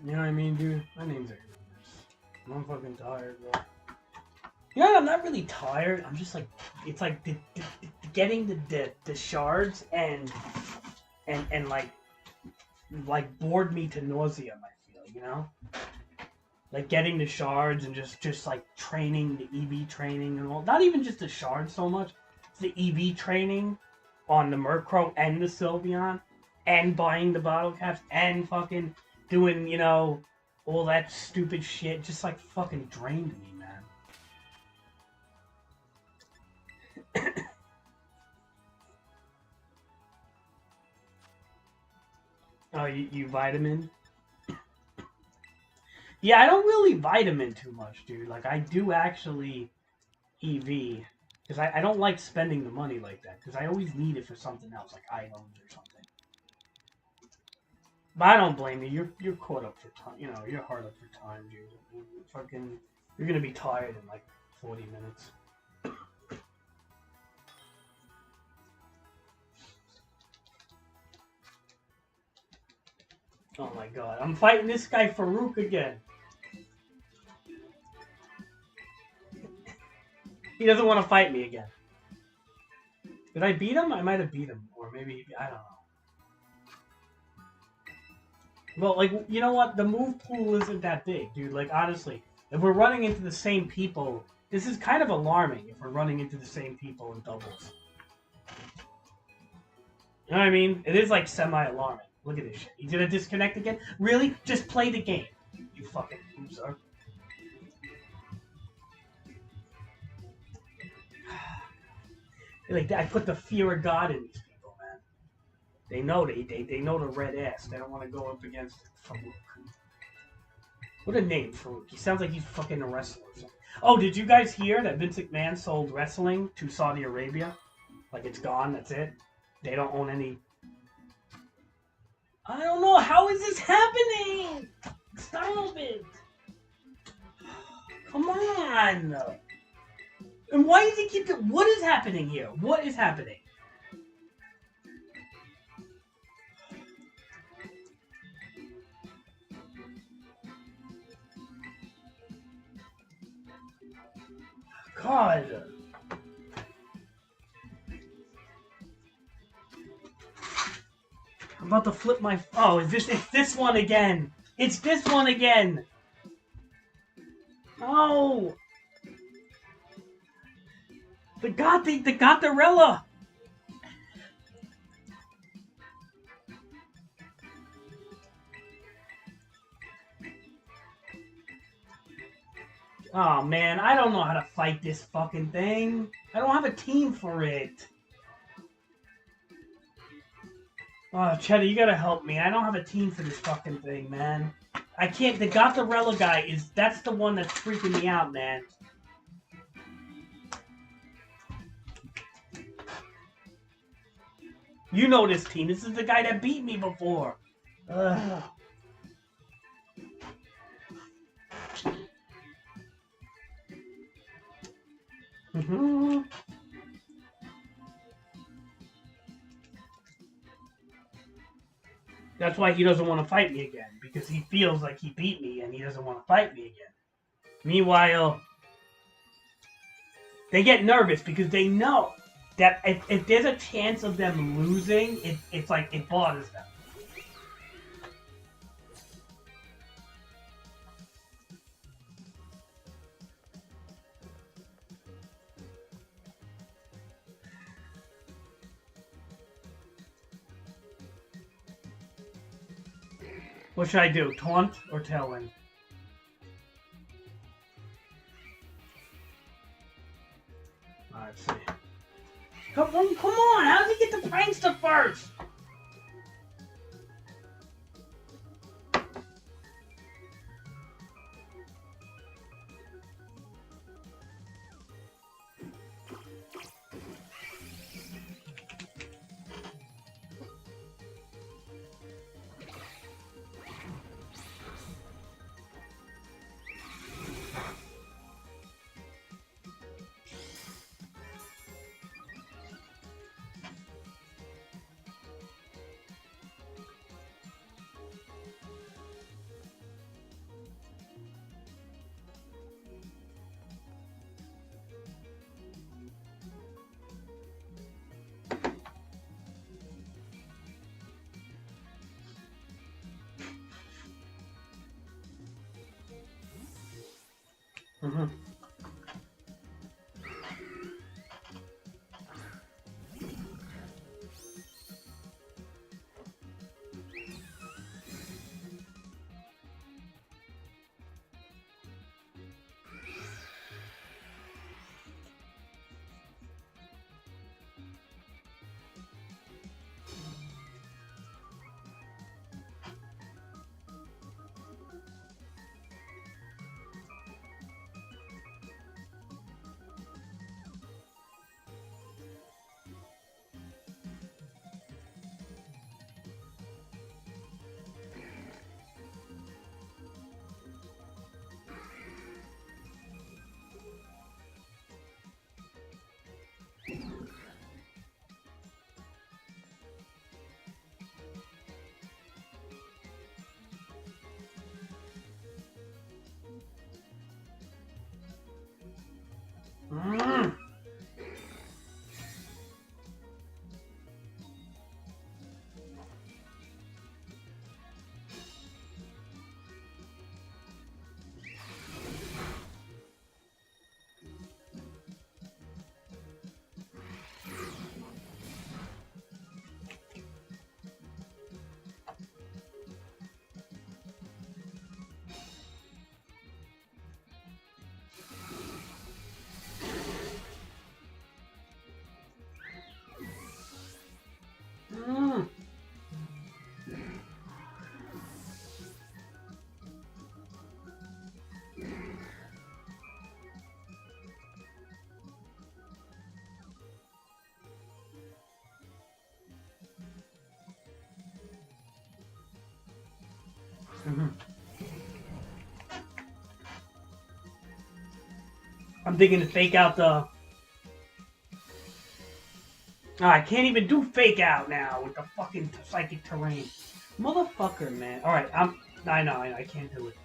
You know what I mean, dude? My name's are hit and miss. I'm fucking tired, bro. You know, I'm not really tired. I'm just like, it's like getting the shards and like bored me to nausea. I feel, you know, like getting the shards and just like training the EV training and all. Not even just the shards so much. It's the EV training on the Murkrow and the Sylveon, and buying the bottle caps and fucking doing, you know, all that stupid shit. Just like fucking drained me, man. Oh, you vitamin? Yeah, I don't really vitamin too much, dude. Like, I do actually EV. Because I don't like spending the money like that. Because I always need it for something else, like items or something. But I don't blame you. You're caught up for time. You know, you're hard up for time, dude. You're going to be tired in like 40 minutes. Oh my god. I'm fighting this guy Farouk again. He doesn't want to fight me again. Did I beat him? I might have beat him. Or maybe, I don't know. Well, like, you know what? The move pool isn't that big, dude. Like, honestly, if we're running into the same people, this is kind of alarming if we're running into the same people in doubles. You know what I mean? It is, like, semi-alarming. Look at this shit. You gonna disconnect again? Really? Just play the game, you fucking loser. Like, I put the fear of God in these people, man. They know they know the red ass. They don't want to go up against Farouk. What a name, Farouk. He sounds like he's fucking a wrestler or something. Oh, did you guys hear that Vince McMahon sold wrestling to Saudi Arabia? Like, it's gone, that's it? They don't own any... I don't know, how is this happening? Stop it! Come on! And why does he keep... What is happening here? What is happening? God. I'm about to flip my... Oh, it's this one again. It's this one again. Oh. The Gotharella. Oh, man, I don't know how to fight this fucking thing. I don't have a team for it. Oh, Cheddar, you gotta help me. I don't have a team for this fucking thing, man. I can't... The Gotharella guy that's the one that's freaking me out, man. You know this team. This is the guy that beat me before. Ugh. Mm-hmm. That's why he doesn't want to fight me again, because he feels like he beat me and he doesn't want to fight me again. Meanwhile, they get nervous because they know that if there's a chance of them losing, it's like it bothers them. What should I do? Taunt or Tailwind? Let's see. Come on! How does he get the prankster first? Mm-hmm. Mm. Mm. Mm-hmm. I'm thinking to fake out the... Oh, I can't even do fake out now with the fucking psychic terrain. Motherfucker, man. Alright, I know, I can't do it.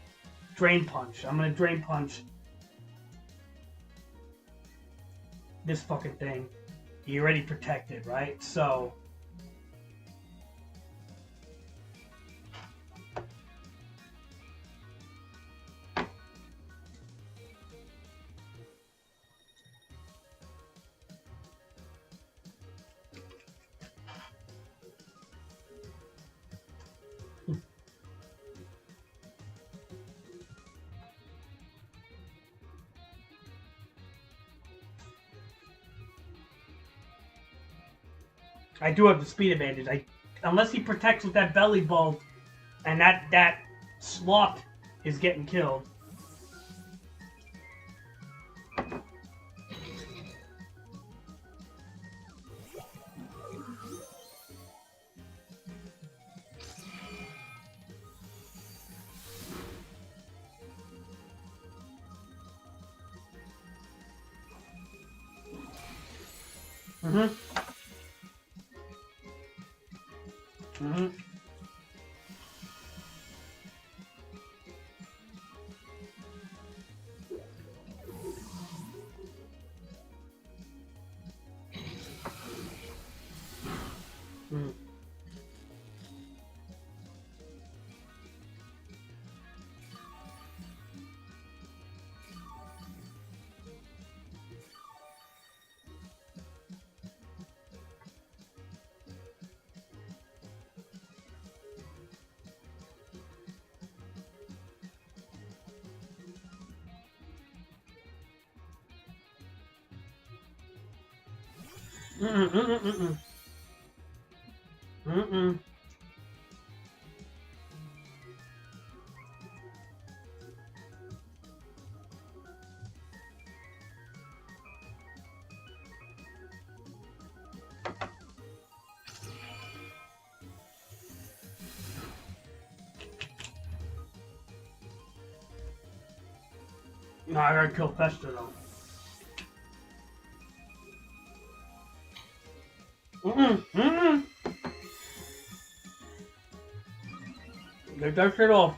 Drain punch. I'm gonna drain punch. this fucking thing, you're already protected, right? So I do have the speed advantage. Unless he protects with that belly bolt, and that sloth is getting killed. Mm-hmm. Mm-hmm. Mm-hmm. Mm-mm, mm-mm, mm-mm. Mm-mm. No, I gotta kill Fester though. Mm-mm, mm-mm. Get that shit off.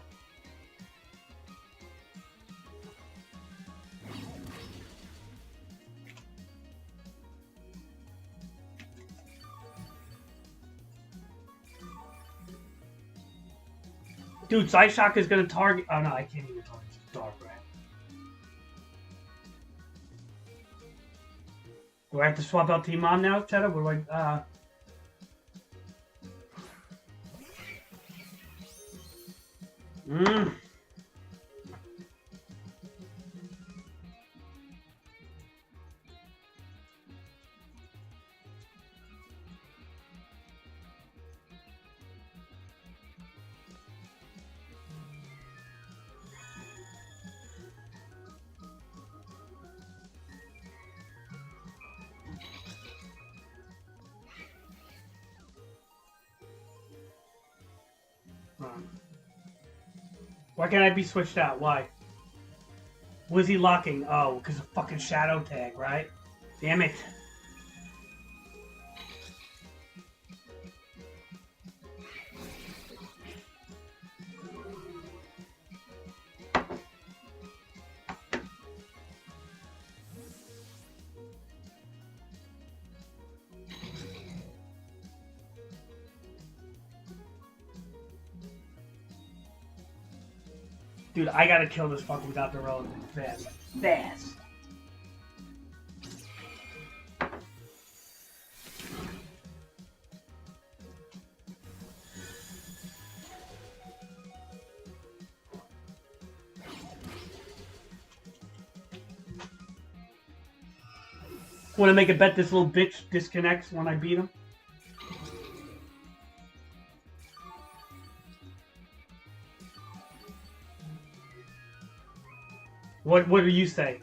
Dude, Psyshock is gonna target. Oh no, I can't even target. It's dark, right? Do I have to swap out Team On now, Cheddar? What do I? Mm. Why can't I be switched out? Why? Was he locking? Oh, because of fucking Shadow Tag, right? Damn it. Dude, I gotta kill this fucking Dr. Relevant fast. Fast. Want to make a bet this little bitch disconnects when I beat him? What do you say?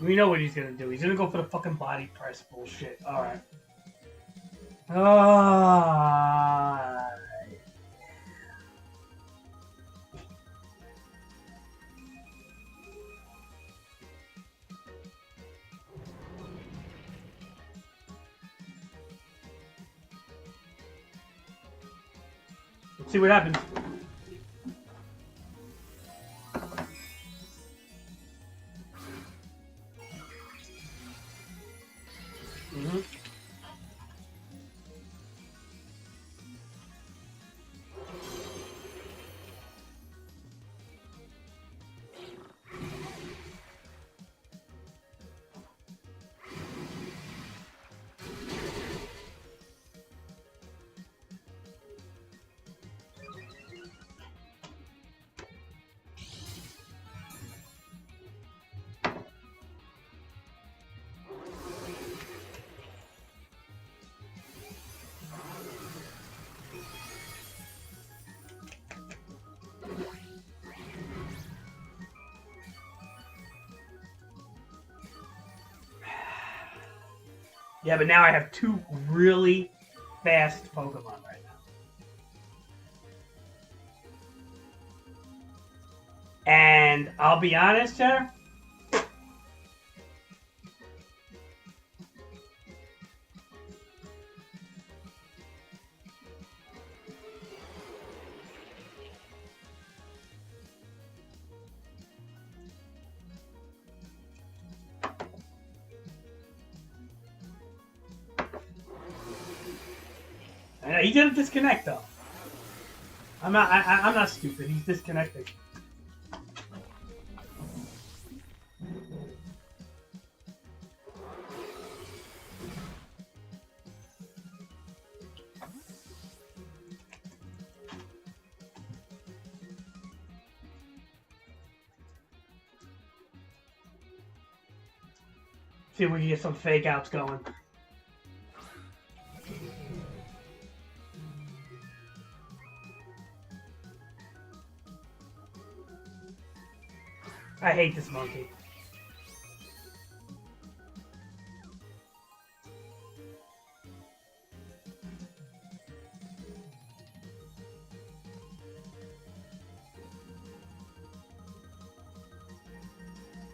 We know what he's gonna do. He's gonna go for the fucking body press bullshit. Alright. Ah. Let's see what happens. Yeah, but now I have two really fast Pokemon right now. And I'll be honest, Cheddar. He didn't disconnect though. I'm not stupid. He's disconnected. See if we can get some fake outs going. I hate this monkey.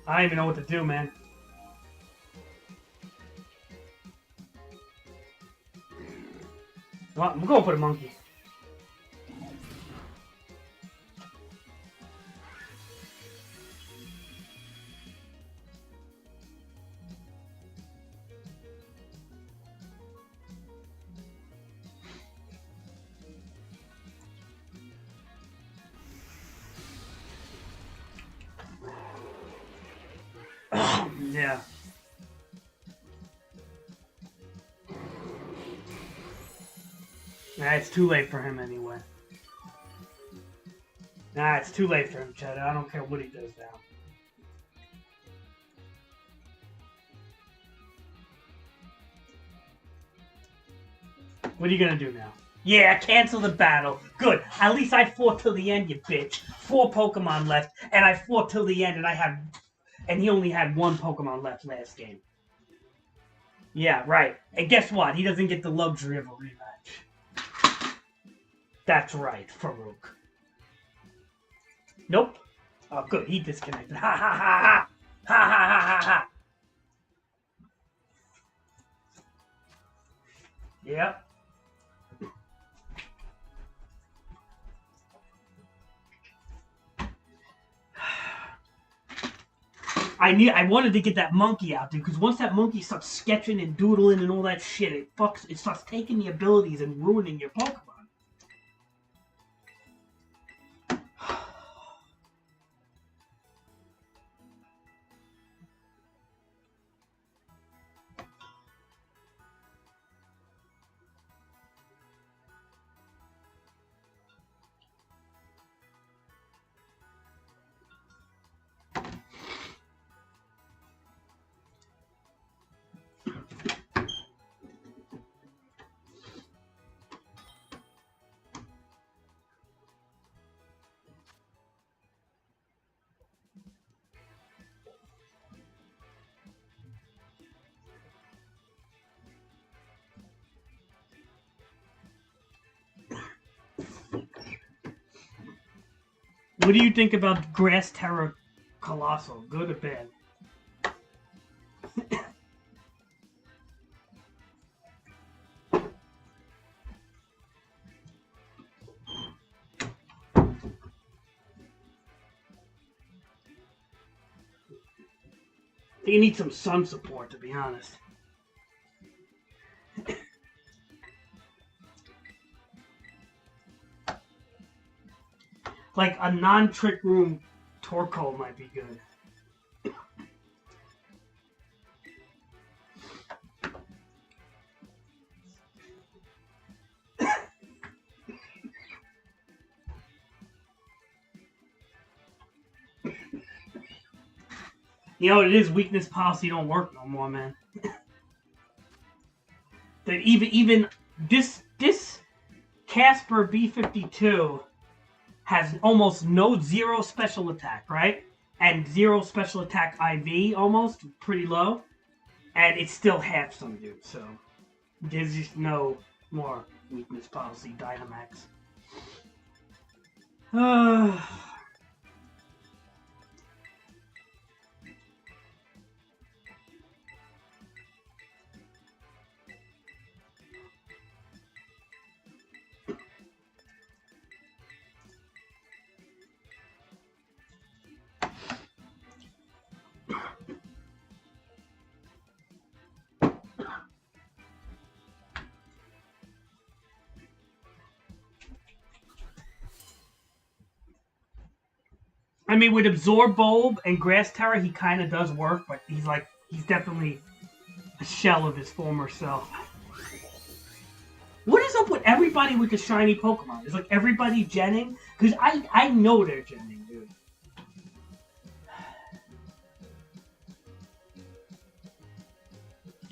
I don't even know what to do, man. Well, I'm going for the monkey. Yeah. Nah, it's too late for him anyway. Nah, it's too late for him, Cheddar. I don't care what he does now. What are you gonna do now? Yeah, cancel the battle. Good. At least I fought till the end, you bitch. 4 Pokemon left, and I fought till the end, and he only had 1 Pokemon left last game. Yeah, right. And guess what? He doesn't get the luxury of a rematch. That's right, Farouk. Nope. Oh, good. He disconnected. Ha ha ha ha! Ha ha ha ha ha! Yep. I wanted to get that monkey out, dude, because once that monkey starts sketching and doodling and all that shit, it starts taking the abilities and ruining your Pokemon. What do you think about Grass Terror Colossal? Good or bad? I think you need some sun support, to be honest. Like a non-trick room Torkoal might be good. You know, it is weakness policy don't work no more, man. That even this Casper B52 has almost zero special attack, right? And zero special attack IV, almost pretty low, and it still half some dude. So there's just no more weakness policy Dynamax. I mean, with Absorb Bulb and Grass Terror, he kind of does work, but he's definitely a shell of his former self. What is up with everybody with the shiny Pokemon? Is like everybody genning? Because I know they're genning, dude.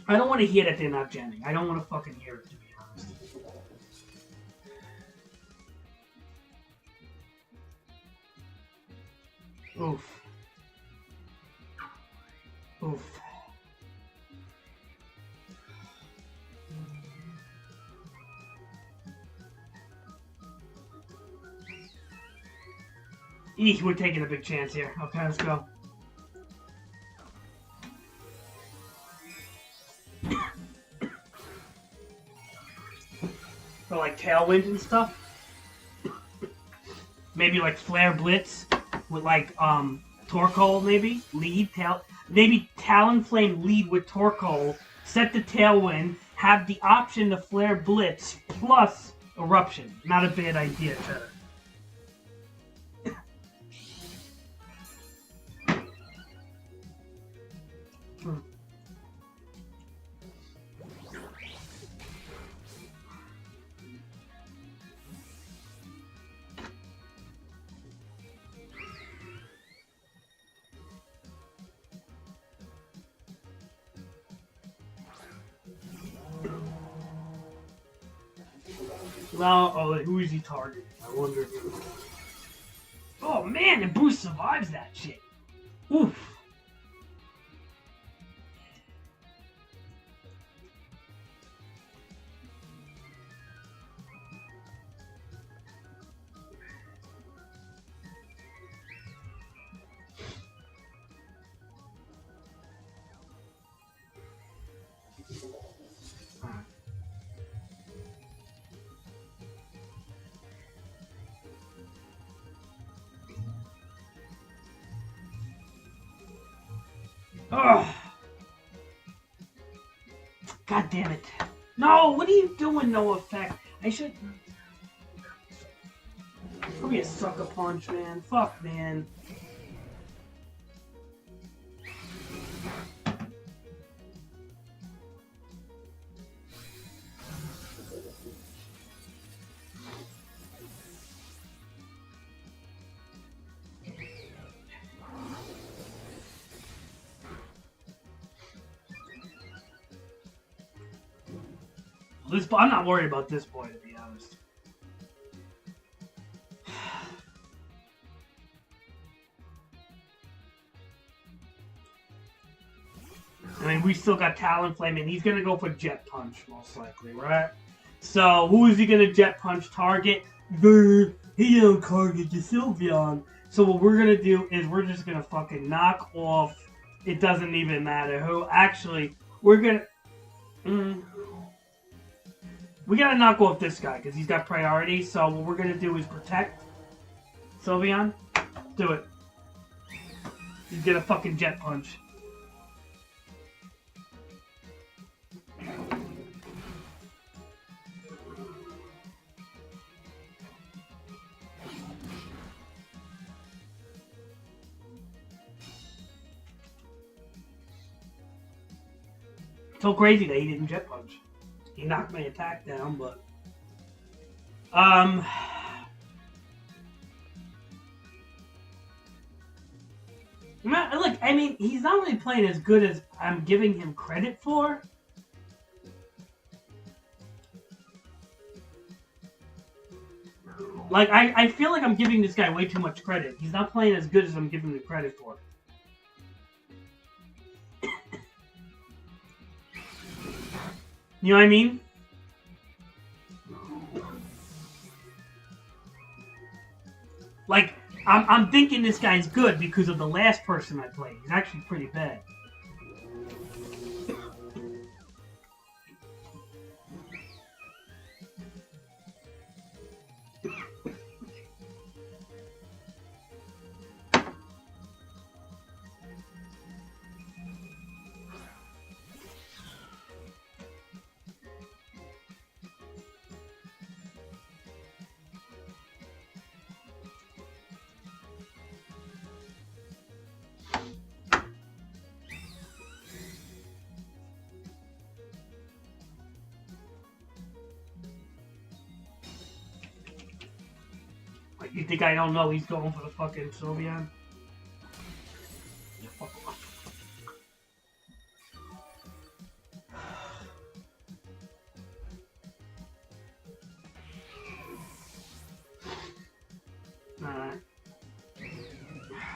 I don't want to hear that they're not genning. I don't want to fucking hear it, to be honest. Oof. Oof. Eek, we're taking a big chance here. Okay, let's go. For like Tailwind and stuff. Maybe like Flare Blitz with like Torkoal maybe. Maybe Talonflame lead with Torkoal. Set the Tailwind. Have the option to Flare Blitz plus Eruption. Not a bad idea, Cheddar. Well, who is he targeting? I wonder if he... Oh man, and Bruce survives that shit. Oof. Ugh. God damn it. No, what are you doing, no effect? I should... Probably a sucker punch, man. Fuck, man. I'm not worried about this boy, to be honest. I mean, we still got Talonflame, and he's going to go for Jet Punch, most likely, right? So, who is he going to Jet Punch target? He don't target the Sylveon. So what we're gonna do is we're just gonna fucking knock off. It doesn't even matter who. Actually, we're gonna. We gotta knock off this guy because he's got priority. So what we're gonna do is protect Sylveon. Do it. He's gonna fucking jet punch. So crazy that he didn't jet punch. He knocked my attack down, but look, I mean, he's not really playing as good as I'm giving him credit for. Like, I feel like I'm giving this guy way too much credit. He's not playing as good as I'm giving him credit for. You know what I mean? Like, I'm thinking this guy's good because of the last person I played. He's actually pretty bad. You think I don't know he's going for the fucking Sylveon?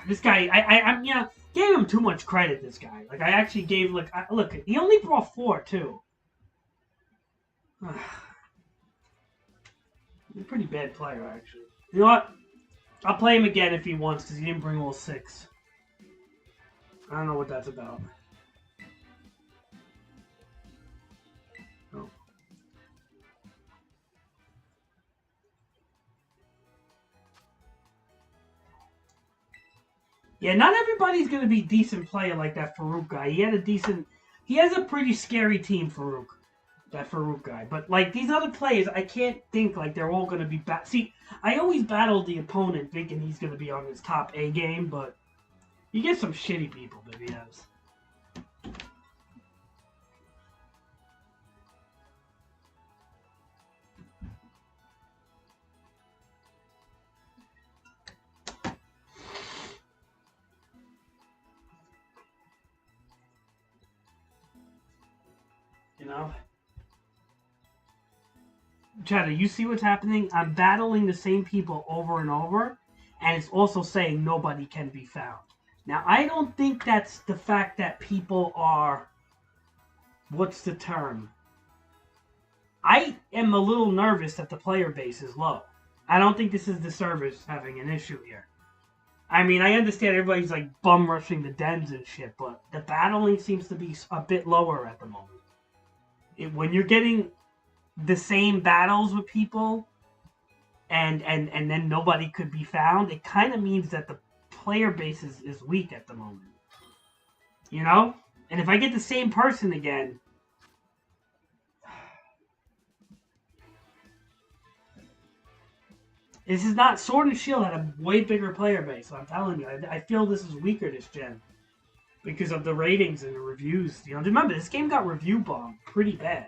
This guy, I'm gave him too much credit. This guy, like, I actually gave look, he only brought 4 too. He's a pretty bad player, actually. You know what? I'll play him again if he wants, because he didn't bring all 6. I don't know what that's about. Oh. Yeah, not everybody's going to be a decent player like that Farouk guy. He has a pretty scary team, Farouk. That Farouk guy. But, like, these other players, I can't think, like, they're all going to be See, I always battle the opponent thinking he's going to be on his top A game, but you get some shitty people, baby. Yes. You know? Cheddar, you see what's happening? I'm battling the same people over and over, and it's also saying nobody can be found. Now, I don't think that's the fact that people are... What's the term? I am a little nervous that the player base is low. I don't think this is the servers having an issue here. I mean, I understand everybody's like bum rushing the dens and shit, but the battling seems to be a bit lower at the moment. When you're getting the same battles with people and then nobody could be found, it kind of means that the player base is weak at the moment. You know? And if I get the same person again... This is not... Sword and Shield had a way bigger player base, so I'm telling you. I feel this is weaker this gen. Because of the ratings and the reviews. You know, remember, this game got review bombed pretty bad.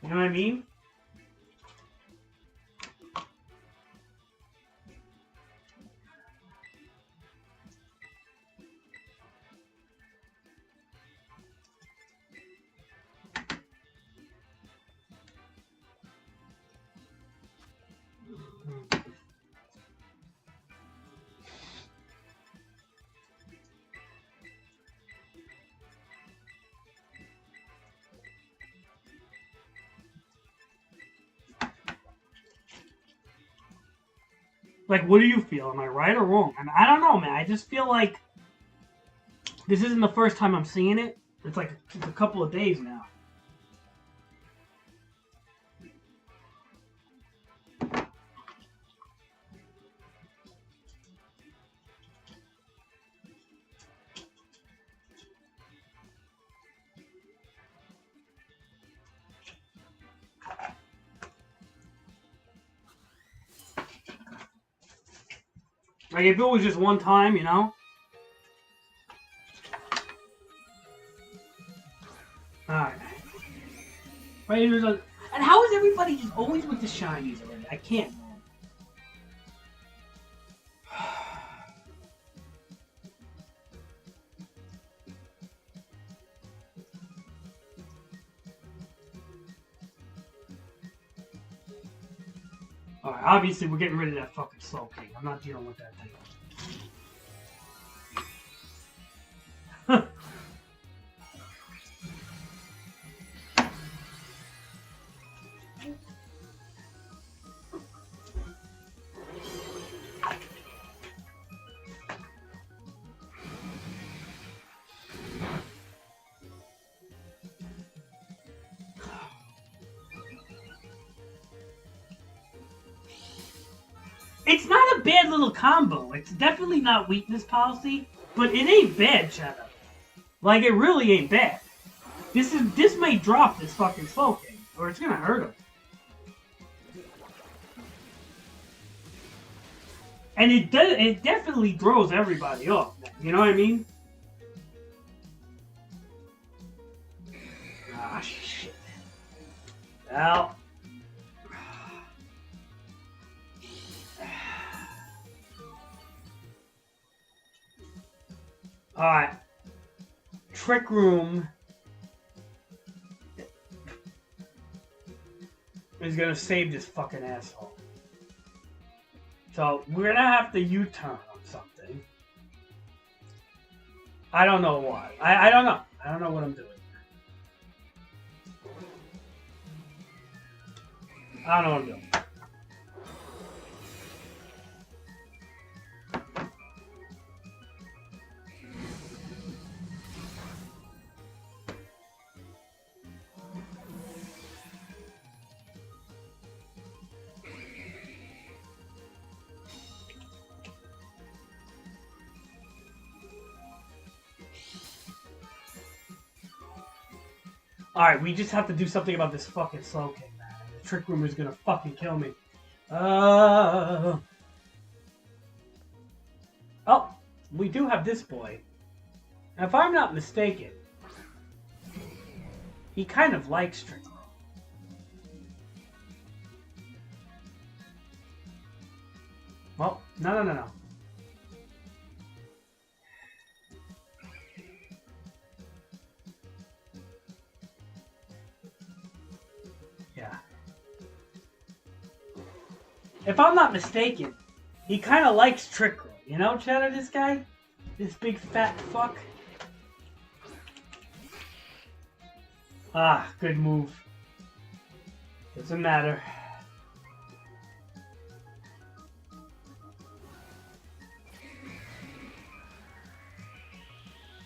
You know what I mean? Like, what do you feel? Am I right or wrong? And I don't know, man. I just feel like this isn't the first time I'm seeing it. It's like a couple of days now. Like, if it was just one time, you know? Alright. And how is everybody just always with the shinies already? I can't, man. Alright, obviously we're getting rid of that fucking Slow King. I'm not dealing with that thing. It's not a bad little combo. It's definitely not weakness policy, but it ain't bad, Shadow. Like, it really ain't bad. This may drop this fucking Slow King, or it's gonna hurt him. And it definitely throws everybody off, man. You know what I mean? Ah, shit. Well. Alright. Trick Room is gonna save this fucking asshole. So, we're gonna have to U-turn on something. I don't know why. I don't know. I don't know what I'm doing. I don't know what I'm doing. Alright, we just have to do something about this fucking Slow King, man. The Trick Room is gonna fucking kill me. Oh, we do have this boy. Now, if I'm not mistaken, he kind of likes Trick Room. Well, no. Yeah. If I'm not mistaken, he kind of likes Trick Room. You know, Cheddar, this guy? This big fat fuck? Ah, good move. Doesn't matter.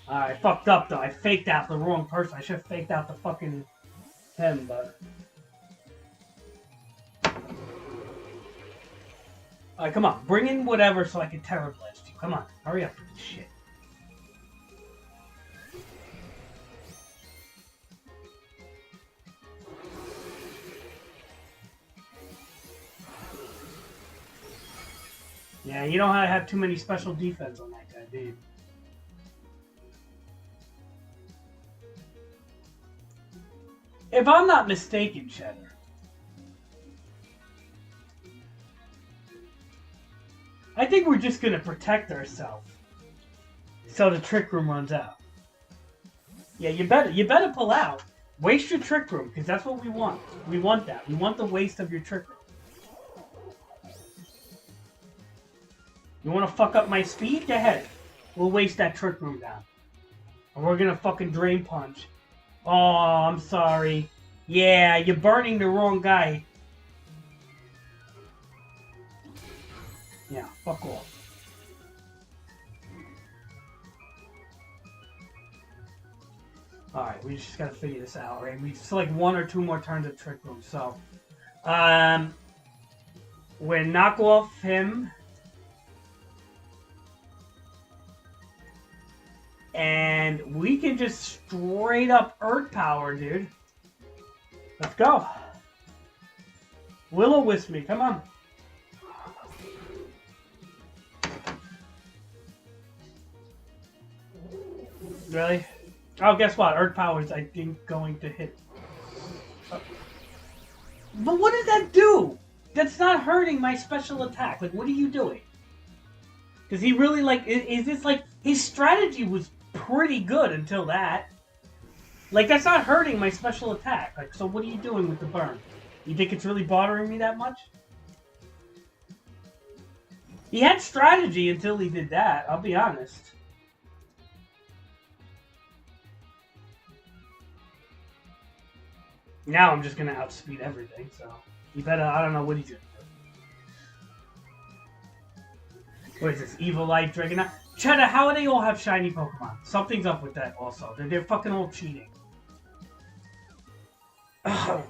I fucked up though. I faked out the wrong person. I should have faked out the fucking him, but... Alright, come on. Bring in whatever so I can Terror Blast you. Come on. Hurry up with this shit. Yeah, you don't have too many special defense on that guy, do you? If I'm not mistaken, Cheddar, I think we're just gonna protect ourselves so the Trick Room runs out. Yeah, you better pull out. Waste your Trick Room, because that's what we want. We want that. We want the waste of your Trick Room. You want to fuck up my speed? Go ahead. We'll waste that Trick Room down. And we're gonna fucking Drain Punch. Oh, I'm sorry. Yeah, you're burning the wrong guy. Yeah, fuck off. Alright, we just gotta figure this out, right? We just like 1 or 2 more turns of Trick Room, so... we'll knock off him. And we can just straight up Earth Power, dude. Let's go. Will-O-Wisp me, come on. Really? Oh, guess what? Earth Power is, I think, going to hit. But what does that do? That's not hurting my special attack. Like, what are you doing? Does he really, like, is this, like, his strategy was pretty good until that. Like, that's not hurting my special attack. Like, so what are you doing with the burn? You think it's really bothering me that much? He had strategy until he did that, I'll be honest. Now I'm just gonna outspeed everything, so... You better, I don't know what he's gonna do. What is this, Evilite, Dragonite? Cheddar, how do they all have shiny Pokemon? Something's up with that also. They're fucking all cheating. I'm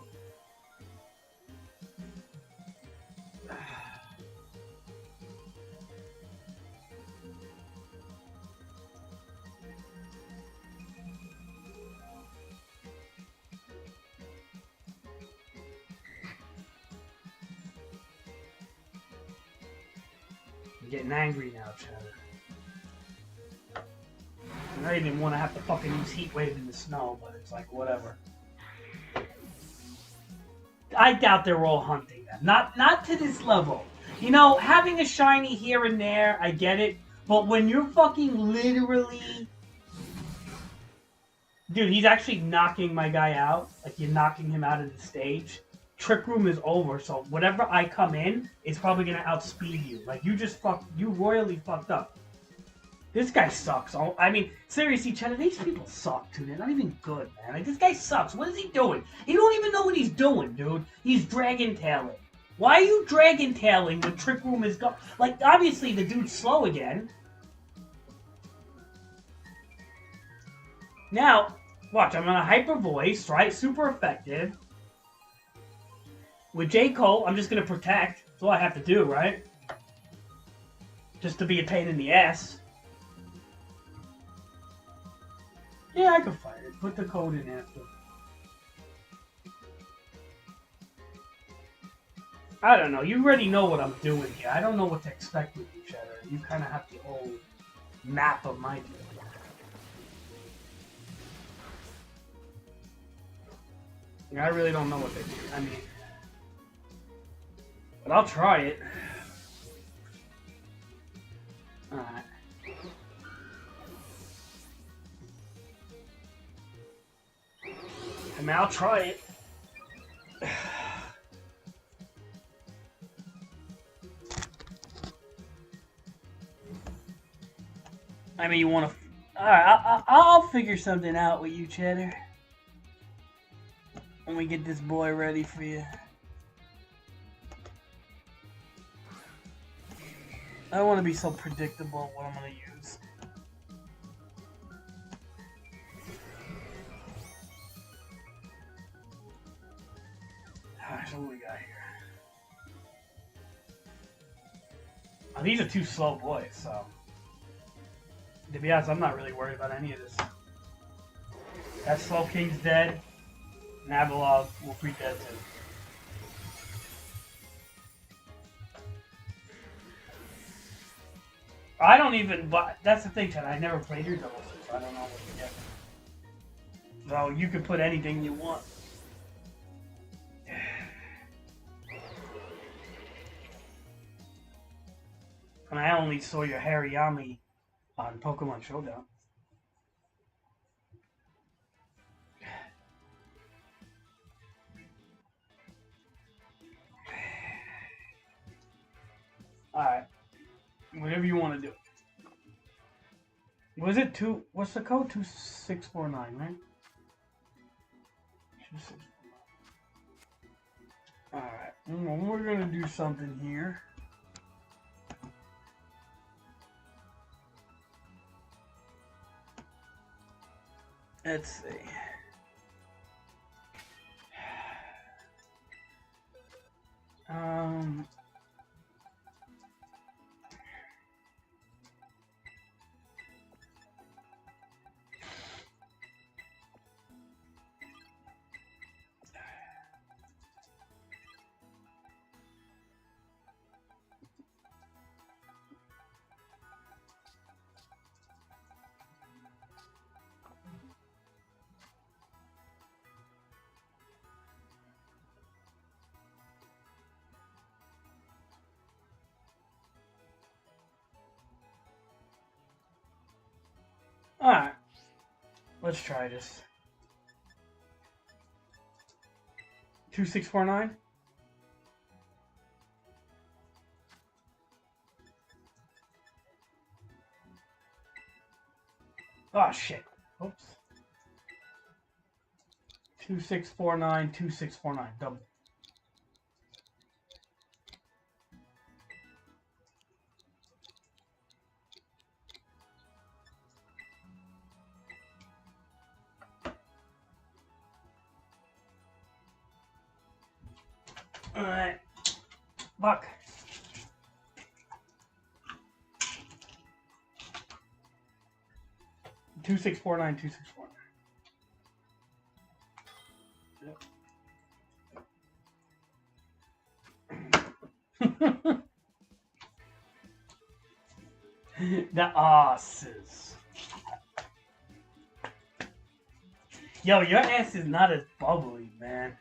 getting angry now, Cheddar. I didn't want to have to fucking use Heat Wave in the snow, but it's like, whatever. I doubt they're all hunting them. Not to this level. You know, having a shiny here and there, I get it. But when you're fucking literally... Dude, he's actually knocking my guy out. Like, you're knocking him out of the stage. Trick Room is over, so whatever I come in, it's probably gonna outspeed you. Like, you royally fucked up. This guy sucks. I mean, seriously, Cheddar, these people suck, dude. They're not even good, man. Like, this guy sucks. What is he doing? He don't even know what he's doing, dude. He's Dragon Tailing. Why are you Dragon Tailing when Trick Room is go? Like, obviously, the dude's slow again. Now, watch. I'm gonna Hyper Voice, right? Super effective. With J. Cole, I'm just gonna protect. That's all I have to do, right? Just to be a pain in the ass. Yeah, I can fight it. Put the code in after. I don't know. You already know what I'm doing here. I don't know what to expect with each other. You kind of have the whole map of my deal. Yeah, I really don't know what they do. I mean... But I'll try it. Alright. I mean, I'll try it. I mean, you want to... Alright, I'll figure something out with you, Cheddar. When we get this boy ready for you. I don't want to be so predictable what I'm going to use. Alright, so what we got here? Oh, these are two slow boys, so... To be honest, I'm not really worried about any of this. That Slow King's dead. Nabalog will be dead too. I don't even... That's the thing, Chad. I never played your doubles, so I don't know what to get. So you can put anything you want. And I only saw your Hariyami on Pokemon Showdown. Alright. Whatever you want to do. Was it two? What's the code? 2649, right? 2649. Alright. We're gonna do something here. Let's see. Alright. Let's try this. 2649? Oh shit. Oops. 2649, 2649. Double. Alright. Buck. Two 649, 2649. Yep. The asses. Yo, your ass is not as bubbly, man.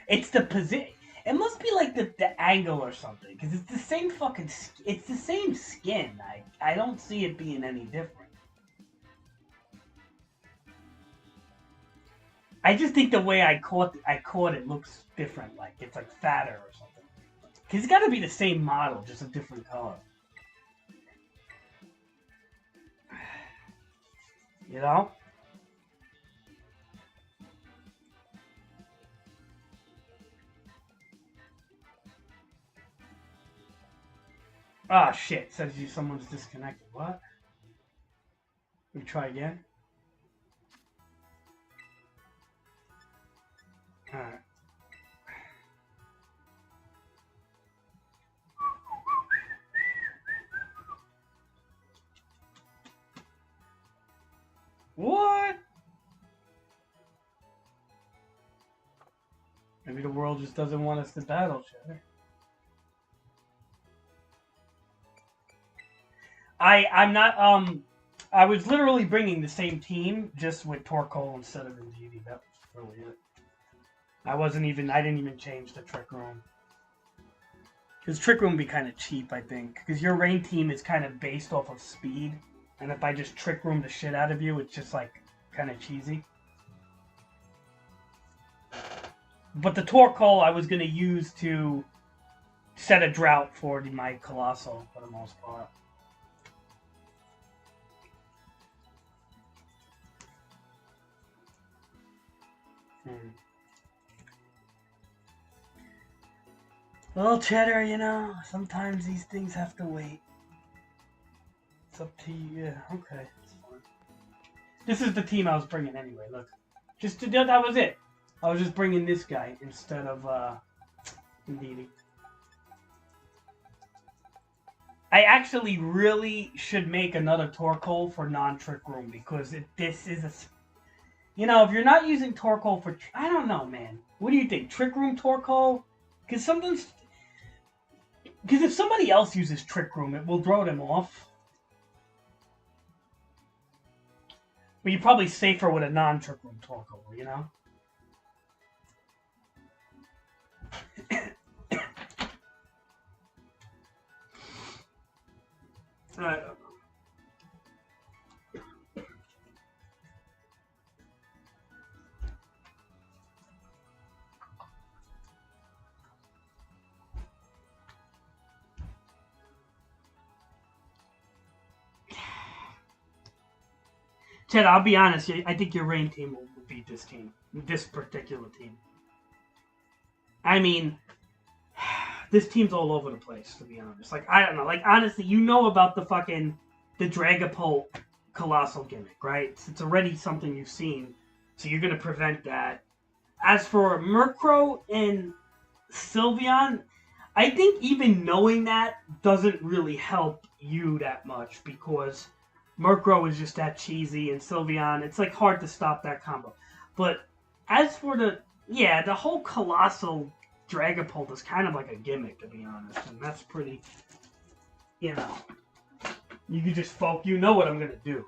It's the position. It must be like the angle or something, because it's the same fucking. It's the same skin. I don't see it being any different. I just think the way I caught it looks different. Like it's like fatter or something. Cause it's got to be the same model, just a different color. You know? Ah, shit. Says someone's disconnected. What? We try again. Alright. What? Maybe the world just doesn't want us to battle, Cheddar. I'm not, I was literally bringing the same team, just with Torkoal instead of Indeedee. That was really it. I didn't even change the Trick Room. Because Trick Room would be kind of cheap, I think. Because your rain team is kind of based off of speed. And if I just Trick Room the shit out of you, it's just, like, kind of cheesy. But the Torkoal I was going to use to set a drought for my Colossal, for the most part. Well, Cheddar, you know, sometimes these things have to wait. It's up to you. Yeah, okay. It's fine. This is the team I was bringing anyway, look. That was it. I was just bringing this guy instead of, Indeedee. I actually really should make another Torkoal for non-Trick Room, because this is a... You know, if you're not using Torkoal for... I don't know, man. What do you think? Trick Room Torkoal? Because sometimes... Because if somebody else uses Trick Room, it will throw them off. But you're probably safer with a non-Trick Room Torkoal, you know? Alright. Ted, I'll be honest. I think your rain team will beat this team. This particular team. I mean, this team's all over the place, to be honest. Like, I don't know. Like, honestly, you know about the Dragapult colossal gimmick, right? It's already something you've seen, so you're gonna prevent that. As for Murkrow and Sylveon, I think even knowing that doesn't really help you that much because Murkrow is just that cheesy and Sylveon, it's like hard to stop that combo. But as for the whole Colossal Dragapult is kind of like a gimmick, to be honest, and that's pretty, you know, you can just you know what I'm gonna do.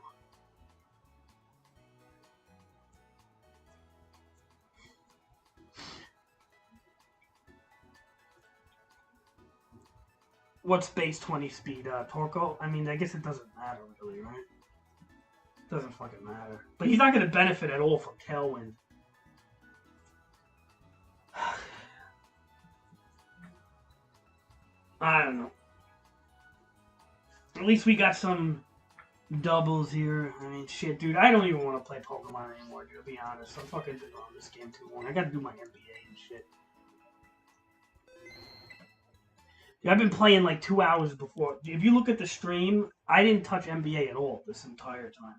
What's base 20 speed? Torkoal? I mean, I guess it doesn't matter really, right? It doesn't fucking matter. But he's not going to benefit at all from Tailwind. I don't know. At least we got some doubles here. I mean, shit, dude. I don't even want to play Pokemon anymore, dude, to be honest. I'm fucking been on this game too long. I got to do my NBA and shit. I've been playing like 2 hours before. If you look at the stream, I didn't touch NBA at all this entire time.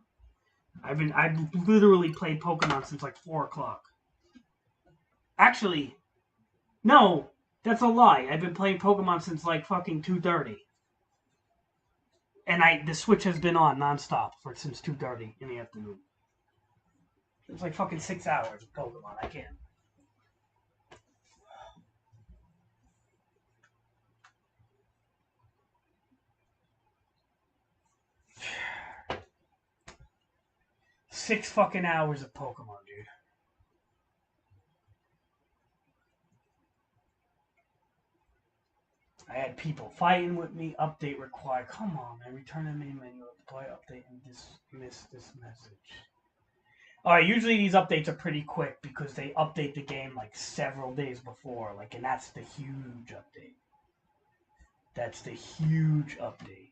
I've literally played Pokemon since like 4 o'clock. Actually, no, that's a lie. I've been playing Pokemon since like fucking 2:30. And the Switch has been on nonstop since 2:30 in the afternoon. It's like fucking 6 hours of Pokemon. I can't. Six fucking hours of Pokemon, dude. I had people fighting with me. Update required. Come on, man. Return the main menu. Deploy update and dismiss this message. Alright, usually these updates are pretty quick because they update the game like several days before. Like, and that's the huge update. That's the huge update.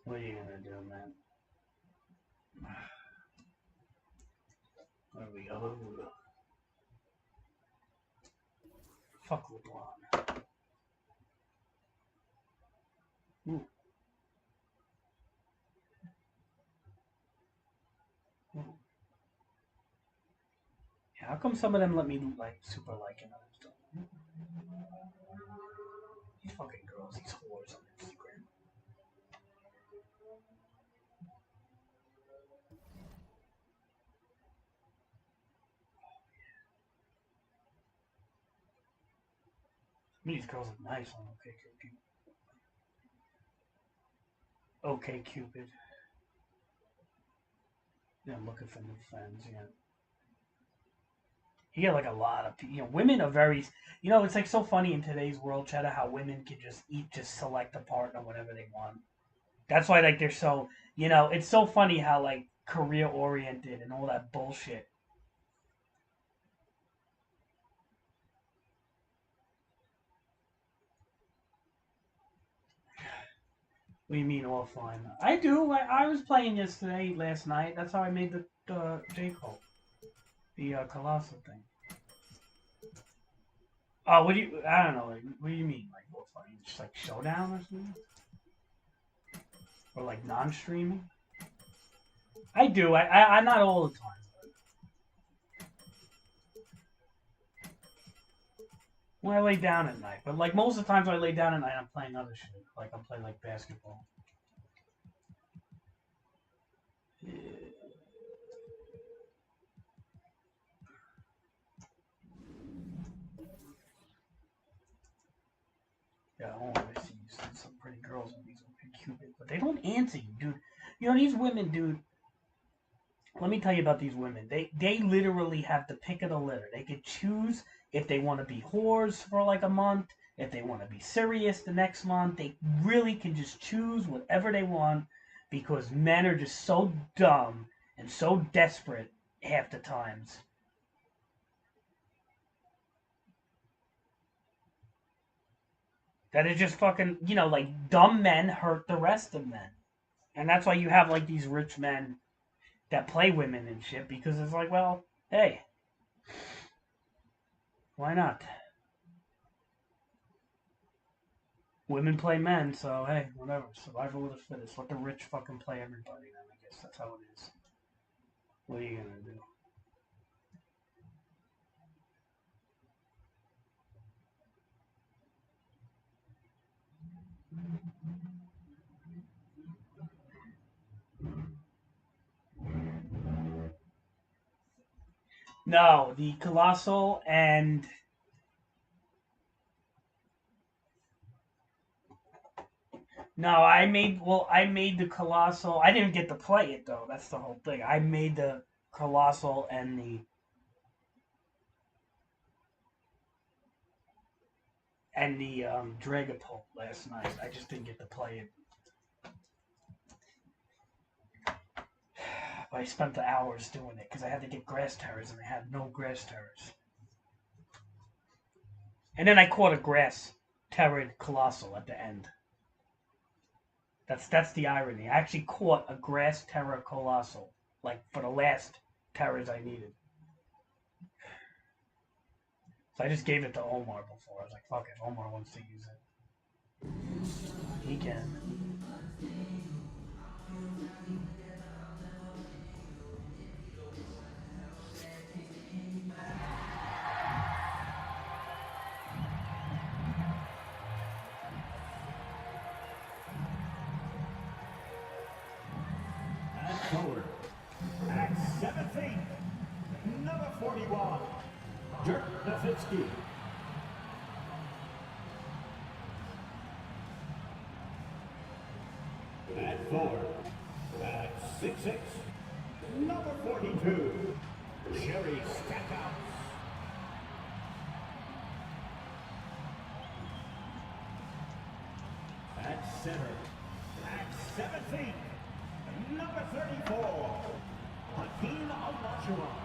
What are you gonna do, man? There we go. Fuck LeBron. Ooh. Ooh. Yeah, how come some of them let me like super like and others don't? These fucking girls, these whores on Instagram. These girls are nice on OK Cupid. Yeah, I'm looking for new friends. Yeah. You get like a lot of women are very, it's like so funny in today's world, Cheddar, how women can just select a partner whatever they want. That's why like they're so, it's so funny how like career oriented and all that bullshit. What do you mean offline? I do. I was playing last night. That's how I made the J Cole, the Colossal thing. Oh, I don't know. Like, what do you mean, like offline? Just like Showdown or something? Or like non-streaming? I do. I'm not all the time. When I lay down at night, but like most of the times I lay down at night, I'm playing other shit. Like I'm playing like basketball. Yeah. Yeah, I want to see some pretty girls and these Cupid, but they don't answer you, dude. These women, dude. Let me tell you about these women. They literally have the pick of the litter. They could choose if they want to be whores for like a month, if they want to be serious the next month. They really can just choose whatever they want because men are just so dumb and so desperate half the times. That is just fucking, like dumb men hurt the rest of men. And that's why you have like these rich men that play women and shit because it's like, well, hey, why not? Women play men, so hey, whatever. Survival of the fittest. Let the rich fucking play everybody. Then I guess that's how it is. What are you gonna do? No, the Colossal and no, I made the Colossal. I didn't get to play it though. That's the whole thing. I made the Colossal and the Dragapult last night. I just didn't get to play it. But I spent the hours doing it because I had to get grass terrors and I had no grass terrors. And then I caught a grass terrored Colossal at the end. That's the irony. I actually caught a grass terror Colossal, like for the last terrors I needed. So I just gave it to Omar before. I was like, fuck it, Omar wants to use it. He can. And forward. At 17, number 41, Dirk Nowitzki. At 4, at 6'6", number 42, Jerry Stackhouse. At center, at 17, number 34, Hakeem Olajuwon.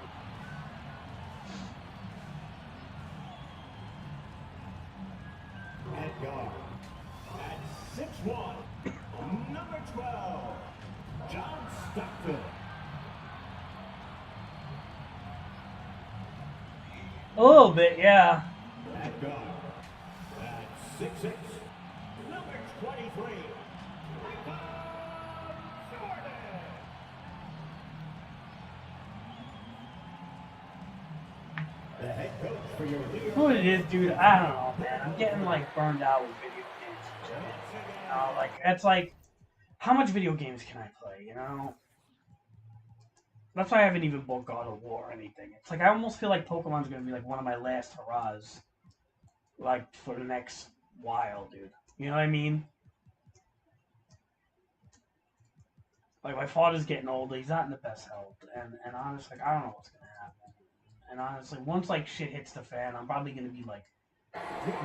At guard, at 6'1", number 12, John Stockton. A little bit, yeah. At guard, at 6'6", number 23, Michael Jordan. The head coach for your New What York it is, dude, I don't know, man. I'm getting like burned out with video games in general. You know, like it's like, how much video games can I play? You know, that's why I haven't even bought God of War or anything. It's like I almost feel like Pokemon's gonna be like one of my last hurrahs, like for the next while, dude. You know what I mean? Like my father's getting older. He's not in the best health, and honestly, like, I don't know what's gonna happen. And honestly, once like shit hits the fan, I'm probably gonna be like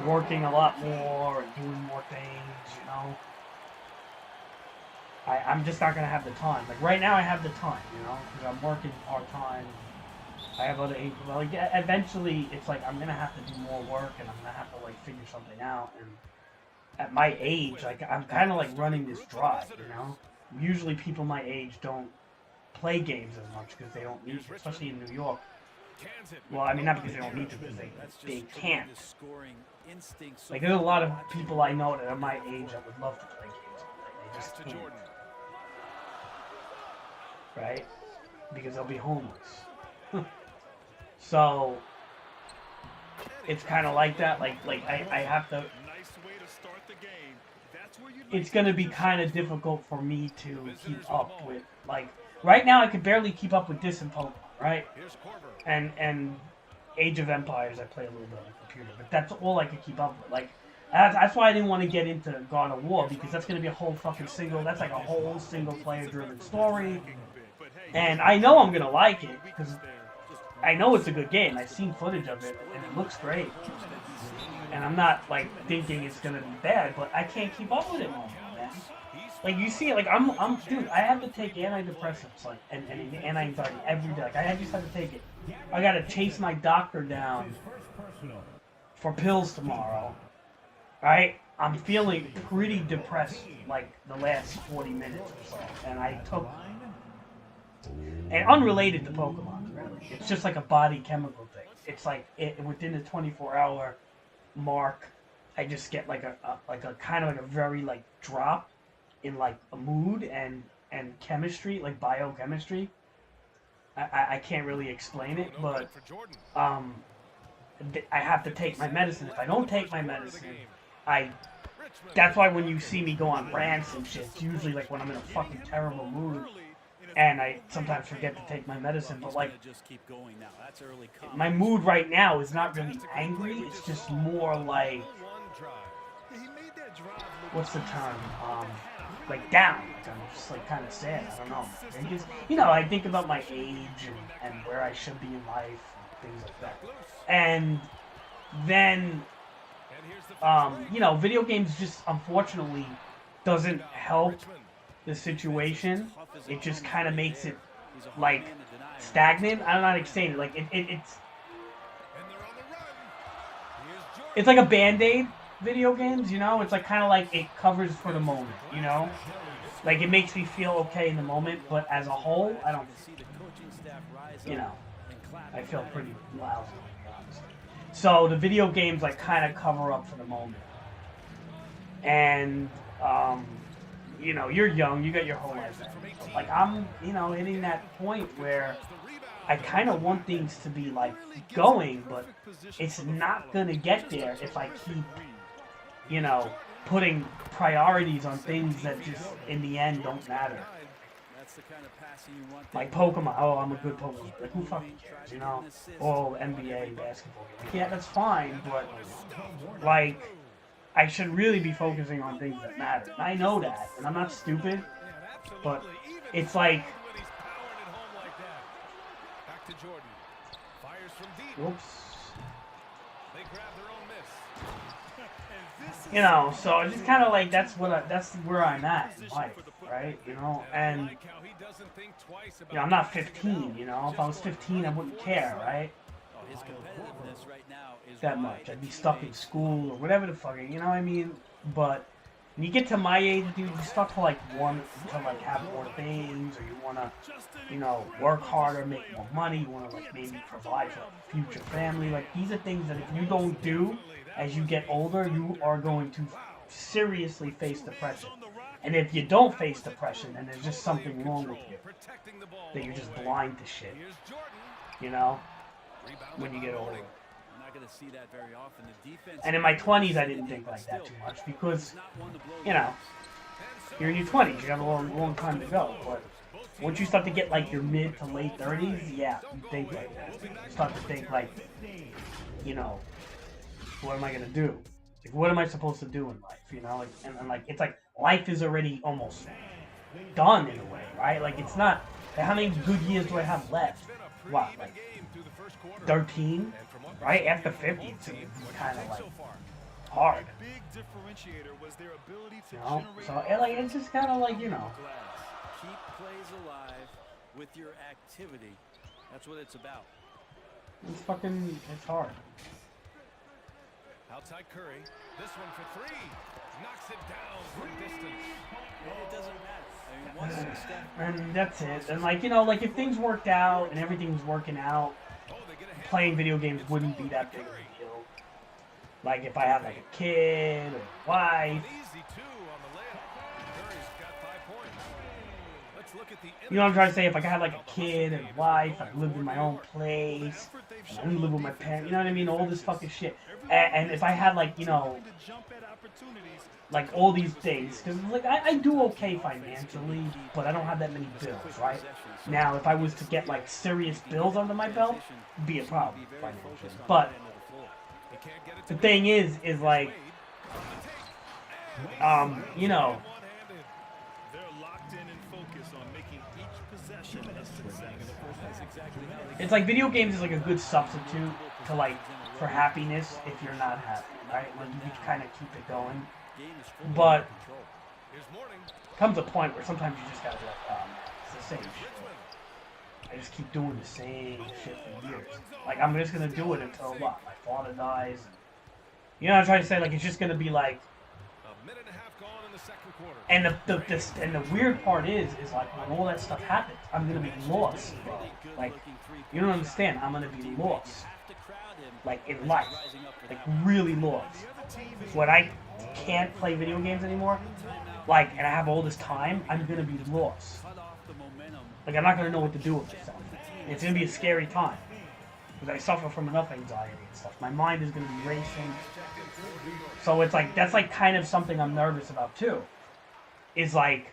working a lot more and doing more things, you know. I'm just not gonna have the time. Like right now, I have the time, you know, because I'm working part time. I have other income. Like eventually, it's like I'm gonna have to do more work, and I'm gonna have to like figure something out. And at my age, like I'm kind of like running this dry, you know. Usually, people my age don't play games as much because they don't need to, especially in New York. Well, I mean, not because they don't need to, because they can't. Like, there's a lot of people I know that are my age that would love to play games. They just can't. Right? Because they'll be homeless. So, it's kind of like that. Like I have to... It's going to be kind of difficult for me to keep up with, like... Right now, I can barely keep up with this and Pokemon, right? And Age of Empires, I play a little bit on the computer, but that's all I could keep up with. Like, that's why I didn't want to get into God of War, because that's going to be a whole fucking that's like a whole single-player-driven story. And I know I'm going to like it, because I know it's a good game. I've seen footage of it, and it looks great. And I'm not, like, thinking it's going to be bad, but I can't keep up with it anymore, man. Like, you see, like, dude, I have to take antidepressants, like, and anti-anxiety every day. Like, I just have to take it. I gotta chase my doctor down for pills tomorrow. Right? I'm feeling pretty depressed, like, the last 40 minutes or so. And I took... And unrelated to Pokemon, really. It's just like a body chemical thing. It's like, within the 24-hour mark, I just get like a kind of like a very like drop in like a mood and chemistry, like biochemistry. I can't really explain it, but um, I have to take my medicine. If I don't take my medicine, I. That's why when you see me go on rants and shit, it's usually like when I'm in a fucking terrible mood, and I sometimes forget to take my medicine. But like, my mood right now is not really angry. It's just more like, what's the term? Like down. Like I'm just like kind of sad. I don't know. I just, I think about my age and where I should be in life and things like that. And then, video games just unfortunately doesn't help the situation. It just kind of makes it like stagnant. I'm not saying it. Like it's like a Band-Aid. Video games, it's like kind of like it covers for the moment, like it makes me feel okay in the moment, but as a whole, I don't, I feel pretty lousy, honestly. So the video games like kind of cover up for the moment, and you're young, you got your whole life, so, like I'm, hitting that point where I kind of want things to be like going, but it's not gonna get there if I keep putting priorities on things that just, in the end, don't matter. Like Pokemon. Oh, I'm a good Pokemon. Like, who fucking cares, Oh, NBA, basketball. Like, yeah, that's fine, but, like, I should really be focusing on things that matter. And I know that, and I'm not stupid, but it's like... Whoops. So it's just kind of like that's where I'm at in life, right? And I'm not 15. If I was 15, I wouldn't care, right? That much. I'd be stuck in school or whatever the fuck, you know what I mean? But when you get to my age, dude, you start to want to have more things, or you want to, work harder, make more money. You want to maybe provide for a future family. Like these are things that if you don't do as you get older, you are going to seriously face depression. And if you don't face depression, then there's just something wrong with you. That you're just blind to shit. When you get older. And in my 20s, I didn't think like that too much because, you're in your 20s. You have a long time to go. But once you start to get like your mid to late 30s, yeah, you think like that. You start to think like, what am I gonna do? Like, what am I supposed to do in life? And like it's like life is already almost done in a way, right? Like it's not. Like, how many good years do I have left? What, like 13? Right after 50, it's kind of like hard. So it's just kind of like Keep plays alive with your activity. That's what it's about. It's hard. Outside Curry, this one for three, knocks it down from distance. It doesn't matter. And that's it. And like if things worked out and everything was working out, playing video games wouldn't be that big of a deal. Like if I had like a kid or a wife. You know what I'm trying to say? If I had like a kid and a wife, I lived in my own place, I didn't live with my parents, you know what I mean? All this fucking shit. And if I had like, like all these things, because like I do okay financially, but I don't have that many bills, right? Now, if I was to get like serious bills under my belt, it'd be a problem financially. But the thing is like, it's like video games is like a good substitute to like for happiness if you're not happy, right? Like you can kind of keep it going, but comes a point where sometimes you just gotta be like, oh man, it's the same shit. I just keep doing the same shit for years. Like I'm just gonna do it until what? My father dies. You know what I'm trying to say? Like it's just gonna be like. And the weird part is like when all that stuff happens, I'm gonna be lost, bro. Like you don't understand. I'm gonna be lost. like in life, like really lost. When I can't play video games anymore, like, and I have all this time, I'm gonna be lost. Like, I'm not gonna know what to do with myself. It's gonna be a scary time because I suffer from enough anxiety and stuff. My mind is gonna be racing. So it's like that's like kind of something I'm nervous about too. Is like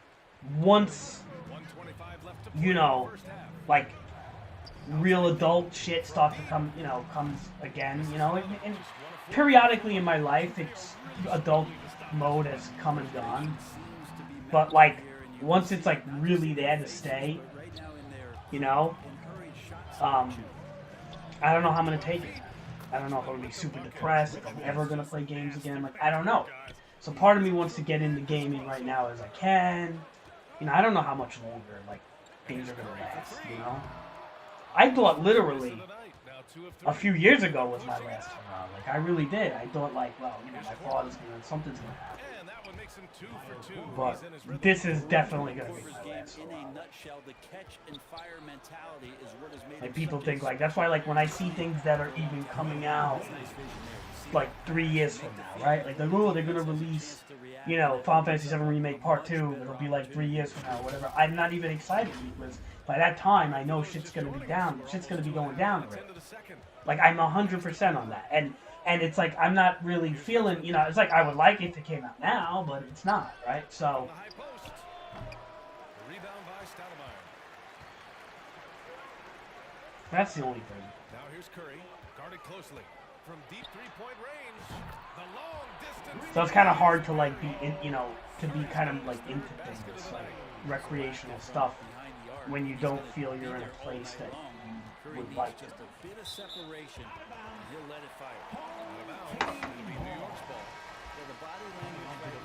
once you know, like real adult shit starts to come, comes again, and periodically in my life, it's adult mode has come and gone. But like once it's like really there to stay, I don't know how I'm gonna take it. I don't know if I'm gonna be super depressed, if I'm ever gonna play games again. Like, I don't know. So part of me wants to get into gaming right now as I can. I don't know how much longer, like, things are gonna last, I thought literally a few years ago was my last hurrah. Like, I really did. I thought, like, well, my father's something's gonna happen. But this is definitely gonna be my last hurrah. Like, people think, like, that's why, like, when I see things that are even coming out, like, 3 years from now, right? Like, oh, they're gonna release, Final Fantasy VII Remake Part 2, it'll be, like, 3 years from now, whatever. I'm not even excited because by that time, I know shit's gonna be down. Shit's gonna be going down already. Like, I'm 100% on that. And it's like, I'm not really feeling, it's like, I would like it if it came out now, but it's not, right? So, that's the only thing. Now here's Curry, guarded closely from deep three-point range. The long distance. So it's kind of hard to, like, be in, to be kind of, like, into things, like, recreational stuff when you don't feel you're in a place that you would like to. Just a bit of separation, and he'll let it fire.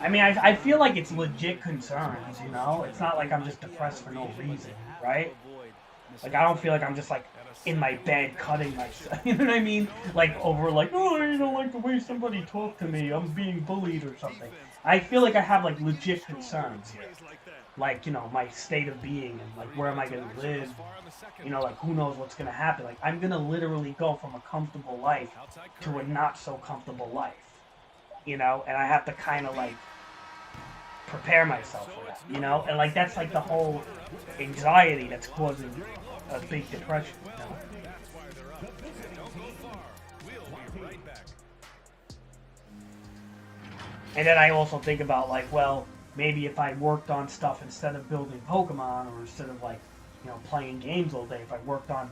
I mean, I feel like it's legit concerns, It's not like I'm just depressed for no reason, right? Like, I don't feel like I'm just, like, in my bed cutting myself, you know what I mean? Like, over, like, oh, I don't like the way somebody talked to me, I'm being bullied or something. I feel like I have, like, legit concerns here. Like, my state of being and, like, where am I going to live? Like, who knows what's going to happen? Like, I'm going to literally go from a comfortable life to a not-so-comfortable life, And I have to kind of, like, prepare myself for that, And, like, that's, like, the whole anxiety that's causing a big depression, And then I also think about, like, well, maybe if I worked on stuff instead of building Pokemon or instead of, like, playing games all day, if I worked on,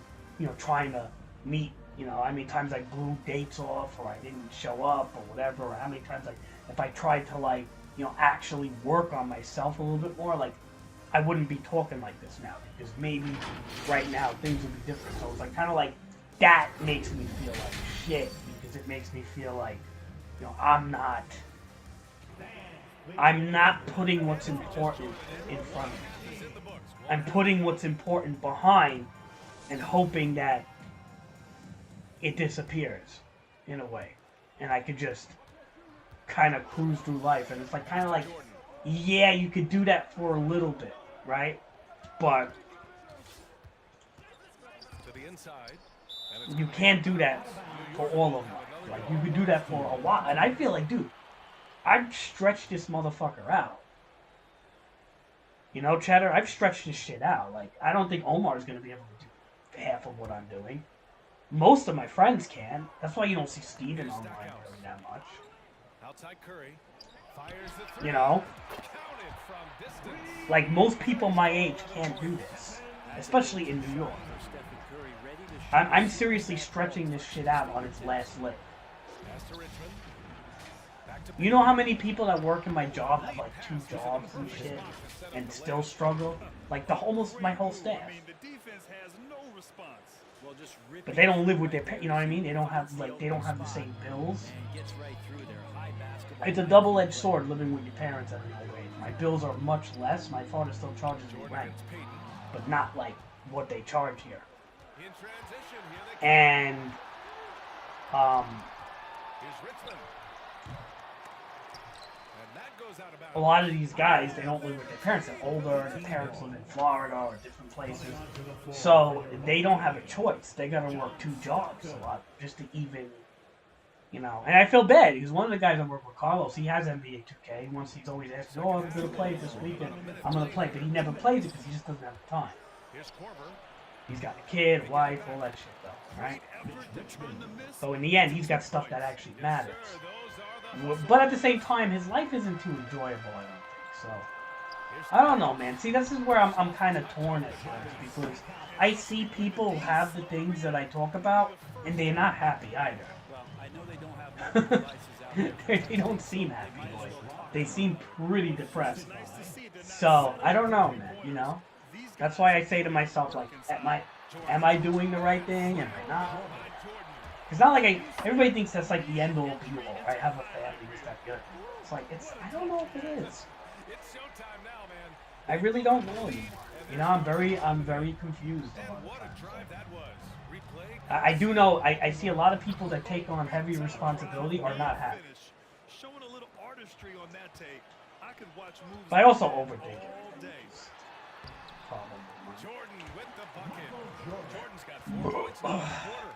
trying to meet, how many times I blew dates off or I didn't show up or whatever, or how many times, like, if I tried to, like, actually work on myself a little bit more, like, I wouldn't be talking like this now because maybe right now things would be different. So it's like kind of like that makes me feel like shit because it makes me feel like, I'm not putting what's important in front of me. I'm putting what's important behind and hoping that it disappears in a way. And I could just kind of cruise through life. And it's like kind of like, yeah, you could do that for a little bit, right? But you can't do that for all of life. Like, you could do that for a while. And I feel like, dude, I've stretched this motherfucker out. Cheddar? I've stretched this shit out. Like, I don't think Omar's going to be able to do half of what I'm doing. Most of my friends can. That's why you don't see Steven online really that much. Outside Curry fires the three. Counted from distance. Like, most people my age can't do this. Especially in New York. I'm seriously stretching this shit out on its last leg. You know how many people that work in my job have, like, 2 jobs and shit and still struggle? Like, almost my whole staff. But they don't live with their parents, you know what I mean? They don't have the same bills. It's a double-edged sword living with your parents at an old age. My bills are much less. My father still charges me rent. But not, like, what they charge here. And, That goes out of a bounds. lot of these guys, they don't live with their parents. They're older. Their parents live in Florida or different places. So they don't have a choice. They got to work 2 jobs a lot just to even, you know. And I feel bad because one of the guys I work with, Carlos, he has NBA 2K. He's always asking, oh, I'm going to play it this weekend. I'm going to play it. But he never plays it because he just doesn't have the time. Here's Korver. He's got a kid, wife, all that shit, though, right? So in the end, he's got stuff that actually matters. But at the same time, his life isn't too enjoyable, I don't think. So, I don't know, man. See, this is where I'm kind of torn at times because I see people have the things that I talk about, and they're not happy either. Well, I know they don't have mobile devices out there. They don't seem happy, boy. They seem pretty depressed. So, I don't know, man, you know? That's why I say to myself, like, am I doing the right thing? Am I not? It's not like everybody thinks that's like the end all be all, right? Have a family, this, that, good. It's like, I don't know if it is. I really don't know anymore. You know, I'm very confused a lot of times. I do know, I see a lot of people that take on heavy responsibility are not happy. But I also overthink it. Jordan with the bucket. Jordan's got 4 points in the quarter.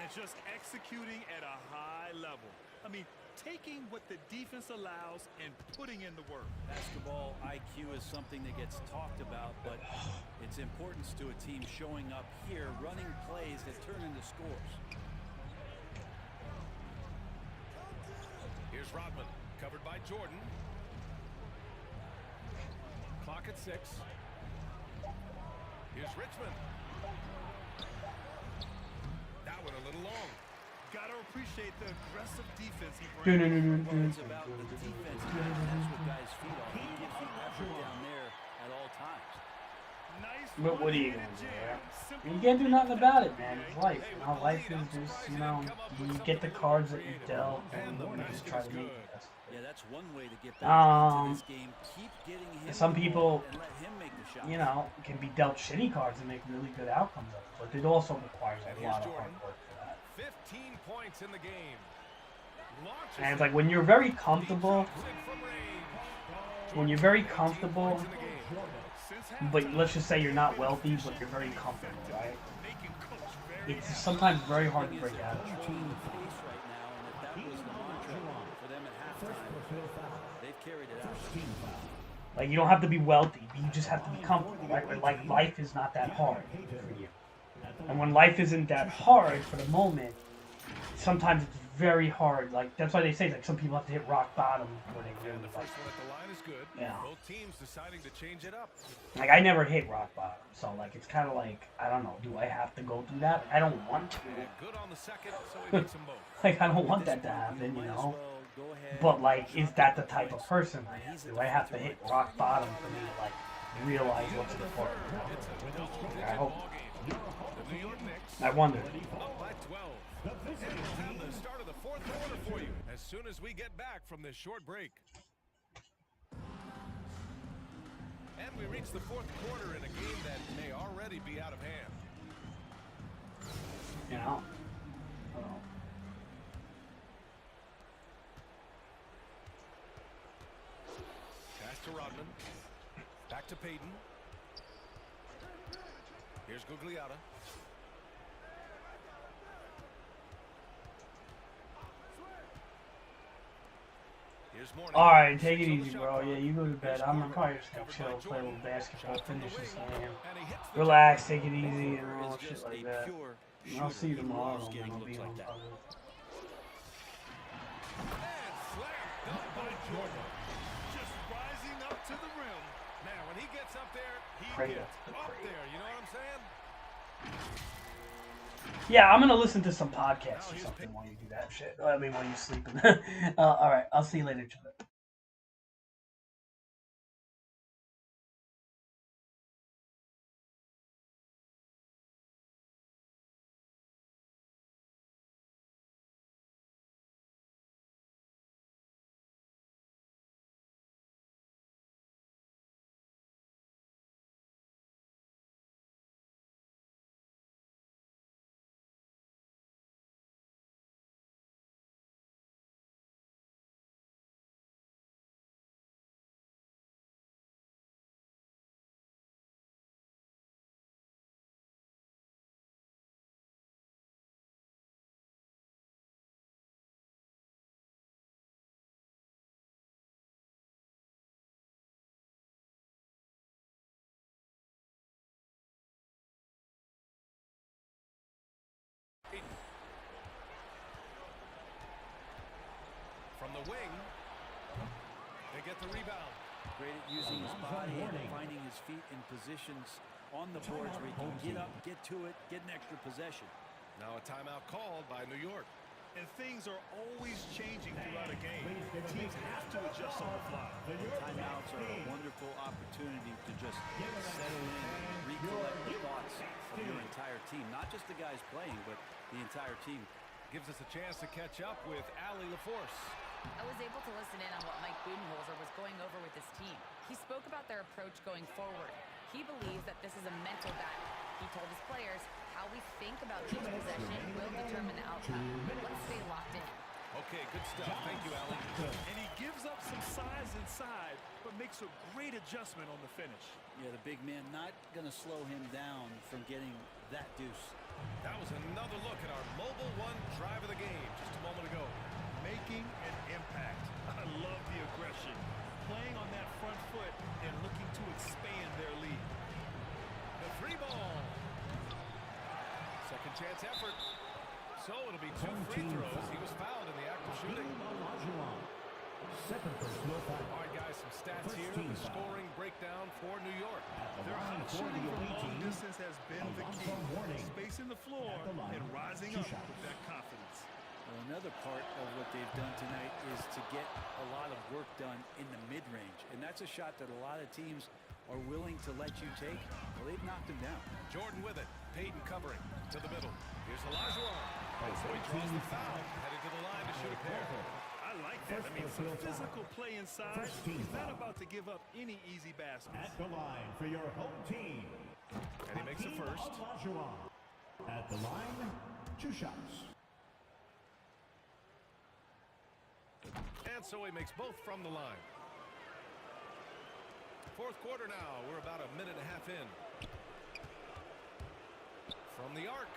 And just executing at a high level. I mean, taking what the defense allows and putting in the work. Basketball IQ is something that gets talked about, but its importance to a team showing up here, running plays that turn into scores. Here's Rodman, covered by Jordan. Clock at 6. Here's Richmond. That one a little long. Gotta appreciate the aggressive defense he Well, it's about the defense. That's what guys feed on. He gives the effort down there at all times. But what are you gonna do? Yeah? You can't do nothing about it, man. It's life. You know, life is just, you know, you get the cards that you dealt, and you just try to make the best. Yeah, that's one way to get back into this game. Keep getting him Some people, and let him make the shot. you know, can be dealt shitty cards and make really good outcomes of it, but it also requires a lot of hard work for that. 15 points in the game. And it's like when you're very comfortable, but let's just say you're not wealthy, but you're very comfortable, right? It's sometimes very hard to break out of it. Like, you don't have to be wealthy, but you just have to be comfortable, right? Like, life is not that hard for you. And when life isn't that hard for the moment, sometimes it's very hard. Like, that's why they say, like, some people have to hit rock bottom before they really, The like, first one at the line is good. yeah. Both teams deciding to change it up. Like, I never hit rock bottom, so, like, it's kind of like, I don't know, do I have to go through that? I don't want to. And good on the second, so he makes them both. Like, I don't want that to happen, you know? But, like, is that the type of person I am? Do I have to hit rock bottom for me to, like, realize what's important? I hope. The New York Knicks I wonder. up by 12. And it's time to start of the fourth quarter for you as soon as we get back from this short break. And we reach the fourth quarter in a game that may already be out of hand. You know? Pass to Rodman. Back to Payton. Here's Gugliotta. Here's Mourning. Alright, take it easy, bro. Yeah, you go to bed. I'm probably just gonna chill, play a little basketball, finish this game. Relax, take it easy, and all shit like that. And I'll see you tomorrow, man. I'll be on. And slammed up by Jordan. Just rising up to the rim. Now, when he gets up there, he Great gets up, up great. there. You know what I'm saying? Yeah, I'm gonna listen to some podcasts or something while you do that shit. I mean, while you're sleeping. Alright, I'll see you later, Chip. the wing. They get the rebound. Great at using his body and finding his feet in positions on the boards where he can get up, get to it, get an extra possession. Now a timeout called by New York. And things are always changing throughout a game. Teams have to adjust on the fly. Timeouts are a wonderful opportunity to just settle in and recollect the thoughts of your entire team. Not just the guys playing, but the entire team. Gives us a chance to catch up with Allie LaForce. I was able to listen in on what Mike Budenholzer was going over with his team. He spoke about their approach going forward. He believes that this is a mental battle. He told his players how we think about each possession will determine the outcome. Let's stay locked in. Okay, good stuff. Thank you, Allie. And he gives up some size inside, but makes a great adjustment on the finish. Yeah, the big man not going to slow him down from getting that deuce. That was another look at our Mobile One drive of the game just a moment ago. Making an impact. I love the aggression. Playing on that front foot and looking to expand their lead. The three ball. Second chance effort. So it'll be 2 free throws. He was fouled in the act of shooting. Second personal foul. All right, guys, some stats here. The scoring breakdown for New York. Their hot shooting from long distance has been the key. Spacing the floor and rising up with that confidence. Well, another part of what they've done tonight is to get a lot of work done in the mid-range. And that's a shot that a lot of teams are willing to let you take. Well, they've knocked him down. Jordan with it. Payton covering to the middle. Here's Olajuwon. So he draws the foul. Headed to the line to shoot a pair. I like that. I mean, some physical play inside. He's not about to give up any easy baskets. At the line for your home team. And he makes the first. Olajuwon. At the line, 2 shots. And so he makes both from the line. Fourth quarter now. We're about a minute and a half in. From the arc.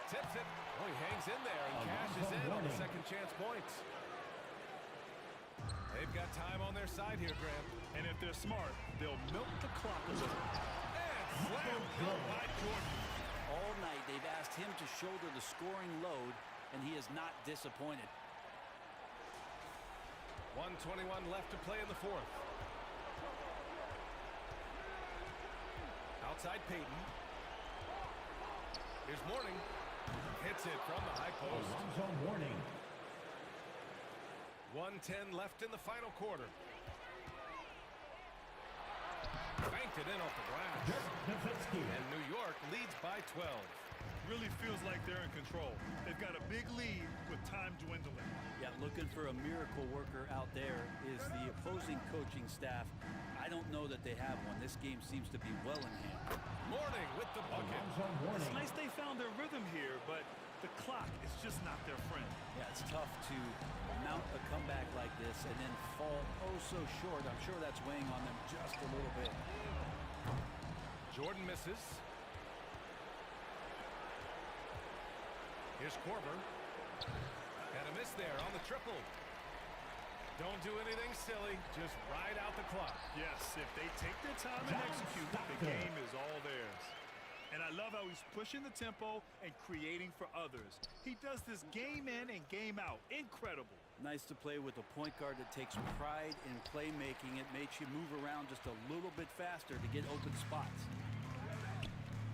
Tips it. Oh, he hangs in there and cashes in on the second chance points. They've got time on their side here, Graham. And if they're smart, they'll milk the clock a little. And slam dunk by Jordan. All night they've asked him to shoulder the scoring load, and he is not disappointed. 1:21 left to play in the fourth. Outside Payton. Here's Mourning. Hits it from the high post. Zone warning. 1:10 left in the final quarter. Banked it in off the glass. And New York leads by 12. Really feels like they're in control. They've got a big lead with time dwindling. Yeah, looking for a miracle worker out there is the opposing coaching staff. I don't know that they have one. This game seems to be well in hand. Mourning with the bucket. It's nice they found their rhythm here, but the clock is just not their friend. Yeah, it's tough to mount a comeback like this and then fall oh so short. I'm sure that's weighing on them just a little bit. Jordan misses. Here's Korver. Got a miss there on the triple. Don't do anything silly. Just ride out the clock. Yes, if they take their time and execute, the game is all theirs. And I love how he's pushing the tempo and creating for others. He does this game in and game out. Incredible. Nice to play with a point guard that takes pride in playmaking. It makes you move around just a little bit faster to get open spots.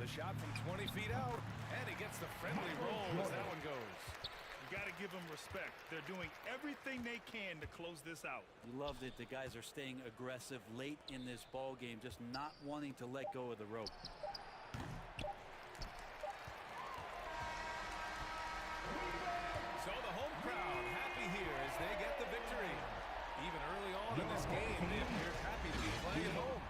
The shot from 20 feet out, and he gets the friendly roll as that one goes. You got to give them respect. They're doing everything they can to close this out. You love that the guys are staying aggressive late in this ball game, just not wanting to let go of the rope. So the home crowd happy here as they get the victory. Even early on in this game, they appeared happy to be playing at home.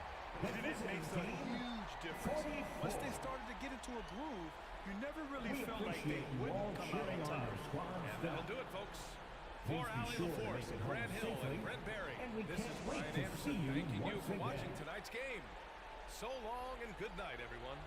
And it makes a huge difference. Once they started to get into a groove, you never really felt like they wouldn't come out on top. And that'll do it, folks. For Allie LaForce, Grant Hill, and Brent Berry, this is Brian Anderson thanking you for watching tonight's game. So long and good night, everyone.